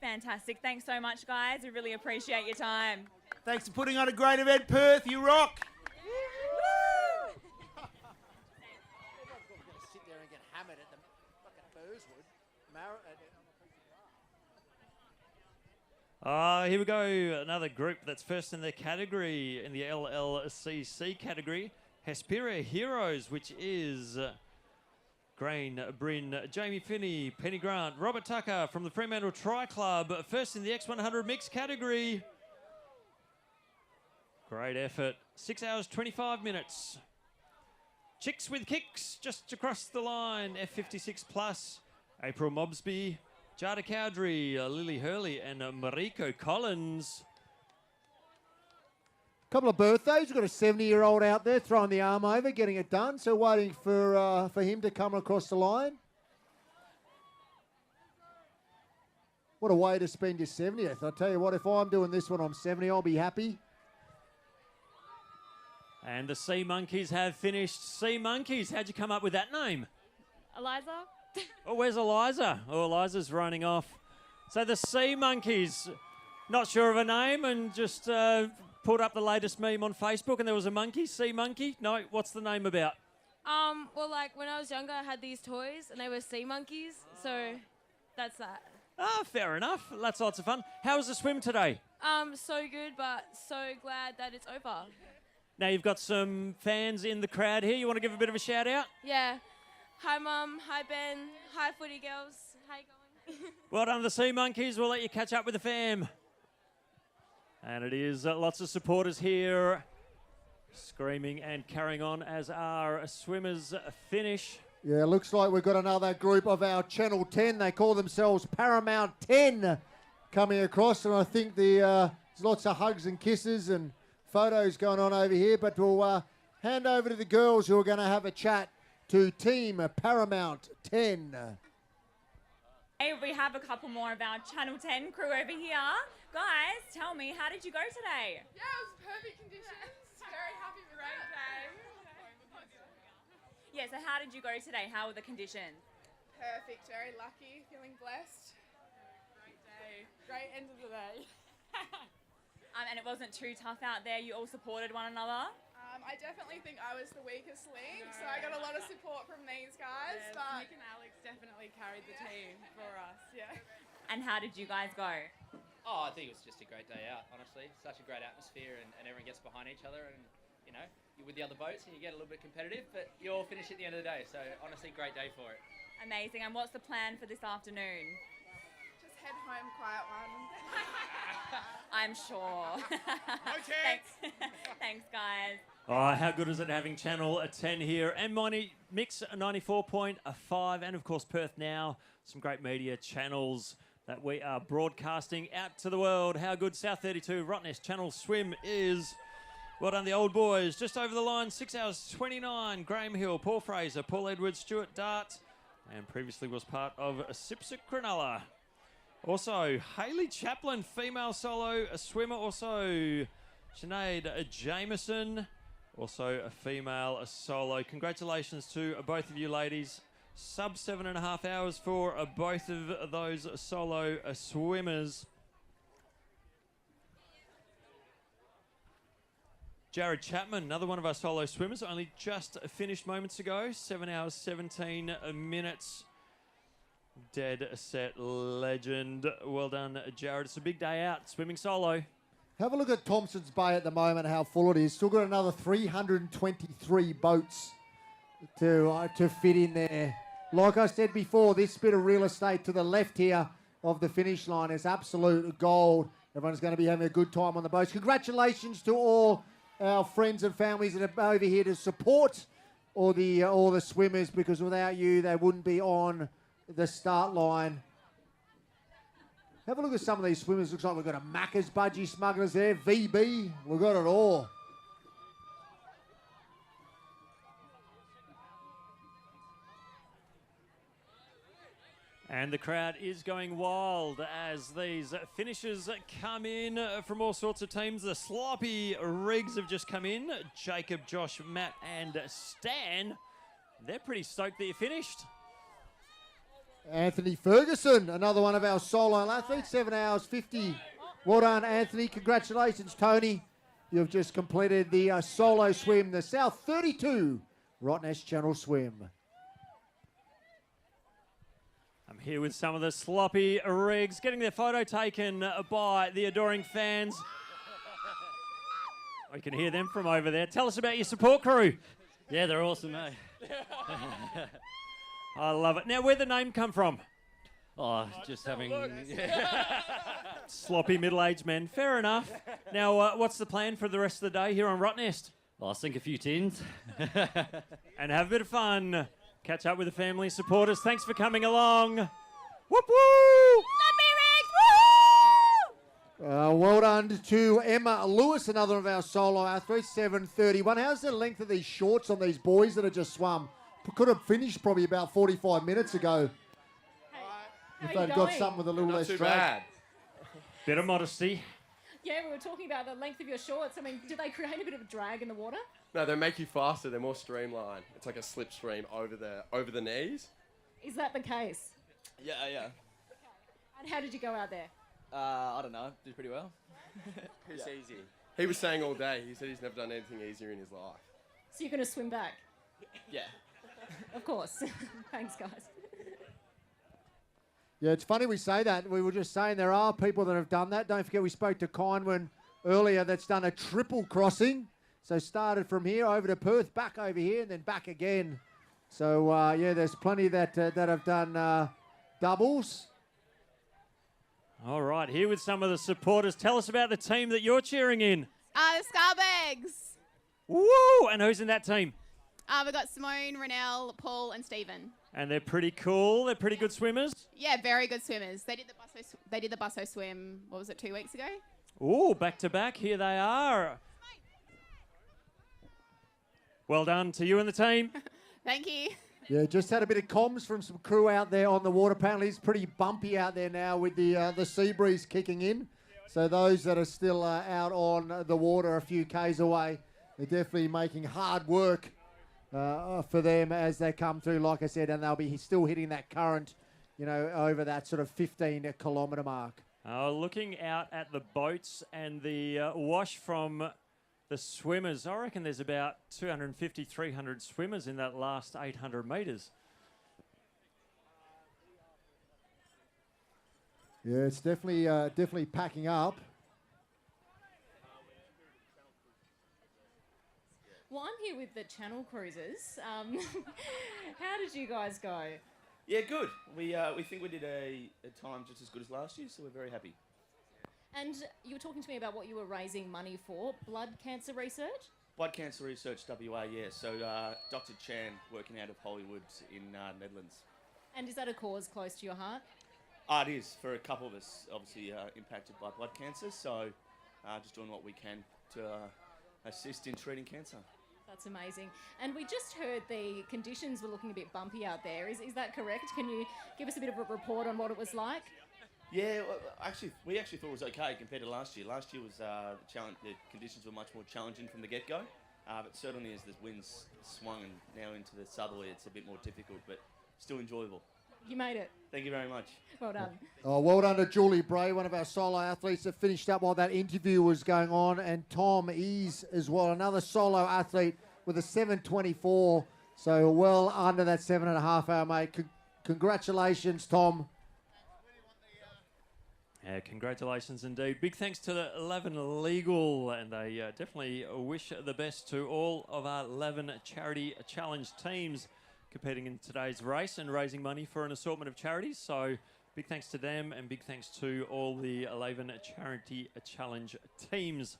Fantastic. Thanks so much, guys. We really appreciate your time. Thanks for putting on a great event, Perth. You rock. Sit there and get hammered at the fucking Burswood. Here we go. Another group that's first in their category, in the LLCC category. Hesperia Heroes, which is Green, Bryn, Jamie Finney, Penny Grant, Robert Tucker from the Fremantle Tri Club, first in the X100 mixed category. Great effort. 6 hours, 25 minutes. Chicks with Kicks just across the line. F56 plus. April Mobsby, Jada Cowdrey, Lily Hurley, and Mariko Collins. Couple of birthdays. We've got a 70-year-old out there throwing the arm over, getting it done. So waiting for him to come across the line. What a way to spend your 70th. I tell you what, if I'm doing this when I'm 70, I'll be happy. And the Sea Monkeys have finished. Sea Monkeys, how'd you come up with that name? Eliza? Oh, where's Eliza? Oh, Eliza's running off. So the Sea Monkeys, not sure of a name, and just put up the latest meme on Facebook, and there was a monkey, sea monkey. No, what's the name about? Well, like when I was younger, I had these toys, and they were sea monkeys, so that's that. Ah, fair enough. That's lots of fun. How was the swim today? So good, but so glad that it's over. Now you've got some fans in the crowd here. You want to give a bit of a shout out? Yeah. Hi, Mum. Hi, Ben. Hi, footy girls. How you going? Well done, the Sea Monkeys. We'll let you catch up with the fam. And it is lots of supporters here screaming and carrying on as our swimmers finish. Yeah, looks like we've got another group of our Channel 10. They call themselves Paramount 10 coming across. And I think there's lots of hugs and kisses and photos going on over here. But we'll hand over to the girls who are going to have a chat to Team Paramount 10. Hey, we have a couple more of our Channel 10 crew over here. Guys, tell me, how did you go today? Yeah, it was perfect conditions. Very happy with the day. Yeah, so how did you go today? How were the conditions? Perfect, very lucky, feeling blessed. Great day. Great end of the day. And it wasn't too tough out there. You all supported one another. I definitely think I was the weakest link, so I got a lot of support from these guys. Yeah, but Nick and Alex definitely carried the team for us. Yeah. And how did you guys go? Oh, I think it was just a great day out, honestly. Such a great atmosphere, and everyone gets behind each other, and, you know, you're with the other boats and you get a little bit competitive, but you all finish at the end of the day. So, honestly, great day for it. Amazing. And what's the plan for this afternoon? just head home, quiet one. I'm sure. Thanks. Thanks, guys. Oh, how good is it having Channel 10 here and Mix 94.5 and, of course, Perth Now. Some great media channels that we are broadcasting out to the world. How good South32 Rottnest Channel Swim is. Well done, the old boys. Just over the line, 6 hours 29. Graham Hill, Paul Fraser, Paul Edwards, Stuart Dart, and previously was part of Sipsa Cronulla. Also, Hayley Chaplin, female solo swimmer. Also, Sinead Jameson, also a female solo. Congratulations to both of you ladies. Sub 7.5 hours for both of those solo swimmers. Jared Chapman, another one of our solo swimmers, only just finished moments ago. 7 hours, 17 minutes. Dead set legend. Well done, Jared. It's a big day out, swimming solo. Have a look at Thompson's Bay at the moment, how full it is. Still got another 323 boats to fit in there. Like I said before, this bit of real estate to the left here of the finish line is absolute gold. Everyone's going to be having a good time on the boats. Congratulations to all our friends and families that are over here to support all the swimmers, because without you, they wouldn't be on the start line. Have a look at some of these swimmers. Looks like we've got a Macca's Budgie Smugglers there, VB. We've got it all. And the crowd is going wild as these finishers come in from all sorts of teams. The sloppy rigs have just come in. Jacob, Josh, Matt and Stan. They're pretty stoked that you finished. Anthony Ferguson, another one of our solo athletes, 7 hours 50. Well done, Anthony. Congratulations, Tony. You've just completed the solo swim, the South32 Rottnest Channel Swim. I'm here with some of the sloppy rigs, getting their photo taken by the adoring fans. I can hear them from over there. Tell us about your support crew. Yeah, they're awesome, eh? I love it. Now, where'd the name come from? Oh, just having... Sloppy middle-aged men. Fair enough. Now, what's the plan for the rest of the day here on Rottnest? I'll sink a few tins. And have a bit of fun. Catch up with the family supporters. Thanks for coming along. Whoop, woo! Well done to Emma Lewis, another of our solo athletes, 7:31. How's the length of these shorts on these boys that have just swum? Could have finished probably about 45 minutes ago. If they'd got something with a little less drag. Bit of modesty. Yeah, we were talking about the length of your shorts. I mean, do they create a bit of a drag in the water? No, they make you faster. They're more streamlined. It's like a slipstream over the knees. Is that the case? Yeah. And how did you go out there? I don't know. Did pretty well. It's easy. He was saying all day. He said he's never done anything easier in his life. So you're going to swim back? Yeah. Of course. Thanks, guys. Yeah, it's funny we say that. We were just saying there are people that have done that. Don't forget we spoke to Kindwin earlier that's done a triple crossing. So started from here over to Perth, back over here, and then back again. So, yeah, there's plenty that have done doubles. All right, here with some of the supporters. Tell us about the team that you're cheering in. The Scarbags. Woo! And who's in that team? We've got Simone, Renelle, Paul, and Stephen. And they're pretty cool. They're pretty good swimmers. Yeah, very good swimmers. They did the Busso swim. What was it, 2 weeks ago? Ooh, back to back. Here they are. Well done to you and the team. Thank you. Yeah, just had a bit of comms from some crew out there on the water. Apparently it's pretty bumpy out there now with the sea breeze kicking in. So those that are still out on the water a few k's away, they're definitely making hard work for them as they come through, like I said, and they'll be still hitting that current, you know, over that sort of 15-kilometre mark. Looking out at the boats and the wash from the swimmers, I reckon there's about 250, 300 swimmers in that last 800 metres. Yeah, it's definitely packing up. Well, I'm here with the Channel Cruisers. How did you guys go? Yeah, good. We think we did a time just as good as last year, so we're very happy. And you were talking to me about what you were raising money for, blood cancer research? Blood Cancer Research WA, yeah. So Dr. Chan working out of Hollywood in Netherlands. And is that a cause close to your heart? It is for a couple of us, obviously impacted by blood cancer. So just doing what we can to assist in treating cancer. That's amazing. And we just heard the conditions were looking a bit bumpy out there. Is that correct? Can you give us a bit of a report on what it was like? Yeah, well, we actually thought it was okay compared to last year. Last year was the conditions were much more challenging from the get-go. But certainly as the winds swung and now into the southerly, it's a bit more difficult, but still enjoyable. You made it. Thank you very much. Well done. Oh, well done to Julie Bray, one of our solo athletes that finished up while that interview was going on, and Tom Ease as well, another solo athlete with a 7:24, so well under that 7.5 hour, mate. Congratulations, Tom. Yeah, congratulations indeed. Big thanks to the 11 Legal, and they definitely wish the best to all of our 11 charity challenge teams competing in today's race and raising money for an assortment of charities. So big thanks to them, and big thanks to all the 11 charity challenge teams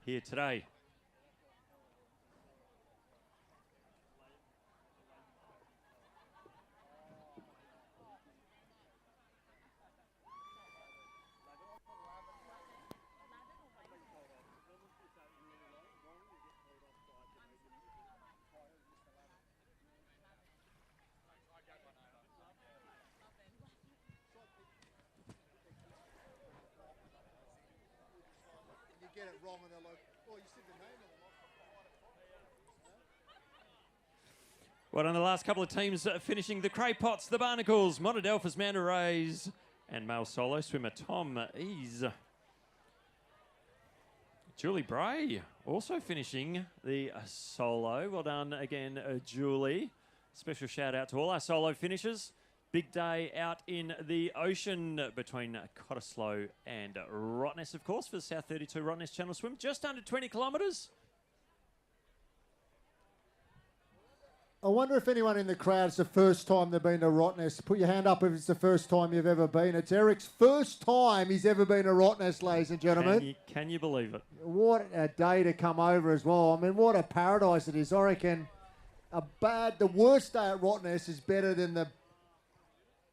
here today. Get it wrong and they're like, oh, you said the name of them. Well, on the last couple of teams finishing, the Cray Pots, the Barnacles, Monadelphous, Manda Rays, and male solo swimmer Tom Ease. Julie Bray also finishing the solo. Well done again, Julie. Special shout out to all our solo finishers. Big day out in the ocean between Cottesloe and Rottnest, of course, for the South32 Rottnest Channel Swim. Just under 20 kilometres. I wonder if anyone in the crowd, it's the first time they've been to Rottnest. Put your hand up if it's the first time you've ever been. It's Eric's first time he's ever been to Rottnest, ladies and gentlemen. Can you believe it? What a day to come over as well. I mean, what a paradise it is. I reckon the worst day at Rottnest is better than the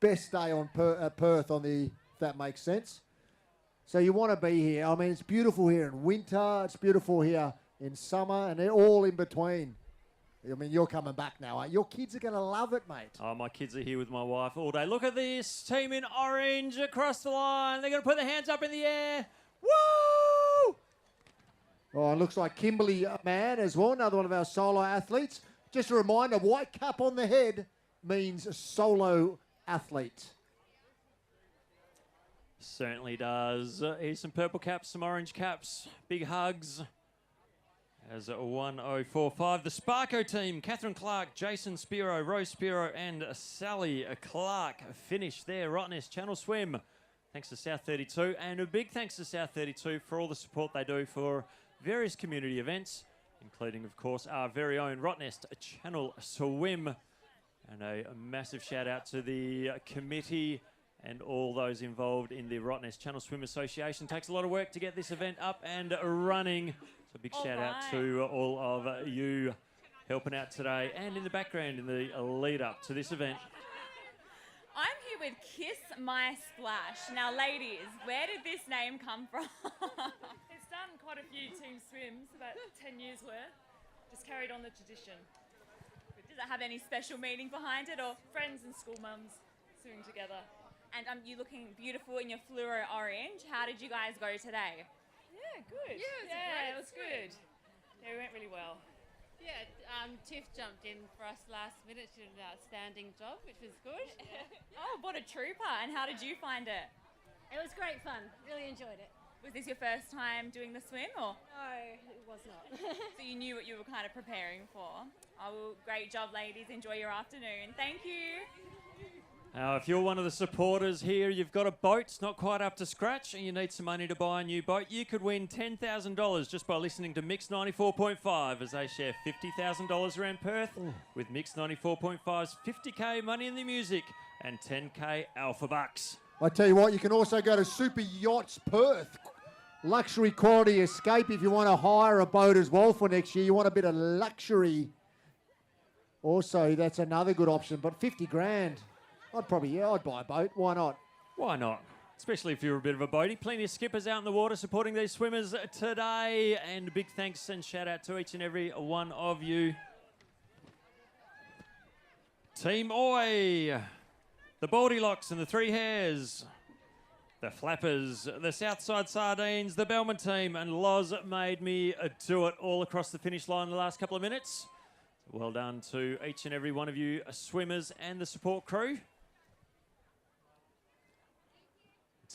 best day on Perth if that makes sense. So you want to be here. I mean, it's beautiful here in winter. It's beautiful here in summer, and they're all in between. I mean, you're coming back now, aren't you? Your kids are going to love it, mate. Oh, my kids are here with my wife all day. Look at this team in orange across the line. They're going to put their hands up in the air. Woo! Oh, it looks like Kimberly Mann as well, another one of our solo athletes. Just a reminder, white cap on the head means solo athlete. Certainly does. Here's some purple caps, some orange caps. Big hugs. As 1045, the Sparko team, Catherine Clark, Jason Spiro, Rose Spiro, and Sally Clark finish their Rottnest Channel Swim. Thanks to South32, and a big thanks to South32 for all the support they do for various community events, including, of course, our very own Rottnest Channel Swim. And a massive shout out to the committee and all those involved in the Rottnest Channel Swim Association. Takes a lot of work to get this event up and running. So a big shout out to all of you helping out today and in the background in the lead up to this event. I'm here with Kiss My Splash. Now, ladies, where did this name come from? It's done quite a few team swims, about 10 years worth. Just carried on the tradition. Does it have any special meaning behind it, or friends and school mums swimming together? And you looking beautiful in your fluoro orange. How did you guys go today? Yeah, good. Yeah, it was good. Yeah, we went really well. Yeah, Tiff jumped in for us last minute. She did an outstanding job, which was good. Oh, what a trooper. And how did you find it? It was great fun. Really enjoyed it. Was this your first time doing the swim, or? No, it was not. So you knew what you were kind of preparing for. Oh, well, great job, ladies. Enjoy your afternoon. Thank you. Now, if you're one of the supporters here, you've got a boat, it's not quite up to scratch, and you need some money to buy a new boat, you could win $10,000 just by listening to Mix 94.5 as they share $50,000 around Perth with Mix 94.5's 50K Money in the Music and 10K Alpha Bucks. I tell you what, you can also go to Super Yachts Perth. Luxury quality escape if you want to hire a boat as well for next year. You want a bit of luxury. Also, that's another good option, but 50 grand. I'd buy a boat. Why not? Why not? Especially if you're a bit of a boatie. Plenty of skippers out in the water supporting these swimmers today. And big thanks and shout out to each and every one of you. Team Oi, the Baldylocks and the Three Hairs, the Flappers, the Southside Sardines, the Bellman team, and Loz made me do it all across the finish line the last couple of minutes. Well done to each and every one of you swimmers and the support crew.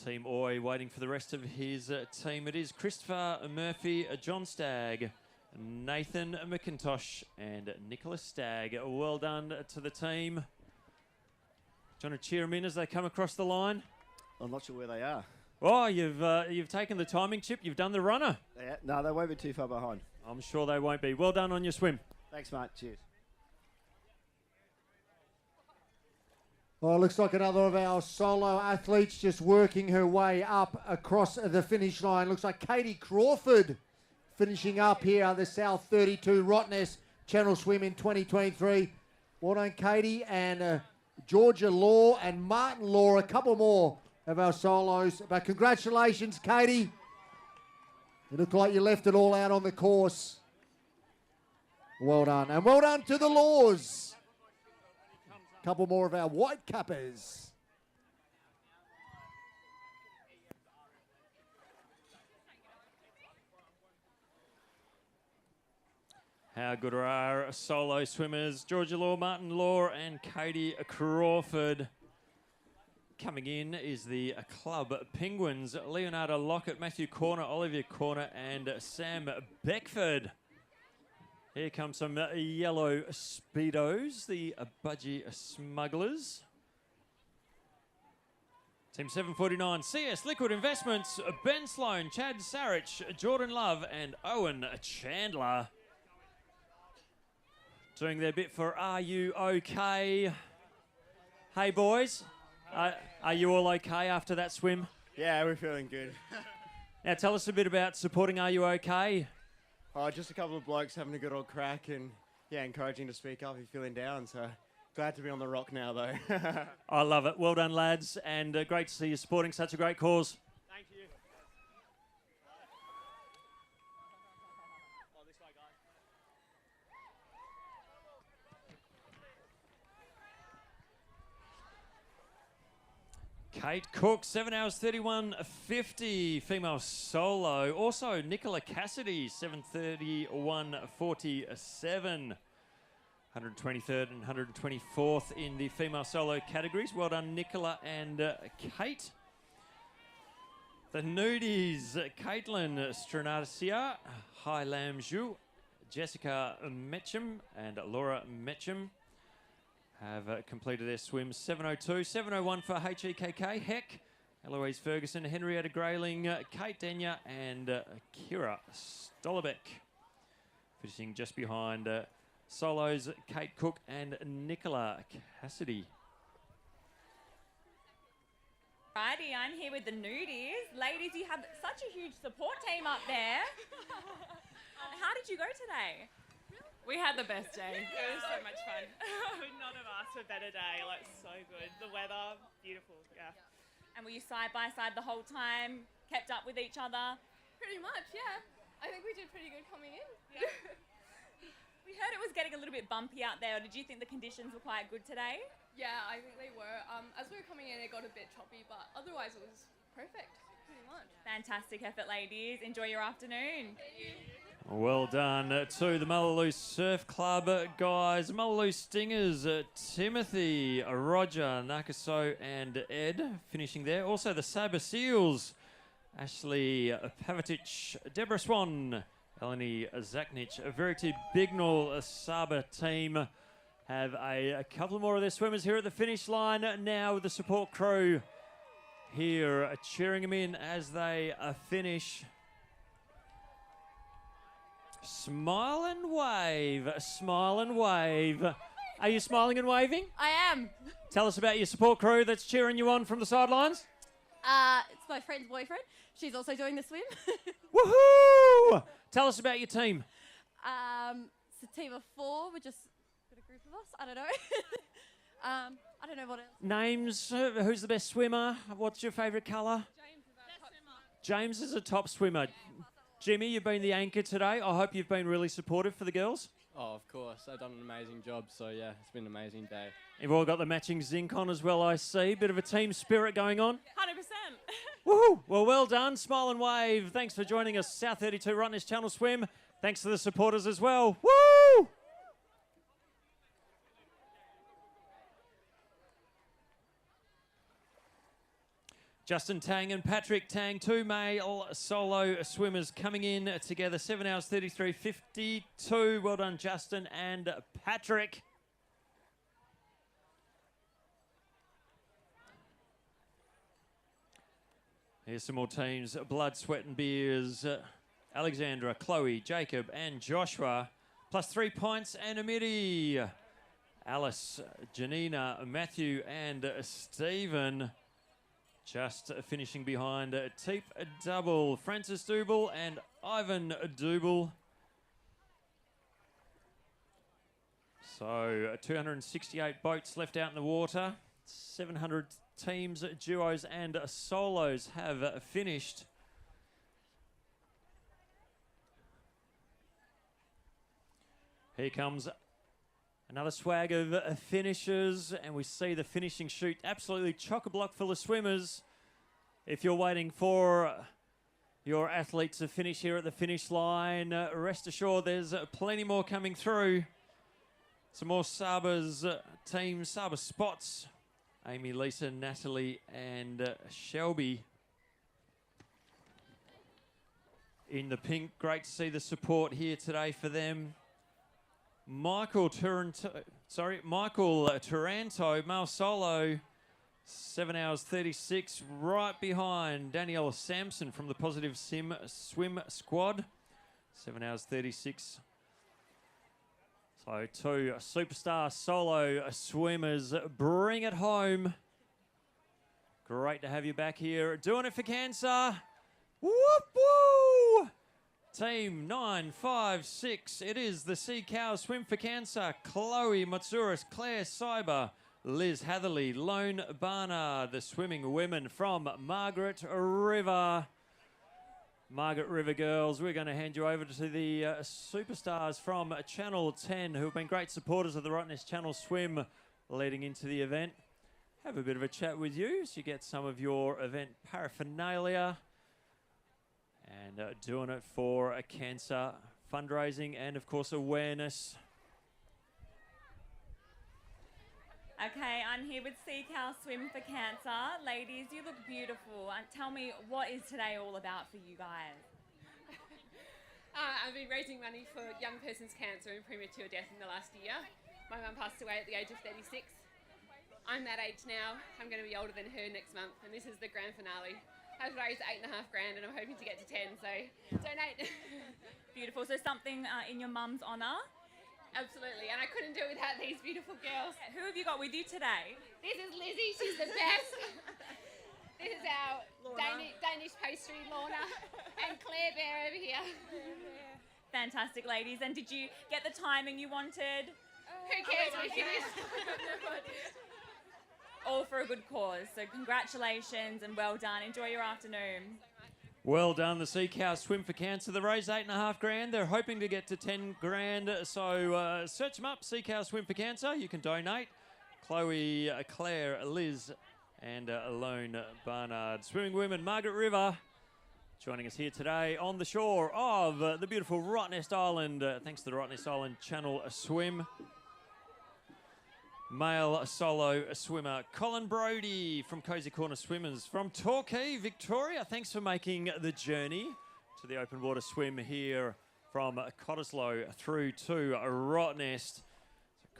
Team Oi waiting for the rest of his team. It is Christopher Murphy, John Stagg, Nathan McIntosh and Nicholas Stagg. Well done to the team. Do you want to cheer them in as they come across the line? I'm not sure where they are. Oh, you've taken the timing chip. You've done the runner. Yeah, no, they won't be too far behind. I'm sure they won't be. Well done on your swim. Thanks, mate. Cheers. Well, it looks like another of our solo athletes just working her way up across the finish line. Looks like Katie Crawford finishing up here at the South32 Rottnest Channel Swim in 2023. Well done, Katie, and Georgia Law and Martin Law, a couple more of our solos. But congratulations, Katie. You look like you left it all out on the course. Well done. And well done to the Laws. Couple more of our white cappers. How good are our solo swimmers? Georgia Law, Martin Law, and Katie Crawford. Coming in is the Club Penguins. Leonardo Lockett, Matthew Corner, Olivia Corner, and Sam Beckford. Here come some yellow Speedos, the Budgie Smugglers. Team 749, CS Liquid Investments, Ben Sloan, Chad Sarich, Jordan Love, and Owen Chandler. doing their bit for Are You OK? Hey, boys, are you all okay after that swim? Yeah, we're feeling good. Now, tell us a bit about supporting Are You OK? Oh, just a couple of blokes having a good old crack and, yeah, encouraging to speak up if you're feeling down. So glad to be on the rock now, though. I love it. Well done, lads, and great to see you supporting such a great cause. Thank you. Kate Cook, 7 hours 31:50, female solo. Also, Nicola Cassidy, 7:31:47. 123rd and 124th in the female solo categories. Well done, Nicola and Kate. The nudies, Caitlin Stranasia, Hai Lam Zhu, Jessica Metcham and Laura Metcham have completed their swims. 7:02, 7:01 for HEKK, Heck, Eloise Ferguson, Henrietta Grayling, Kate Denya and Kira Stollebeck. Finishing just behind solos, Kate Cook and Nicola Cassidy. Righty, I'm here with the nudies. Ladies, you have such a huge support team up there. How did you go today? We had the best day. It was so much fun. Could not have asked for a better day. Like, so good. The weather, beautiful. Yeah. And were you side by side the whole time? Kept up with each other? Pretty much, yeah. I think we did pretty good coming in. Yeah. We heard it was getting a little bit bumpy out there. Or did you think the conditions were quite good today? Yeah, I think they were. As we were coming in, it got a bit choppy, but otherwise it was perfect, pretty much. Fantastic effort, ladies. Enjoy your afternoon. Well done to the Mullaloo Surf Club guys. Mullaloo Stingers, Timothy, Roger, Nakaso and Ed finishing there. Also the Sabre Seals, Ashley Pavitic, Deborah Swan, Eleni Zaknich, Verity Bignall, Sabre team have a couple more of their swimmers here at the finish line. Now with the support crew here cheering them in as they finish. Smile and wave, smile and wave. Are you smiling and waving? I am. Tell us about your support crew that's cheering you on from the sidelines. It's my friend's boyfriend. She's also doing the swim. Woohoo! Tell us about your team. It's a team of 4. We're just got a group of us. I don't know. I don't know what else. Names, who's the best swimmer? What's your favourite colour? James is a top swimmer. Jimmy, you've been the anchor today. I hope you've been really supportive for the girls. Oh, of course. They've done an amazing job. So, yeah, it's been an amazing day. You've all got the matching zinc on as well, I see. Bit of a team spirit going on. 100%. Woohoo! Well, well done. Smile and wave. Thanks for joining us, South 32 Rottnest Channel Swim. Thanks to the supporters as well. Woo! Justin Tang and Patrick Tang, 2 male solo swimmers coming in together. 7 hours 33:52. Well done, Justin and Patrick. Here's some more teams. Blood, Sweat and Beers. Alexandra, Chloe, Jacob and Joshua. Plus 3 pints and a midi. Alice, Janina, Matthew and Stephen. Just finishing behind Teep Double, Francis Double and Ivan Double. So 268 boats left out in the water. 700 teams, duos and solos have finished. Here comes another swag of finishers, and we see the finishing chute absolutely chock-a-block full of swimmers. If you're waiting for your athletes to finish here at the finish line, rest assured there's plenty more coming through. Some more Sabre's team, Sabre spots. Amy, Lisa, Natalie and Shelby in the pink. Great to see the support here today for them. Michael Taranto, male solo, 7 hours 36, right behind Daniela Sampson from the Positive Swim squad. 7 hours 36. So 2 superstar solo swimmers bring it home. Great to have you back here doing it for cancer. Whoop woo! Team 956. It is the Sea Cow Swim for Cancer. Chloe Matsouris, Claire Cyber, Liz Hatherley, Lone Barnard, the swimming women from Margaret River. Margaret River girls, we're going to hand you over to the superstars from Channel 10 who have been great supporters of the Rottnest Channel Swim leading into the event. Have a bit of a chat with you so you get some of your event paraphernalia and doing it for cancer fundraising and of course awareness. Okay, I'm here with Sea Cow Swim for Cancer. Ladies, you look beautiful. Tell me, what is today all about for you guys? I've been raising money for young person's cancer and premature death in the last year. My mum passed away at the age of 36. I'm that age now. I'm going to be older than her next month, and this is the grand finale. I've raised $8,500 and I'm hoping to get to 10, so donate. Beautiful. So something in your mum's honour? Absolutely, and I couldn't do it without these beautiful girls. Who have you got with you today? This is Lizzie, she's the best. This is our Danish pastry, Lorna, and Claire Bear over here. Fantastic, ladies. And did you get the timing you wanted? Who cares? We finished. All for a good cause. So congratulations and well done. Enjoy your afternoon. Well done, the Sea Cow Swim for Cancer. They raised $8,500. They're hoping to get to $10,000. So search them up, Sea Cow Swim for Cancer. You can donate. Chloe, Claire, Liz, and Lone Barnard. Swimming women, Margaret River, joining us here today on the shore of the beautiful Rottnest Island. Thanks to the Rottnest Island Channel Swim. Male solo swimmer Colin Brodie from Cozy Corner Swimmers from Torquay, Victoria. Thanks for making the journey to the open water swim here from Cottesloe through to Rottnest. So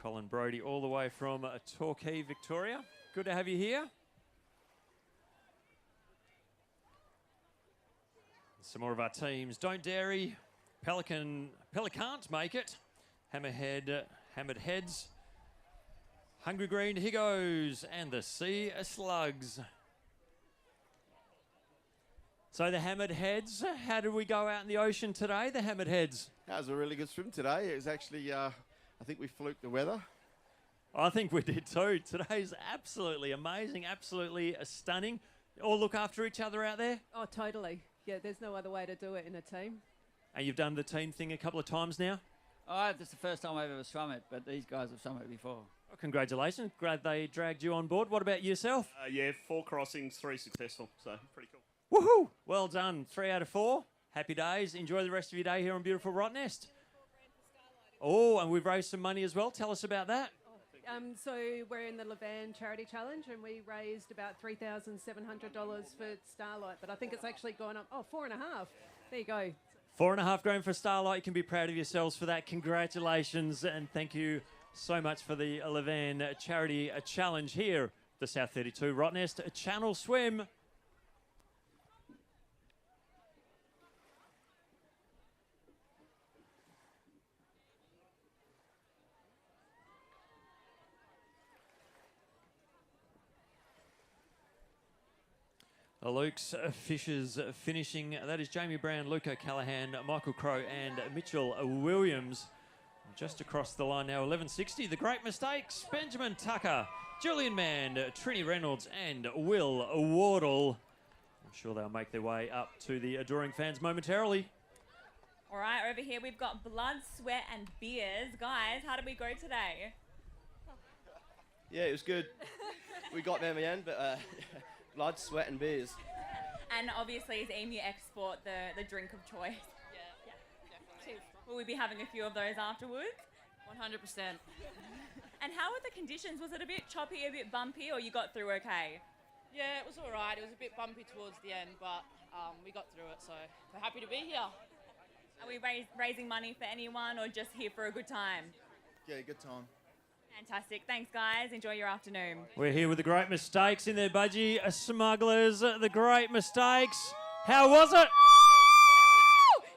Colin Brodie all the way from Torquay, Victoria. Good to have you here. Some more of our teams. Don't Dairy, Pelican't make it. Hammered Heads. Hungry Green Higgos and the Sea Slugs. So the Hammered Heads, how did we go out in the ocean today, the Hammered Heads? That was a really good swim today. It was actually, I think we fluked the weather. I think we did too. Today's absolutely amazing, absolutely stunning. All look after each other out there? Oh, totally. Yeah, there's no other way to do it in a team. And you've done the team thing a couple of times now? Oh, this is the first time I've ever swum it, but these guys have swum it before. Well, congratulations. Glad they dragged you on board. What about yourself? Yeah, 4 crossings, 3 successful, so pretty cool. Woohoo! Well done. 3 out of 4. Happy days. Enjoy the rest of your day here on beautiful Rottnest. Oh, and we've raised some money as well. Tell us about that. So we're in the Levan Charity Challenge and we raised about $3,700 for Starlight, but I think it's actually gone up, 4.5. There you go. $4,500 for Starlight. You can be proud of yourselves for that. Congratulations and thank you so much for the Levan Charity Challenge here, the South32 Rottnest Channel Swim. Luke's Fishers finishing. That is Jamie Brown, Luca Callahan, Michael Crow and Mitchell Williams. Just across the line now, 11:60. The Great Mistakes, Benjamin Tucker, Julian Mann, Trini Reynolds and Will Wardle. I'm sure they'll make their way up to the adoring fans momentarily. All right, over here we've got blood, sweat and beers. Guys, how did we go today? Yeah, it was good. We got there in the end, but blood, sweat and beers. And obviously is Emu Export the drink of choice? Yeah, definitely. Will we be having a few of those afterwards? 100%. And how were the conditions? Was it a bit choppy, a bit bumpy, or you got through okay? Yeah, it was all right. It was a bit bumpy towards the end, but we got through it, so we're happy to be here. Are we raising money for anyone or just here for a good time? Yeah, good time. Fantastic. Thanks, guys. Enjoy your afternoon. We're here with the Great Mistakes in their budgie smugglers. The Great Mistakes. How was it?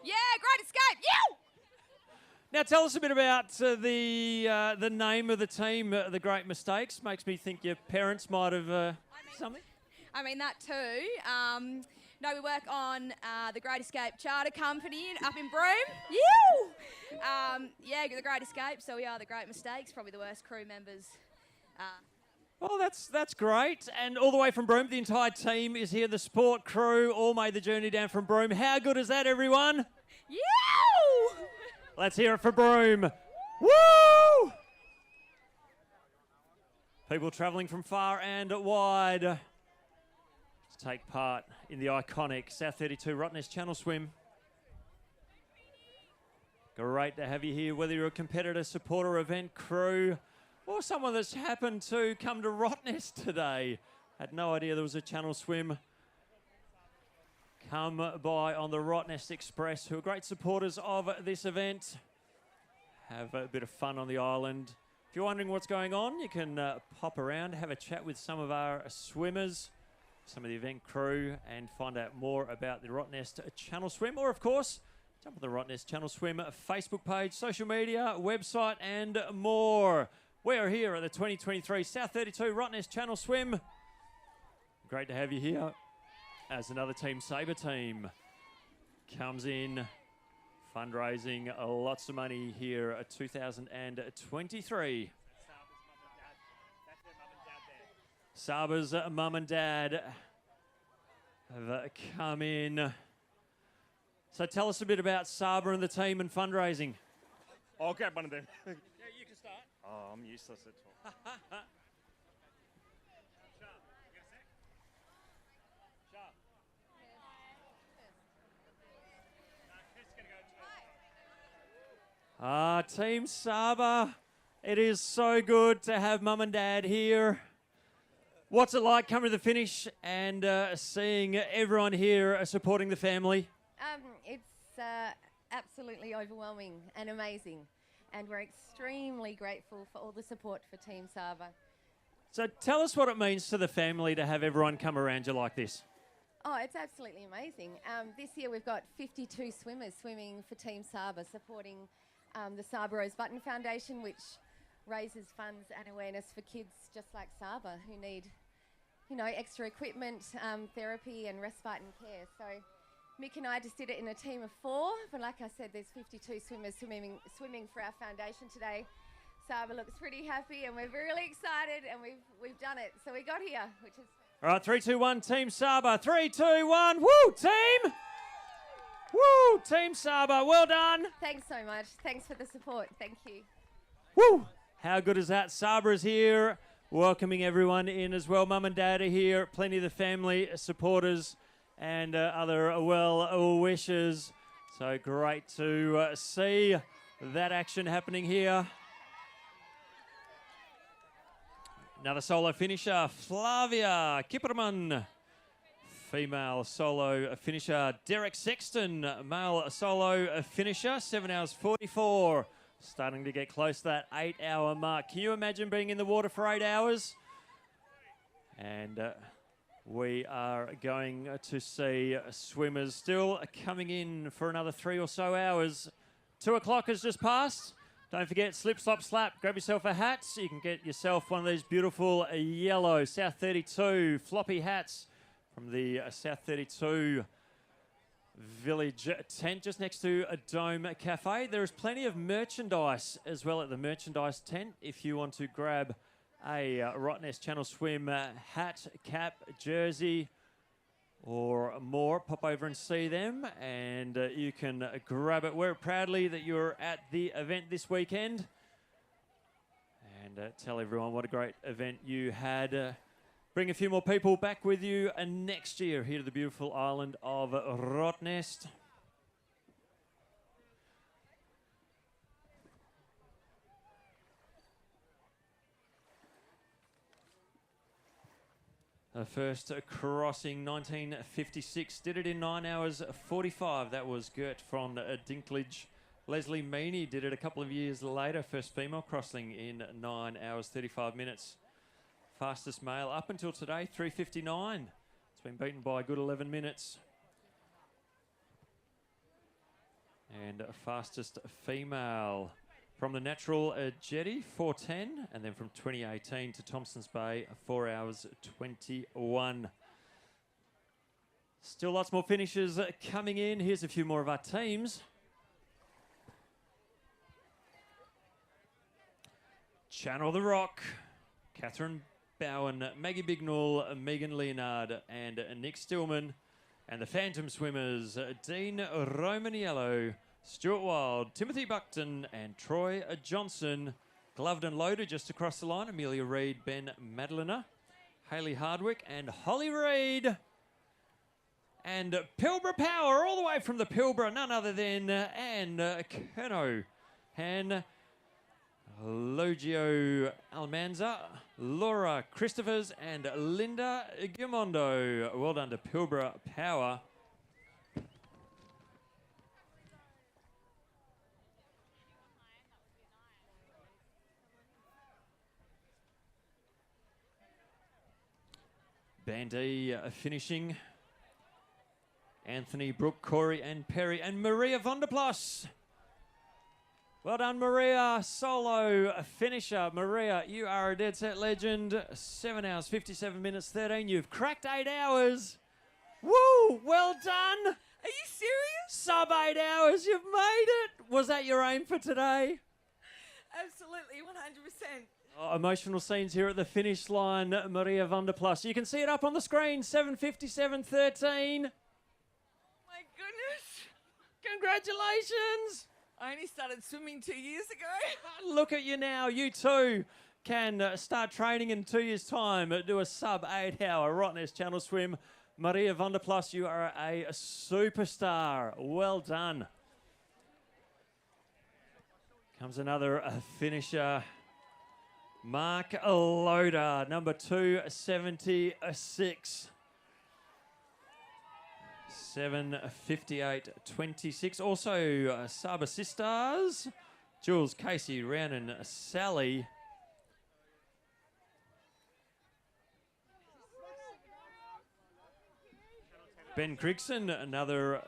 Yeah, great escape. Yeah! Now tell us a bit about the name of the team, The Great Mistakes. Makes me think your parents might have something. I mean, that too. No, we work on the Great Escape Charter Company up in Broome. Yeah, the Great Escape. So we are the Great Mistakes, probably the worst crew members. Well, that's great. And all the way from Broome, the entire team is here. The support crew all made the journey down from Broome. How good is that, everyone? Let's hear it for Broome. Woo! People travelling from far and wide to take part in the iconic South32 Rottnest Channel Swim. Great to have you here, whether you're a competitor, supporter, event crew, or someone that's happened to come to Rottnest today. Had no idea there was a channel swim. Come by on the Rottnest Express, who are great supporters of this event. Have a bit of fun on the island. If you're wondering what's going on, you can pop around, have a chat with some of our swimmers, some of the event crew, and find out more about the Rottnest Channel Swim. Or, of course, jump on the Rottnest Channel Swim Facebook page, social media, website, and more. We are here at the 2023 South32 Rottnest Channel Swim. Great to have you here as another Team Sabre team comes in, fundraising lots of money here at 2023. Sabra's mum and dad have come in. So tell us a bit about Sabra and the team and fundraising. I'll grab one of them. Yeah, you can start. Oh, I'm useless at all. Team Sabra, it is so good to have Mum and Dad here. What's it like coming to the finish and seeing everyone here supporting the family? It's absolutely overwhelming and amazing, and we're extremely grateful for all the support for Team Sabra. So tell us what it means to the family to have everyone come around you like this. Oh, it's absolutely amazing. This year we've got 52 swimmers swimming for Team Sabra, supporting the Sabra Rose Button Foundation, which raises funds and awareness for kids just like Sabra who need, you know, extra equipment, therapy and respite and care. So Mick and I just did it in a team of 4, but like I said, there's 52 swimmers swimming for our foundation today. Sabra looks pretty happy and we're really excited, and we've done it. So we got here, which is... All right, 3, 2, 1, Team Sabra. 3, 2, 1, woo, team! Woo, Team Sabra, well done. Thanks so much. Thanks for the support. Thank you. Woo! How good is that? Sabra's here, welcoming everyone in as well. Mum and Dad are here, plenty of the family, supporters, and other well wishers. So great to see that action happening here. Another solo finisher, Flavia Kipperman. Female solo finisher, Derek Sexton. Male solo finisher, 7 hours 44. Starting to get close to that 8-hour mark. Can you imagine being in the water for 8 hours? And we are going to see swimmers still coming in for another 3 or so hours. 2 o'clock has just passed. Don't forget, slip, slop, slap. Grab yourself a hat. So you can get yourself one of these beautiful yellow South32 floppy hats from the South32 Village tent just next to a Dome Cafe. There is plenty of merchandise as well at the merchandise tent. If you want to grab a Rottnest Channel Swim hat, cap, jersey, or more, pop over and see them, and you can grab it. Wear it proudly that you're at the event this weekend, and tell everyone what a great event you had. Bring a few more people back with you next year here to the beautiful island of Rottnest. The first crossing, 1956, did it in 9 hours 45. That was Gert from Dinklage. Leslie Meany did it a couple of years later, first female crossing in 9 hours 35 minutes. Fastest male up until today, 3:59. It's been beaten by a good 11 minutes. And fastest female from the natural jetty, 4:10, and then from 2018 to Thompson's Bay, 4 hours 21. Still lots more finishes coming in. Here's a few more of our teams. Channel the Rock, Catherine Bowen, Maggie Bignall, Megan Leonard, and Nick Stillman. And the Phantom Swimmers, Dean Romaniello, Stuart Wild, Timothy Buckton, and Troy Johnson. Gloved and loaded just across the line, Amelia Reid, Ben Madeleiner, Hayley Hardwick, and Holly Reid. And Pilbara Power, all the way from the Pilbara, none other than Anne Kerno, Han Logio Almanza, Laura Christophers, and Linda Gimondo. Well done to Pilbara Power. Bandy finishing. Anthony, Brooke, Corey, and Perry, and Maria Vonderplas. Well done, Maria. Solo finisher. Maria, you are a dead set legend. 7 hours, 57 minutes, 13. You've cracked 8 hours. Woo! Well done. Are you serious? Sub 8 hours. You've made it. Was that your aim for today? Absolutely, 100%. Oh, emotional scenes here at the finish line, Maria Vonderplas. You can see it up on the screen, 7:57.13. My goodness. Congratulations. I only started swimming 2 years ago. Look at you now. You too can start training in 2 years' time. Do a sub 8 hour Rottnest Channel Swim. Maria Vonderplas, you are a superstar. Well done. Comes another finisher. Mark Loader, number 276. 7:58.26. Also, Saba Sisters, Jules, Casey, Rhiannon, Sally. Ben Crigson, another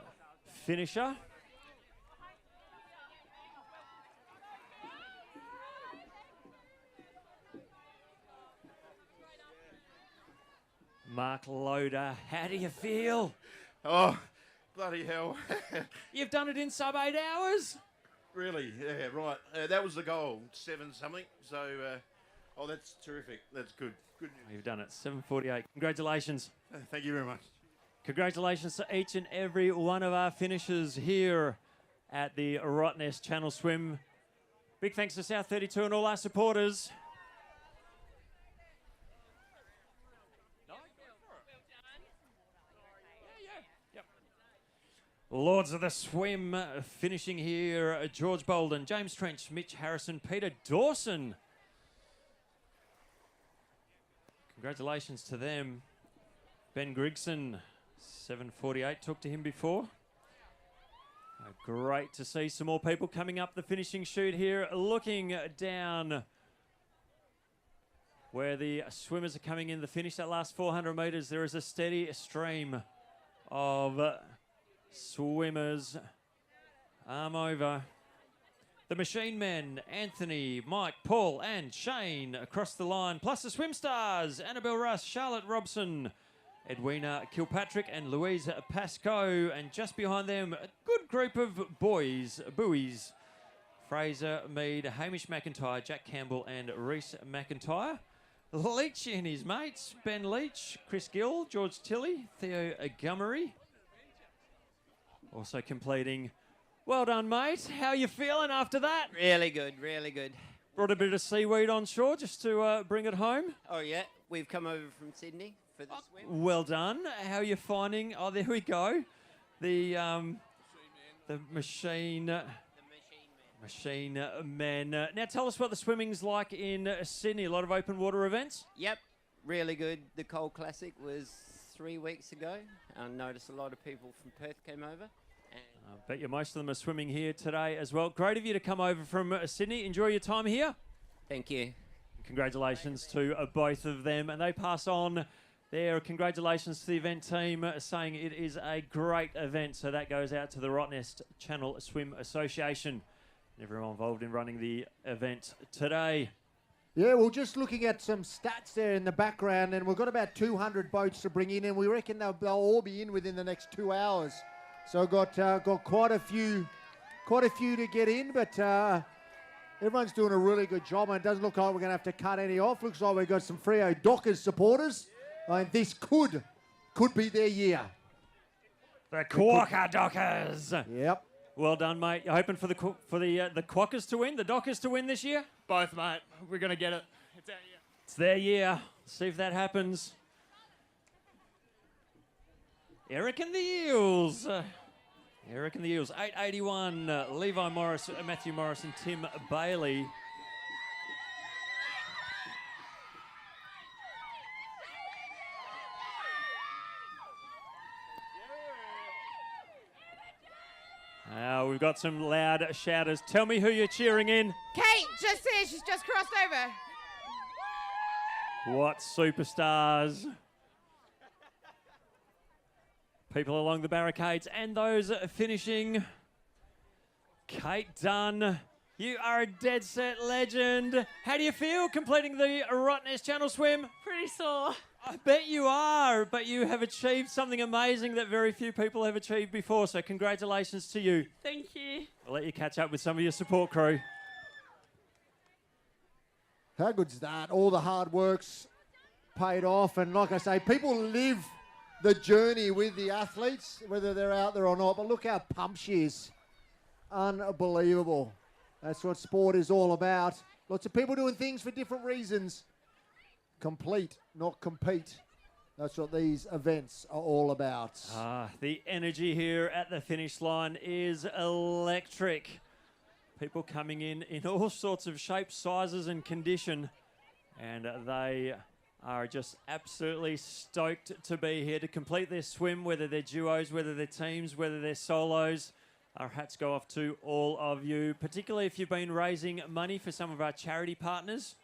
finisher. Mark Loader, how do you feel? Oh, bloody hell. You've done it in sub 8 hours? Really? Yeah, right. That was the goal, 7 something. So, oh, that's terrific. That's good. Good. You've done it, 7:48. Congratulations. Thank you very much. Congratulations to each and every one of our finishers here at the Rottnest Channel Swim. Big thanks to South32 and all our supporters. Lords of the Swim finishing here, George Bolden, James Trench, Mitch Harrison, Peter Dawson. Congratulations to them. Ben Grigson, 7:48, talked to him before. Great to see some more people coming up the finishing chute here, looking down where the swimmers are coming in the finish. That last 400 metres, there is a steady stream of swimmers. Arm over. The Machine Men, Anthony, Mike, Paul, and Shane across the line. Plus the Swim Stars, Annabelle Russ, Charlotte Robson, Edwina Kilpatrick, and Louise Pascoe. And just behind them, a good group of boys, buoys. Fraser Mead, Hamish McIntyre, Jack Campbell, and Reese McIntyre. Leach and his mates, Ben Leach, Chris Gill, George Tilley, Theo Gummery. Also completing. Well done, mate. How you feeling after that? Really good, really good. Brought a bit of seaweed on shore just to bring it home. Oh, yeah. We've come over from Sydney for the swim. Well done. How are you finding? Oh, there we go. The machine men. Now tell us what the swimming's like in Sydney. A lot of open water events? Yep. Really good. The Cold Classic was 3 weeks ago. I noticed a lot of people from Perth came over. I bet you most of them are swimming here today as well. Great of you to come over from Sydney. Enjoy your time here. Thank you. Congratulations to both of them. And they pass on there. Congratulations to the event team, saying it is a great event. So that goes out to the Rottnest Channel Swim Association and everyone involved in running the event today. Yeah, well, just looking at some stats there in the background, and we've got about 200 boats to bring in, and we reckon they'll all be in within the next 2 hours. So got quite a few to get in, but everyone's doing a really good job, and it doesn't look like we're going to have to cut any off. Looks like we've got some Freo Dockers supporters, and this could be their year. The Quokka Dockers. Yep. Well done, mate. You're hoping for the Quokkas to win, the Dockers to win this year? Both, mate. We're going to get it. It's our year. It's their year. See if that happens. Eric and the Eels. 881. Levi Morris, Matthew Morris, and Tim Bailey. We've got some loud shouters. Tell me who you're cheering in. Kate, just there. She's just crossed over. What superstars. People along the barricades and those finishing. Kate Dunn, you are a dead set legend. How do you feel completing the Rottnest Channel Swim? Pretty sore. I bet you are, but you have achieved something amazing that very few people have achieved before, so congratulations to you. Thank you. I'll let you catch up with some of your support crew. How good's that? All the hard work's paid off, and like I say, people live the journey with the athletes, whether they're out there or not, but look how pumped she is. Unbelievable. That's what sport is all about. Lots of people doing things for different reasons. Complete, not compete. That's what these events are all about. The energy here at the finish line is electric. People coming in all sorts of shapes, sizes and condition. And they are just absolutely stoked to be here to complete their swim, whether they're duos, whether they're teams, whether they're solos. Our hats go off to all of you, particularly if you've been raising money for some of our charity partners.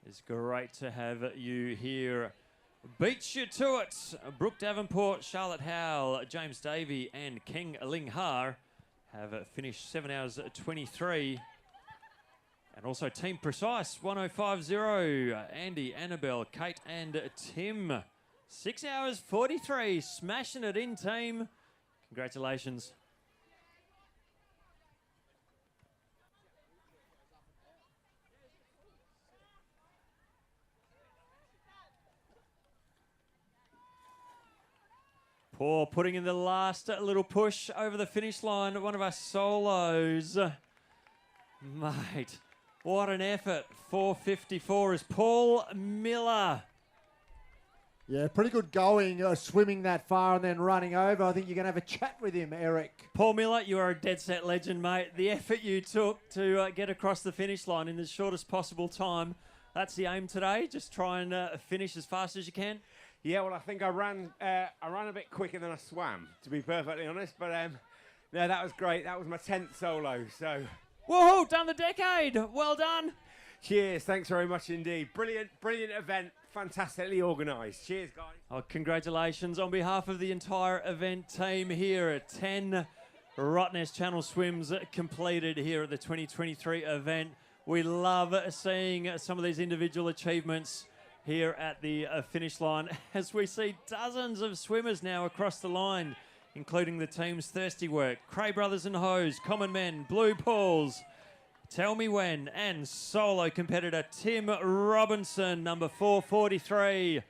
It's great to have you here. Beats you to it. Brooke Davenport, Charlotte Howell, James Davey and King Ling Har have finished 7 hours 23. And also Team Precise, 1050. Andy, Annabelle, Kate and Tim. 6 hours 43. Smashing it in, team. Congratulations. Paul putting in the last little push over the finish line. One of our solos. Mate, what an effort. 4:54 is Paul Miller. Yeah, pretty good going, swimming that far and then running over. I think you're going to have a chat with him, Eric. Paul Miller, you are a dead set legend, mate. The effort you took to get across the finish line in the shortest possible time. That's the aim today. Just try and finish as fast as you can. Yeah, well, I think I ran a bit quicker than I swam, to be perfectly honest. But no, that was great. That was my 10th solo. So, whoa, done the decade. Well done. Cheers. Thanks very much indeed. Brilliant event. Fantastically organised. Cheers, guys. Oh, congratulations on behalf of the entire event team here at 10 Rottnest Channel Swims completed here at the 2023 event. We love seeing some of these individual achievements here at the finish line as we see dozens of swimmers now across the line, including the team's Thirsty Work, Cray Brothers and Hose, Common Men, Blue Pools, Tell Me When, and solo competitor Tim Robinson, number 443.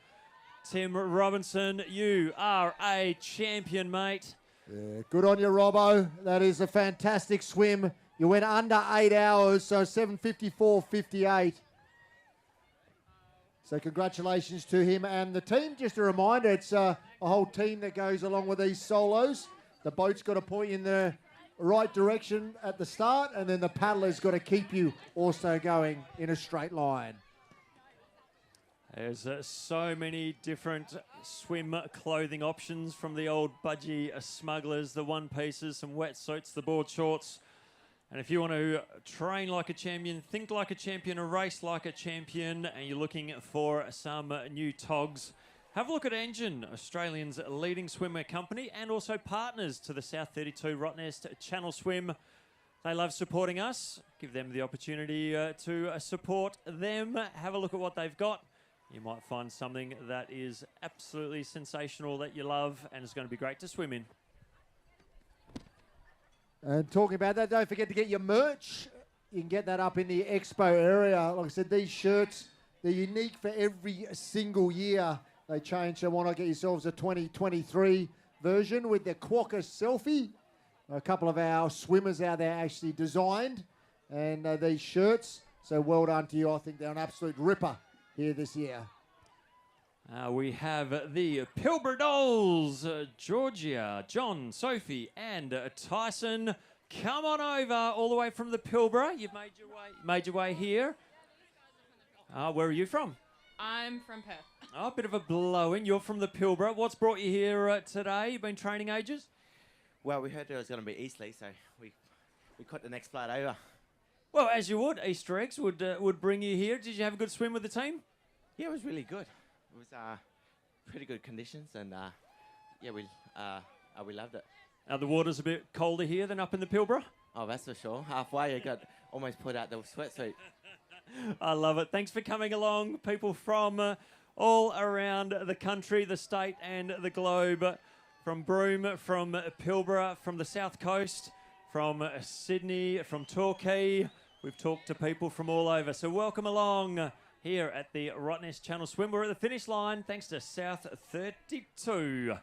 Tim Robinson, you are a champion, mate. Yeah, good on you, Robbo. That is a fantastic swim. You went under 8 hours, so 7:54.58. So congratulations to him and the team. Just a reminder, it's a whole team that goes along with these solos. The boat's got to point you in the right direction at the start, and then the paddler's got to keep you also going in a straight line. There's so many different swim clothing options, from the old budgie smugglers, the one-pieces, some wetsuits, the board shorts. And if you want to train like a champion, think like a champion, race like a champion, and you're looking for some new togs, Have a look at Engine, Australians' leading swimwear company and also partners to the South32 Rottnest Channel Swim. They love supporting us. Give them the opportunity to support them. Have a look at what they've got. You might find something that is absolutely sensational that you love and it's going to be great to swim in. And talking about that, don't forget to get your merch. You can get that up in the expo area. Like I said, these shirts, they're unique for every single year. They change, so why not get yourselves a 2023 version with the Quokka selfie. A couple of our swimmers out there actually designed and these shirts. So well done to you. I think they're an absolute ripper here this year. We have the Pilbara Dolls, Georgia, John, Sophie and Tyson. Come on over all the way from the Pilbara. You've made your way here. Where are you from? I'm from Perth. Oh, a bit of a blow-in. You're from the Pilbara. What's brought you here today? You've been training ages? Well, we heard it was going to be Eastleigh, so we caught the next flight over. Well, as you would. Easter eggs would bring you here. Did you have a good swim with the team? Yeah, it was really good. It was pretty good conditions, and yeah, we loved it. The water's a bit colder here than up in the Pilbara? Oh, that's for sure. Halfway, you got almost put out the sweatsuit. I love it. Thanks for coming along, people from all around the country, the state and the globe. From Broome, from Pilbara, from the south coast, from Sydney, from Torquay. We've talked to people from all over. So welcome along here at the Rottnest Channel Swim. We're at the finish line thanks to South32.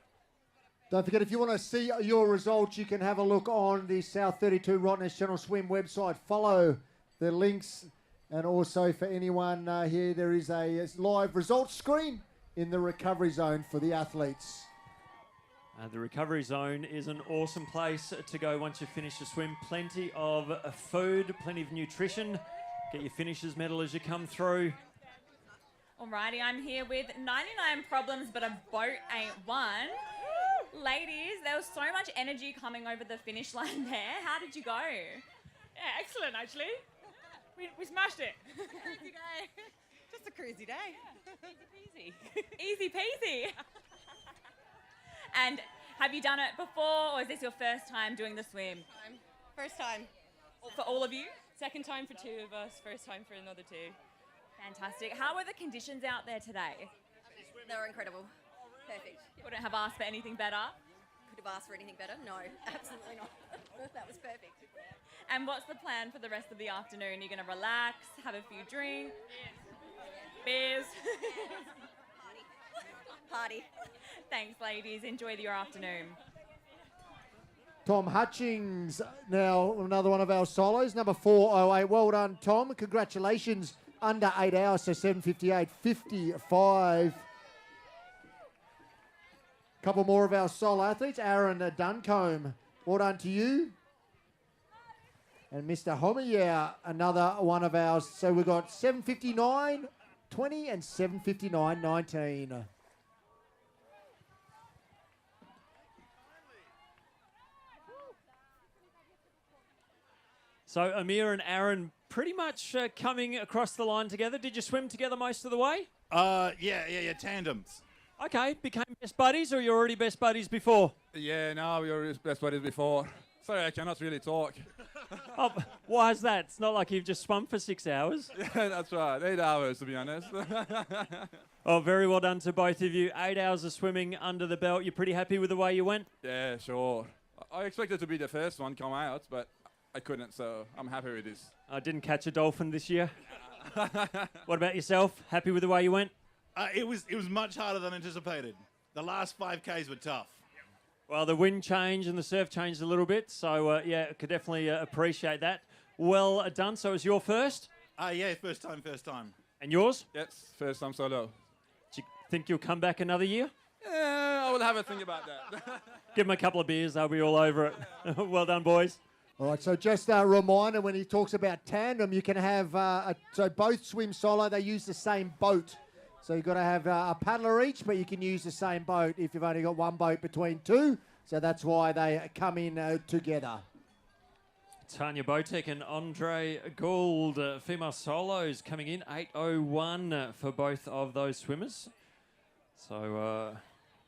Don't forget, if you want to see your results, you can have a look on the South32 Rottnest Channel Swim website. Follow the links. And also for anyone here, there is a live results screen in the recovery zone for the athletes. The recovery zone is an awesome place to go once you finish your swim. Plenty of food, plenty of nutrition. Get your finisher's medal as you come through. Alrighty, I'm here with 99 problems, but a boat ain't one. Ladies, there was so much energy coming over the finish line there. How did you go? Yeah, excellent, actually. We smashed it. Crazy day. Just a crazy day. Easy peasy. Easy peasy. And have you done it before, or is this your first time doing the swim? First time. For all of you? Second time for two of us. First time for another two. Fantastic. How were the conditions out there today? They were incredible. Perfect. Couldn't have asked for anything better? Could have asked for anything better? No, absolutely not. That was perfect. And what's the plan for the rest of the afternoon? You're going to relax, have a few drinks? Beers. Party. Thanks, ladies. Enjoy your afternoon. Tom Hutchings, now another one of our solos, number 408. Well done, Tom. Congratulations. Under 8 hours, so 7:58:55. Couple more of our solo athletes. Aaron Duncombe, well done to you. And Mr. Homer, another one of ours. So we've got 7:59:20 and 7:59:19. So Amir and Aaron pretty much coming across the line together. Did you swim together most of the way? Yeah, tandems. Okay, became best buddies, or you're already best buddies before? Yeah, no, we were best buddies before. Sorry, I cannot really talk. Oh, why is that? It's not like you've just swum for 6 hours. Yeah, that's right. 8 hours, to be honest. Oh, very well done to both of you. 8 hours of swimming under the belt. You're pretty happy with the way you went? Yeah, sure. I expected to be the first one come out, but I couldn't, so I'm happy with this. I didn't catch a dolphin this year. What about yourself? Happy with the way you went? It was much harder than anticipated. The last 5Ks were tough. Well, the wind changed and the surf changed a little bit, so yeah, I could definitely appreciate that. Well done. So it was your first? Yeah, first time. And yours? Yes, first time solo. Do you think you'll come back another year? Yeah, I will have a think about that. Give them a couple of beers, they'll be all over it. Well done, boys. All right, so just a reminder, when he talks about tandem, you can have, so both swim solo, they use the same boat. So you've got to have a paddler each, but you can use the same boat if you've only got one boat between two. So that's why they come in together. Tanya Botek and Andre Gould, female solos coming in, 8:01 for both of those swimmers. So,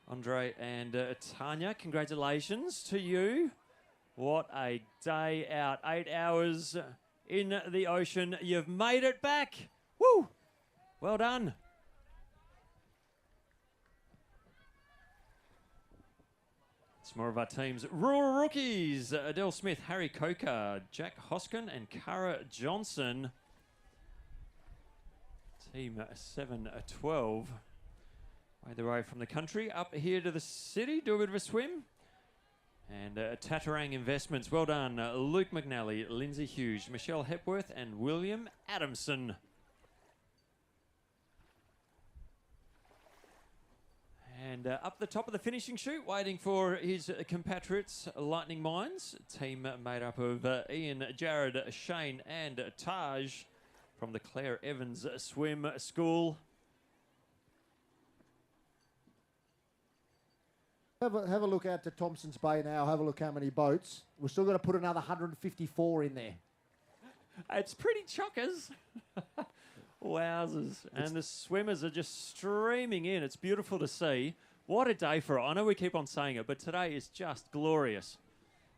Andre and Tanya, congratulations to you. What a day out. 8 hours in the ocean. You've made it back. Woo! Well done. It's more of our team's rural rookies. Adele Smith, Harry Coker, Jack Hoskin and Cara Johnson. Team 7-12. Made their way from the country up here to the city, do a bit of a swim. And Tatarang Investments, well done. Luke McNally, Lindsay Hughes, Michelle Hepworth and William Adamson. And up the top of the finishing chute, waiting for his compatriots, Lightning Minds. A team made up of Ian, Jared, Shane and Taj from the Claire Evans Swim School. Have a look out to Thompson's Bay now. Have a look how many boats. We're still going to put another 154 in there. It's pretty chockers. Wowzers. And the swimmers are just streaming in. It's beautiful to see. What a day for it. I know we keep on saying it, but today is just glorious.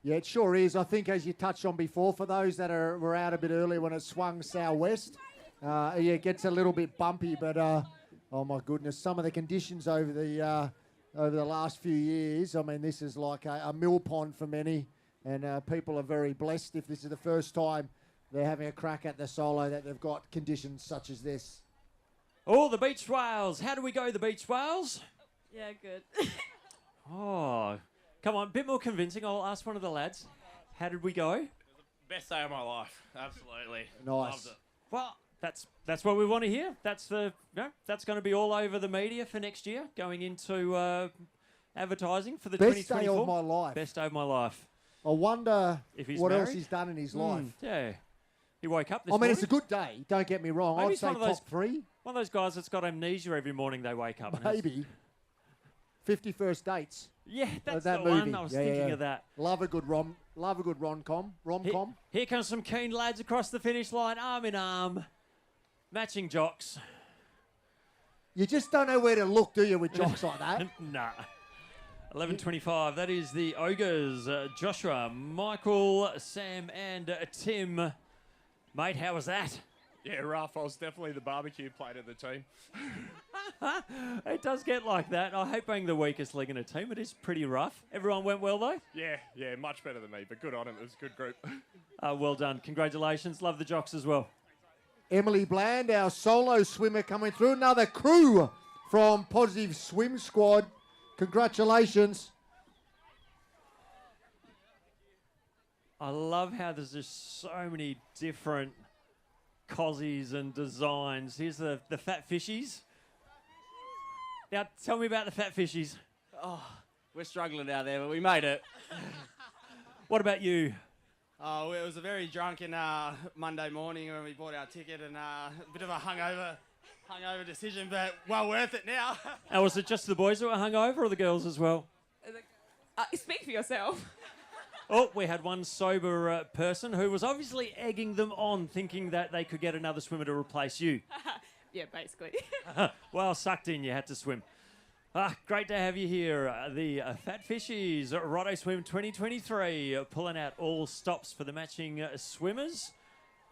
Yeah, it sure is. I think, as you touched on before, for those that were out a bit earlier when it swung southwest, yeah, it gets a little bit bumpy, but oh my goodness, some of the conditions over the last few years, I mean, this is like a mill pond for many, and people are very blessed if this is the first time they're having a crack at the solo that they've got conditions such as this. Oh, the beach whales. How do we go, the beach whales? Yeah, good. Oh, come on, a bit more convincing. I'll ask one of the lads. How did we go? Best day of my life. Absolutely. Nice. Loved it. Well, that's what we want to hear. That's that's going to be all over the media for next year, going into advertising for the Best 2024. day of my life. Best day of my life. I wonder If he's what else married? he's done in his life. Yeah. He woke up this I mean, morning. it's a good day. Don't get me wrong. Maybe I'd he's say one of those- top three. One of those guys that's got amnesia every morning they wake up. and Maybe. 50 First Dates. Yeah, that's that the movie. one. I was thinking of that. Love a good rom-com. Here comes some keen lads across the finish line, arm in arm, matching jocks. You just don't know where to look, do you, with jocks like that? Nah. 11:25. That is the Ogres. Joshua, Michael, Sam, and Tim. Mate, how was that? Yeah, rough. I was definitely the barbecue plate of the team. It does get like that. I hate being the weakest leg in a team. It is pretty rough. Everyone went well, though? Yeah, much better than me, but good on him. It was a good group. Well done. Congratulations. Love the jocks as well. Emily Bland, our solo swimmer, coming through. Another crew from Positive Swim Squad. Congratulations. I love how there's just so many different cozies and designs. Here's the fat fishies. Now, tell me about the fat fishies. Oh, we're struggling out there, but we made it. What about you? Oh, it was a very drunken Monday morning when we bought our ticket, and a bit of a hungover decision, but well worth it now. And was it just the boys that were hungover or the girls as well? Speak for yourself. Oh, we had one sober person who was obviously egging them on, thinking that they could get another swimmer to replace you. Yeah, basically. Well, sucked in, you had to swim. Great to have you here. The Fat Fishies, Rottnest Swim 2023, pulling out all stops for the matching swimmers.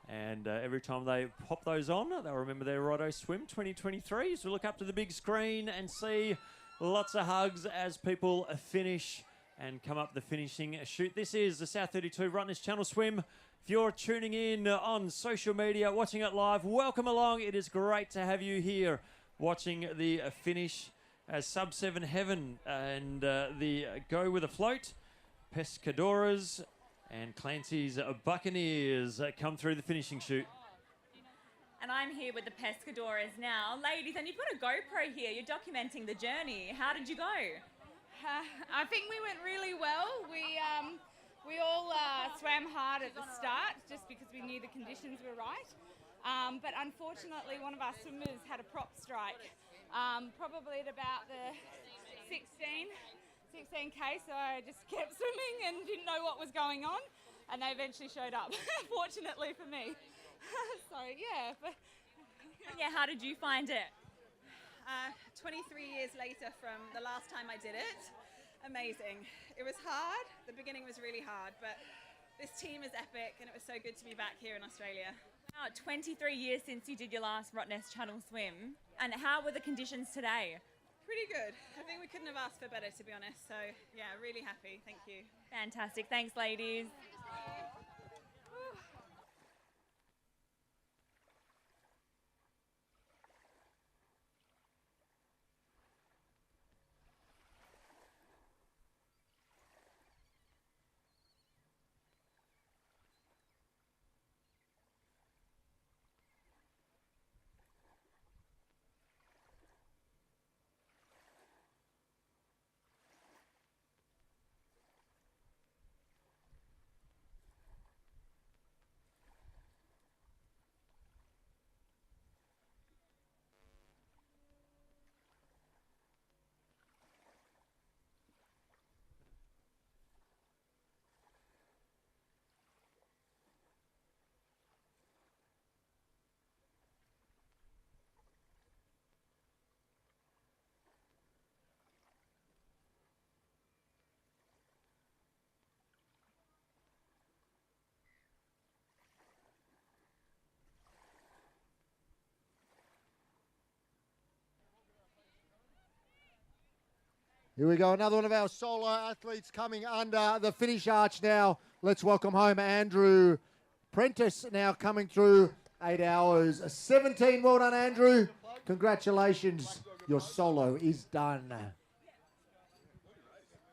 And every time they pop those on, they'll remember their Rottnest Swim 2023. So look up to the big screen and see lots of hugs as people finish and come up the finishing chute. This is the South32 Rottnest Channel Swim. If you're tuning in on social media, watching it live, welcome along. It is great to have you here watching the finish as Sub 7 Heaven and the Go With a Float, Pescadoras and Clancy's Buccaneers come through the finishing chute. And I'm here with the Pescadoras now. Ladies, and you've got a GoPro here. You're documenting the journey. How did you go? I think we went really well. We all swam hard at the start just because we knew the conditions were right. But unfortunately, one of our swimmers had a prop strike, probably at about the 16K, so I just kept swimming and didn't know what was going on, and they eventually showed up, fortunately for me. So, yeah. Yeah, how did you find it? 23 years later from the last time I did it. Amazing. It was hard. The beginning was really hard, but this team is epic, and it was so good to be back here in Australia. Wow, 23 years since you did your last Rottnest Channel Swim. And how were the conditions today? Pretty good. I think we couldn't have asked for better, to be honest. So, yeah, really happy. Thank you. Fantastic. Thanks, ladies. Here we go, another one of our solo athletes coming under the finish arch now. Let's welcome home Andrew Prentice now coming through 8 hours 17. Well done, Andrew. Congratulations. Your solo is done.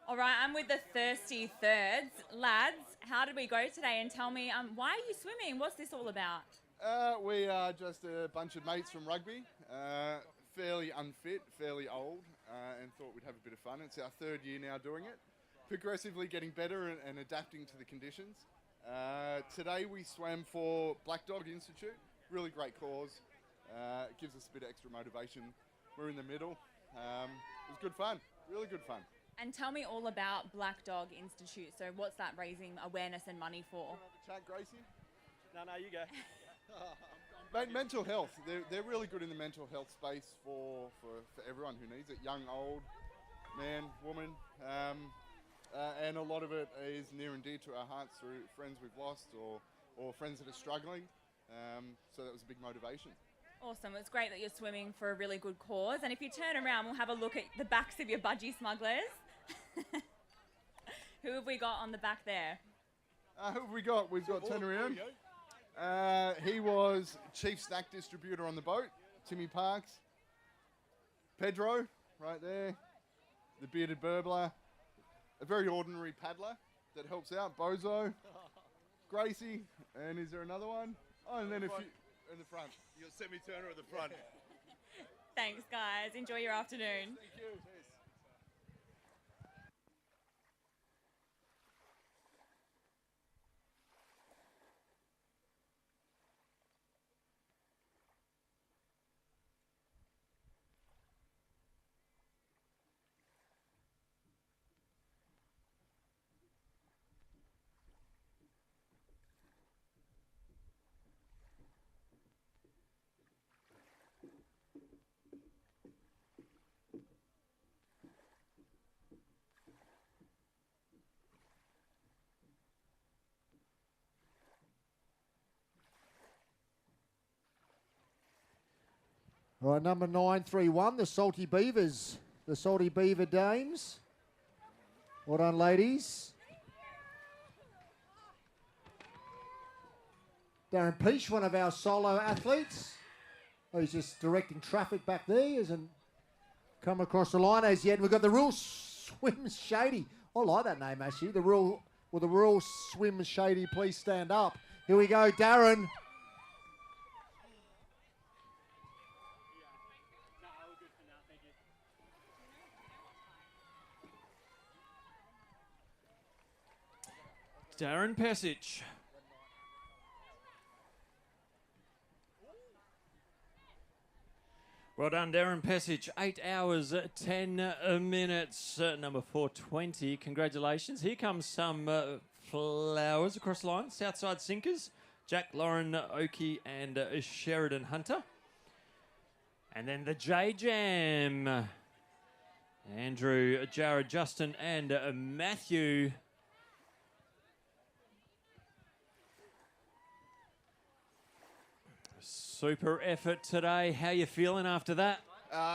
All right, I'm with the Thirsty Thirds. Lads, how did we go today? And tell me, why are you swimming? What's this all about? We are just a bunch of mates from rugby, fairly unfit, fairly old, and thought we'd have a bit of fun. It's our third year now doing it, progressively getting better and adapting to the conditions. Today we swam for Black Dog Institute, really great cause. It gives us a bit of extra motivation. We're in the middle. It was good fun, really good fun. And tell me all about Black Dog Institute. So what's that raising awareness and money for? Chat, Gracie? No, you go. Mental health. They're really good in the mental health space for everyone who needs it, young, old, man, woman. And a lot of it is near and dear to our hearts through friends we've lost or friends that are struggling. So that was a big motivation. Awesome. It's great that you're swimming for a really good cause. And if you turn around, we'll have a look at the backs of your budgie smugglers. Who have we got on the back there? Who have we got? We've got, turn around. He was chief snack distributor on the boat, Timmy Parks. Pedro, right there. The bearded burbler. A very ordinary paddler that helps out, Bozo. Gracie, and is there another one? Oh, and then a few in the front. You're semi-turner at the front. Thanks, guys. Enjoy your afternoon. Thank you. All right, number 931, the Salty Beavers, the Salty Beaver Dames. Well done, ladies. Darren Peach, one of our solo athletes. Oh, he's just directing traffic back there. He hasn't come across the line as yet. We've got the Rural Swim Shady. I like that name, actually. The Rural Swim Shady, please stand up. Here we go, Darren. Darren Pesic. Well done, Darren Pesic. 8 hours, 10 minutes, number 420. Congratulations. Here comes some flowers across the line. Southside Sinkers, Jack, Lauren, Oakey and Sheridan Hunter. And then the J Jam. Andrew, Jared, Justin, and Matthew. Super effort today. How you feeling after that?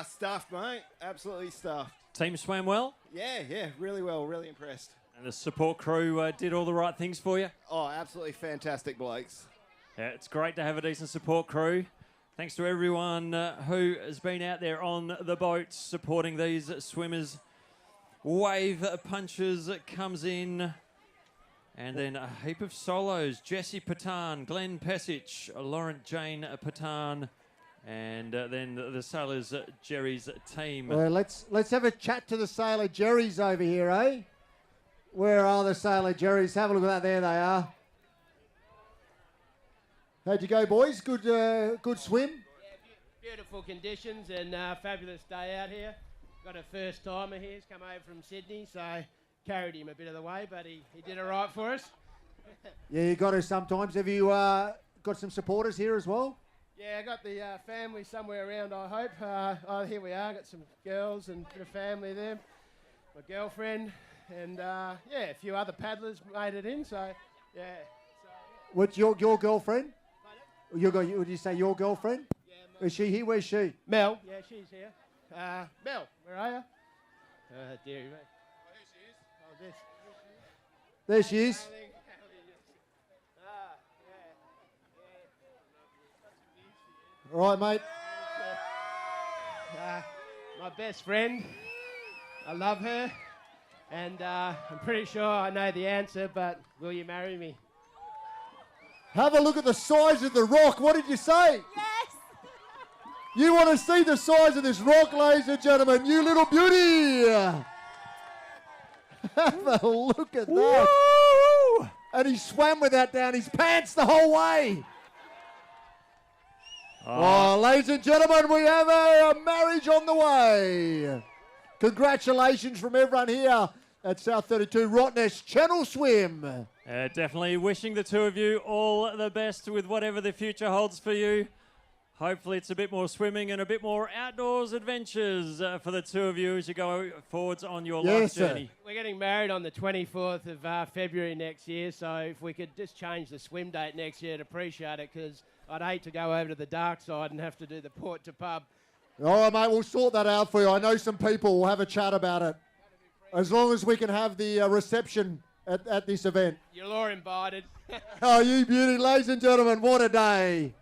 Stuffed, mate. Absolutely stuffed. Team swam well? Yeah, really well. Really impressed. And the support crew did all the right things for you? Oh, absolutely fantastic blokes. Yeah, it's great to have a decent support crew. Thanks to everyone who has been out there on the boats supporting these swimmers. Wave punches comes in. And then a heap of solos. Jesse Patan, Glenn Pesic, Laurent Jane Patan, and then the sailors, Jerry's team. Well, let's have a chat to the sailor Jerry's over here, eh? Where are the sailor Jerry's? Have a look at that. There they are. How'd you go, boys? Good swim? Beautiful conditions and fabulous day out here. Got a first timer here. He's come over from Sydney, so carried him a bit of the way, but he did all right for us. Yeah, you got to sometimes. Have you got some supporters here as well? Yeah, I got the family somewhere around, I hope. Here we are, got some girls and a bit of family there. My girlfriend and, yeah, a few other paddlers made it in, so, yeah. What's your girlfriend? Would you say your girlfriend? Yeah, is she here? Where's she? Mel. Yeah, she's here. Mel, where are you? Dearie me. There she is. All right, mate. My best friend. I love her. And I'm pretty sure I know the answer, but will you marry me? Have a look at the size of the rock. What did you say? Yes! You want to see the size of this rock, ladies and gentlemen? You little beauty. Have a look at that. Woo! And he swam with that down his pants the whole way. Oh, ladies and gentlemen, we have a marriage on the way. Congratulations from everyone here at South 32 Rottnest Channel Swim. Definitely wishing the two of you all the best with whatever the future holds for you. Hopefully it's a bit more swimming and a bit more outdoors adventures for the two of you as you go forwards on your life journey. We're getting married on the 24th of February next year, so if we could just change the swim date next year, I'd appreciate it, because I'd hate to go over to the dark side and have to do the port to pub. All right, mate, we'll sort that out for you. I know some people. We'll have a chat about it. As long as we can have the reception at this event. You're all invited. Oh, you beauty. Ladies and gentlemen, what a day.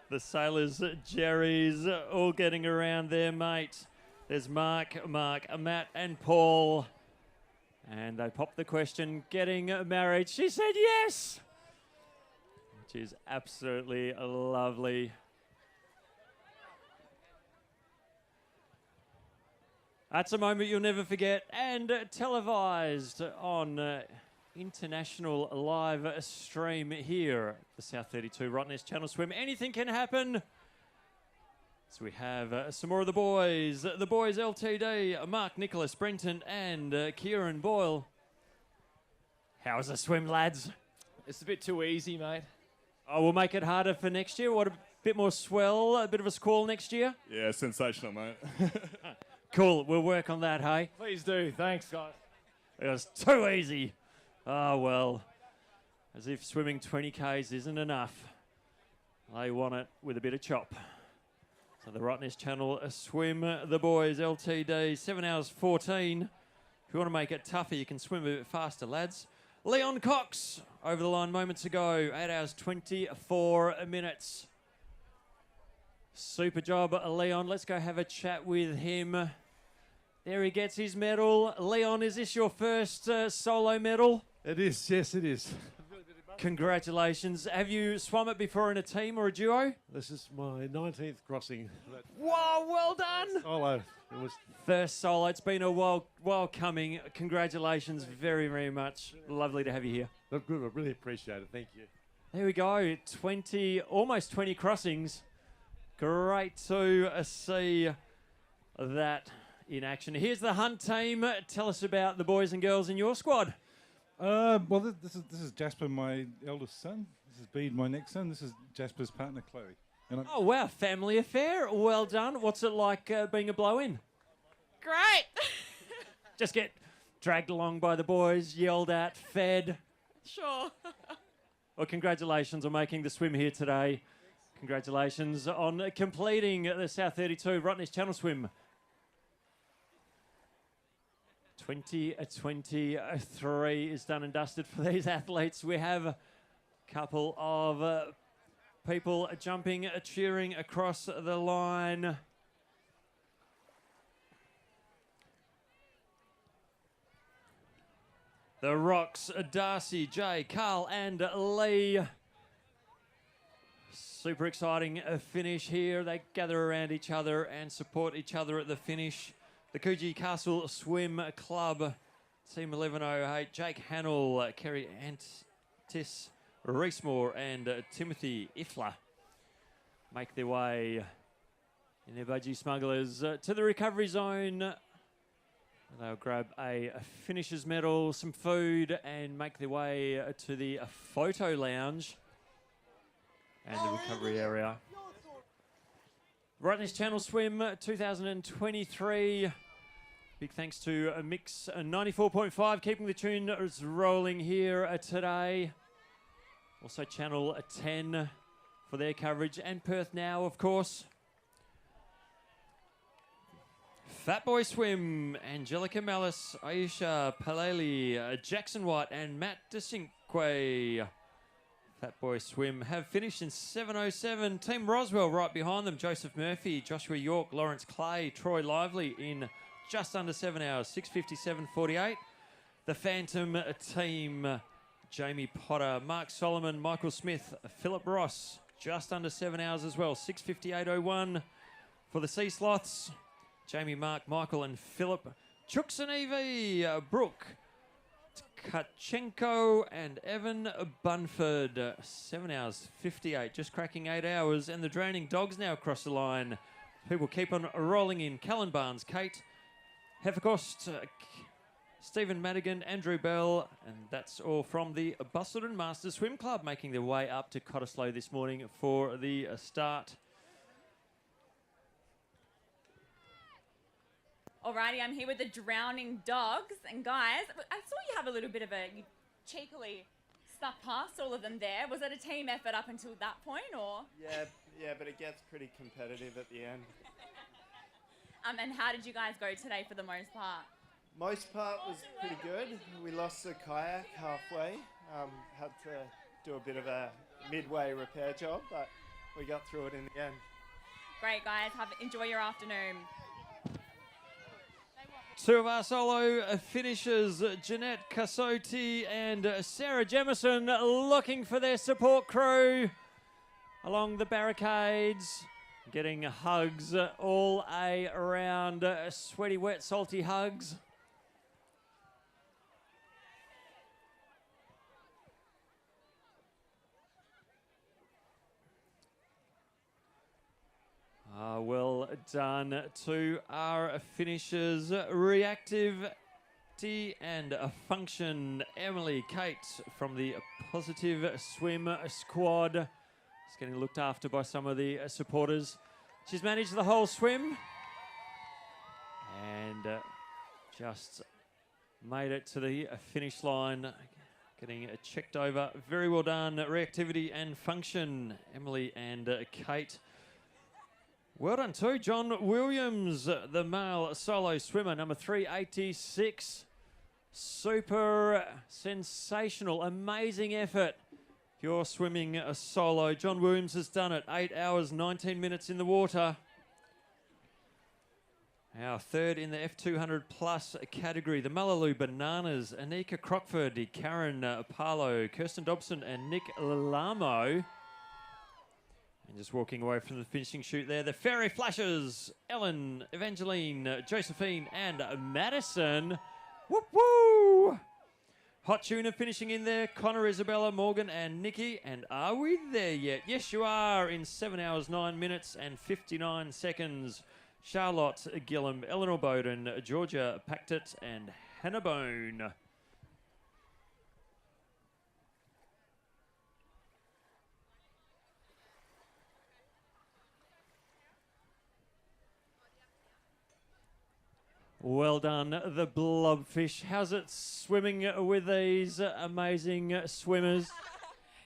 The sailors, Jerry's, all getting around there, mate. There's Mark, Matt, and Paul. And they popped the question, getting married. She said yes, which is absolutely lovely. That's a moment you'll never forget, and televised on international live stream here at the South 32 Rottnest Channel Swim. Anything can happen. So we have some more of the boys. The boys LTD, Mark, Nicholas, Brenton, and Kieran Boyle. How's the swim, lads? It's a bit too easy, mate. Oh, we'll make it harder for next year. What, a bit more swell, a bit of a squall next year? Yeah, sensational, mate. Cool, we'll work on that, hey? Please do. Thanks, guys. It was too easy. Oh, well, as if swimming 20 Ks isn't enough. They want it with a bit of chop. So the Rottnest Channel Swim, the boys, LTD, 7 hours 14. If you want to make it tougher, you can swim a bit faster, lads. Leon Cox, over the line moments ago, 8 hours 24 minutes. Super job, Leon. Let's go have a chat with him. There he gets his medal. Leon, is this your first solo medal? It is, yes, it is. Congratulations. Have you swum it before in a team or a duo? This is my 19th crossing. Whoa, well done. Solo. It was First solo. It's been a while coming. Congratulations very, very much. Lovely to have you here. Look good. I really appreciate it. Thank you. There we go. Almost 20 crossings. Great to see that in action. Here's the Hunt team. Tell us about the boys and girls in your squad. Well, this is Jasper, my eldest son. This is Bede, my next son. This is Jasper's partner, Chloe. And Oh, wow, family affair. Well done. What's it like being a blow-in? Great. Just get dragged along by the boys, yelled at, fed. Sure. Well, congratulations on making the swim here today. Congratulations on completing the South32 Rottnest Channel Swim 2023 is done and dusted for these athletes. We have a couple of people jumping, cheering across the line. The Rocks, Darcy, Jay, Carl and Lee. Super exciting finish here. They gather around each other and support each other at the finish. The Coogee Castle Swim Club, Team 1108, Jake Hannell, Kerry Antis, Reese Moore and Timothy Ifla make their way in their budgie smugglers to the recovery zone. They'll grab a finisher's medal, some food, and make their way to the photo lounge and the recovery area. Rottnest Channel Swim 2023. Big thanks to Mix 94.5, keeping the tune rolling here today. Also Channel 10 for their coverage, and Perth Now, of course. Fat Boy Swim, Angelica Malice, Aisha Paleli, Jackson White and Matt DeCinque. Fat Boy Swim have finished in 7:07. Team Roswell right behind them. Joseph Murphy, Joshua York, Lawrence Clay, Troy Lively in just under 7 hours, 6:57.48. The Phantom team, Jamie Potter, Mark Solomon, Michael Smith, Philip Ross, just under 7 hours as well, 6:58.01. For the Sea Sloths, Jamie, Mark, Michael and Philip. Chooks and Evie, Brooke, Tkachenko and Evan Bunford. 7 hours 58, just cracking 8 hours. And the Drowning Dogs now across the line. People keep on rolling in. Callan Barnes, Kate Heffercost, Stephen Madigan, Andrew Bell. And that's all from the Busselton Masters Swim Club, making their way up to Cottesloe this morning for the start. Alrighty, I'm here with the Drowning Dogs. And guys, I saw you have a little bit of you cheekily snuck past all of them there. Was it a team effort up until that point, or? Yeah, but it gets pretty competitive at the end. And how did you guys go today for the most part? Most part was pretty good. We lost the kayak halfway. Had to do a bit of a midway repair job, but we got through it in the end. Great, guys. Enjoy your afternoon. Two of our solo finishers, Jeanette Cassotti and Sarah Jemison, looking for their support crew along the barricades, getting hugs all around, sweaty, wet, salty hugs. Well done to our finishers, Reactivity and Function. Emily Kate from the Positive Swim Squad is getting looked after by some of the supporters. She's managed the whole swim and just made it to the finish line, getting checked over. Very well done, Reactivity and Function, Emily and Kate. Well done too, John Williams, the male solo swimmer, number 386. Super sensational, amazing effort. If you're swimming a solo, John Williams has done it, 8 hours, 19 minutes in the water. Our third in the F200 plus category, the Mullaloo Bananas, Anika Crockford, Karen Parlow, Kirsten Dobson and Nick Lalamo. And just walking away from the finishing chute there, the Fairy Flashes, Ellen, Evangeline, Josephine and Madison. Whoop woo! Hot Tuna finishing in there, Connor, Isabella, Morgan and Nikki. And are we there yet? Yes, you are, in 7 hours, 9 minutes and 59 seconds. Charlotte Gillum, Eleanor Bowden, Georgia Pactet and Hannah Bone. Well done, the blobfish. How's it swimming with these amazing swimmers?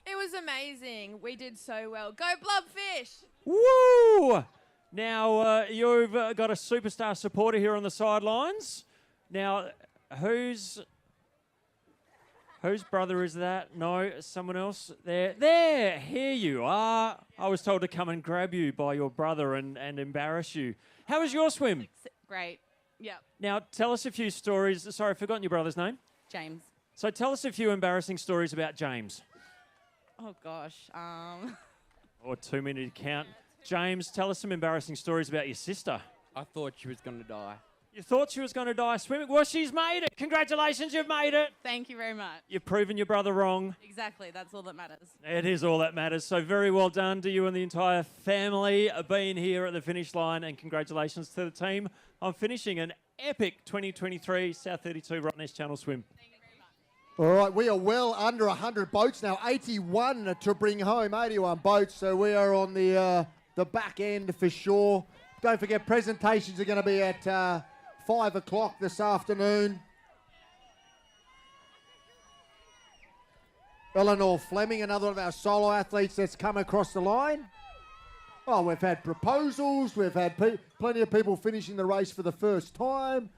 It was amazing. We did so well. Go Blobfish! Woo! Now, you've got a superstar supporter here on the sidelines. Now, whose brother is that? No, someone else. There, here you are. I was told to come and grab you by your brother and embarrass you. How was your swim? Great. Yep. Now, tell us a few stories. Sorry, I've forgotten your brother's name. James. So tell us a few embarrassing stories about James. Oh, gosh. Or 2 minutes to count. James, tell us some embarrassing stories about your sister. I thought she was going to die. You thought she was going to die swimming? Well, she's made it. Congratulations, you've made it. Thank you very much. You've proven your brother wrong. Exactly. That's all that matters. It is all that matters. So very well done to you and the entire family being here at the finish line, and congratulations to the team on finishing an epic 2023 South32 Rottnest Channel Swim. All right, we are well under 100 boats now, 81 to bring home, 81 boats. So we are on the back end for sure. Don't forget, presentations are going to be at 5 o'clock this afternoon. Eleanor Fleming, another of our solo athletes that's come across the line. Oh, we've had proposals. We've had plenty of people finishing the race for the first time.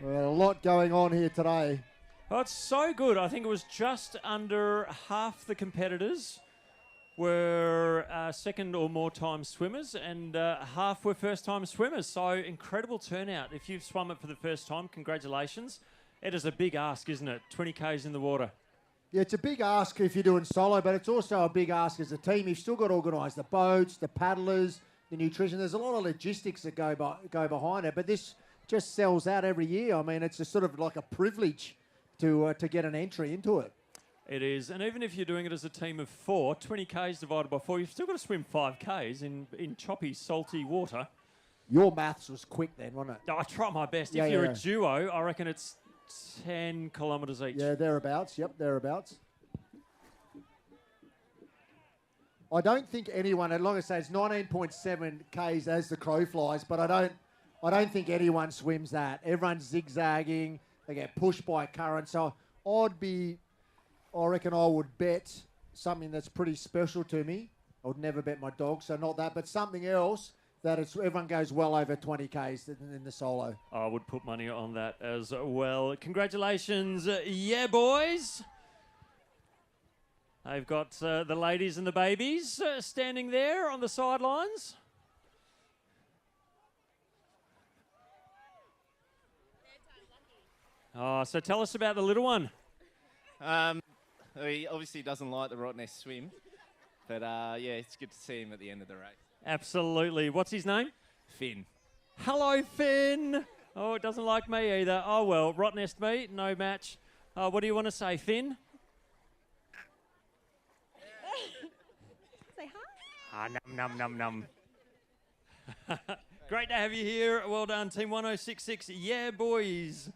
A lot going on here today. Oh, it's so good. I think it was just under half the competitors were second or more time swimmers, and half were first time swimmers. So incredible turnout. If you've swum it for the first time, congratulations. It is a big ask, isn't it? 20 Ks in the water. Yeah, it's a big ask if you're doing solo, but it's also a big ask as a team. You've still got to organise the boats, the paddlers, the nutrition. There's a lot of logistics that go behind it, but this just sells out every year. I mean, it's a sort of like a privilege to get an entry into it. It is, and even if you're doing it as a team of 4, 20 Ks divided by 4, you've still got to swim 5 Ks in choppy, salty water. Your maths was quick then, wasn't it? I try my best. Yeah, if you're yeah. a duo, I reckon it's 10 kilometres each. Yeah, thereabouts. Yep, thereabouts. I don't think anyone, and like I say, it's 19.7 Ks as the crow flies, but I don't think anyone swims that. Everyone's zigzagging. They get pushed by current. So I reckon I would bet something that's pretty special to me. I would never bet my dog, so not that, but something else that everyone goes well over 20 Ks in the solo. I would put money on that as well. Congratulations, yeah, boys. They've got the ladies and the babies standing there on the sidelines. Oh, so tell us about the little one. He obviously doesn't like the Rottnest swim, but yeah, it's good to see him at the end of the race. Absolutely. What's his name? Finn. Hello, Finn. Oh, it doesn't like me either. Oh, well, Rottnest me, no match. What do you want to say, Finn? Say Ah, hi. num, num, num, num. Great to have you here. Well done, Team 1066. Yeah, boys.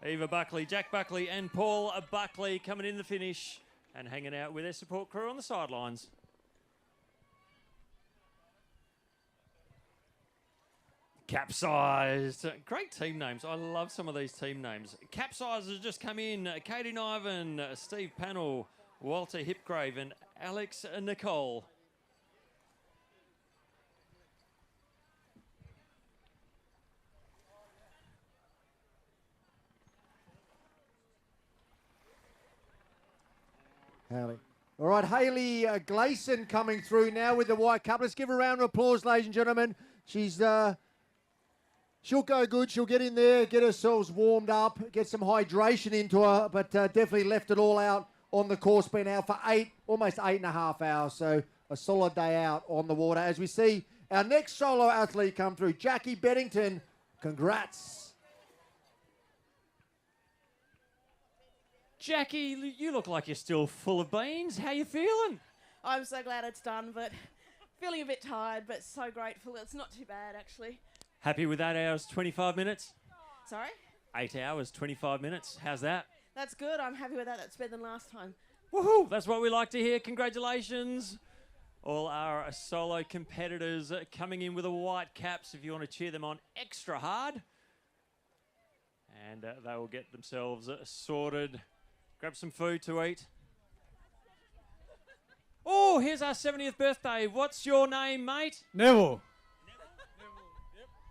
Eva Buckley, Jack Buckley and Paul Buckley coming in the finish and hanging out with their support crew on the sidelines. Capsized. Great team names. I love some of these team names. Capsized has just come in. Katie Niven, Steve Pannell, Walter Hipgrave and Alex Nicole. Haley. All right, Hayley Gleason coming through now with the white cup. Let's give her a round of applause, ladies and gentlemen. She'll go good. She'll get in there, get herself warmed up, get some hydration into her, but definitely left it all out on the course, been out for almost 8.5 hours. So a solid day out on the water. As we see our next solo athlete come through, Jackie Beddington. Congrats. Jackie, you look like you're still full of beans. How you feeling? I'm so glad it's done, but feeling a bit tired, but so grateful. It's not too bad, actually. Happy with 8 hours, 25 minutes? Sorry? 8 hours, 25 minutes. How's that? That's good. I'm happy with that. That's better than last time. Woohoo! That's what we like to hear. Congratulations. All our solo competitors coming in with the white caps if you want to cheer them on extra hard. And they will get themselves sorted. Grab some food to eat. Oh, here's our 70th birthday. What's your name, mate? Neville.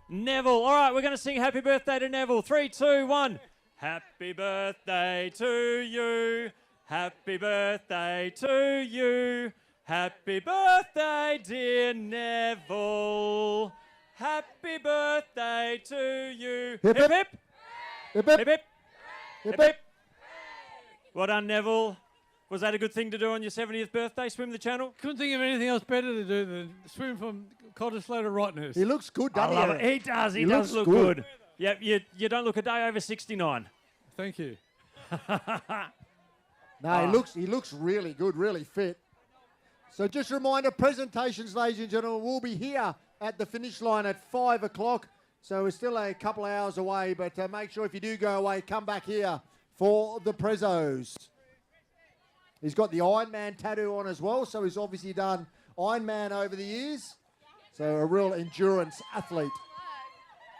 Neville. All right, we're going to sing happy birthday to Neville. 3, 2, 1. Happy birthday to you. Happy birthday to you. Happy birthday, dear Neville. Happy birthday to you. Hip, hip. Hip. Hip, hip. Hip, hip. Hip, hip. Well done, Neville. Was that a good thing to do on your 70th birthday, swim the channel? Couldn't think of anything else better to do than swim from Cottesloe to Rottnest. He looks good, I doesn't love he? it. He does. He looks does look good. Yep, you don't look a day over 69. Thank you. No, he looks really good, really fit. So just a reminder, presentations, ladies and gentlemen, will be here at the finish line at 5 o'clock. So we're still a couple of hours away, but make sure if you do go away, come back here for the prezos. He's got the Iron Man tattoo on as well, so he's obviously done Iron Man over the years. So a real endurance athlete.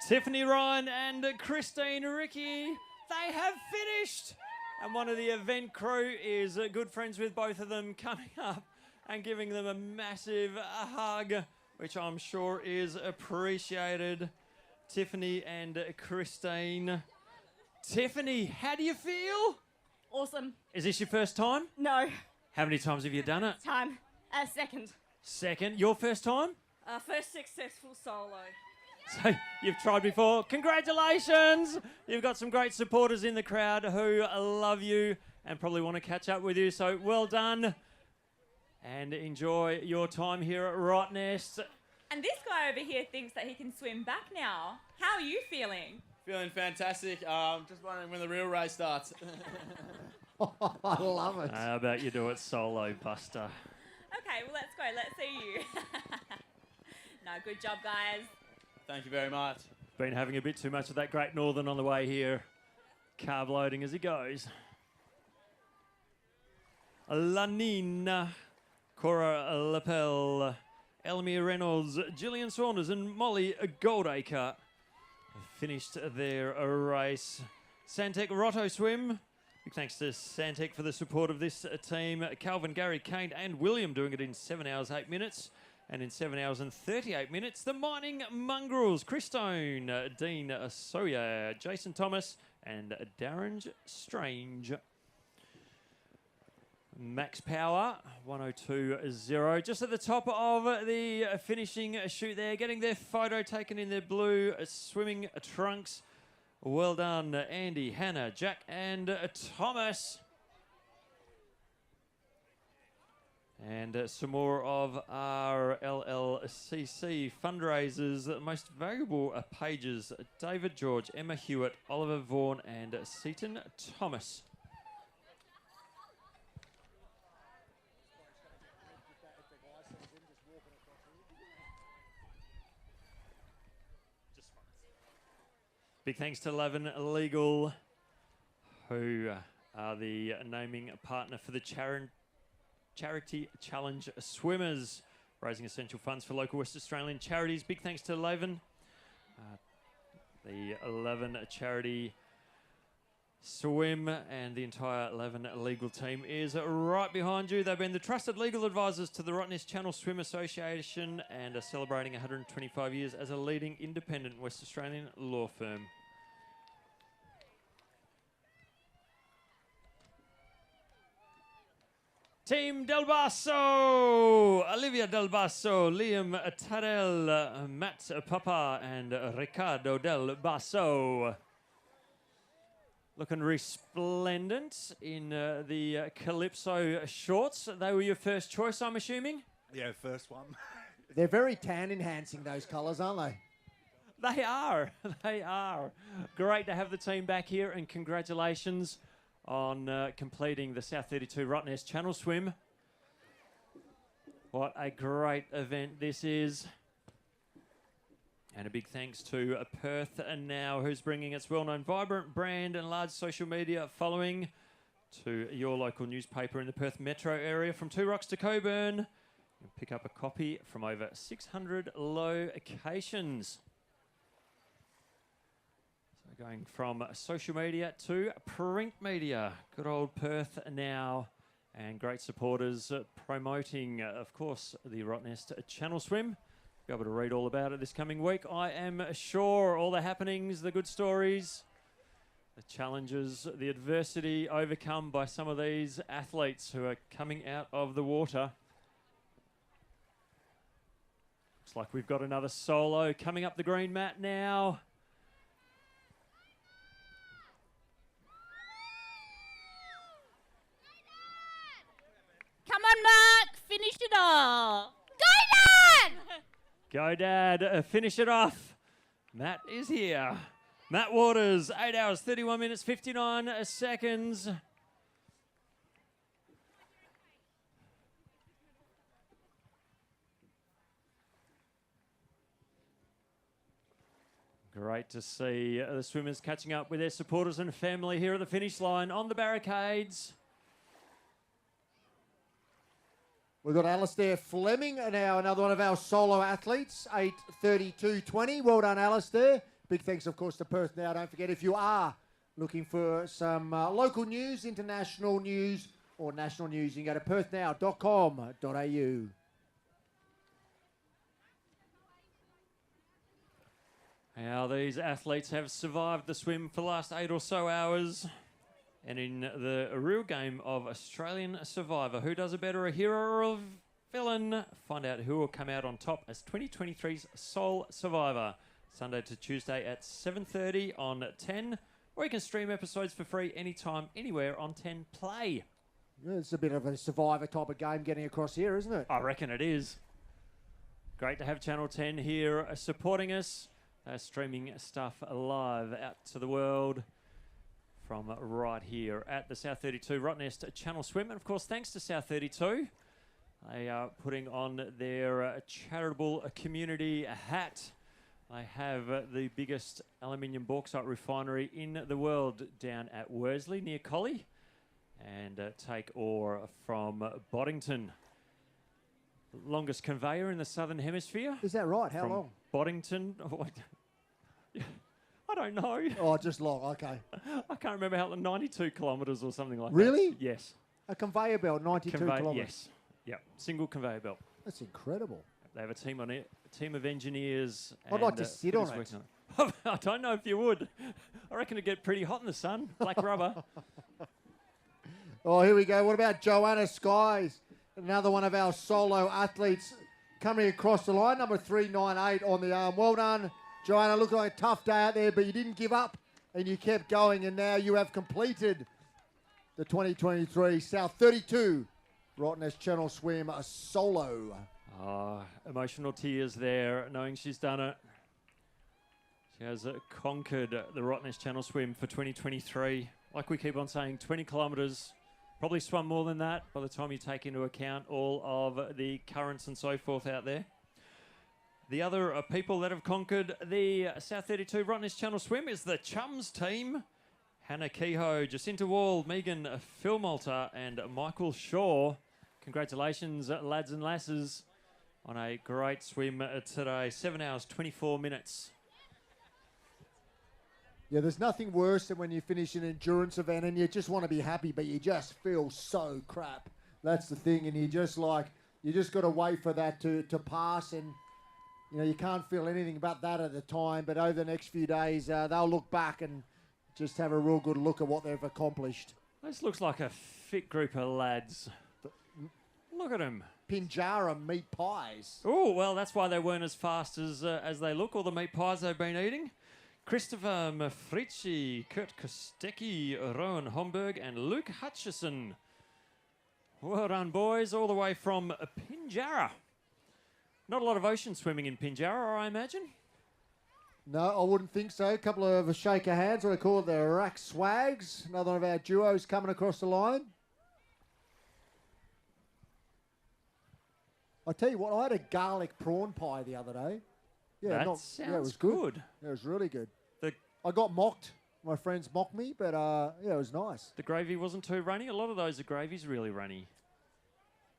Tiffany Ryan and Christine Ricky, they have finished. And one of the event crew is good friends with both of them, coming up and giving them a massive hug, which I'm sure is appreciated. Tiffany and Christine. Tiffany, how do you feel? Awesome. Is this your first time? No. How many times have you done it? Time. Second. Second. Your first time? First successful solo. So you've tried before. Congratulations! You've got some great supporters in the crowd who love you and probably want to catch up with you. So well done. And enjoy your time here at Rottnest. And this guy over here thinks that he can swim back now. How are you feeling? Feeling fantastic. Just wondering when the real race starts. I love it. How about you do it solo, Buster? Okay, well, let's go. Let's see you. No, good job, guys. Thank you very much. Been having a bit too much of that Great Northern on the way here. Carb loading as he goes. Lanina, Cora Lapel, Elmia Reynolds, Gillian Saunders and Molly Goldacre finished their race. Santec Rotto Swim. Big thanks to Santec for the support of this team. Calvin, Gary, Kane and William doing it in 7 hours, 8 minutes. And in 7 hours and 38 minutes, the Mining Mongrels, Chris Stone, Dean Sawyer, Jason Thomas and Darren Strange. Max Power, 102.0. Just at the top of the finishing chute there, getting their photo taken in their blue swimming trunks. Well done, Andy, Hannah, Jack and Thomas. And some more of our LLCC fundraisers, most valuable pages, David George, Emma Hewitt, Oliver Vaughan and Seaton Thomas. Big thanks to Levin Legal, who are the naming partner for the Charity Challenge Swimmers, raising essential funds for local West Australian charities. Big thanks to Levin, the 11 Charity Swim and the entire 11 legal team is right behind you. They've been the trusted legal advisors to the Rottnest Channel Swim Association and are celebrating 125 years as a leading independent West Australian law firm. Team Del Basso, Olivia Del Basso, Liam Tadell, Matt Papa and Ricardo Del Basso. Looking resplendent in the Calypso shorts. They were your first choice, I'm assuming? Yeah, first one. They're very tan enhancing, those colours, aren't they? They are. They are. Great to have the team back here and congratulations on completing the South32 Rottnest Channel Swim. What a great event this is. And a big thanks to Perth and Now, who's bringing its well-known vibrant brand and large social media following to your local newspaper in the Perth metro area. From Two Rocks to Coburn, you pick up a copy from over 600 locations. So Going from social media to print media. Good old Perth now. And great supporters promoting, of course, the Rottnest Channel Swim. Be able to read all about it this coming week. I am sure all the happenings, the good stories, the challenges, the adversity overcome by some of these athletes who are coming out of the water. Looks like we've got another solo coming up the green mat now. Come on, Mark. Finish it off. Go, Dad. Finish it off. Matt is here. Matt Waters, 8 hours, 31 minutes, 59 seconds. Great to see the swimmers catching up with their supporters and family here at the finish line on the barricades. We've got Alistair Fleming, now another one of our solo athletes, 8:32.20. Well done, Alistair. Big thanks, of course, to Perth Now. Don't forget, if you are looking for some local news, international news, or national news, you can go to perthnow.com.au. Now, these athletes have survived the swim for the last 8 or so hours. And in the real game of Australian Survivor, who does it better, a hero or a villain? Find out who will come out on top as 2023's sole survivor. Sunday to Tuesday at 7:30 on 10. Or you can stream episodes for free anytime, anywhere on 10 Play. Yeah, it's a bit of a Survivor type of game getting across here, isn't it? I reckon it is. Great to have Channel 10 here supporting us. Streaming stuff live out to the world from right here at the South32 Rottnest Channel Swim. And of course, thanks to South32, they are putting on their charitable community hat. They have the biggest aluminium bauxite refinery in the world down at Worsley near Collie, and take ore from Boddington. Longest conveyor in the southern hemisphere. Is that right? How from long? Boddington. I don't know. Oh, just long. Okay. I can't remember how 92 kilometres or something like Really? that. Yes. A conveyor belt, 92 kilometres. Yes. Yep. Single conveyor belt. That's incredible. They have a team on it, a team of engineers. I'd like to sit on it. I don't know if you would. I reckon it'd get pretty hot in the sun. Black rubber. Oh, here we go. What about Joanna Skies? Another one of our solo athletes coming across the line. Number 398 on the arm. Well done, Joanna. Looked like a tough day out there, but you didn't give up and you kept going, and now you have completed the 2023 South32 Rottnest Channel Swim solo. Emotional tears there, knowing she's done it. She has conquered the Rottnest Channel Swim for 2023. Like we keep on saying, 20 kilometres. Probably swum more than that by the time you take into account all of the currents and so forth out there. The other people that have conquered the South32 Rottnest Channel Swim is the Chums team. Hannah Kehoe, Jacinta Wall, Megan Philmalter and Michael Shaw. Congratulations, lads and lasses, on a great swim today. 7 hours, 24 minutes. Yeah, there's nothing worse than when you finish an endurance event and you just want to be happy, but you just feel so crap. That's the thing, and you just got to wait for that to pass, and you know you can't feel anything about that at the time. But over the next few days, they'll look back and just have a real good look at what they've accomplished. This looks like a fit group of lads. Look at them. Pinjarra meat pies. Oh, well, that's why they weren't as fast as they look, all the meat pies they've been eating. Christopher Mafrici, Kurt Kostecki, Rowan Homburg, and Luke Hutchison. Well done, boys, all the way from Pinjarra. Not a lot of ocean swimming in Pinjarra, I imagine. No, I wouldn't think so. A couple of shake of hands, what I call it, the Rack Swags. Another one of our duos coming across the line. I tell you what, I had a garlic prawn pie the other day. Yeah, that sounds it was good. Yeah, it was really good. I got mocked. My friends mocked me, but yeah, it was nice. The gravy wasn't too runny. A lot of those, the gravy's really runny.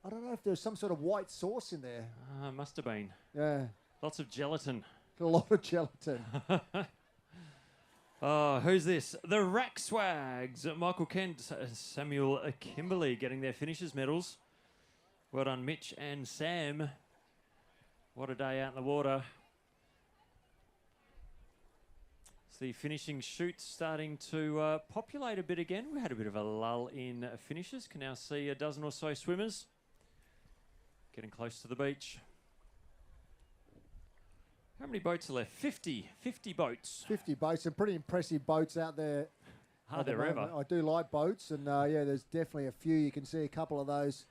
I don't know if there's some sort of white sauce in there. Must have been. Yeah. Lots of gelatin. A lot of gelatin. Oh, who's this? The Rack Swags. Michael Kent, Samuel Kimberley getting their finishers medals. Well done, Mitch and Sam. What a day out in the water. It's the finishing chute starting to populate a bit again. We had a bit of a lull in finishers. Can now see a dozen or so swimmers getting close to the beach. How many boats are left? 50 boats. 50 boats, some pretty impressive boats out there. Are there ever? I do like boats, and yeah, there's definitely a few. You can see a couple of those.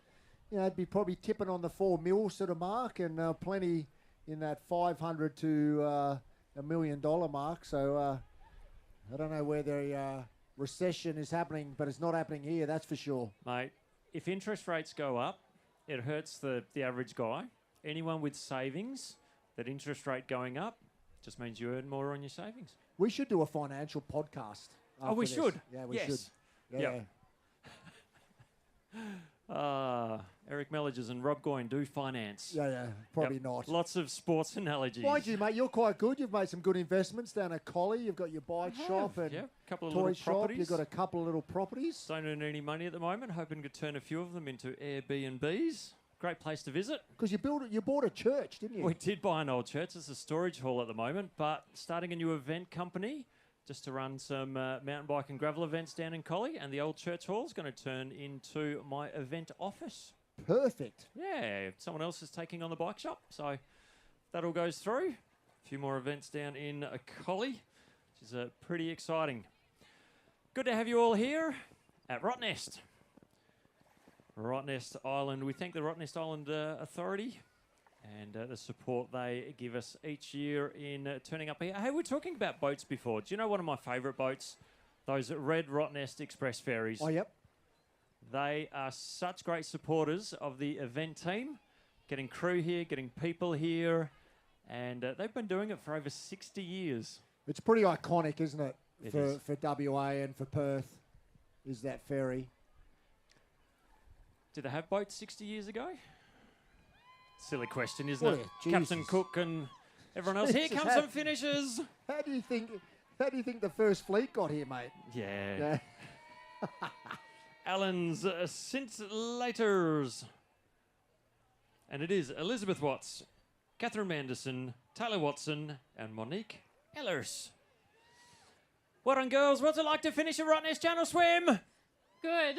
You know, it'd be probably tipping on the $4 million sort of mark, and plenty in that $500 to $1 million mark. So I don't know where the recession is happening, but it's not happening here, that's for sure. Mate, if interest rates go up, it hurts the average guy. Anyone with savings, that interest rate going up just means you earn more on your savings. We should do a financial podcast. Oh, we after this. should. Yeah, we Yes. should. Yeah. Eric Melligers and Rob Goyne do finance. Yeah, probably not. Lots of sports analogies. Mind you, mate, you're quite good. You've made some good investments down at Collie. You've got your bike shop and couple of toy little shop. properties. You've got a couple of little properties. Don't earn any money at the moment. Hoping to turn a few of them into Airbnbs. Great place to visit. Because you bought a church, didn't you? We did buy an old church. It's a storage hall at the moment, but starting a new event company just to run some mountain bike and gravel events down in Collie, and the old church hall is going to turn into my event office. Perfect. Yeah, someone else is taking on the bike shop, so that all goes through. A few more events down in Collie, which is pretty exciting. Good to have you all here at Rottnest. Rottnest Island. We thank the Rottnest Island Authority and the support they give us each year in turning up here. Hey, we were talking about boats before. Do you know one of my favourite boats? Those red Rottnest Express ferries. Oh, yep. They are such great supporters of the event team, getting crew here, getting people here, and they've been doing it for over 60 years. It's pretty iconic, isn't it? It for is. For WA and for Perth, is that ferry. Did they have boats 60 years ago? Silly question, isn't Oh, it? yeah, Captain Jesus. Cook and everyone else. Here Jesus, comes some finishers. How do you think the first fleet got here, mate? Yeah. Allen's Scintillators. And it is Elizabeth Watts, Catherine Manderson, Taylor Watson, and Monique Ellers. Well done, girls. What's it like to finish a Rottnest Channel Swim? Good.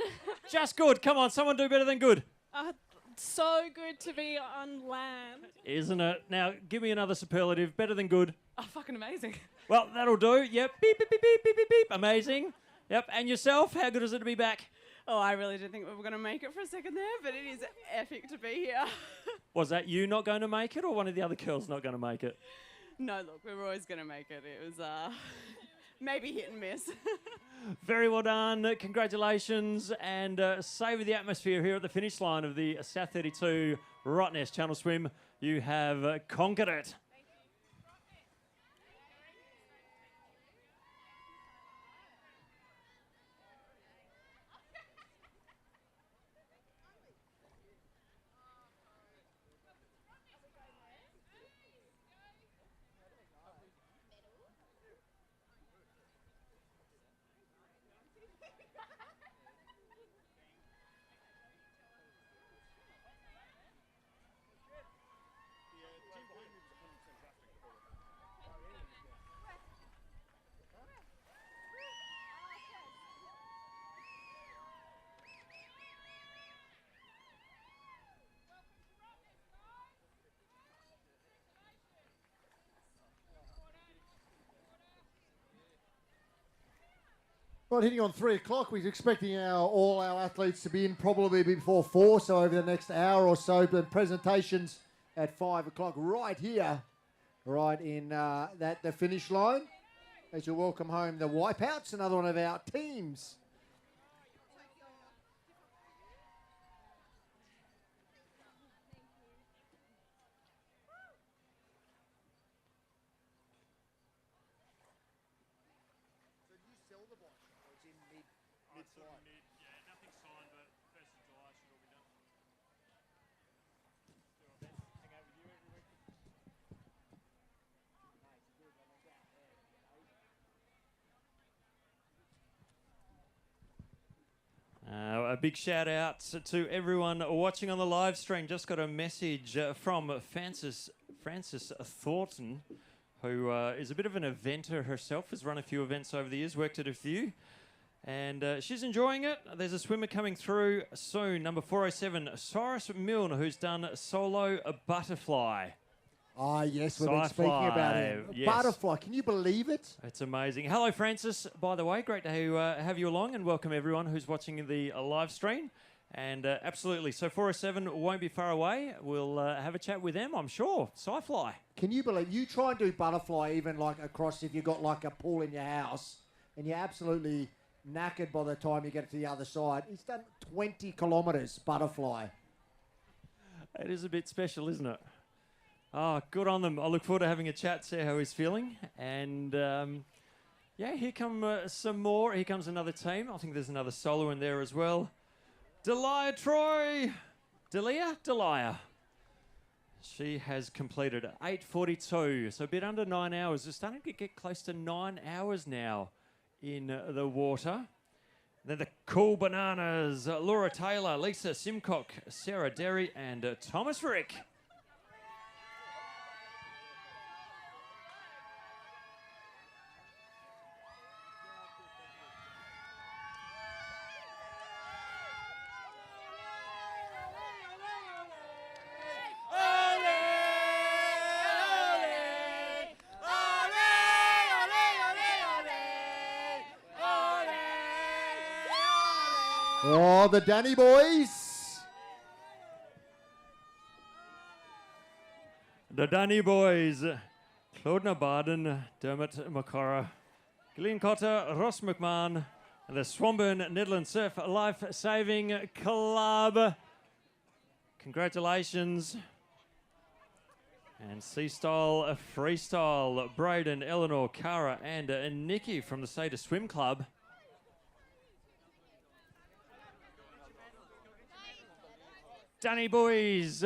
Just good. Come on, someone do better than good. So good to be on land. Isn't it? Now, give me another superlative. Better than good. Oh, fucking amazing. Well, that'll do. Yep. Beep, beep, beep, beep, beep, beep, beep. Amazing. Yep. And yourself? How good is it to be back? Oh, I really didn't think we were going to make it for a second there, but it is epic to be here. Was that you not going to make it or one of the other girls not going to make it? No, look, we were always going to make it. It was maybe hit and miss. Very well done. Congratulations. And savour the atmosphere here at the finish line of the South32 Rottnest Channel Swim. You have conquered it. Right, hitting on 3 o'clock. We're expecting all our athletes to be in probably before 4, so over the next hour or so. The presentations at 5 o'clock right here, right in the finish line. As you welcome home the Wipeouts, another one of our teams. Big shout out to everyone watching on the live stream. Just got a message from Frances Thornton, who is a bit of an eventer herself, has run a few events over the years, worked at a few. And she's enjoying it. There's a swimmer coming through soon, number 407, Cyrus Milne, who's done solo butterfly. Ah, yes, we've been speaking about him. Yes. Butterfly, can you believe it? It's amazing. Hello, Francis, by the way. Great to have you along, and welcome everyone who's watching the live stream. And absolutely, so 407 won't be far away. We'll have a chat with them, I'm sure. Sci-fly. Can you believe, you try and do butterfly even like across if you've got like a pool in your house, and you're absolutely knackered by the time you get to the other side. He's done 20 kilometres butterfly. It is a bit special, isn't it? Oh, good on them. I look forward to having a chat, see how he's feeling. And, yeah, here come some more. Here comes another team. I think there's another solo in there as well. Delia Troy. Delia. She has completed 8:42, so a bit under 9 hours. We're starting to get close to 9 hours now in the water. Then the Cool Bananas, Laura Taylor, Lisa Simcock, Sarah Derry, and Thomas Rick. Oh, the Danny boys. The Danny boys. Claude Baden, Dermot McCora, Glenn Cotter, Ross McMahon, and the Swanburn Netherlands Surf Life Saving Club. Congratulations. And Sea Style Freestyle, Braden, Eleanor, Cara, and Nikki from the Say to Swim Club. Danny boys.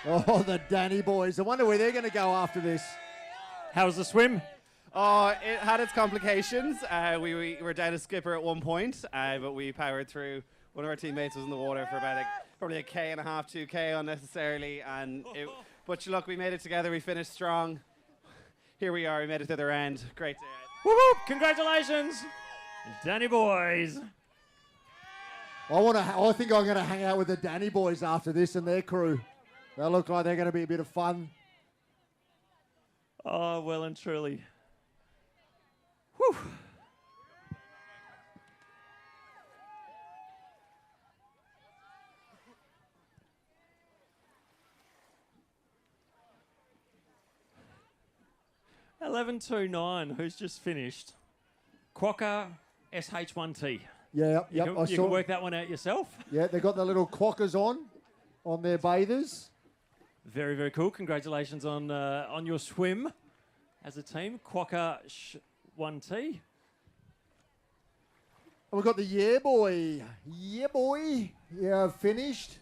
Oh, the Danny boys. I wonder where they're going to go after this. How was the swim? Oh, it had its complications. We were down a skipper at one point, but we powered through. One of our teammates was in the water for about probably a K and a half, 2K unnecessarily. But look, we made it together. We finished strong. Here we are. We made it to the other end. Great day. Whoop, whoop. Congratulations, Danny boys. I think I'm going to hang out with the Danny boys after this and their crew. They look like they're going to be a bit of fun. Oh, well and truly. Whew. $11.29. Who's just finished? Quokka SH1T. Yeah, You can work that one out yourself. Yeah, they got the little quokkas on their bathers. Very, very cool. Congratulations on your swim as a team. Quokka 1T. And we've got the Yeah Boy. Yeah Boy. Yeah, finished.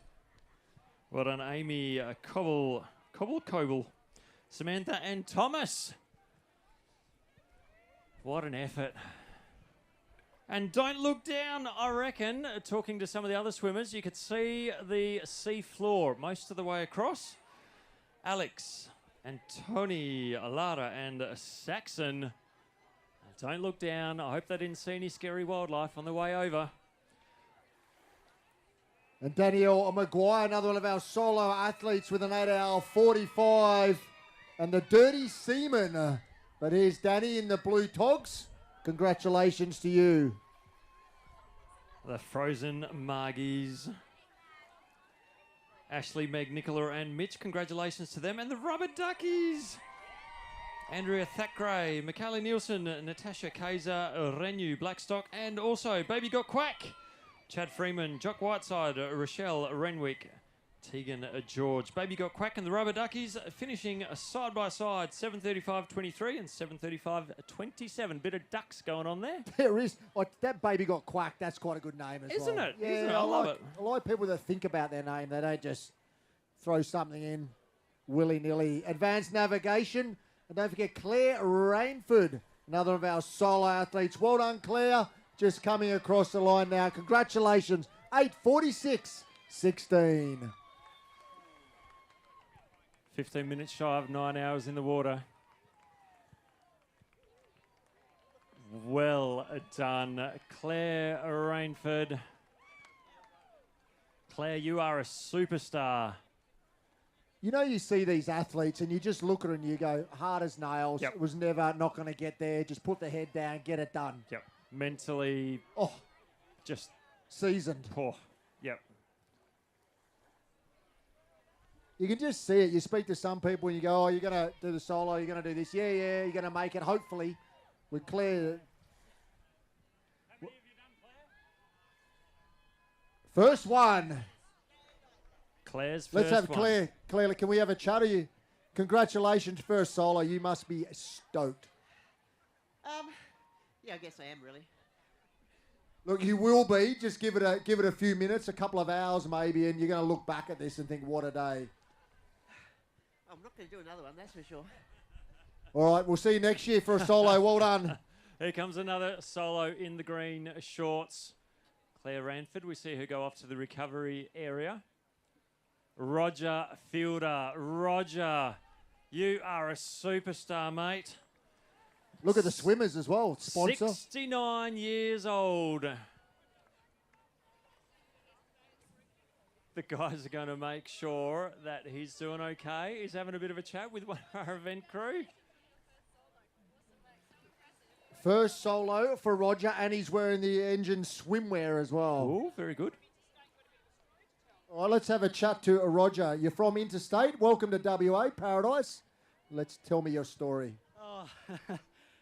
Well done, Amy Coble, Samantha and Thomas. What an effort. And don't look down, I reckon. Talking to some of the other swimmers, you could see the sea floor most of the way across. Alex and Tony, Lara and Saxon. Don't look down. I hope they didn't see any scary wildlife on the way over. And Danielle Maguire, another one of our solo athletes with an 8-hour 45. And the Dirty Seaman. But here's Danny in the blue togs. Congratulations to you. The Frozen Margies. Ashley, Meg, Nicola and Mitch, congratulations to them. And the Rubber Duckies. Andrea Thackeray, Michaela Nielsen, Natasha Kaiser, Renu Blackstock, and also Baby Got Quack. Chad Freeman, Jock Whiteside, Rochelle Renwick, Tegan George. Baby Got Quack and the Rubber Duckies finishing side by side, 7:35.23 and 7:35.27. Bit of ducks going on there. There is. Like, that Baby Got Quack, that's quite a good name as Isn't well. it? Yeah, Isn't it? I love it. I like people that think about their name. They don't just throw something in willy-nilly. Advanced navigation. And don't forget Claire Rainford Another of our solo athletes. Well done, Claire. Just coming across the line now. Congratulations. 8:46.16. 15 minutes shy of 9 hours in the water. Well done, Claire Rainford. Claire, you are a superstar. You know, you see these athletes and you just look at it and you go, hard as nails. Yep. It was never not going to get there. Just put the head down, get it done. Yep. Mentally, just seasoned. Poor. Yep. You can just see it. You speak to some people and you go, oh, you're going to do the solo, you're going to do this. Yeah, you're going to make it, hopefully. With Claire. First one. Claire's Let's first have one. Claire. Claire, can we have a chat of you? Congratulations, first solo. You must be stoked. Yeah, I guess I am really. Look, you will be. Just give it a few minutes, a couple of hours maybe, and you're going to look back at this and think, what a day. I'm not going to do another one, that's for sure. All right, we'll see you next year for a solo. Well done. Here comes another solo in the green shorts. Claire Ranford, we see her go off to the recovery area. Roger Fielder. Roger, you are a superstar, mate. Look at the swimmers as well. Sponsor. 69 years old. The guys are going to make sure that he's doing okay. He's having a bit of a chat with one of our event crew. First solo for Roger, and he's wearing the engine swimwear as well. Oh, very good. All right, let's have a chat to Roger. You're from interstate. Welcome to WA, Paradise. Let's tell me your story. Oh,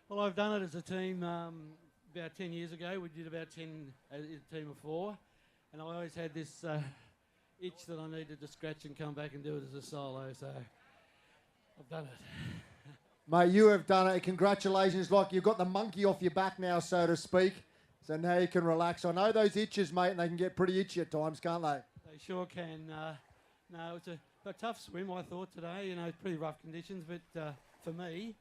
well, I've done it as a team about 10 years ago. We did about 10 as a team of 4. And I always had this itch that I needed to scratch and come back and do it as a solo. So I've done it. Mate, you have done it. Congratulations. Like, you've got the monkey off your back now, so to speak. So now you can relax. I know those itches, mate, and they can get pretty itchy at times, can't they? They sure can. No, it's a tough swim, I thought, today. You know, pretty rough conditions, but for me.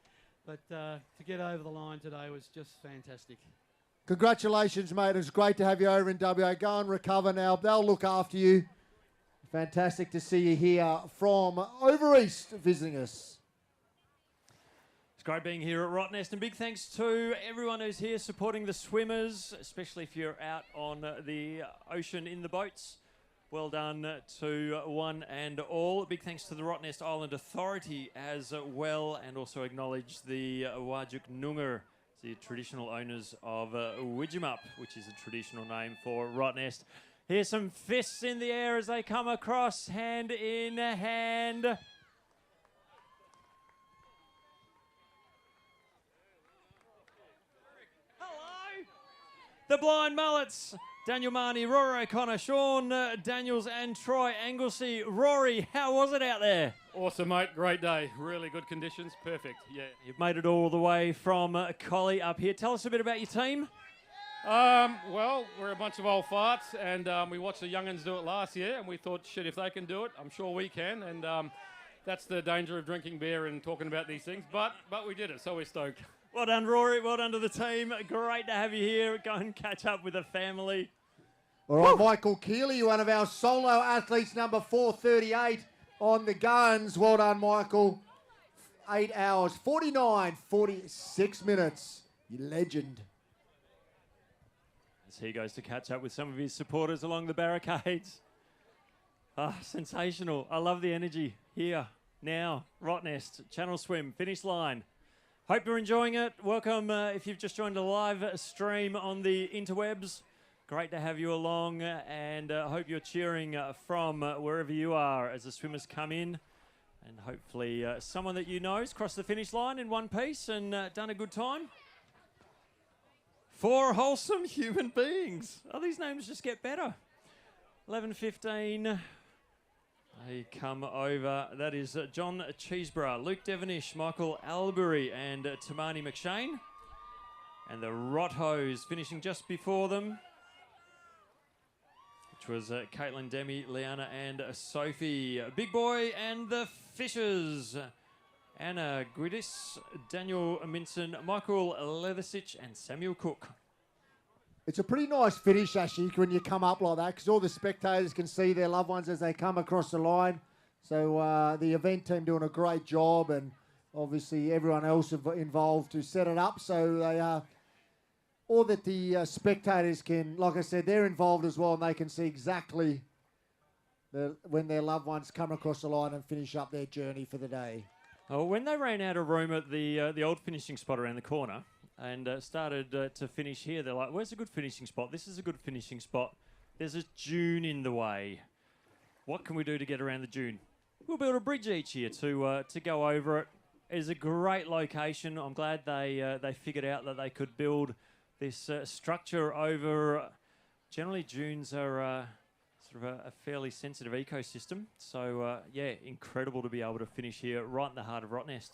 But to get over the line today was just fantastic. Congratulations, mate. It's great to have you over in WA. Go and recover now. They'll look after you. Fantastic to see you here from over east visiting us. It's great being here at Rottnest, and big thanks to everyone who's here supporting the swimmers, especially if you're out on the ocean in the boats. Well done to one and all. Big thanks to the Rottnest Island Authority as well, and also acknowledge the Wajik Noongar, the traditional owners of Widgemup, which is a traditional name for Rottnest. Here's some fists in the air as they come across, hand in hand. The Blind Mullets, Daniel Marnie, Rory O'Connor, Sean Daniels and Troy Anglesey. Rory, how was it out there? Awesome, mate. Great day. Really good conditions. Perfect. Yeah. You've made it all the way from Collie up here. Tell us a bit about your team. Well, we're a bunch of old farts, and we watched the young'uns do it last year, and we thought, shit, if they can do it, I'm sure we can. And that's the danger of drinking beer and talking about these things. But we did it, so we're stoked. Well done, Rory. Well done to the team. Great to have you here. Go and catch up with the family. All right, Michael Keeley, one of our solo athletes, number 438 on the guns. Well done, Michael. 8 hours, 46 minutes. You legend. As he goes to catch up with some of his supporters along the barricades. Ah, sensational. I love the energy here, now. Rottnest, Channel Swim, finish line. Hope you're enjoying it. Welcome if you've just joined a live stream on the interwebs. Great to have you along, and hope you're cheering from wherever you are as the swimmers come in. And hopefully someone that you know has crossed the finish line in one piece and done a good time. 4 wholesome human beings. Oh, these names just get better. 11:15. They come over. That is John Cheeseborough, Luke Devonish, Michael Albury, and Tamani McShane. And the Rottos finishing just before them, which was Caitlin, Demi, Liana, and Sophie. Big Boy and the Fishers. Anna Guidis, Daniel Minson, Michael Leathersich, and Samuel Cook. It's a pretty nice finish, actually, when you come up like that, because all the spectators can see their loved ones as they come across the line. So the event team doing a great job, and obviously everyone else involved to set it up. So they are, all that the spectators can, like I said, they're involved as well, and they can see exactly when their loved ones come across the line and finish up their journey for the day. Oh, when they ran out of room at the old finishing spot around the corner and started to finish here, they're like, where's a good finishing spot? This is a good finishing spot. There's a dune in the way. What can we do to get around the dune? We'll build a bridge each year to go over it. It's a great location. I'm glad they figured out that they could build this structure over. Generally, dunes are sort of a fairly sensitive ecosystem. So, yeah, incredible to be able to finish here right in the heart of Rottnest.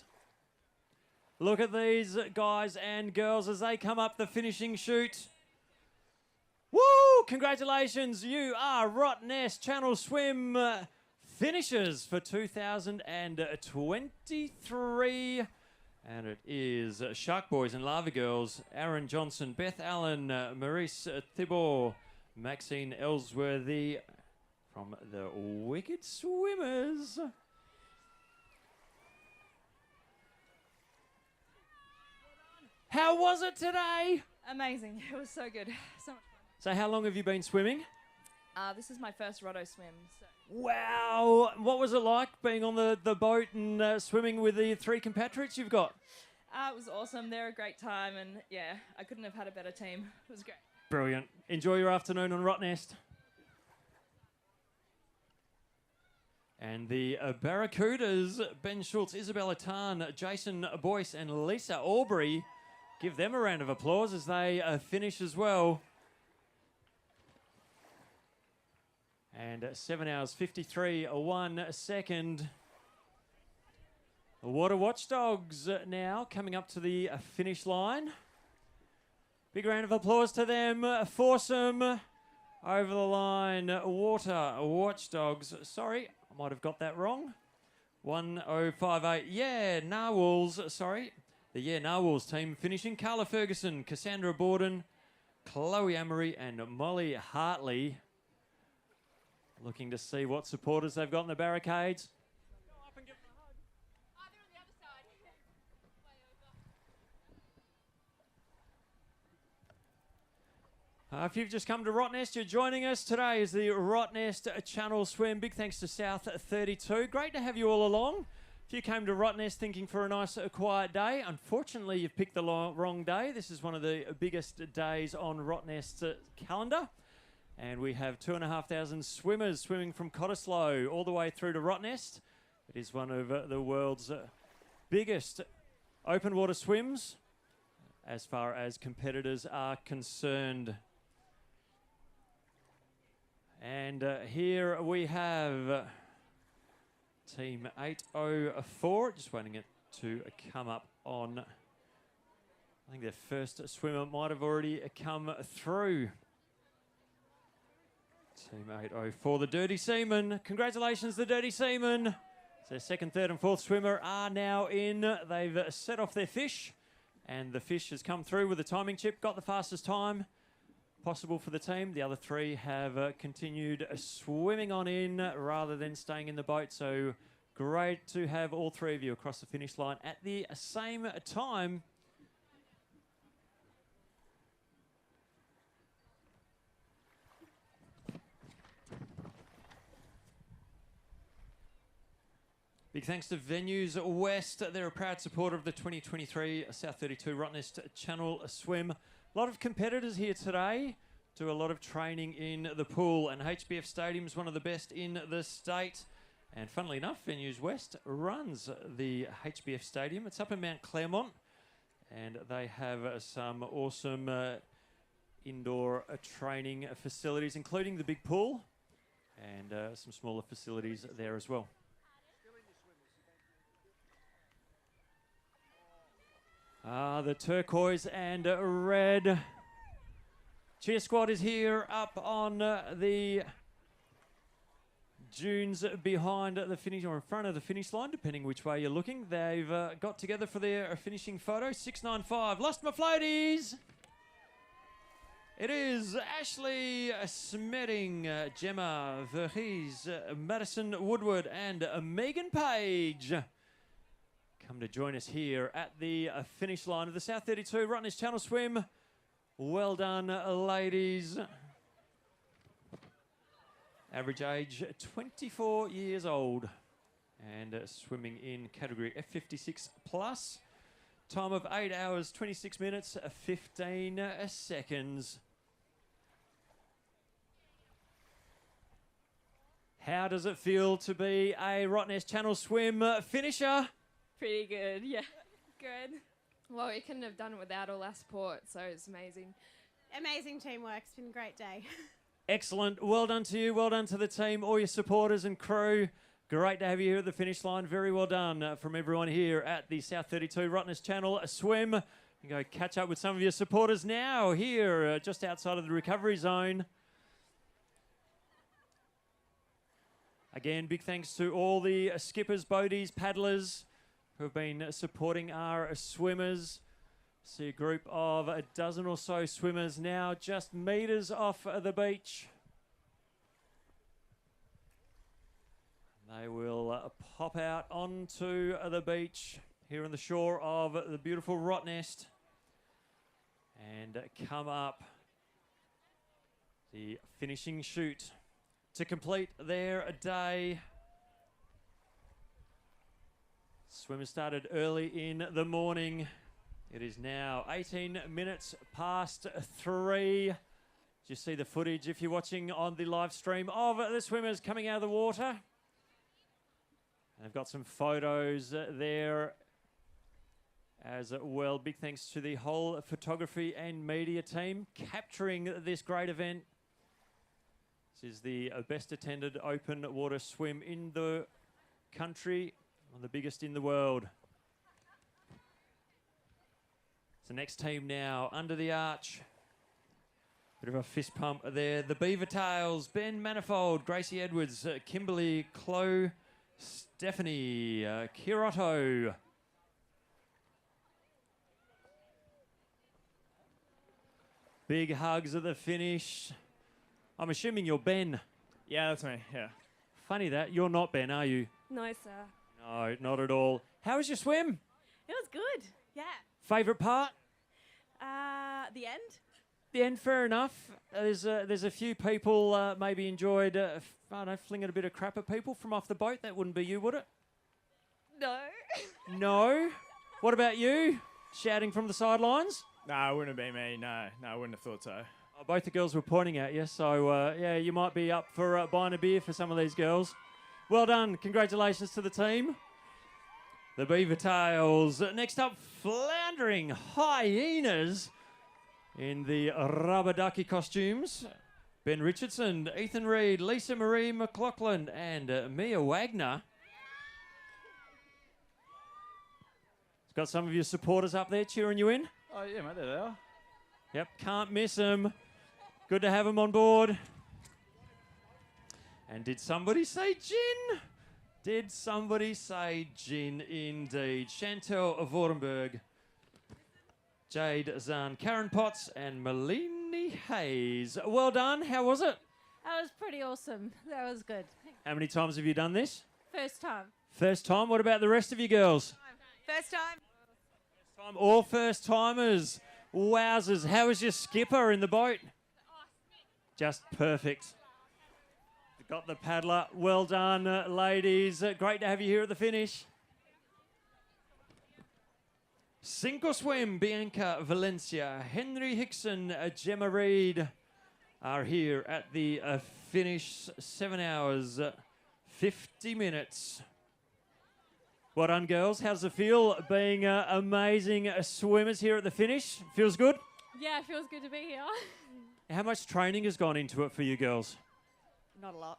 Look at these guys and girls as they come up the finishing chute. Woo! Congratulations, you are Rottnest Channel Swim finishers for 2023. And it is Shark Boys and Lava Girls, Aaron Johnson, Beth Allen, Maurice Thibault, Maxine Ellsworthy from the Wicked Swimmers. How was it today? Amazing. It was so good. So much fun. So how long have you been swimming? This is my first Rotto swim. So. Wow. What was it like being on the boat and swimming with the three compatriots you've got? It was awesome. They're a great time, and yeah, I couldn't have had a better team. It was great. Brilliant. Enjoy your afternoon on Rottnest. And the Barracudas, Ben Schultz, Isabella Tan, Jason Boyce and Lisa Aubrey. Give them a round of applause as they finish as well. And 7 hours 53, 1 second. The Water Watchdogs now coming up to the finish line. Big round of applause to them. Foursome over the line. Water Watchdogs. Sorry, I might have got that wrong. 1058. Yeah, Narwhals. Sorry. The Yeah Narwhals team finishing. Carla Ferguson, Cassandra Borden, Chloe Amory and Molly Hartley. Looking to see what supporters they've got in the barricades. If you've just come to Rottnest, you're joining us. Today is the Rottnest Channel Swim. Big thanks to South32. Great to have you all along. If you came to Rottnest thinking for a nice quiet day, unfortunately you've picked the wrong day. This is one of the biggest days on Rottnest's calendar. And we have 2,500 swimmers swimming from Cottesloe all the way through to Rottnest. It is one of the world's biggest open water swims as far as competitors are concerned. And here we have Team 804, just waiting it to come up on. I think their first swimmer might have already come through. Team 804, the Dirty Seamen. Congratulations, the Dirty Seamen. So their second, third and fourth swimmer are now in. They've set off their fish, and the fish has come through with a timing chip, got the fastest time possible for the team. The other three have continued swimming on in rather than staying in the boat. So great to have all three of you across the finish line at the same time. Big thanks to Venues West. They're a proud supporter of the 2023 South32 Rottnest Channel Swim. A lot of competitors here today. Do a lot of training in the pool, and HBF Stadium is one of the best in the state. And funnily enough, Venues West runs the HBF Stadium. It's up in Mount Claremont, and they have some awesome indoor training facilities, including the big pool and some smaller facilities there as well. The turquoise and red cheer squad is here up on the dunes behind the finish or in front of the finish line, depending which way you're looking. They've got together for their finishing photo. 695. Lost my floaties. It is Ashley Smeding, Gemma Verhees, Madison Woodward, and Megan Page. Come to join us here at the finish line of the South 32 Rottnest Channel Swim. Well done, ladies. Average age 24 years old and swimming in category F56 plus. Time of 8 hours, 26 minutes, 15 seconds. How does it feel to be a Rottnest Channel Swim finisher? Pretty good, yeah. Good. Well, we couldn't have done it without all our support, so it's amazing. Amazing teamwork. It's been a great day. Excellent. Well done to you. Well done to the team, all your supporters and crew. Great to have you here at the finish line. Very well done from everyone here at the South 32 Rottnest Channel Swim. You go catch up with some of your supporters now here just outside of the recovery zone. Again, big thanks to all the skippers, boaties, paddlers who have been supporting our swimmers. See a group of a dozen or so swimmers now just metres off the beach. They will pop out onto the beach here on the shore of the beautiful Rottnest and come up the finishing chute to complete their day. Swimmers started early in the morning. It is now 18 minutes past 3. You see the footage if you're watching on the live stream of the swimmers coming out of the water. They've got some photos there as well. Big thanks to the whole photography and media team capturing this great event. This is the best attended open water swim in the country, one of the biggest in the world. The next team now under the arch. Bit of a fist pump there. The Beaver Tails, Ben Manifold, Gracie Edwards, Kimberly, Chloe, Stephanie, Kirotto. Big hugs at the finish. I'm assuming you're Ben. Yeah, that's me, yeah. Funny that. You're not Ben, are you? No, sir. No, not at all. How was your swim? It was good. Yeah. Favourite part? The end. The end, fair enough. There's a few people maybe enjoyed, I don't know, flinging a bit of crap at people from off the boat. That wouldn't be you, would it? No. No? What about you? Shouting from the sidelines? No, it wouldn't have been me. No, I wouldn't have thought so. Oh, both the girls were pointing at you, so yeah, you might be up for buying a beer for some of these girls. Well done. Congratulations to the team. The Beaver Tails. Next up, floundering hyenas in the rubber ducky costumes. Ben Richardson, Ethan Reid, Lisa Marie McLaughlin, and Mia Wagner. It's got some of your supporters up there cheering you in. Oh, yeah, mate, there they are. Yep, can't miss them. Good to have them on board. And did somebody say gin? Did somebody say gin indeed? Chantel Vordenberg, Jade Zahn, Karen Potts, and Malini Hayes. Well done. How was it? That was pretty awesome. That was good. How many times have you done this? First time. First time. What about the rest of you girls? First time. First time. All first timers. Wowzers. How was your skipper in the boat? Just perfect. Got the paddler. Well done, ladies. Great to have you here at the finish. Sink or swim, Bianca Valencia, Henry Hickson, Gemma Reid are here at the finish. 7 hours, 50 minutes. Well done, girls. How does it feel being amazing swimmers here at the finish? Feels good? Yeah, it feels good to be here. How much training has gone into it for you girls? Not a lot.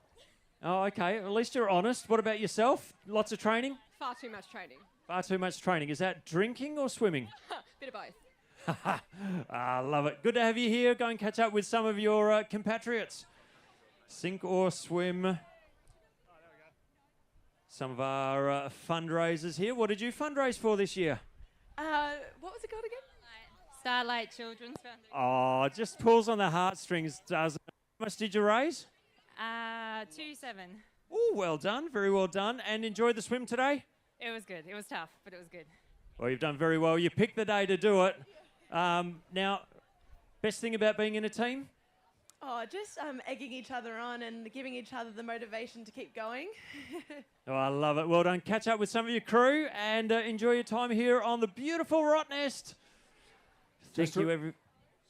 Oh, okay. At least you're honest. What about yourself? Lots of training? Far too much training. Far too much training. Is that drinking or swimming? Bit of both. I love it. Good to have you here. Go and catch up with some of your compatriots. Sink or swim. some of our fundraisers here. What did you fundraise for this year? What was it called again? Starlight Children's Foundation. Oh, just pulls on the heartstrings, doesn't it? How much did you raise? 2-7. Oh, well done. Very well done. And enjoyed the swim today? It was good. It was tough, but it was good. Well, you've done very well. You picked the day to do it. Now, best thing about being in a team? Oh, just egging each other on and giving each other the motivation to keep going. Oh, I love it. Well done. Catch up with some of your crew and enjoy your time here on the beautiful Rottnest. Thank you,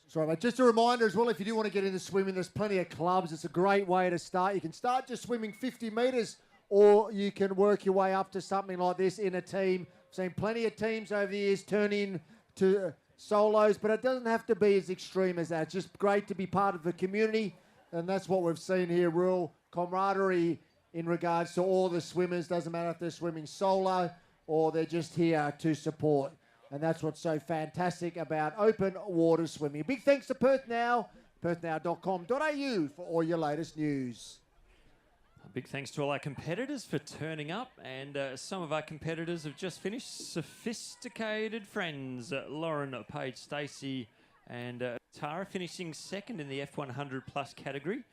Sorry, mate. Just a reminder as well, if you do want to get into swimming, there's plenty of clubs. It's a great way to start. You can start just swimming 50 metres, or you can work your way up to something like this in a team. I've seen plenty of teams over the years turn into solos, but it doesn't have to be as extreme as that. It's just great to be part of the community, and that's what we've seen here. Real camaraderie in regards to all the swimmers. Doesn't matter if they're swimming solo or they're just here to support. And that's what's so fantastic about open water swimming. Big thanks to Perth Now, perthnow.com.au for all your latest news. A big thanks to all our competitors for turning up. And some of our competitors have just finished. Sophisticated Friends, Lauren, Paige, Stacey and Tara finishing second in the F100 plus category,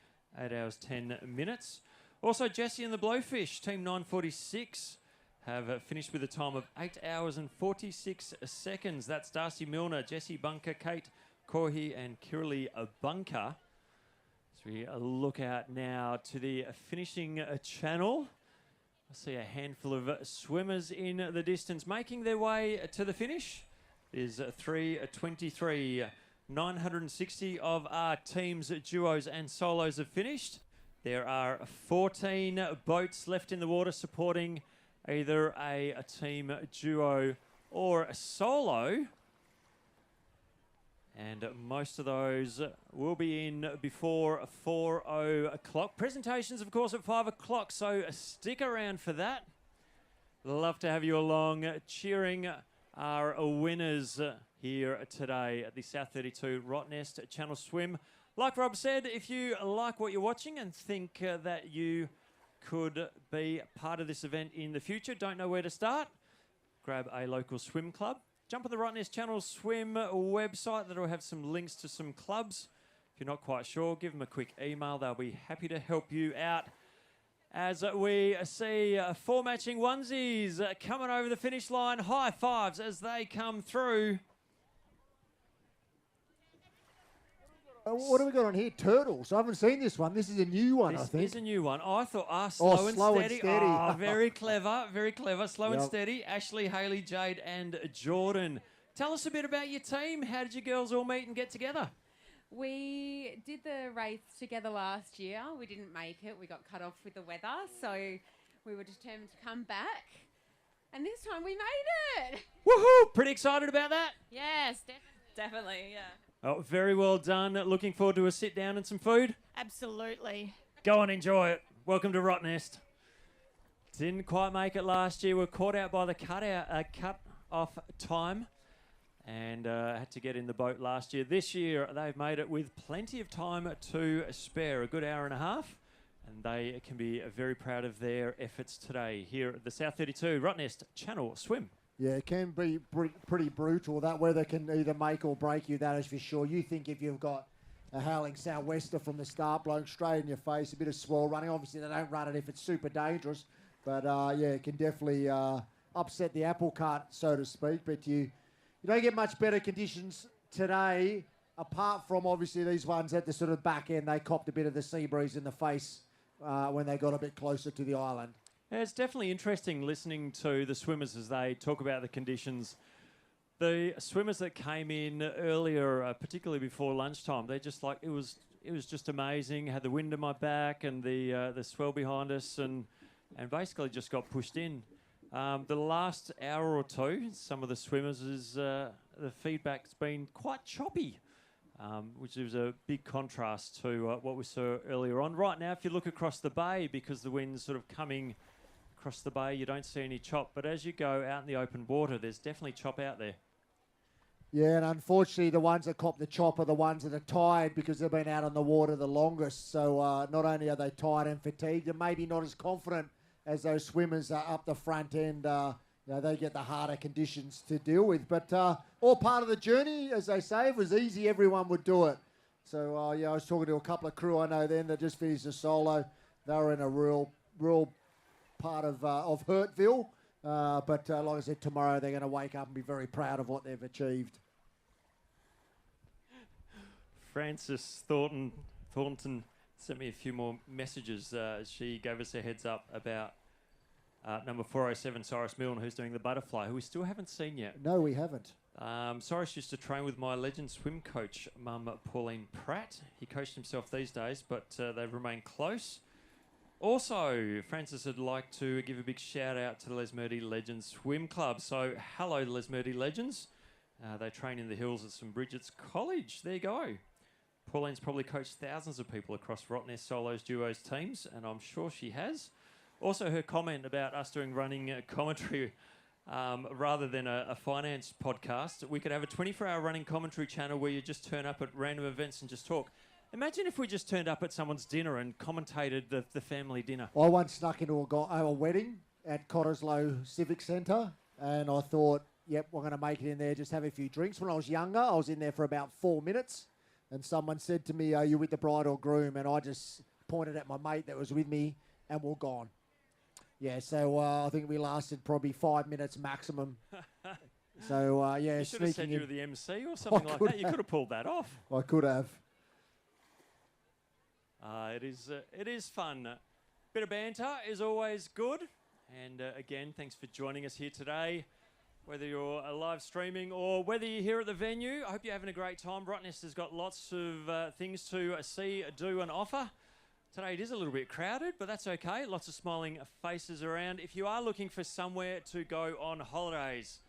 8 hours 10 minutes. Also Jesse and the Blowfish, team 946. Have finished with a time of 8 hours and 46 seconds. That's Darcy Milner, Jessie Bunker, Kate Corhi and Kirli Bunker. As we look out now to the finishing channel, I see a handful of swimmers in the distance making their way to the finish. Is 3:23. 960 of our teams, duos and solos have finished. There are 14 boats left in the water supporting either a team duo or a solo. And most of those will be in before 4 o'clock. Presentations, of course, at 5 o'clock, so stick around for that. Love to have you along cheering our winners here today at the South32 Rottnest Channel Swim. Like Rob said, if you like what you're watching and think that you could be part of this event in the future, don't know where to start, grab a local swim club. Jump on the Rottnest Channel Swim website. That'll have some links to some clubs. If you're not quite sure, give them a quick email. They'll be happy to help you out. As we see 4 matching onesies coming over the finish line. High fives as they come through. What have we got on here? Turtles. I haven't seen this one. This is a new one, I think. This is a new one. Oh, I thought, slow and steady. Oh, very clever, very clever. Slow and steady. Ashley, Haley, Jade and Jordan. Tell us a bit about your team. How did you girls all meet and get together? We did the race together last year. We didn't make it. We got cut off with the weather, so we were determined to come back. And this time we made it. Woohoo! Pretty excited about that? Yes, Definitely, yeah. Oh, very well done. Looking forward to a sit down and some food. Absolutely. Go and enjoy it. Welcome to Rottnest. Didn't quite make it last year. We're caught out by the cut off time and had to get in the boat last year. This year they've made it with plenty of time to spare, a good hour and a half, and they can be very proud of their efforts today here at the South32 Rottnest Channel Swim. Yeah, it can be pretty brutal. That weather can either make or break you, that is for sure. You think if you've got a howling sou'wester from the start blowing straight in your face, a bit of swell running. Obviously, they don't run it if it's super dangerous. But, yeah, it can definitely upset the apple cart, so to speak. But you don't get much better conditions today, apart from, obviously, these ones at the sort of back end. They copped a bit of the sea breeze in the face when they got a bit closer to the island. Yeah, it's definitely interesting listening to the swimmers as they talk about the conditions. The swimmers that came in earlier, particularly before lunchtime, they just like it was just amazing. Had the wind in my back and the swell behind us, and basically just got pushed in. The last hour or two, some of the swimmers the feedback's been quite choppy, which is a big contrast to what we saw earlier on. Right now, if you look across the bay, because the wind's sort of coming across the bay, you don't see any chop. But as you go out in the open water, there's definitely chop out there. Yeah, and unfortunately, the ones that cop the chop are the ones that are tired because they've been out on the water the longest. So not only are they tired and fatigued, and maybe not as confident as those swimmers are up the front end, they get the harder conditions to deal with. But all part of the journey, as they say. If it was easy, everyone would do it. So, I was talking to a couple of crew I know then that just finished a solo. They were in a real part of Hurtville. But like I said, tomorrow they're going to wake up and be very proud of what they've achieved. Frances Thornton sent me a few more messages. She gave us a heads up about number 407, Cyrus Milne, who's doing the butterfly, who we still haven't seen yet. No, we haven't. Cyrus used to train with my legend swim coach, Mum Pauline Pratt. He coached himself these days, but they've remained close. Also, Francis would like to give a big shout out to the Lesmurdy Legends Swim Club. So, hello, Lesmurdy Legends. They train in the hills at St Bridget's College. There you go. Pauline's probably coached thousands of people across Rottnest solos, duos, teams, and I'm sure she has. Also, her comment about us doing running commentary rather than a finance podcast. We could have a 24-hour running commentary channel where you just turn up at random events and just talk. Imagine if we just turned up at someone's dinner and commentated the family dinner. I once snuck into a wedding at Cottesloe Civic Centre, and I thought, yep, we're going to make it in there, just have a few drinks. When I was younger, I was in there for about 4 minutes, and someone said to me, are you with the bride or groom? And I just pointed at my mate that was with me, and we're gone. Yeah, so I think we lasted probably 5 minutes maximum. So, yeah, you should have said you were the MC or something like that. You could have pulled that off. I could have. It is fun. Bit of banter is always good. And again, thanks for joining us here today. Whether you're live streaming or whether you're here at the venue, I hope you're having a great time. Rottnest has got lots of things to see, do and offer. Today it is a little bit crowded, but that's okay. Lots of smiling faces around. If you are looking for somewhere to go on holidays,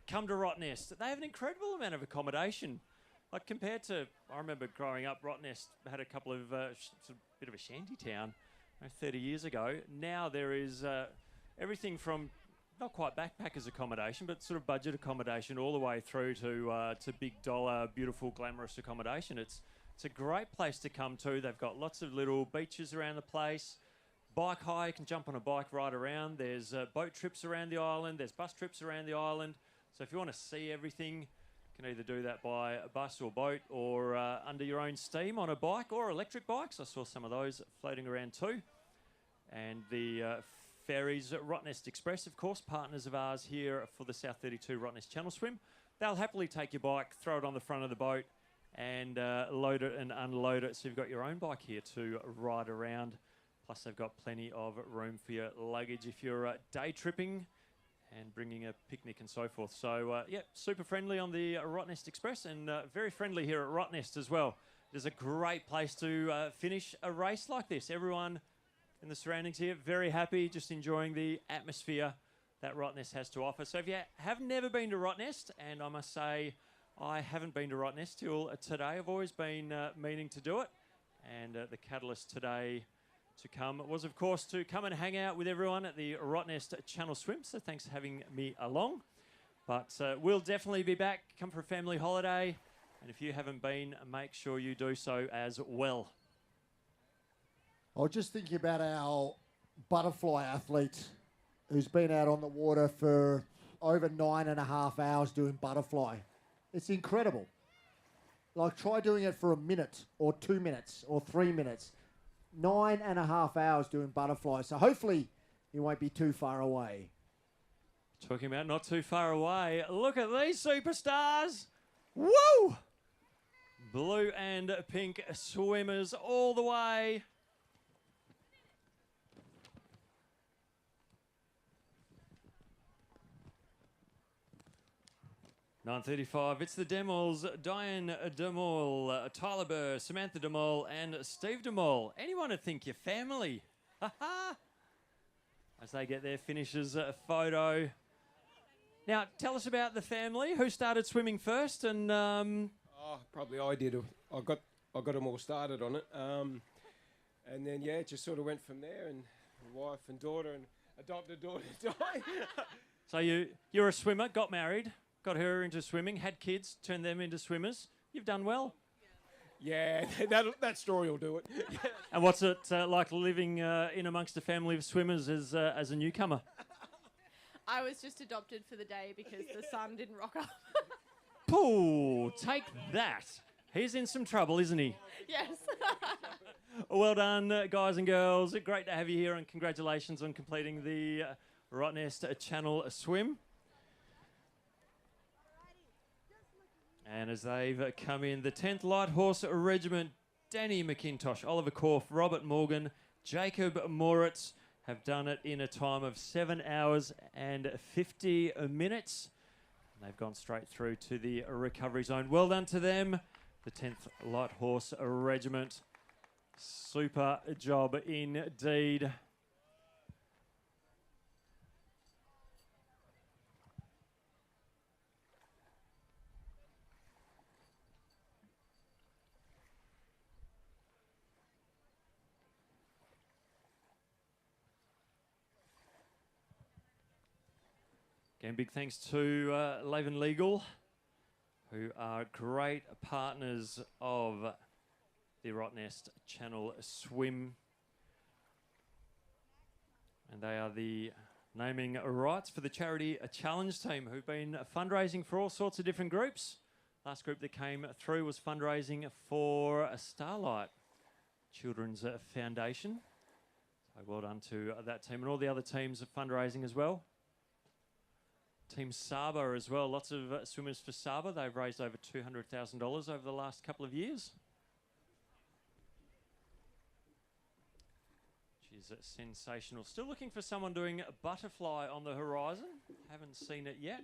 come to Rottnest. They have an incredible amount of accommodation. Like compared to, I remember growing up, Rottnest had a couple of sort of bit of a shanty town 30 years ago. Now there is everything from not quite backpackers accommodation, but sort of budget accommodation all the way through to big dollar, beautiful, glamorous accommodation. It's a great place to come to. They've got lots of little beaches around the place. Bike hire, you can jump on a bike ride around. There's boat trips around the island. There's bus trips around the island. So if you want to see everything, you can either do that by a bus or boat or under your own steam on a bike or electric bikes. I saw some of those floating around too. And the ferries at Rottnest Express, of course, partners of ours here for the South32 Rottnest Channel Swim. They'll happily take your bike, throw it on the front of the boat and load it and unload it. So you've got your own bike here to ride around. Plus they've got plenty of room for your luggage if you're day tripping and bringing a picnic and so forth. So, yeah, super friendly on the Rottnest Express and very friendly here at Rottnest as well. It is a great place to finish a race like this. Everyone in the surroundings here, very happy, just enjoying the atmosphere that Rottnest has to offer. So if you have never been to Rottnest, and I must say I haven't been to Rottnest till today. I've always been meaning to do it. And the catalyst today to come was, of course, to come and hang out with everyone at the Rottnest Channel Swim. So thanks for having me along. But we'll definitely be back. Come for a family holiday. And if you haven't been, make sure you do so as well. I was just thinking about our butterfly athlete who's been out on the water for over 9.5 hours doing butterfly. It's incredible. Like, try doing it for a minute or 2 minutes or 3 minutes. 9.5 hours doing butterfly. So hopefully you won't be too far away. Talking about not too far away. Look at these superstars. Woo! Blue and pink swimmers all the way. $9.35. It's the Demols, Diane Demol, Tyler Burr, Samantha Demol, and Steve Demol. Anyone would think your family. As they get their finishes photo. Now, tell us about the family. Who started swimming first? And probably I did. I got them all started on it. And then yeah, it just sort of went from there. And wife and daughter and adopted daughter died. So you're a swimmer, got married. Got her into swimming, had kids, turned them into swimmers. You've done well. Yeah, that story will do it. And what's it like living in amongst a family of swimmers as a newcomer? I was just adopted for the day because the son didn't rock up. Pooh, take that. He's in some trouble, isn't he? Yes. Well done, guys and girls. Great to have you here, and congratulations on completing the Rottnest Channel Swim. And as they've come in, the 10th Light Horse Regiment, Danny McIntosh, Oliver Korf, Robert Morgan, Jacob Moritz have done it in a time of 7 hours and 50 minutes. And they've gone straight through to the recovery zone. Well done to them, the 10th Light Horse Regiment. Super job indeed. Again, big thanks to Laven Legal, who are great partners of the Rottnest Channel Swim. And they are the naming rights for the charity challenge team, who've been fundraising for all sorts of different groups. Last group that came through was fundraising for a Starlight Children's Foundation. So well done to that team and all the other teams of fundraising as well. Team Saba as well, lots of swimmers for Saba. They've raised over $200,000 over the last couple of years. Which is sensational. Still looking for someone doing a butterfly on the horizon. Haven't seen it yet.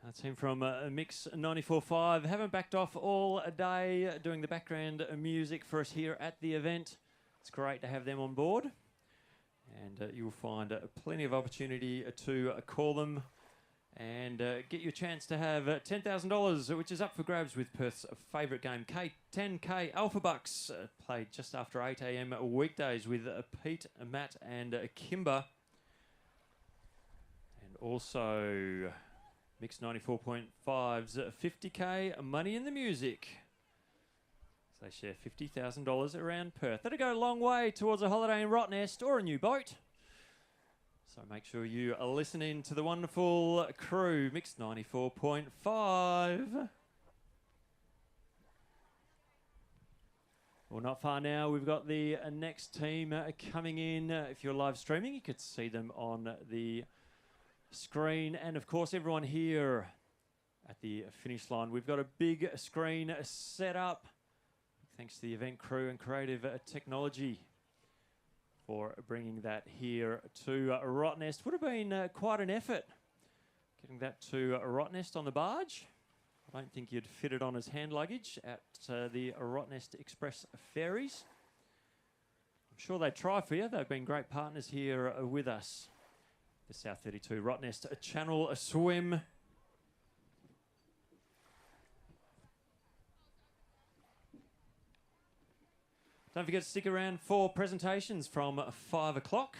A team from Mix 94.5 haven't backed off all day doing the background music for us here at the event. It's great to have them on board. And you'll find plenty of opportunity to call them and get you a chance to have $10,000, which is up for grabs with Perth's favourite game, K10K Alpha Bucks, played just after 8 a.m. weekdays with Pete, Matt and Kimber. And also Mix 94.5's 50K Money in the Music. They share $50,000 around Perth. That'll go a long way towards a holiday in Rottnest or a new boat. So make sure you are listening to the wonderful crew, Mix 94.5. Well, not far now. We've got the next team coming in. If you're live streaming, you could see them on the screen. And, of course, everyone here at the finish line. We've got a big screen set up. Thanks to the event crew and creative technology for bringing that here to Rottnest. Would have been quite an effort getting that to Rottnest on the barge. I don't think you'd fit it on as hand luggage at the Rottnest Express ferries. I'm sure they'd try for you. They've been great partners here with us. The South32 Rottnest Channel Swim. Don't forget to stick around for presentations from 5 o'clock,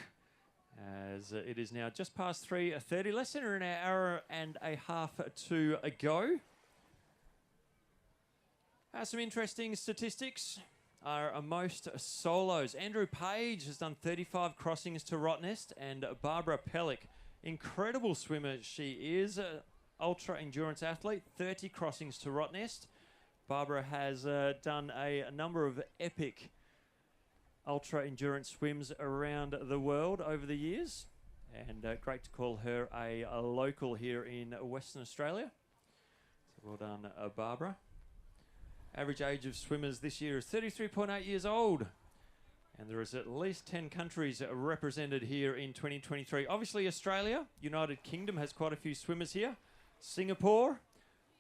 as it is now just past 3:30, less than an hour and a half to go. Some interesting statistics are most solos. Andrew Page has done 35 crossings to Rottnest, and Barbara Pellick, incredible swimmer she is, ultra endurance athlete, 30 crossings to Rottnest. Barbara has done a number of epic ultra endurance swims around the world over the years, and great to call her a local here in Western Australia. So well done, Barbara. Average age of swimmers this year is 33.8 years old, and there is at least 10 countries represented here in 2023. Obviously Australia, United Kingdom has quite a few swimmers here. Singapore,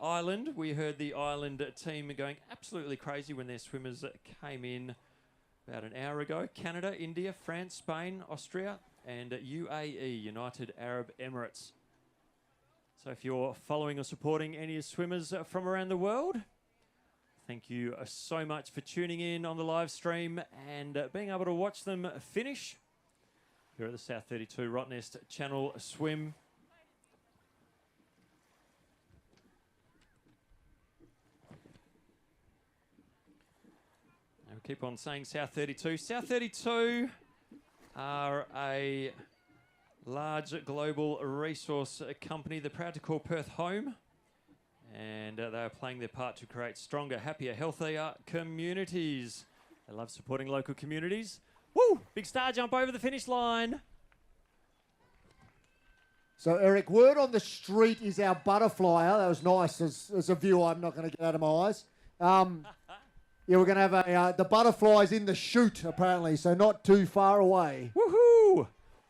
Ireland, we heard the Ireland team going absolutely crazy when their swimmers came in about an hour ago. Canada, India, France, Spain, Austria, and UAE, United Arab Emirates. So if you're following or supporting any swimmers from around the world, thank you so much for tuning in on the live stream and being able to watch them finish here at the South32 Rottnest Channel Swim. keep on saying South 32. South 32 are a large global resource company. They're proud to call Perth home. And they are playing their part to create stronger, happier, healthier communities. They love supporting local communities. Woo! Big star jump over the finish line. So, Eric, word on the street is our butterflyer. That was nice as a view I'm not going to get out of my eyes. Yeah, we're going to have the butterflies in the chute, apparently, so not too far away. Woohoo!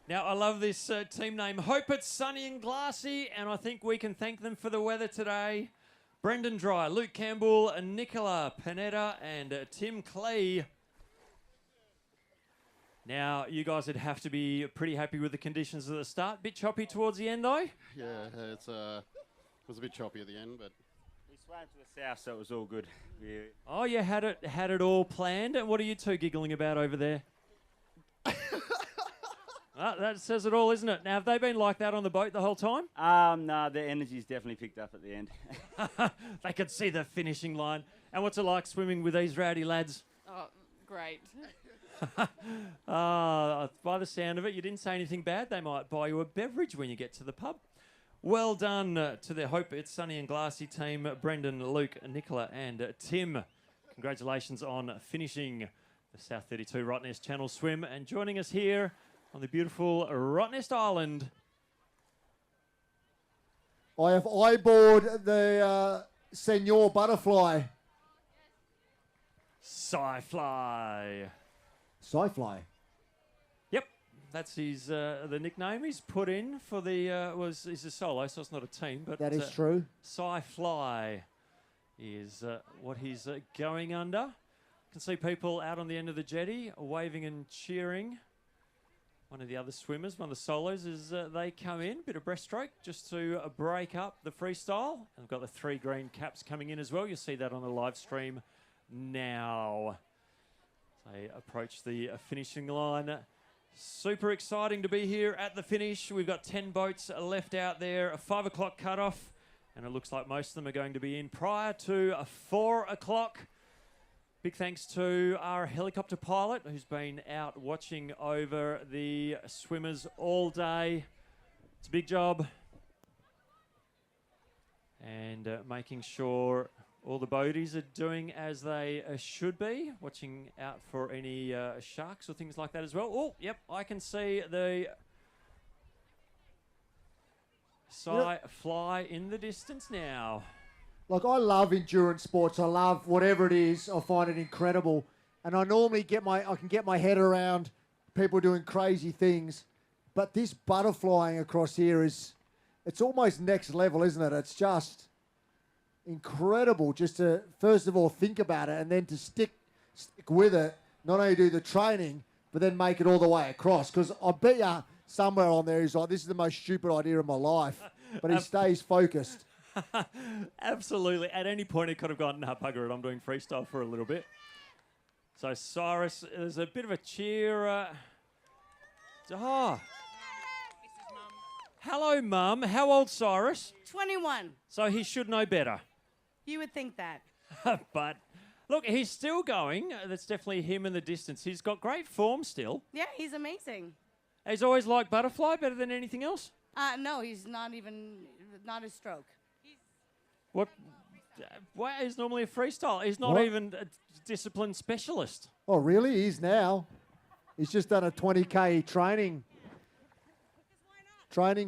Now, I love this team name. Hope it's sunny and glassy, and I think we can thank them for the weather today. Brendan Dry, Luke Campbell, Nicola Panetta, and Tim Clee. Now, you guys would have to be pretty happy with the conditions at the start. Bit choppy towards the end, though? Yeah, it was a bit choppy at the end, but we swam to the south, so it was all good. Yeah. Oh, you had it all planned. And what are you two giggling about over there? That says it all, isn't it? Now, have they been like that on the boat the whole time? No, their energy's definitely picked up at the end. They could see the finishing line. And what's it like swimming with these rowdy lads? Oh, great. By the sound of it, you didn't say anything bad. They might buy you a beverage when you get to the pub. Well done to the Hope It's Sunny and Glassy team, Brendan, Luke, Nicola and Tim. Congratulations on finishing the South 32 Rottnest Channel Swim and joining us here on the beautiful Rottnest Island. I have eyeballed the Senor Butterfly. Sci-Fly. Sci-Fly. Yep, that's his the nickname he's put in for the he's a solo, so it's not a team, but that is true. Sci-Fly is what he's going under. You can see people out on the end of the jetty waving and cheering. One of the other swimmers, one of the solos, is they come in, bit of breaststroke, just to break up the freestyle. And we've got the 3 green caps coming in as well. You'll see that on the live stream now. They approach the finishing line. Super exciting to be here at the finish. We've got 10 boats left out there, a 5 o'clock cutoff, and it looks like most of them are going to be in prior to 4 o'clock. Big thanks to our helicopter pilot who's been out watching over the swimmers all day. It's a big job. And making sure all the boaties are doing as they should be, watching out for any sharks or things like that as well. Oh, yep, I can see the Fly in the distance now. Like, I love endurance sports. I love whatever it is. I find it incredible. And I normally I can get my head around people doing crazy things. But this butterflying across here it's almost next level, isn't it? It's just incredible just to, first of all, think about it and then to stick with it, not only do the training, but then make it all the way across. Because I bet you somewhere on there he's like, this is the most stupid idea of my life. But he stays focused. Absolutely. At any point, it could have gone, nah, bugger it, I'm doing freestyle for a little bit. So, Cyrus, there's a bit of a cheer. Hello, Mum. How old, Cyrus? 21. So he should know better. You would think that. But, look, he's still going. That's definitely him in the distance. He's got great form still. Yeah, he's amazing. He's always liked butterfly better than anything else? No, he's not a stroke. What? Why he's normally a freestyle? He's not even a discipline specialist. Oh, really? He is now. He's just done a 20K training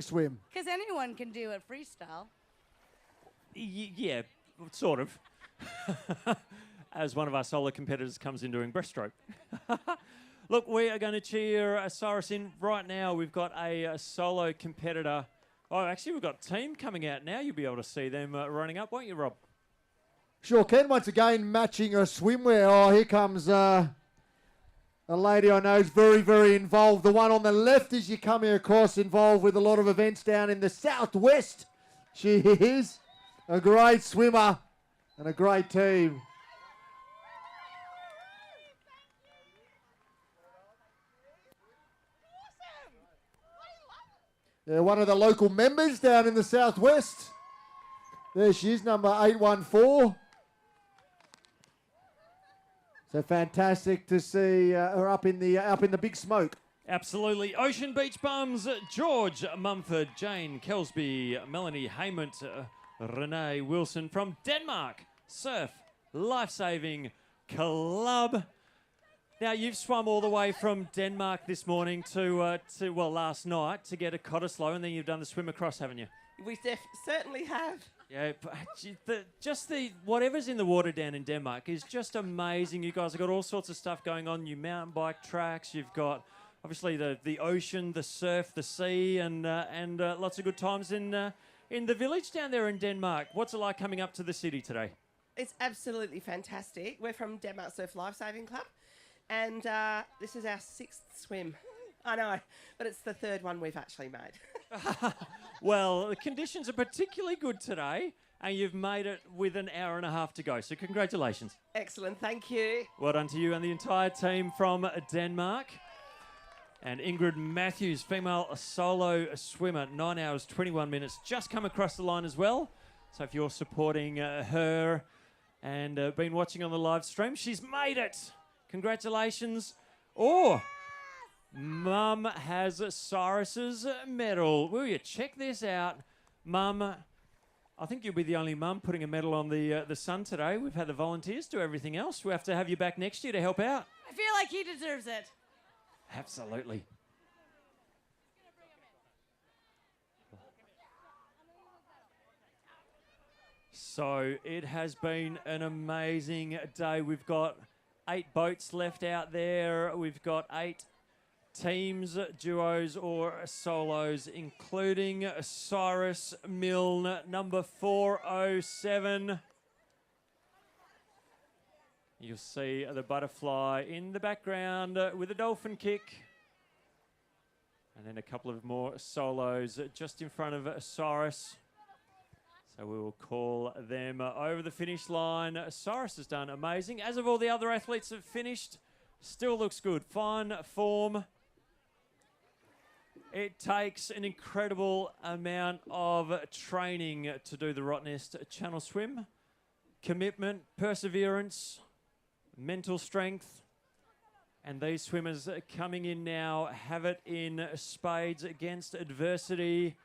swim. Because anyone can do a freestyle. Yeah, sort of. As one of our solo competitors comes in doing breaststroke. Look, we are going to cheer Cyrus in right now. We've got a solo competitor. Oh, actually, we've got a team coming out now. You'll be able to see them running up, won't you, Rob? Sure can. Once again, matching her swimwear. Oh, here comes a lady I know is very, very involved. The one on the left is you coming across, involved with a lot of events down in the southwest. She is a great swimmer and a great team. Yeah, one of the local members down in the southwest. There she is, number 814. So fantastic to see her up in the big smoke. Absolutely. Ocean Beach Bums, George Mumford, Jane Kelsby, Melanie Haymont, Renee Wilson from Denmark Surf Lifesaving Club. Now, you've swum all the way from Denmark this morning to last night to get a Cottesloe, and then you've done the swim across, haven't you? We certainly have. Yeah, just the whatever's in the water down in Denmark is just amazing. You guys have got all sorts of stuff going on. New mountain bike tracks. You've got obviously the ocean, the surf, the sea, and lots of good times in the village down there in Denmark. What's it like coming up to the city today? It's absolutely fantastic. We're from Denmark Surf Lifesaving Club, and this is our 6th swim. I know, but it's the 3rd one we've actually made. Well, the conditions are particularly good today, and you've made it with an hour and a half to go. So congratulations. Excellent, thank you. Well done to you and the entire team from Denmark. And Ingrid Matthews, female solo swimmer, 9 hours, 21 minutes, just come across the line as well. So if you're supporting her and been watching on the live stream, she's made it. Congratulations. Or Mum has Cyrus's medal. Will you check this out? Mum, I think you'll be the only mum putting a medal on the sun today. We've had the volunteers do everything else. We'll have to have you back next year to help out. I feel like he deserves it. Absolutely. So it has been an amazing day. We've got 8 boats left out there. We've got 8 teams, duos or solos, including Cyrus Milne, number 407. You'll see the butterfly in the background with a dolphin kick. And then a couple of more solos just in front of Cyrus. So we will call them over the finish line. Cyrus has done amazing. As of all the other athletes have finished, still looks good. Fine form. It takes an incredible amount of training to do the Rottnest Channel Swim. Commitment, perseverance, mental strength. And these swimmers coming in now have it in spades against adversity.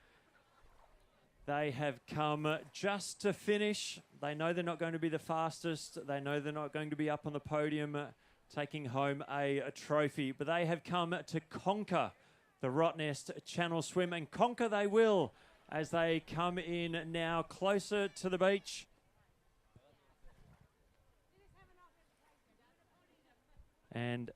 They have come just to finish. They know they're not going to be the fastest. They know they're not going to be up on the podium taking home a trophy. But they have come to conquer the Rottnest Channel Swim, and conquer they will as they come in now closer to the beach. And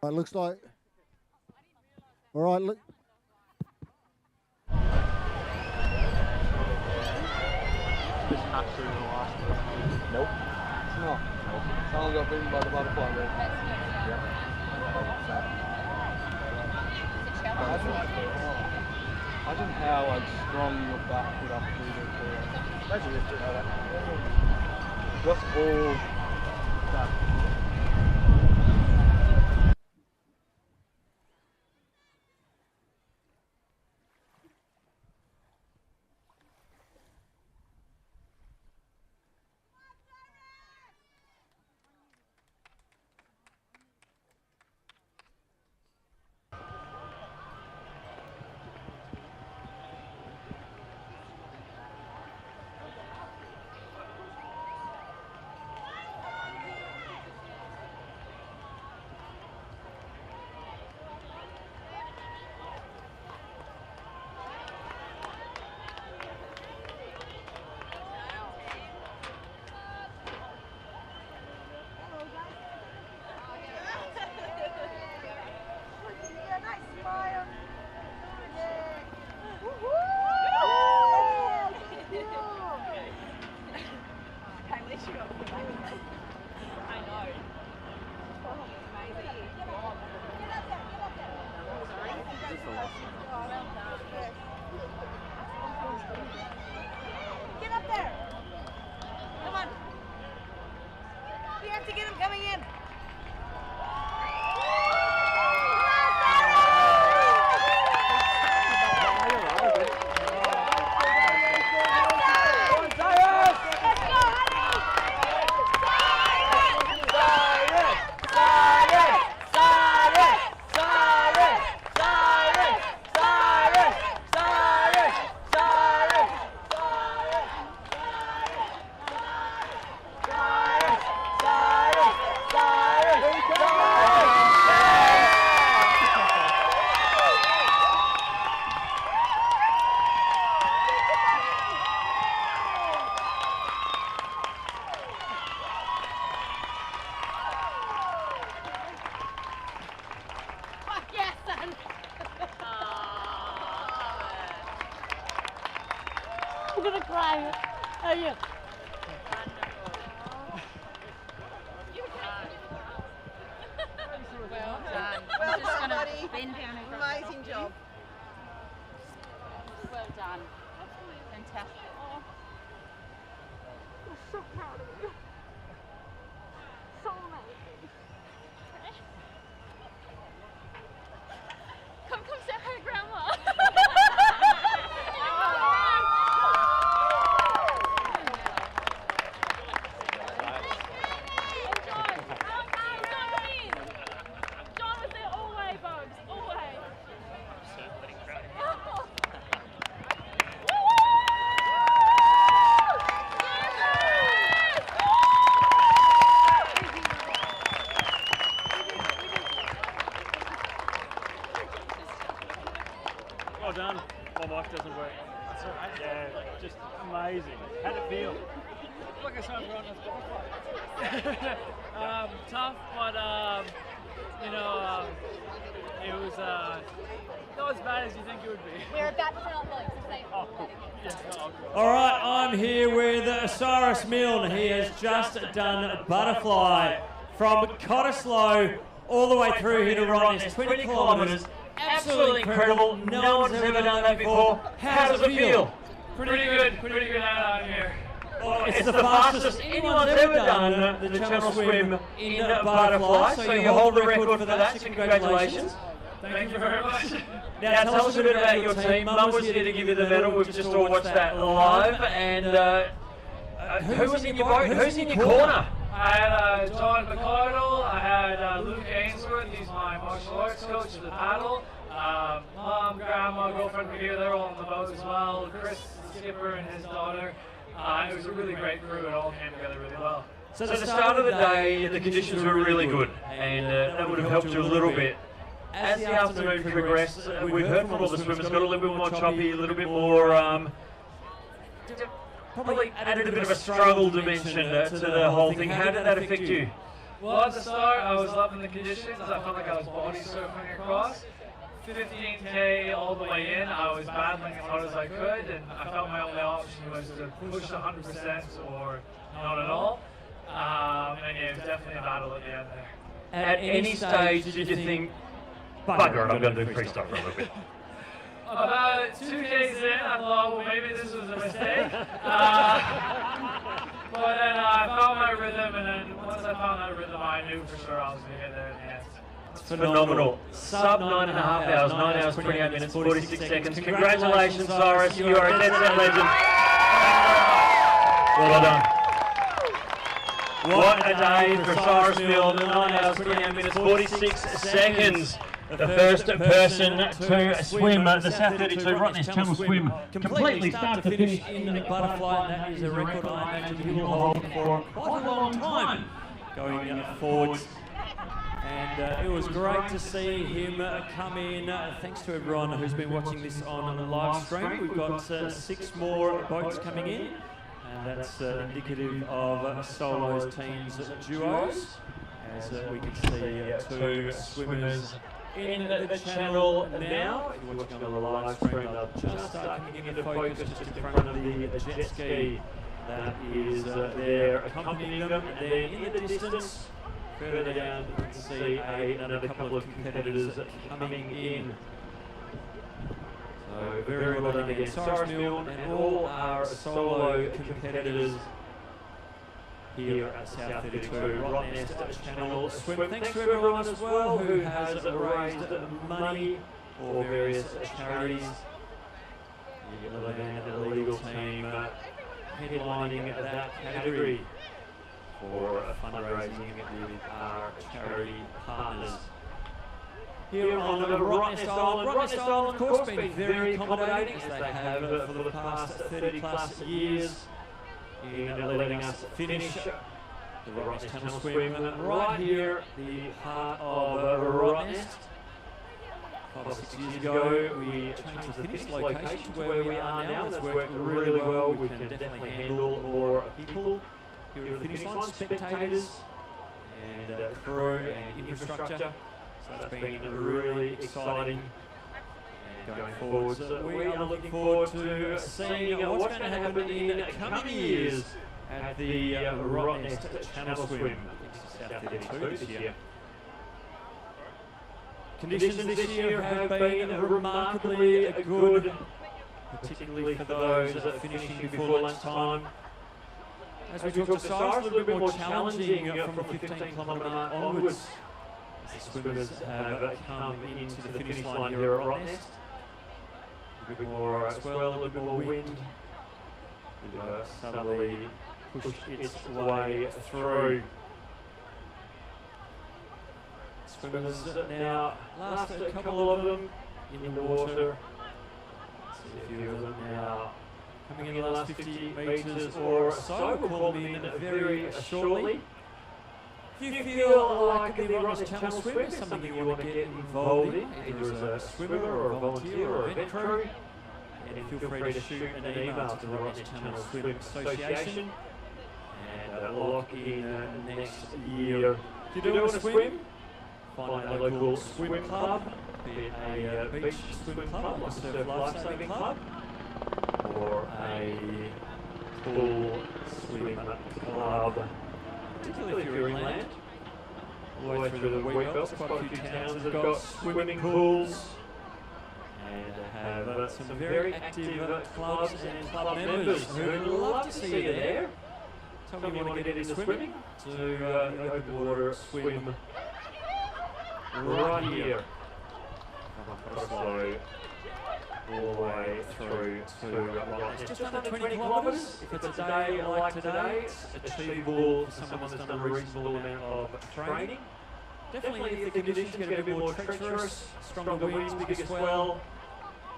Right, looks like. All right, look. This hat's through the last. Nope. It's not. Nope. Someone got bitten by the butterfly there. Yep. Imagine how like strong your back would have to be to do it. Imagine this, just all that. Get up there. Come on. We have to get him coming in. I'm gonna cry. Are you? Well done. Well I'm just done, gonna buddy. bend down and grab Amazing job. Well done. Fantastic. I'm so proud of you. So amazing. Come say hi to Grandma. John was there all way, Bugs, all way. Well done. My mic doesn't work. That's all right. Yeah, just amazing. How'd it feel? Like I said, we're on this tough, but it was not as bad as you think it would be. We're about to put on the Oh, cool. Yes, cool. All right, I'm here with Cyrus Milne. He has just done butterfly from Cottesloe all the way through here to Rottnest, 20 kilometres. Absolutely incredible. No one's ever done that before. How does it feel? Pretty good out here. It's the fastest anyone's ever done the Channel Swim in butterfly, so you hold the record for that, so congratulations. Thank you very much. Now tell us a bit about your team. Mum was here to give you the medal. We've just all watched that live. And who was in your boat? Who's in your corner? I had John McCardle, I had Luke Ainsworth, he's my martial arts coach for the paddle. Mom, grandma, girlfriend were here, they're all on the boat as well. Chris, the skipper, and his daughter. It was a really great crew, it all came together really well. So at the start of the day, the conditions were really good, and that would have helped you a little bit. As the afternoon progressed, we've heard from all the swimmers, got a little bit more choppy, a little bit more, probably added a bit of a struggle dimension to the whole thing. How did that affect you? Well, at the start, I was loving the conditions. I felt like I was body surfing across. 15K all the way in, I was battling as hard as I could, and I felt my only option was to push 100% or not at all. And yeah, it was definitely a battle at the end there. At any stage, did you think, bugger it, I'm going to do freestyle for a little bit? About 2Ks in, I thought, well, maybe this was a mistake. But then I found my rhythm, and then once I found that rhythm, I knew for sure I was going to get there in the end. Phenomenal. Sub 9.5 hours, 9 hours, 28 minutes, 46 seconds. Congratulations, Cyrus. You are a dead set legend. Well done. What a day for Cyrus Mill. 9 hours, 28 minutes, 46 seconds. The first person to swim the South 32 Rottnest Channel Swim completely start to finish in the butterfly. That is a record I imagine he will hold for quite a long time going forwards. And it was great to see him come in. Thanks to everyone who's been watching this on live stream. We've got 6 more boats coming in. And that's indicative of solos, teams, duos. As we can see 2 swimmers in the channel now. If you're watching on the live stream, they'll just start coming into focus just in front of the jet ski that is there accompanying them. And then in the distance, further down, you can see another couple of competitors coming in. So very well done again, Cyrus Mill and all our solo competitors here at South 32 Rottnest Channel Swim. Thanks to everyone as well who has raised money for various charities. The Eleven legal team headlining that category for fundraising with our charity partners. Here on the Rottnest Island. Rottnest Island, of course, been very accommodating as they have for the past 30 plus years in letting us finish the Rottnest Channel Swim right here, the heart of Rottnest. 5 or 6 years ago, we changed the finish location to where we are now. It's worked really well. We can definitely handle more people here at the finish line, spectators and crew and infrastructure. So it's been really exciting. And going forward, we are looking forward to seeing what's going to happen in coming years at the Rottnest Channel Swim. South 32 this year. Conditions this year have been remarkably good, particularly for those finishing before lunchtime. As we talked to Cyrus, a little bit more challenging from the 15-kilometre mark onwards. The swimmers have come into the finish line here at Rottnest. A bit more swell, a little bit more wind. And suddenly push its way through. Swimmers now, last couple of them in the water. See a few of them now coming in the last 50 metres or so. We'll call them in very shortly. If you feel like the Rottnest Channel Swim is something you want to get involved in, either as a swimmer or a volunteer or event crew, and feel free to shoot an email to the Rottnest Channel Swim Association and lock in next year. If you're doing a swim, find a local swim club, be it a beach swim club, like a surf lifesaving club, or a pool swim club. Particularly if you're inland, all the way through the wheat belts, quite a few towns have got swimming pools and have some very active clubs and club members who would love to see you there. Tell me you want to get into swimming to the open water swim right here. So all the way through to Rottnest. Just under 20 kilometres. If it's a day like today, it's achievable for someone that's done a reasonable amount of training. Definitely if the conditions get a bit more treacherous, stronger winds, bigger swell,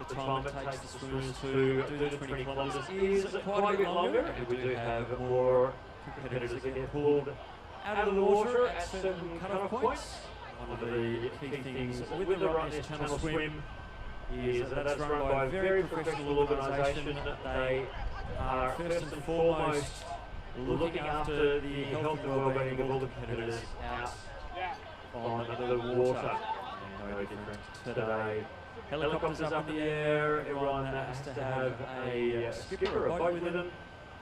the time it takes the swimmers to do the 20 kilometres is quite a bit longer. And we do have more competitors that get pulled out of the water at certain cut-off points. One of the key things with the Rottnest Channel Swim is that it's run by a very professional organisation. They are first and foremost looking after the health and well-being of all the competitors out on the water. And no different today. Helicopters up in the air, everyone has to have a skipper, a boat with them,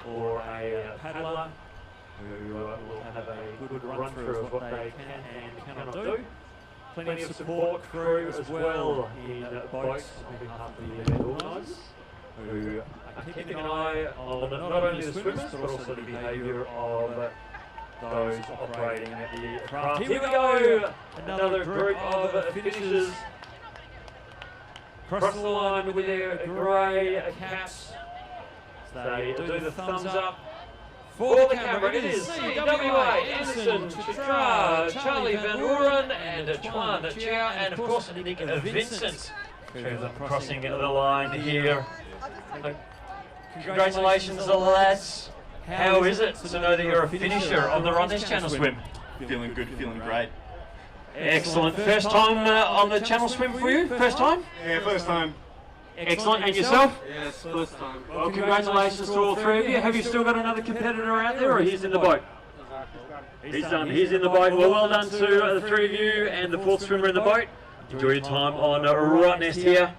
or a paddler who will have a good run through of what they can and cannot do. Plenty of support crew as well in boats on behalf of the organisers, who are keeping an eye on not only the swimmers but also the behaviour of those operating the craft. Here we go! Another group of finishers cross the line with their grey caps. They do the thumbs up. For the camera, it is CWA, Anderson, Chitra, Charlie Van Oren, and Tuan Chia, and of course Nick Vincent, crossing the line here. Congratulations, lads. How is it to know that you're a finisher on the Rottnest Channel Swim? Feeling good, feeling great. Excellent. First time on the Channel Swim for you? First time? Yeah, first time. Excellent. And yourself? Yes, first time. Well, congratulations to all three of you. Have you still got another competitor out there, or he's in the boat? He's done. He's in the boat. Well done to the three of you and the fourth swimmer in the boat. Enjoy your time on Rottnest here,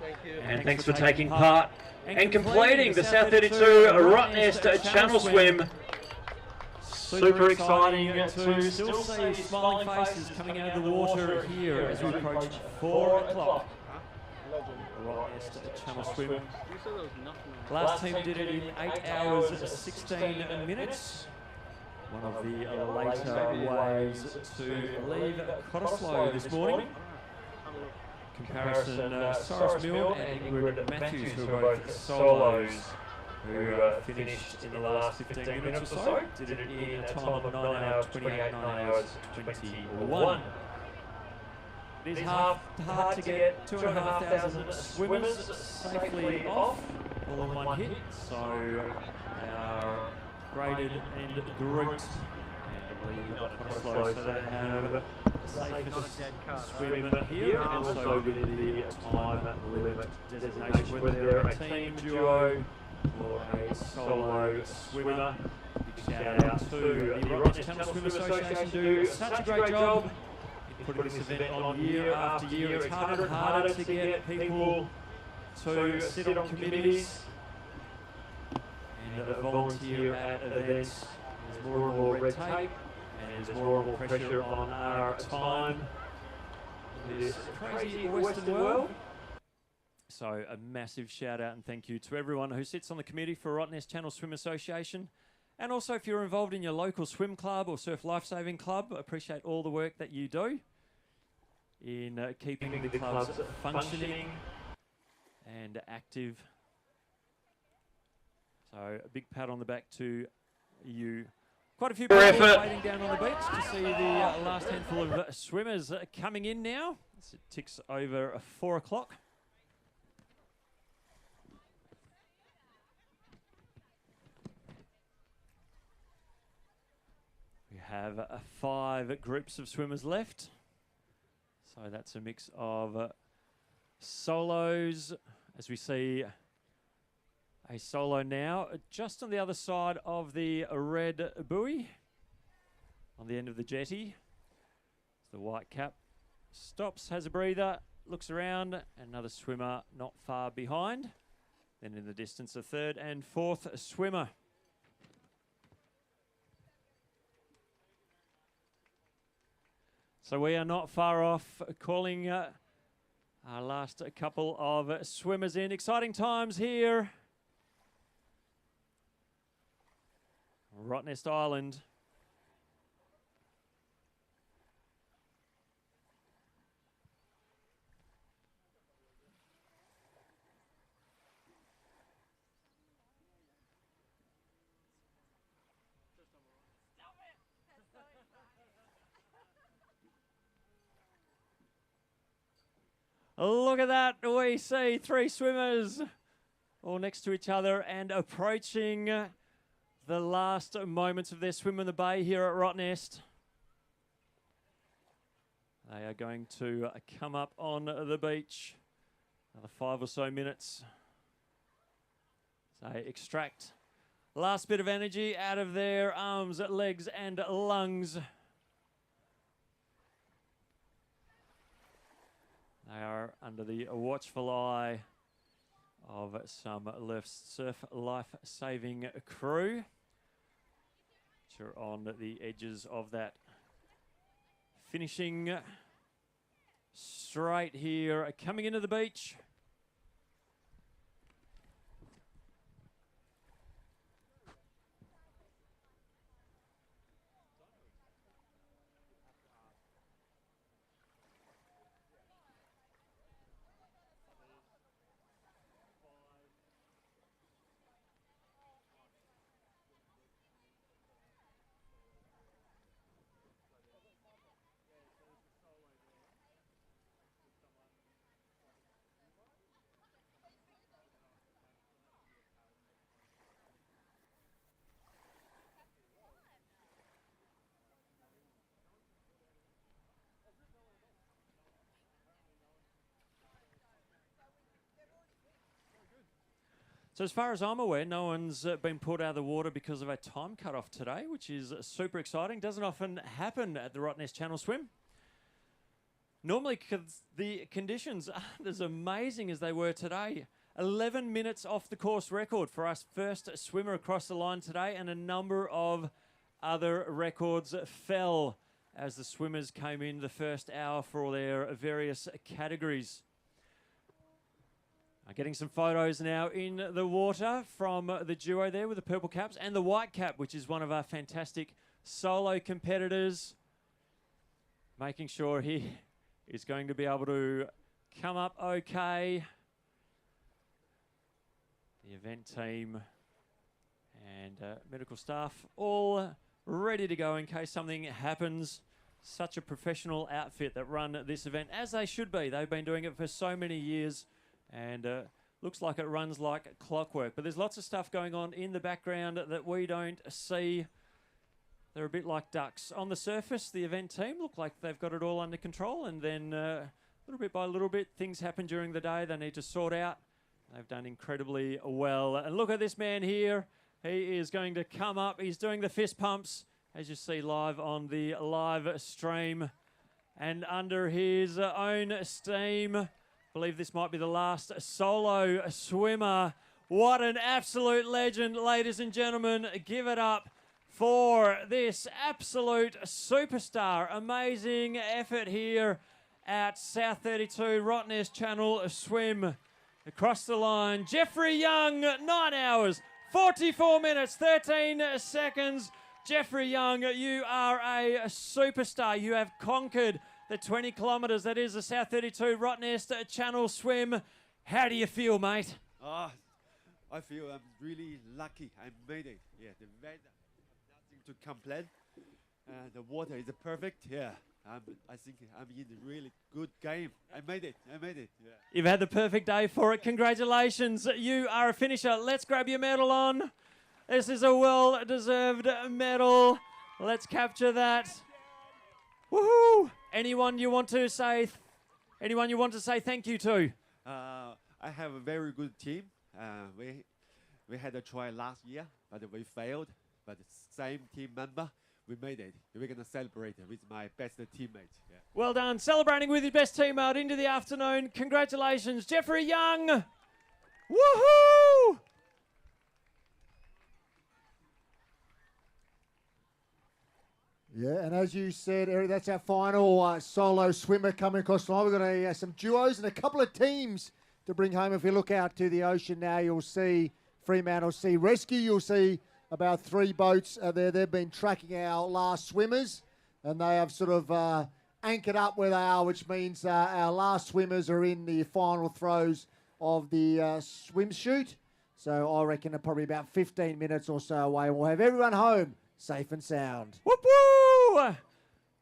and thanks for taking part and completing the South32 Rottnest Channel Swim. Super exciting to still see smiling faces coming out of the water here as we approach 4 o'clock. Rottnest Channel Swim. Last team did it in 8 hours 16 minutes. One of the later ways to leave Cottesloe this morning. Comparison, Cyrus Mill and Ingrid Matthews, who are both solos, who finished in the last 15 minutes or so. Did it in a time of 9 hours 28, 9 hours 21. It is hard to get 2,500 swimmers safely off all in one hit, so they are graded and grouped. So they have the safest swim here, and also with the time limit designation, whether they're a team, duo, or a solo swimmer. Big shout out to the Rottnest Channel Swim Association, do such a great job putting this event on year after year. It's harder and harder to get people to sit on committees and volunteer at events. There's more and more red tape, and there's more and more pressure on our time in this crazy Western world. So a massive shout out and thank you to everyone who sits on the committee for Rottnest Channel Swim Association. And also if you're involved in your local swim club or surf lifesaving club, I appreciate all the work that you do in keeping the clubs functioning and active. So a big pat on the back to you. Quite a few people waiting down on the beach to see the last handful of swimmers coming in now. As it ticks over 4 o'clock. We have 5 groups of swimmers left. So that's a mix of solos, as we see a solo now just on the other side of the red buoy on the end of the jetty. The white cap stops, has a breather, looks around, another swimmer not far behind. Then in the distance, a third and fourth swimmer. So we are not far off calling our last couple of swimmers in. Exciting times here. Rottnest Island. Look at that. We see 3 swimmers all next to each other and approaching the last moments of their swim in the bay here at Rottnest. They are going to come up on the beach. Another 5 or so minutes. So extract last bit of energy out of their arms, legs and lungs. They are under the watchful eye of some surf life-saving crew, which are on the edges of that finishing straight here, coming into the beach. So as far as I'm aware, no one's been pulled out of the water because of a time cut-off today, which is super exciting. Doesn't often happen at the Rottnest Channel Swim. Normally, because the conditions aren't as amazing as they were today. 11 minutes off the course record for us first swimmer across the line today, and a number of other records fell as the swimmers came in the first hour for their various categories. Getting some photos now in the water from the duo there with the purple caps and the white cap, which is one of our fantastic solo competitors. Making sure he is going to be able to come up okay. The event team and medical staff all ready to go in case something happens. Such a professional outfit that run this event, as they should be. They've been doing it for so many years. And looks like it runs like clockwork. But there's lots of stuff going on in the background that we don't see. They're a bit like ducks. On the surface, the event team look like they've got it all under control. And then little bit by little bit, things happen during the day they need to sort out. They've done incredibly well. And look at this man here. He is going to come up. He's doing the fist pumps, as you see live on the live stream. And under his own steam, I believe this might be the last solo swimmer. What an absolute legend, ladies and gentlemen. Give it up for this absolute superstar. Amazing effort here at South32 Rottnest Channel Swim. Across the line, Jeffrey Young, 9 hours, 44 minutes, 13 seconds. Jeffrey Young, you are a superstar. You have conquered the 20 kilometres that is the South32 Rottnest Channel Swim. How do you feel, mate? I feel I'm really lucky. I made it. Yeah, the weather, nothing to complain. The water is perfect. Yeah, I think I'm in a really good game. I made it. Yeah. You've had the perfect day for it. Congratulations. You are a finisher. Let's grab your medal on. This is a well-deserved medal. Let's capture that. Woohoo! Anyone you want to say thank you to? I have a very good team. We had a try last year, but we failed. But same team member, we made it. We're gonna celebrate with my best teammate. Yeah. Well done. Celebrating with your best teammate into the afternoon. Congratulations, Jeffrey Young. Woohoo! Yeah, and as you said, Eric, that's our final solo swimmer coming across the line. We've got some duos and a couple of teams to bring home. If you look out to the ocean now, you'll see Fremantle Sea Rescue. You'll see about 3 boats there. They've been tracking our last swimmers, and they have sort of anchored up where they are, which means our last swimmers are in the final throes of the swim shoot. So I reckon they're probably about 15 minutes or so away, and we'll have everyone home safe and sound. Whoop woo!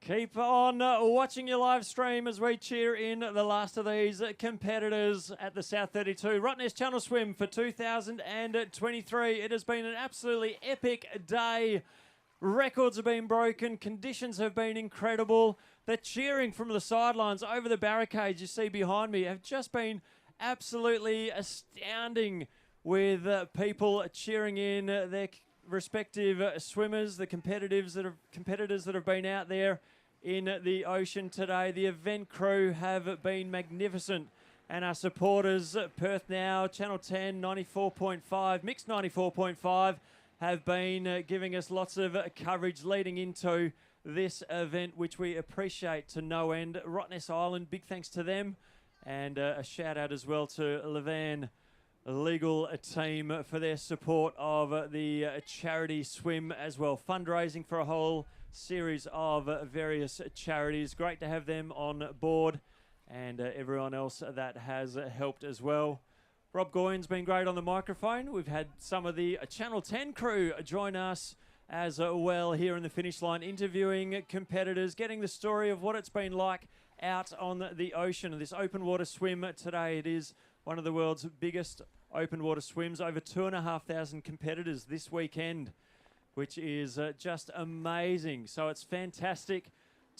Keep on watching your live stream as we cheer in the last of these competitors at the South32 Rottnest Channel Swim for 2023. It has been an absolutely epic day. Records have been broken. Conditions have been incredible. The cheering from the sidelines over the barricades you see behind me have just been absolutely astounding, with people cheering in their respective swimmers, the competitors that have been out there in the ocean today. The event crew have been magnificent, and our supporters, Perth Now, Channel 10, 94.5, Mixed 94.5, have been giving us lots of coverage leading into this event, which we appreciate to no end. Rottnest Island, big thanks to them, and a shout out as well to Levan legal team for their support of the charity swim as well. Fundraising for a whole series of various charities. Great to have them on board, and everyone else that has helped as well. Rob Goyen's been great on the microphone. We've had some of the Channel 10 crew join us as well here in the finish line, interviewing competitors, getting the story of what it's been like out on the ocean. This open water swim today, it is one of the world's biggest open water swims, over 2,500 competitors this weekend, which is just amazing. So it's fantastic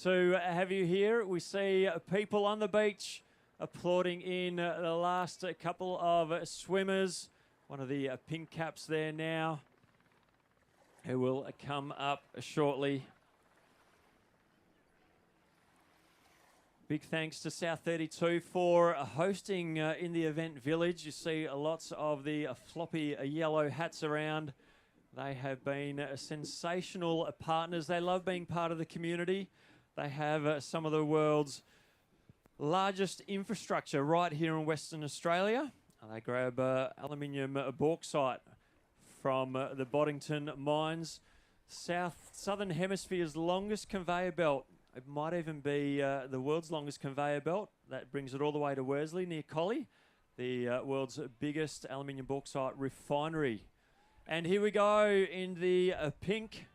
to have you here. We see people on the beach applauding in the last couple of swimmers. One of the pink caps there now, who will come up shortly. Big thanks to South32 for hosting in the event village. You see lots of the floppy yellow hats around. They have been sensational partners. They love being part of the community. They have some of the world's largest infrastructure right here in Western Australia. They grab aluminium bauxite from the Boddington mines. Southern Hemisphere's longest conveyor belt. It might even be the world's longest conveyor belt. That brings it all the way to Worsley near Collie, the world's biggest aluminium bauxite refinery. And here we go in the pink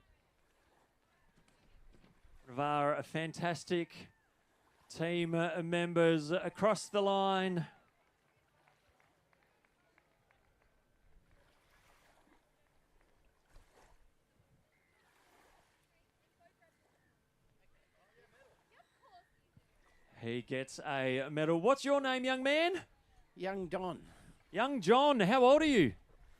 of our fantastic team members across the line. He gets a medal. What's your name, young man? Young Don. Young John, how old are you?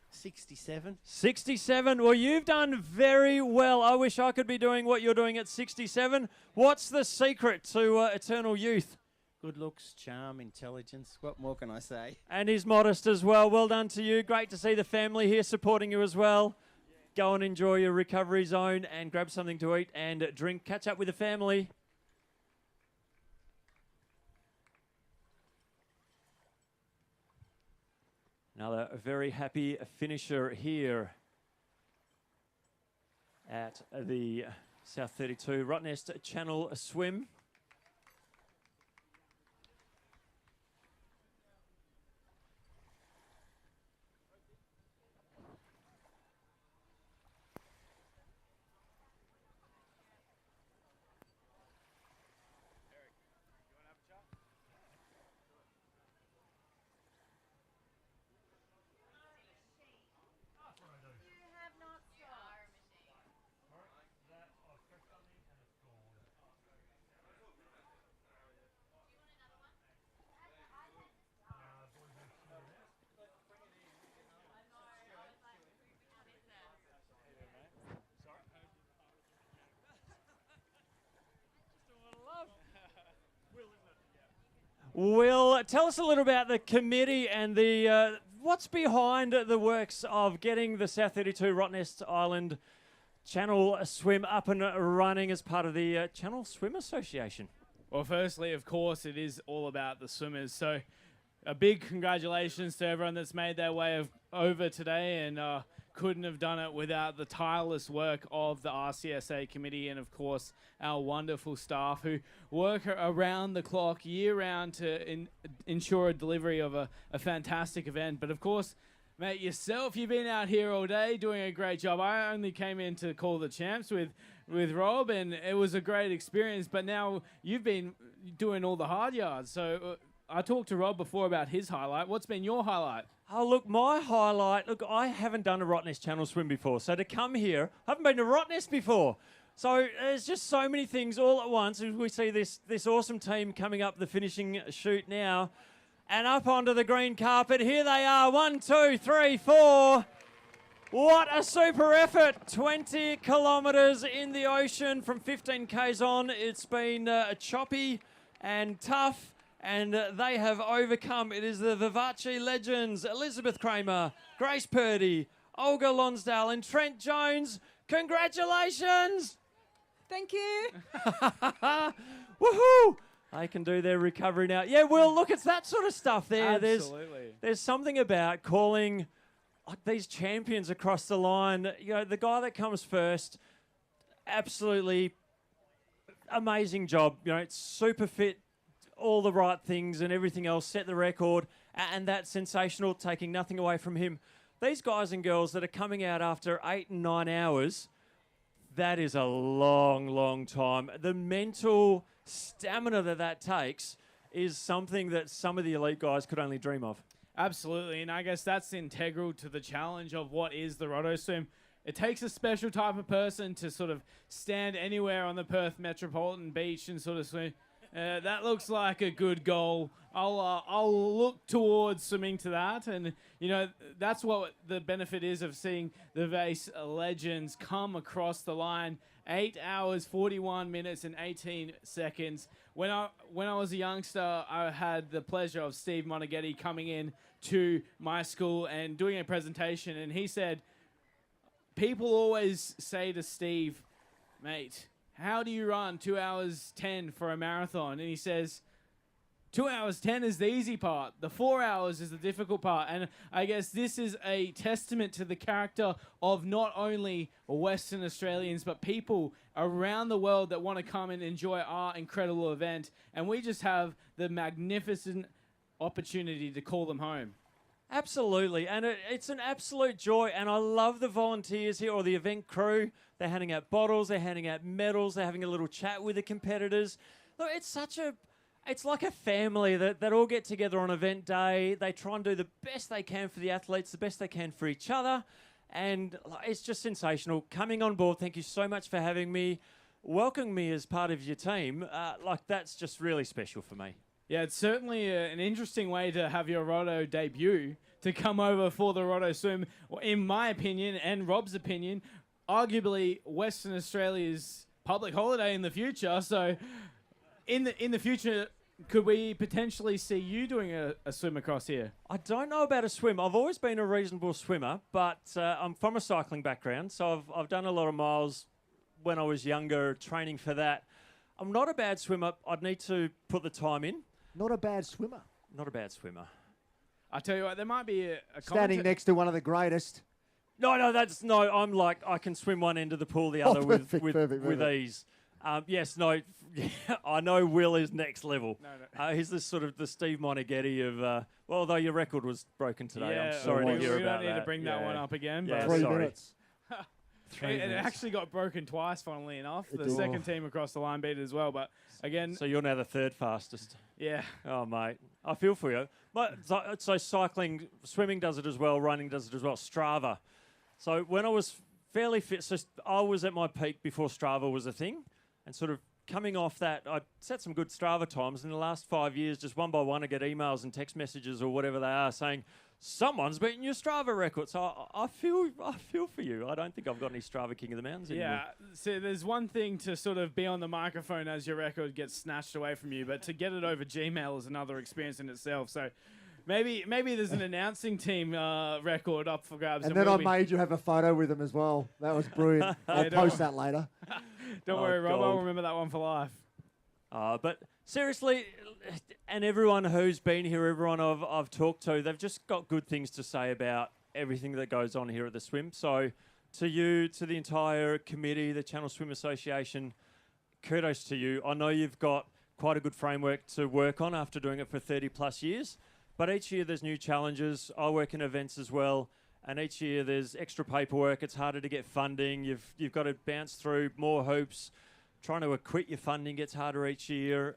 67. 67. Well, you've done very well. I wish I could be doing what you're doing at 67. What's the secret to eternal youth? Good looks, charm, intelligence. What more can I say? And he's modest as well. Well done to you. Great to see the family here supporting you as well. Go and enjoy your recovery zone and grab something to eat and drink. Catch up with the family. Another very happy finisher here at the South32 Rottnest Channel Swim. Will, tell us a little about the committee and the what's behind the works of getting the South32 Rottnest Island Channel Swim up and running as part of the Channel Swim Association. Well, firstly, of course, it is all about the swimmers. So a big congratulations to everyone that's made their way over today and couldn't have done it without the tireless work of the RCSA committee and, of course, our wonderful staff who work around the clock, year-round, to ensure a delivery of a fantastic event. But, of course, mate, yourself, you've been out here all day doing a great job. I only came in to call the champs with Rob, and it was a great experience. But now you've been doing all the hard yards. So I talked to Rob before about his highlight. What's been your highlight? Oh, look, my highlight, I haven't done a Rottnest Channel Swim before. So to come here, I haven't been to Rottnest before. So there's just so many things all at once. We see this awesome team coming up the finishing chute now. And up onto the green carpet. Here they are. 1, 2, 3, 4. What a super effort. 20 kilometres in the ocean from 15 Ks on. It's been choppy and tough, and they have overcome. It is the Vivace legends, Elizabeth Kramer, Grace Purdy, Olga Lonsdale and Trent Jones. Congratulations! Thank you. Woohoo! They can do their recovery now. Yeah, well, look, it's that sort of stuff there. Absolutely. There's something about calling these champions across the line. You know, the guy that comes first, absolutely amazing job. You know, it's super fit, all the right things and everything else, set the record, and that's sensational, taking nothing away from him. These guys and girls that are coming out after 8 and 9 hours, that is a long, long time. The mental stamina that takes is something that some of the elite guys could only dream of. Absolutely, and I guess that's integral to the challenge of what is the Rotto Swim. It takes a special type of person to sort of stand anywhere on the Perth Metropolitan Beach and sort of swim. That looks like a good goal. I'll look towards swimming to that, and you know that's what the benefit is of seeing the Vase legends come across the line. 8 hours, 41 minutes, and 18 seconds. When I was a youngster, I had the pleasure of Steve Monaghetti coming in to my school and doing a presentation, and he said, people always say to Steve, mate, how do you run 2 hours 10 for a marathon? And he says, 2 hours 10 is the easy part. The 4 hours is the difficult part. And I guess this is a testament to the character of not only Western Australians, but people around the world that want to come and enjoy our incredible event. And we just have the magnificent opportunity to call them home. Absolutely, and it's an absolute joy, and I love the volunteers here, or the event crew. They're handing out bottles, they're handing out medals, they're having a little chat with the competitors. Look, it's like a family that all get together on event day. They try and do the best they can for the athletes, the best they can for each other, and it's just sensational. Coming on board, thank you so much for having me, welcoming me as part of your team. That's just really special for me. Yeah, it's certainly an interesting way to have your Rotto debut, to come over for the Rotto Swim. In my opinion, and Rob's opinion, arguably Western Australia's public holiday in the future. So in the future, could we potentially see you doing a swim across here? I don't know about a swim. I've always been a reasonable swimmer, but I'm from a cycling background, so I've done a lot of miles when I was younger, training for that. I'm not a bad swimmer. I'd need to put the time in. Not a bad swimmer. Not a bad swimmer. I tell you what, there might be a standing next to one of the greatest. No, I'm like, I can swim one end of the pool, the other with ease. Yes, no, I know Will is next level. No. He's this sort of the Steve Monaghetti of, well, although your record was broken today, I'm sorry to hear about that. We don't need to bring that one up again. Yeah, but 3 minutes. It actually got broken twice, funnily enough. The second team across the line beat it as well, but again... So you're now the third fastest. Yeah. Oh, mate. I feel for you. So cycling, swimming does it as well, running does it as well. Strava. So when I was fairly fit, so I was at my peak before Strava was a thing, and sort of coming off that, I set some good Strava times. In the last 5 years, just one by one, I get emails and text messages or whatever they are saying, someone's beaten your Strava record. So I feel for you. I don't think I've got any Strava King of the Mountains anymore. Yeah, so there's one thing to sort of be on the microphone as your record gets snatched away from you, but to get it over Gmail is another experience in itself. So maybe there's an announcing team record up for grabs. And then I made you have a photo with them as well. That was brilliant. I'll post that later. Don't worry, Rob. I'll remember that one for life. But seriously, and everyone who's been here, everyone I've talked to, they've just got good things to say about everything that goes on here at the swim. So to you, to the entire committee, the Channel Swim Association, kudos to you. I know you've got quite a good framework to work on after doing it for 30 plus years, but each year there's new challenges. I work in events as well, and each year there's extra paperwork. It's harder to get funding. You've got to bounce through more hoops. Trying to acquit your funding gets harder each year.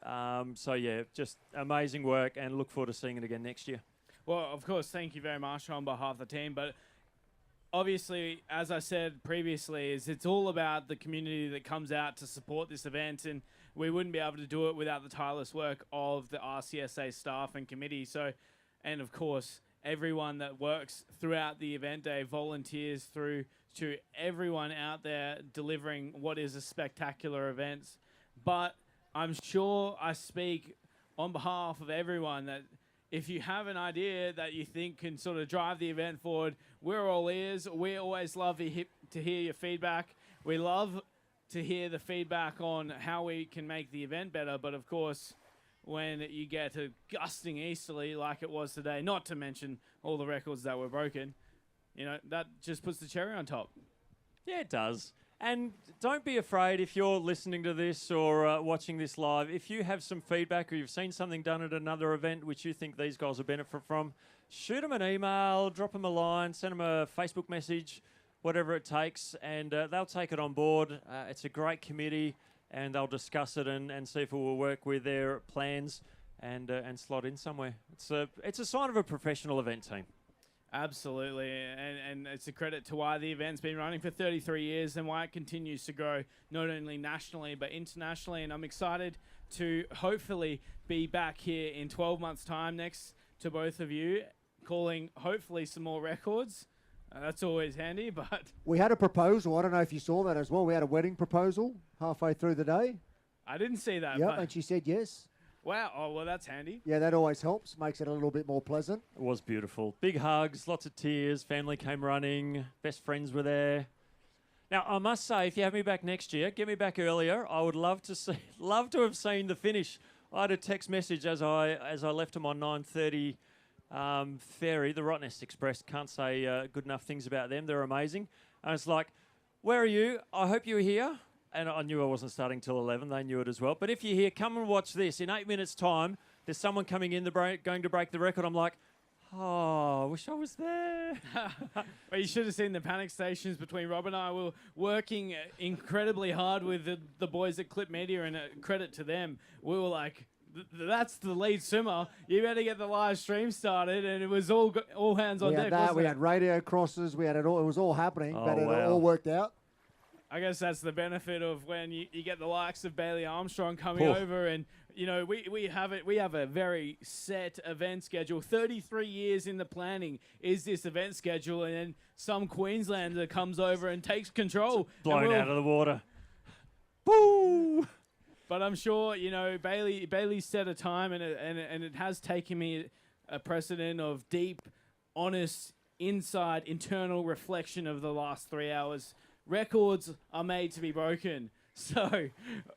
So, yeah, just amazing work, and look forward to seeing it again next year. Well, of course, thank you very much on behalf of the team. But obviously, as I said previously, it's all about the community that comes out to support this event, and we wouldn't be able to do it without the tireless work of the RCSA staff and committee. So, and, of course, everyone that works throughout the event day, volunteers through to everyone out there delivering what is a spectacular event. But I'm sure I speak on behalf of everyone that if you have an idea that you think can sort of drive the event forward, we're all ears. We always love to hear your feedback. We love to hear the feedback on how we can make the event better. But of course, when you get to gusting easterly like it was today, not to mention all the records that were broken, that just puts the cherry on top. Yeah, it does. And don't be afraid if you're listening to this or watching this live. If you have some feedback or you've seen something done at another event which you think these guys will benefit from, shoot them an email, drop them a line, send them a Facebook message, whatever it takes, and they'll take it on board. It's a great committee, and they'll discuss it and see if it will work with their plans and slot in somewhere. It's a sign of a professional event team. Absolutely, and it's a credit to why the event's been running for 33 years and why it continues to grow, not only nationally but internationally. And I'm excited to hopefully be back here in 12 months' time next to both of you, calling hopefully some more records. That's always handy, but... We had a proposal. I don't know if you saw that as well. We had a wedding proposal halfway through the day. I didn't see that. Yep, and she said yes. Wow. Oh, well, that's handy. Yeah, that always helps. Makes it a little bit more pleasant. It was beautiful. Big hugs, lots of tears. Family came running. Best friends were there. Now, I must say, if you have me back next year, get me back earlier. I would love to have seen the finish. I had a text message as I left them on 9:30 ferry, the Rottnest Express. Can't say good enough things about them. They're amazing. And it's like, where are you? I hope you're here. And I knew I wasn't starting till 11. They knew it as well. But if you're here, come and watch this. In 8 minutes' time, there's someone coming in going to break the record. I'm like, oh, I wish I was there. Well, you should have seen the panic stations between Rob and I. We were working incredibly hard with the boys at Clip Media, and credit to them. We were like, that's the lead swimmer. You better get the live stream started. And it was all hands on deck. We had radio crosses. We had it all. It was all happening, but it all worked out. I guess that's the benefit of when you get the likes of Bailey Armstrong coming over, and we have a very set event schedule. 33 years in the planning is this event schedule, and then some Queenslander comes over and takes control. Blown out of the water. Boo! But I'm sure Bailey set a time, and it has taken me a precedent of deep, honest, internal reflection of the last 3 hours. Records are made to be broken. So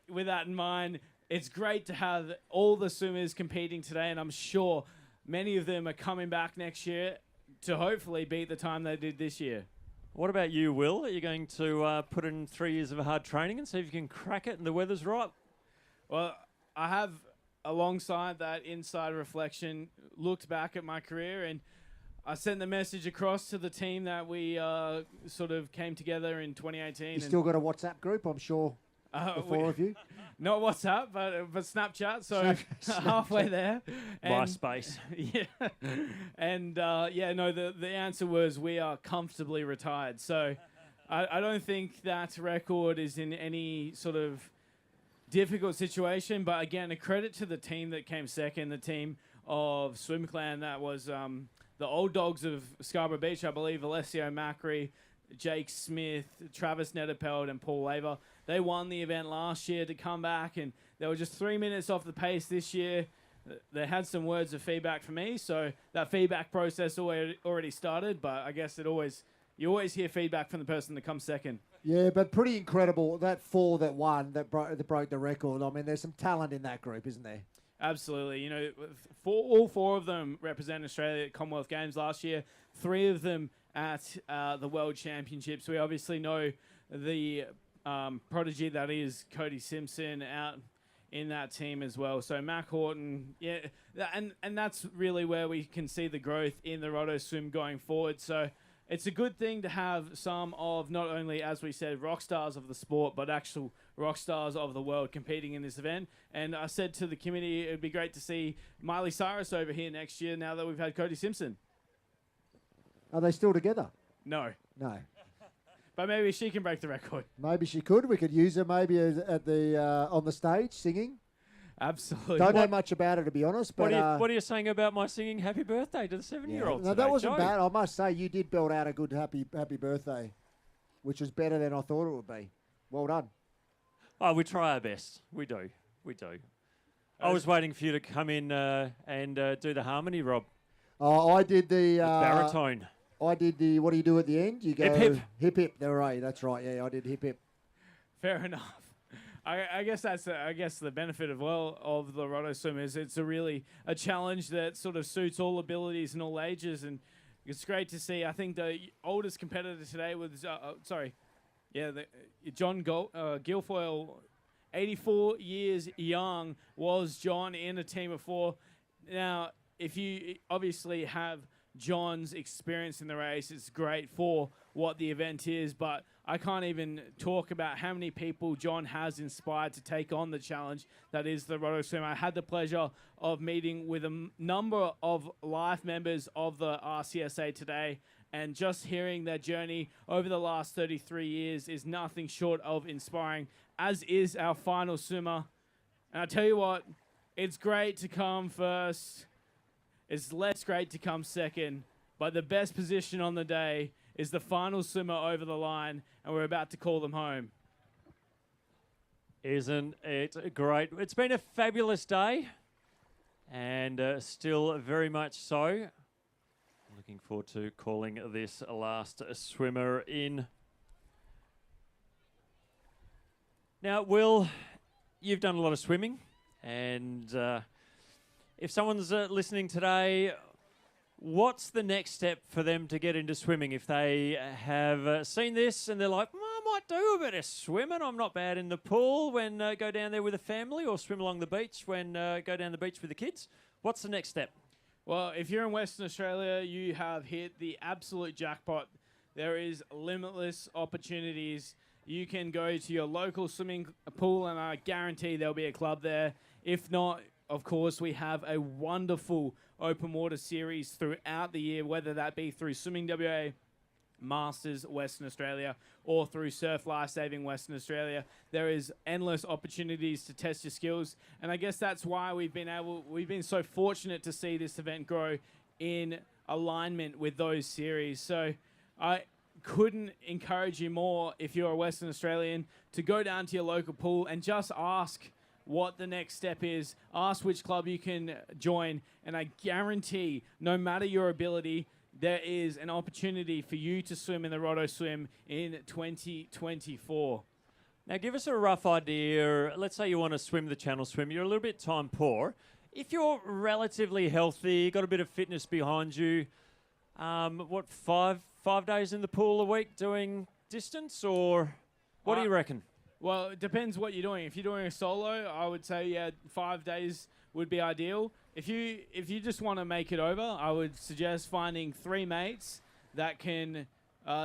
with that in mind, it's great to have all the swimmers competing today, and I'm sure many of them are coming back next year to hopefully beat the time they did this year. What about you, Will? Are you going to put in 3 years of hard training and see if you can crack it and the weather's right? Well, I have, alongside that inside reflection, looked back at my career, and I sent the message across to the team that we sort of came together in 2018. You still got a WhatsApp group, I'm sure, the four of you? Not WhatsApp, but Snapchat, so halfway there. And MySpace. Yeah. And, the answer was we are comfortably retired. So I don't think that record is in any sort of difficult situation. But, again, a credit to the team that came second, the team of Swim Clan that was... the old dogs of Scarborough Beach, I believe, Alessio Macri, Jake Smith, Travis Netterpeld, and Paul Laver. They won the event last year to come back, and they were just 3 minutes off the pace this year. They had some words of feedback from me, so that feedback process already started, but I guess you always hear feedback from the person that comes second. Yeah, but pretty incredible, that four that won, that broke the record. I mean, there's some talent in that group, isn't there? Absolutely. All four of them represent Australia at Commonwealth Games last year. 3 of them at the World Championships. We obviously know the prodigy that is Cody Simpson out in that team as well. So Mac Horton, yeah, and that's really where we can see the growth in the Roto Swim going forward. So it's a good thing to have some of not only, as we said, rock stars of the sport, but actual rock stars of the world competing in this event. And I said to the committee, it'd be great to see Miley Cyrus over here next year now that we've had Cody Simpson. Are they still together? No. No. But maybe she can break the record. Maybe she could. We could use her maybe at the on the stage singing. Absolutely. Don't know much about it, to be honest. But what are you saying about my singing happy birthday to the 7-year-old? No, that wasn't bad. I must say, you did belt out a good happy birthday, which was better than I thought it would be. Well done. Oh, we try our best. We do. I was waiting for you to come in and do the harmony, Rob. Oh, I did the baritone. I did the. What do you do at the end? You go hip hip. There, right. That's right. Yeah, I did hip hip. Fair enough. I guess that's the benefit of the Rotto Swim is it's a challenge that sort of suits all abilities and all ages, and it's great to see. I think the oldest competitor today was John Guilfoyle, 84 years young, was John in a team of 4. Now, if you obviously have John's experience in the race, it's great for what the event is, but I can't even talk about how many people John has inspired to take on the challenge that is the Rotto Swim. I had the pleasure of meeting with a number of life members of the RCSA today, and just hearing their journey over the last 33 years is nothing short of inspiring, as is our final swimmer. And I tell you what, it's great to come first. It's less great to come second, but the best position on the day is the final swimmer over the line, and we're about to call them home. Isn't it great? It's been a fabulous day, and still very much so. Looking forward to calling this last swimmer in. Now, Will, you've done a lot of swimming, and if someone's listening today, what's the next step for them to get into swimming? If they have seen this and they're like, I might do a bit of swimming. I'm not bad in the pool when go down there with a family, or swim along the beach when go down the beach with the kids. What's the next step? Well, if you're in Western Australia, you have hit the absolute jackpot. There is limitless opportunities. You can go to your local swimming pool, and I guarantee there'll be a club there. If not, of course, we have a wonderful open water series throughout the year, whether that be through Swimming WA, Masters Western Australia, or through Surf Lifesaving Western Australia. There is endless opportunities to test your skills, and I guess that's why we've been so fortunate to see this event grow in alignment with those series. So I couldn't encourage you more, if you're a Western Australian, to go down to your local pool and just ask what the next step is. Ask which club you can join, and I guarantee, no matter your ability, there is an opportunity for you to swim in the Rotto Swim in 2024. Now, give us a rough idea. Let's say you want to swim the Channel Swim. You're a little bit time poor. If you're relatively healthy, got a bit of fitness behind you, five days in the pool a week doing distance, or what do you reckon? Well, it depends what you're doing. If you're doing a solo, I would say 5 days would be ideal. If you just want to make it over, I would suggest finding 3 mates that can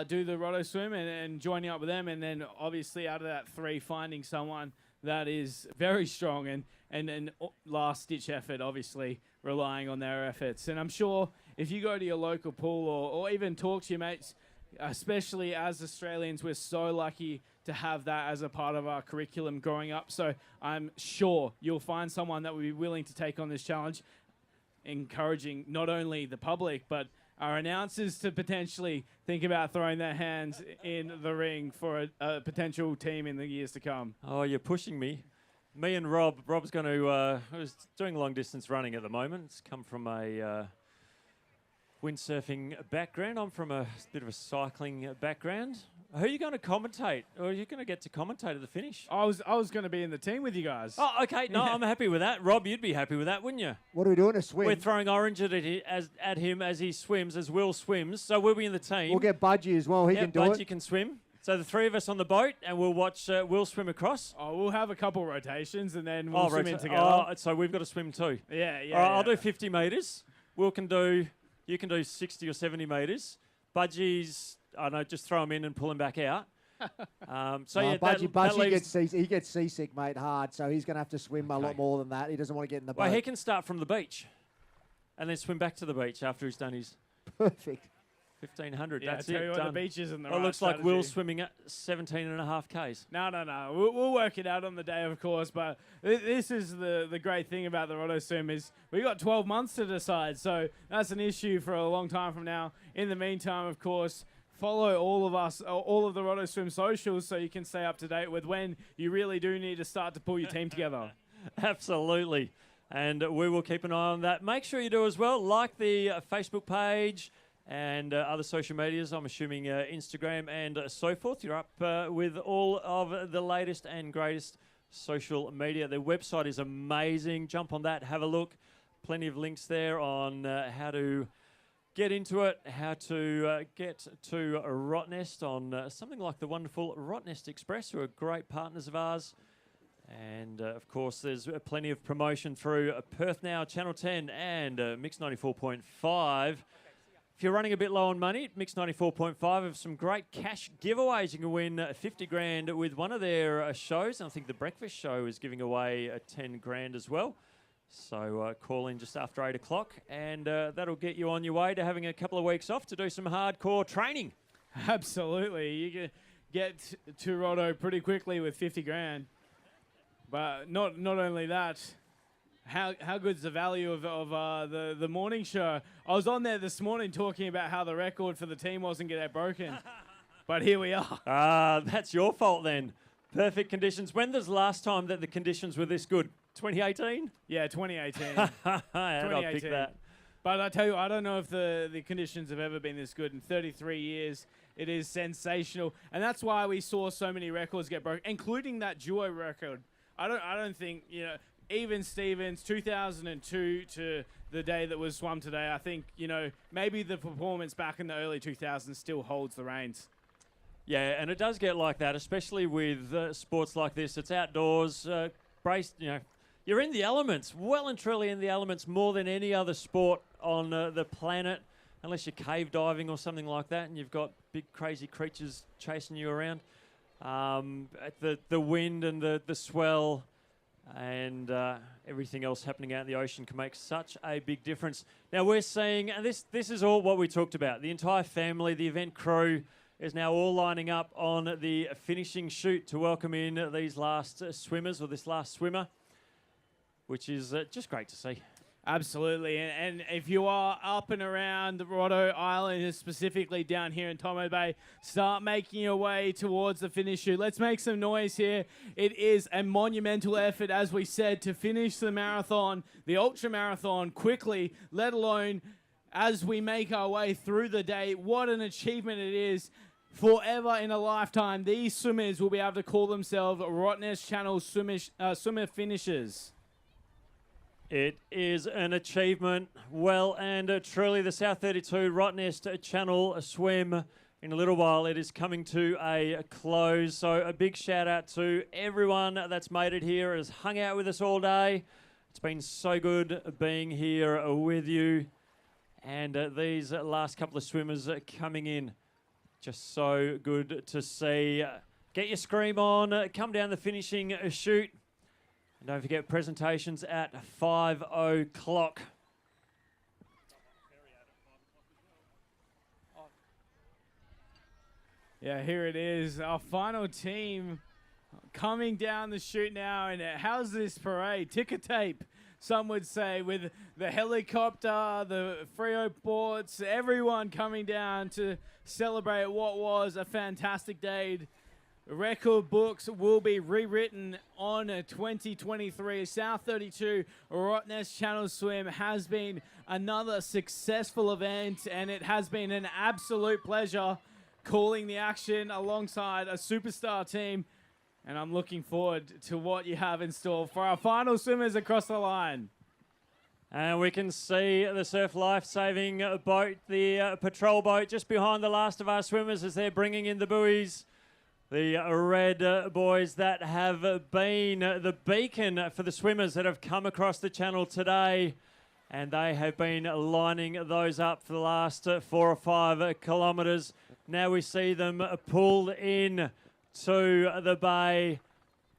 do the Rotto Swim and joining up with them, and then obviously out of that 3, finding someone that is very strong and last ditch effort, obviously relying on their efforts. And I'm sure if you go to your local pool or even talk to your mates, especially as Australians, we're so lucky to have that as a part of our curriculum growing up. So I'm sure you'll find someone that would be willing to take on this challenge, encouraging not only the public, but our announcers to potentially think about throwing their hands in the ring for a potential team in the years to come. Oh, you're pushing me. Me and Rob's going to, who's doing long distance running at the moment. It's come from a windsurfing background. I'm from a bit of a cycling background. Who are you going to commentate? Or are you going to get to commentate at the finish? I was going to be in the team with you guys. Oh, okay. No, I'm happy with that. Rob, you'd be happy with that, wouldn't you? What are we doing? A swim? We're throwing orange at him as he swims, as Will swims. So we'll be in the team. We'll get Budgie as well. He can do it. Budgie can swim. So the 3 of us on the boat, and we'll watch Will swim across. Oh, we'll have a couple rotations, and then we'll swim in together. Oh, so we've got to swim too. Yeah. All right, I'll do 50 metres. You can do 60 or 70 metres. Budgie's, I don't know, just throw him in and pull him back out. Budgie he gets seasick, mate, hard. So he's going to have to swim a lot more than that. He doesn't want to get in the boat. Well, he can start from the beach, and then swim back to the beach after he's done his. Perfect. 1,500. Yeah, That's I tell it. you what, Done. the beach isn't the Well, right it looks like strategy. Will's swimming at 17.5 Ks. No. We'll work it out on the day, of course. But this is the great thing about the Rotto Swim is we got 12 months to decide. So that's an issue for a long time from now. In the meantime, of course, follow all of us, all of the Rotto Swim socials, so you can stay up to date with when you really do need to start to pull your team together. Absolutely. And we will keep an eye on that. Make sure you do as well. Like the Facebook page and other social medias. I'm assuming Instagram and so forth. You're up with all of the latest and greatest social media. Their website is amazing. Jump on that. Have a look. Plenty of links there on how to get into it, how to get to Rottnest on something like the wonderful Rottnest Express, who are great partners of ours. And, of course, there's plenty of promotion through Perth Now, Channel 10 and Mix 94.5. If you're running a bit low on money, Mix 94.5 have some great cash giveaways. You can win 50 grand with one of their shows. And I think the breakfast show is giving away 10 grand as well. So call in just after 8 o'clock and that'll get you on your way to having a couple of weeks off to do some hardcore training. Absolutely. You can get to Rotto pretty quickly with 50 grand. But not only that, how good's the value of the morning show? I was on there this morning talking about how the record for the team wasn't going to get broken. But here we are. That's your fault then. Perfect conditions. When was the last time that the conditions were this good? 2018? Yeah, 2018. I'll pick that. But I tell you, I don't know if the conditions have ever been this good. In 33 years, it is sensational. And that's why we saw so many records get broken, including that duo record. I don't think, even Stevens, 2002 to the day that was swum today, I think, maybe the performance back in the early 2000s still holds the reins. Yeah, and it does get like that, especially with sports like this. It's outdoors, braced, you're in the elements, well and truly in the elements more than any other sport on the planet, unless you're cave diving or something like that, and you've got big crazy creatures chasing you around. The wind and the swell and everything else happening out in the ocean can make such a big difference. Now we're seeing, and this is all what we talked about, the entire family, the event crew is now all lining up on the finishing chute to welcome in these last swimmers, or this last swimmer, which is just great to see. Absolutely, and if you are up and around the Rotto Island, specifically down here in Tomo Bay, start making your way towards the finish chute. Let's make some noise here. It is a monumental effort, as we said, to finish the marathon, the ultra marathon, quickly, let alone as we make our way through the day. What an achievement it is. Forever in a lifetime, these swimmers will be able to call themselves Rottnest Channel Swimmer finishers. It is an achievement, well and truly. The South32 Rottnest Channel Swim, in a little while, it is coming to a close. So a big shout out to everyone that's made it here, has hung out with us all day. It's been so good being here with you. And these last couple of swimmers coming in, just so good to see. Get your scream on, come down the finishing chute. And don't forget presentations at 5 o'clock. Yeah, here it is. Our final team coming down the chute now. And how's this parade? Ticker tape, some would say, with the helicopter, the Freo boats, everyone coming down to celebrate what was a fantastic day. Record books will be rewritten on 2023. South32 Rottnest Channel Swim has been another successful event, and it has been an absolute pleasure calling the action alongside a superstar team. And I'm looking forward to what you have in store for our final swimmers across the line. And we can see the surf life-saving boat, the patrol boat, just behind the last of our swimmers as they're bringing in the buoys. The red boys that have been the beacon for the swimmers that have come across the channel today. And they have been lining those up for the last 4 or 5 kilometres. Now we see them pulled in to the bay.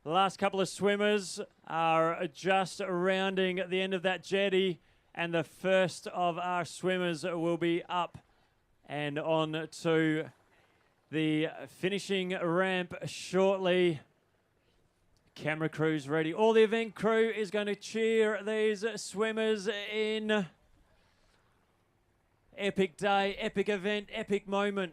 The last couple of swimmers are just rounding the end of that jetty. And the first of our swimmers will be up and on to the finishing ramp shortly. Camera crew's ready. All the event crew is going to cheer these swimmers in. Epic day, epic event, epic moment,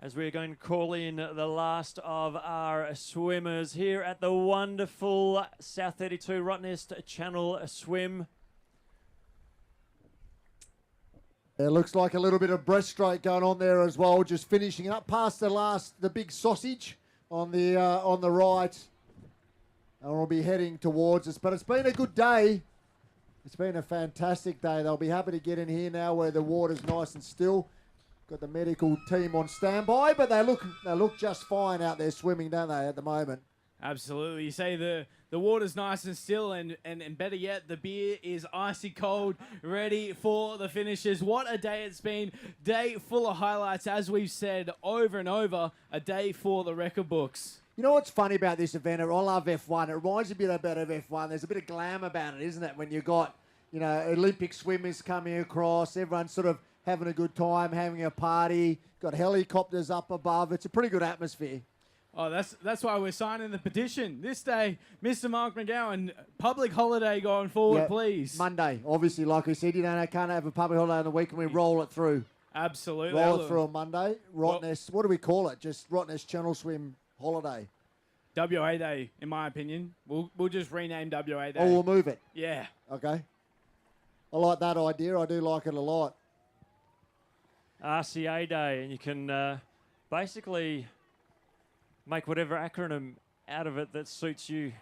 as we're going to call in the last of our swimmers here at the wonderful South 32 Rottnest Channel Swim. It looks like a little bit of breaststroke going on there as well, just finishing up past the big sausage on the right. And we'll be heading towards us. But it's been a good day. It's been a fantastic day. They'll be happy to get in here now where the water's nice and still. Got the medical team on standby, but they look just fine out there swimming, don't they, at the moment? Absolutely. You say the water's nice and still, and better yet, the beer is icy cold, ready for the finishes. What a day it's been. Day full of highlights, as we've said over and over. A day for the record books. You know what's funny about this event? I love F1. It reminds me a bit about F1. There's a bit of glam about it, isn't it? When you've got, Olympic swimmers coming across, everyone's sort of having a good time, having a party, got helicopters up above. It's a pretty good atmosphere. Oh, that's why we're signing the petition. This day, Mr. Mark McGowan, public holiday going forward, please. Monday, obviously, like we said, can't have a public holiday on the week, and we roll it through. Absolutely. Roll it through on Monday. Rottnest, what do we call it? Just Rottnest Channel Swim holiday. WA Day, in my opinion. We'll just rename WA Day. Oh, we'll move it. Yeah. Okay. I like that idea. I do like it a lot. RCA Day, and you can basically make whatever acronym out of it that suits you.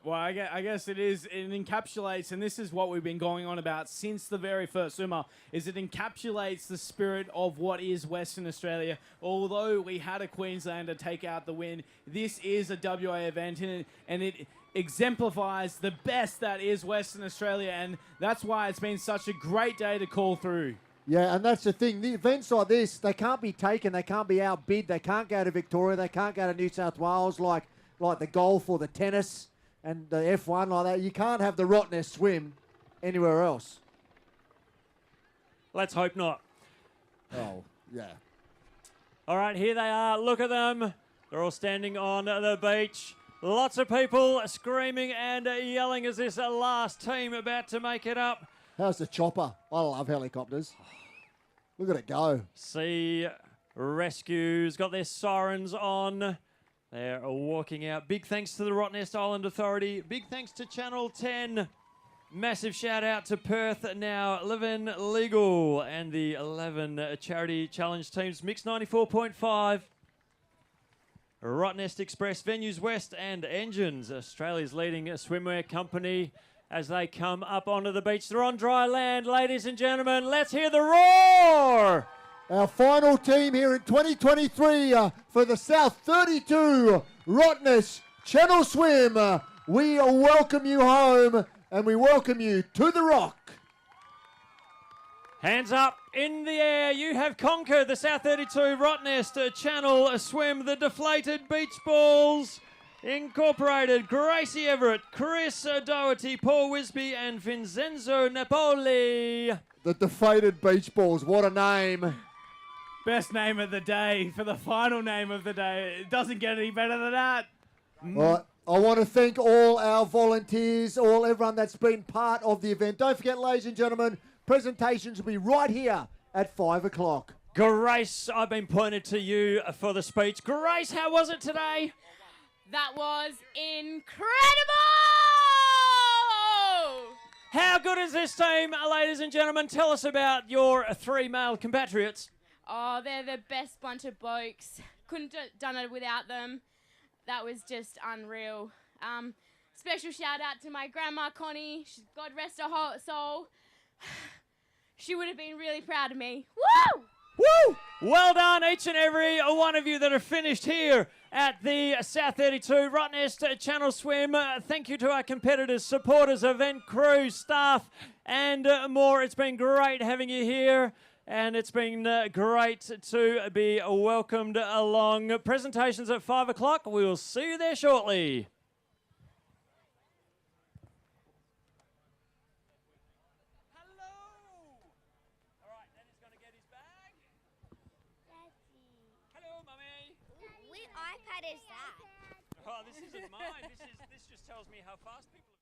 Well, I guess it encapsulates, and this is what we've been going on about since the very first swimmer, is it encapsulates the spirit of what is Western Australia. Although we had a Queenslander take out the win, this is a WA event, and it exemplifies the best that is Western Australia, and that's why it's been such a great day to call through. Yeah, and that's the thing. The events like this, they can't be taken. They can't be outbid. They can't go to Victoria. They can't go to New South Wales like the golf or the tennis and the F1 like that. You can't have the Rottnest Swim anywhere else. Let's hope not. Oh, yeah. All right, here they are. Look at them. They're all standing on the beach. Lots of people screaming and yelling as this last team about to make it up. How's the chopper? I love helicopters. Look at it go. Sea Rescue's got their sirens on. They're walking out. Big thanks to the Rottnest Island Authority. Big thanks to Channel 10. Massive shout out to Perth Now, Living Legal, and the 11 charity challenge teams. Mix 94.5. Rottnest Express, Venues West, and Engines, Australia's leading swimwear company, as they come up onto the beach. They're on dry land, ladies and gentlemen. Let's hear the roar! Our final team here in 2023 for the South 32 Rottnest Channel Swim. We welcome you home and we welcome you to the Rock. Hands up in the air. You have conquered the South 32 Rottnest Channel Swim. The deflated beach balls Incorporated, Gracie Everett, Chris Doherty, Paul Wisby, and Vincenzo Napoli. The deflated beach balls, what a name. Best name of the day for the final name of the day. It doesn't get any better than that. Right. I want to thank all our volunteers, everyone that's been part of the event. Don't forget, ladies and gentlemen, presentations will be right here at 5 o'clock. Grace, I've been pointed to you for the speech. Grace, how was it today? That was incredible! How good is this team, ladies and gentlemen? Tell us about your three male compatriots. Oh, they're the best bunch of blokes. Couldn't have done it without them. That was just unreal. Special shout out to my grandma, Connie. God rest her soul. She would have been really proud of me. Woo! Woo! Well done, each and every one of you that have finished here at the South 32 Rottnest Channel Swim. Thank you to our competitors, supporters, event crew, staff, and more. It's been great having you here, and it's been great to be welcomed along. Presentations at 5 o'clock. We will see you there shortly. All right, then he's going to get his bag. bad is that? Oh, this isn't mine. This just tells me how fast people are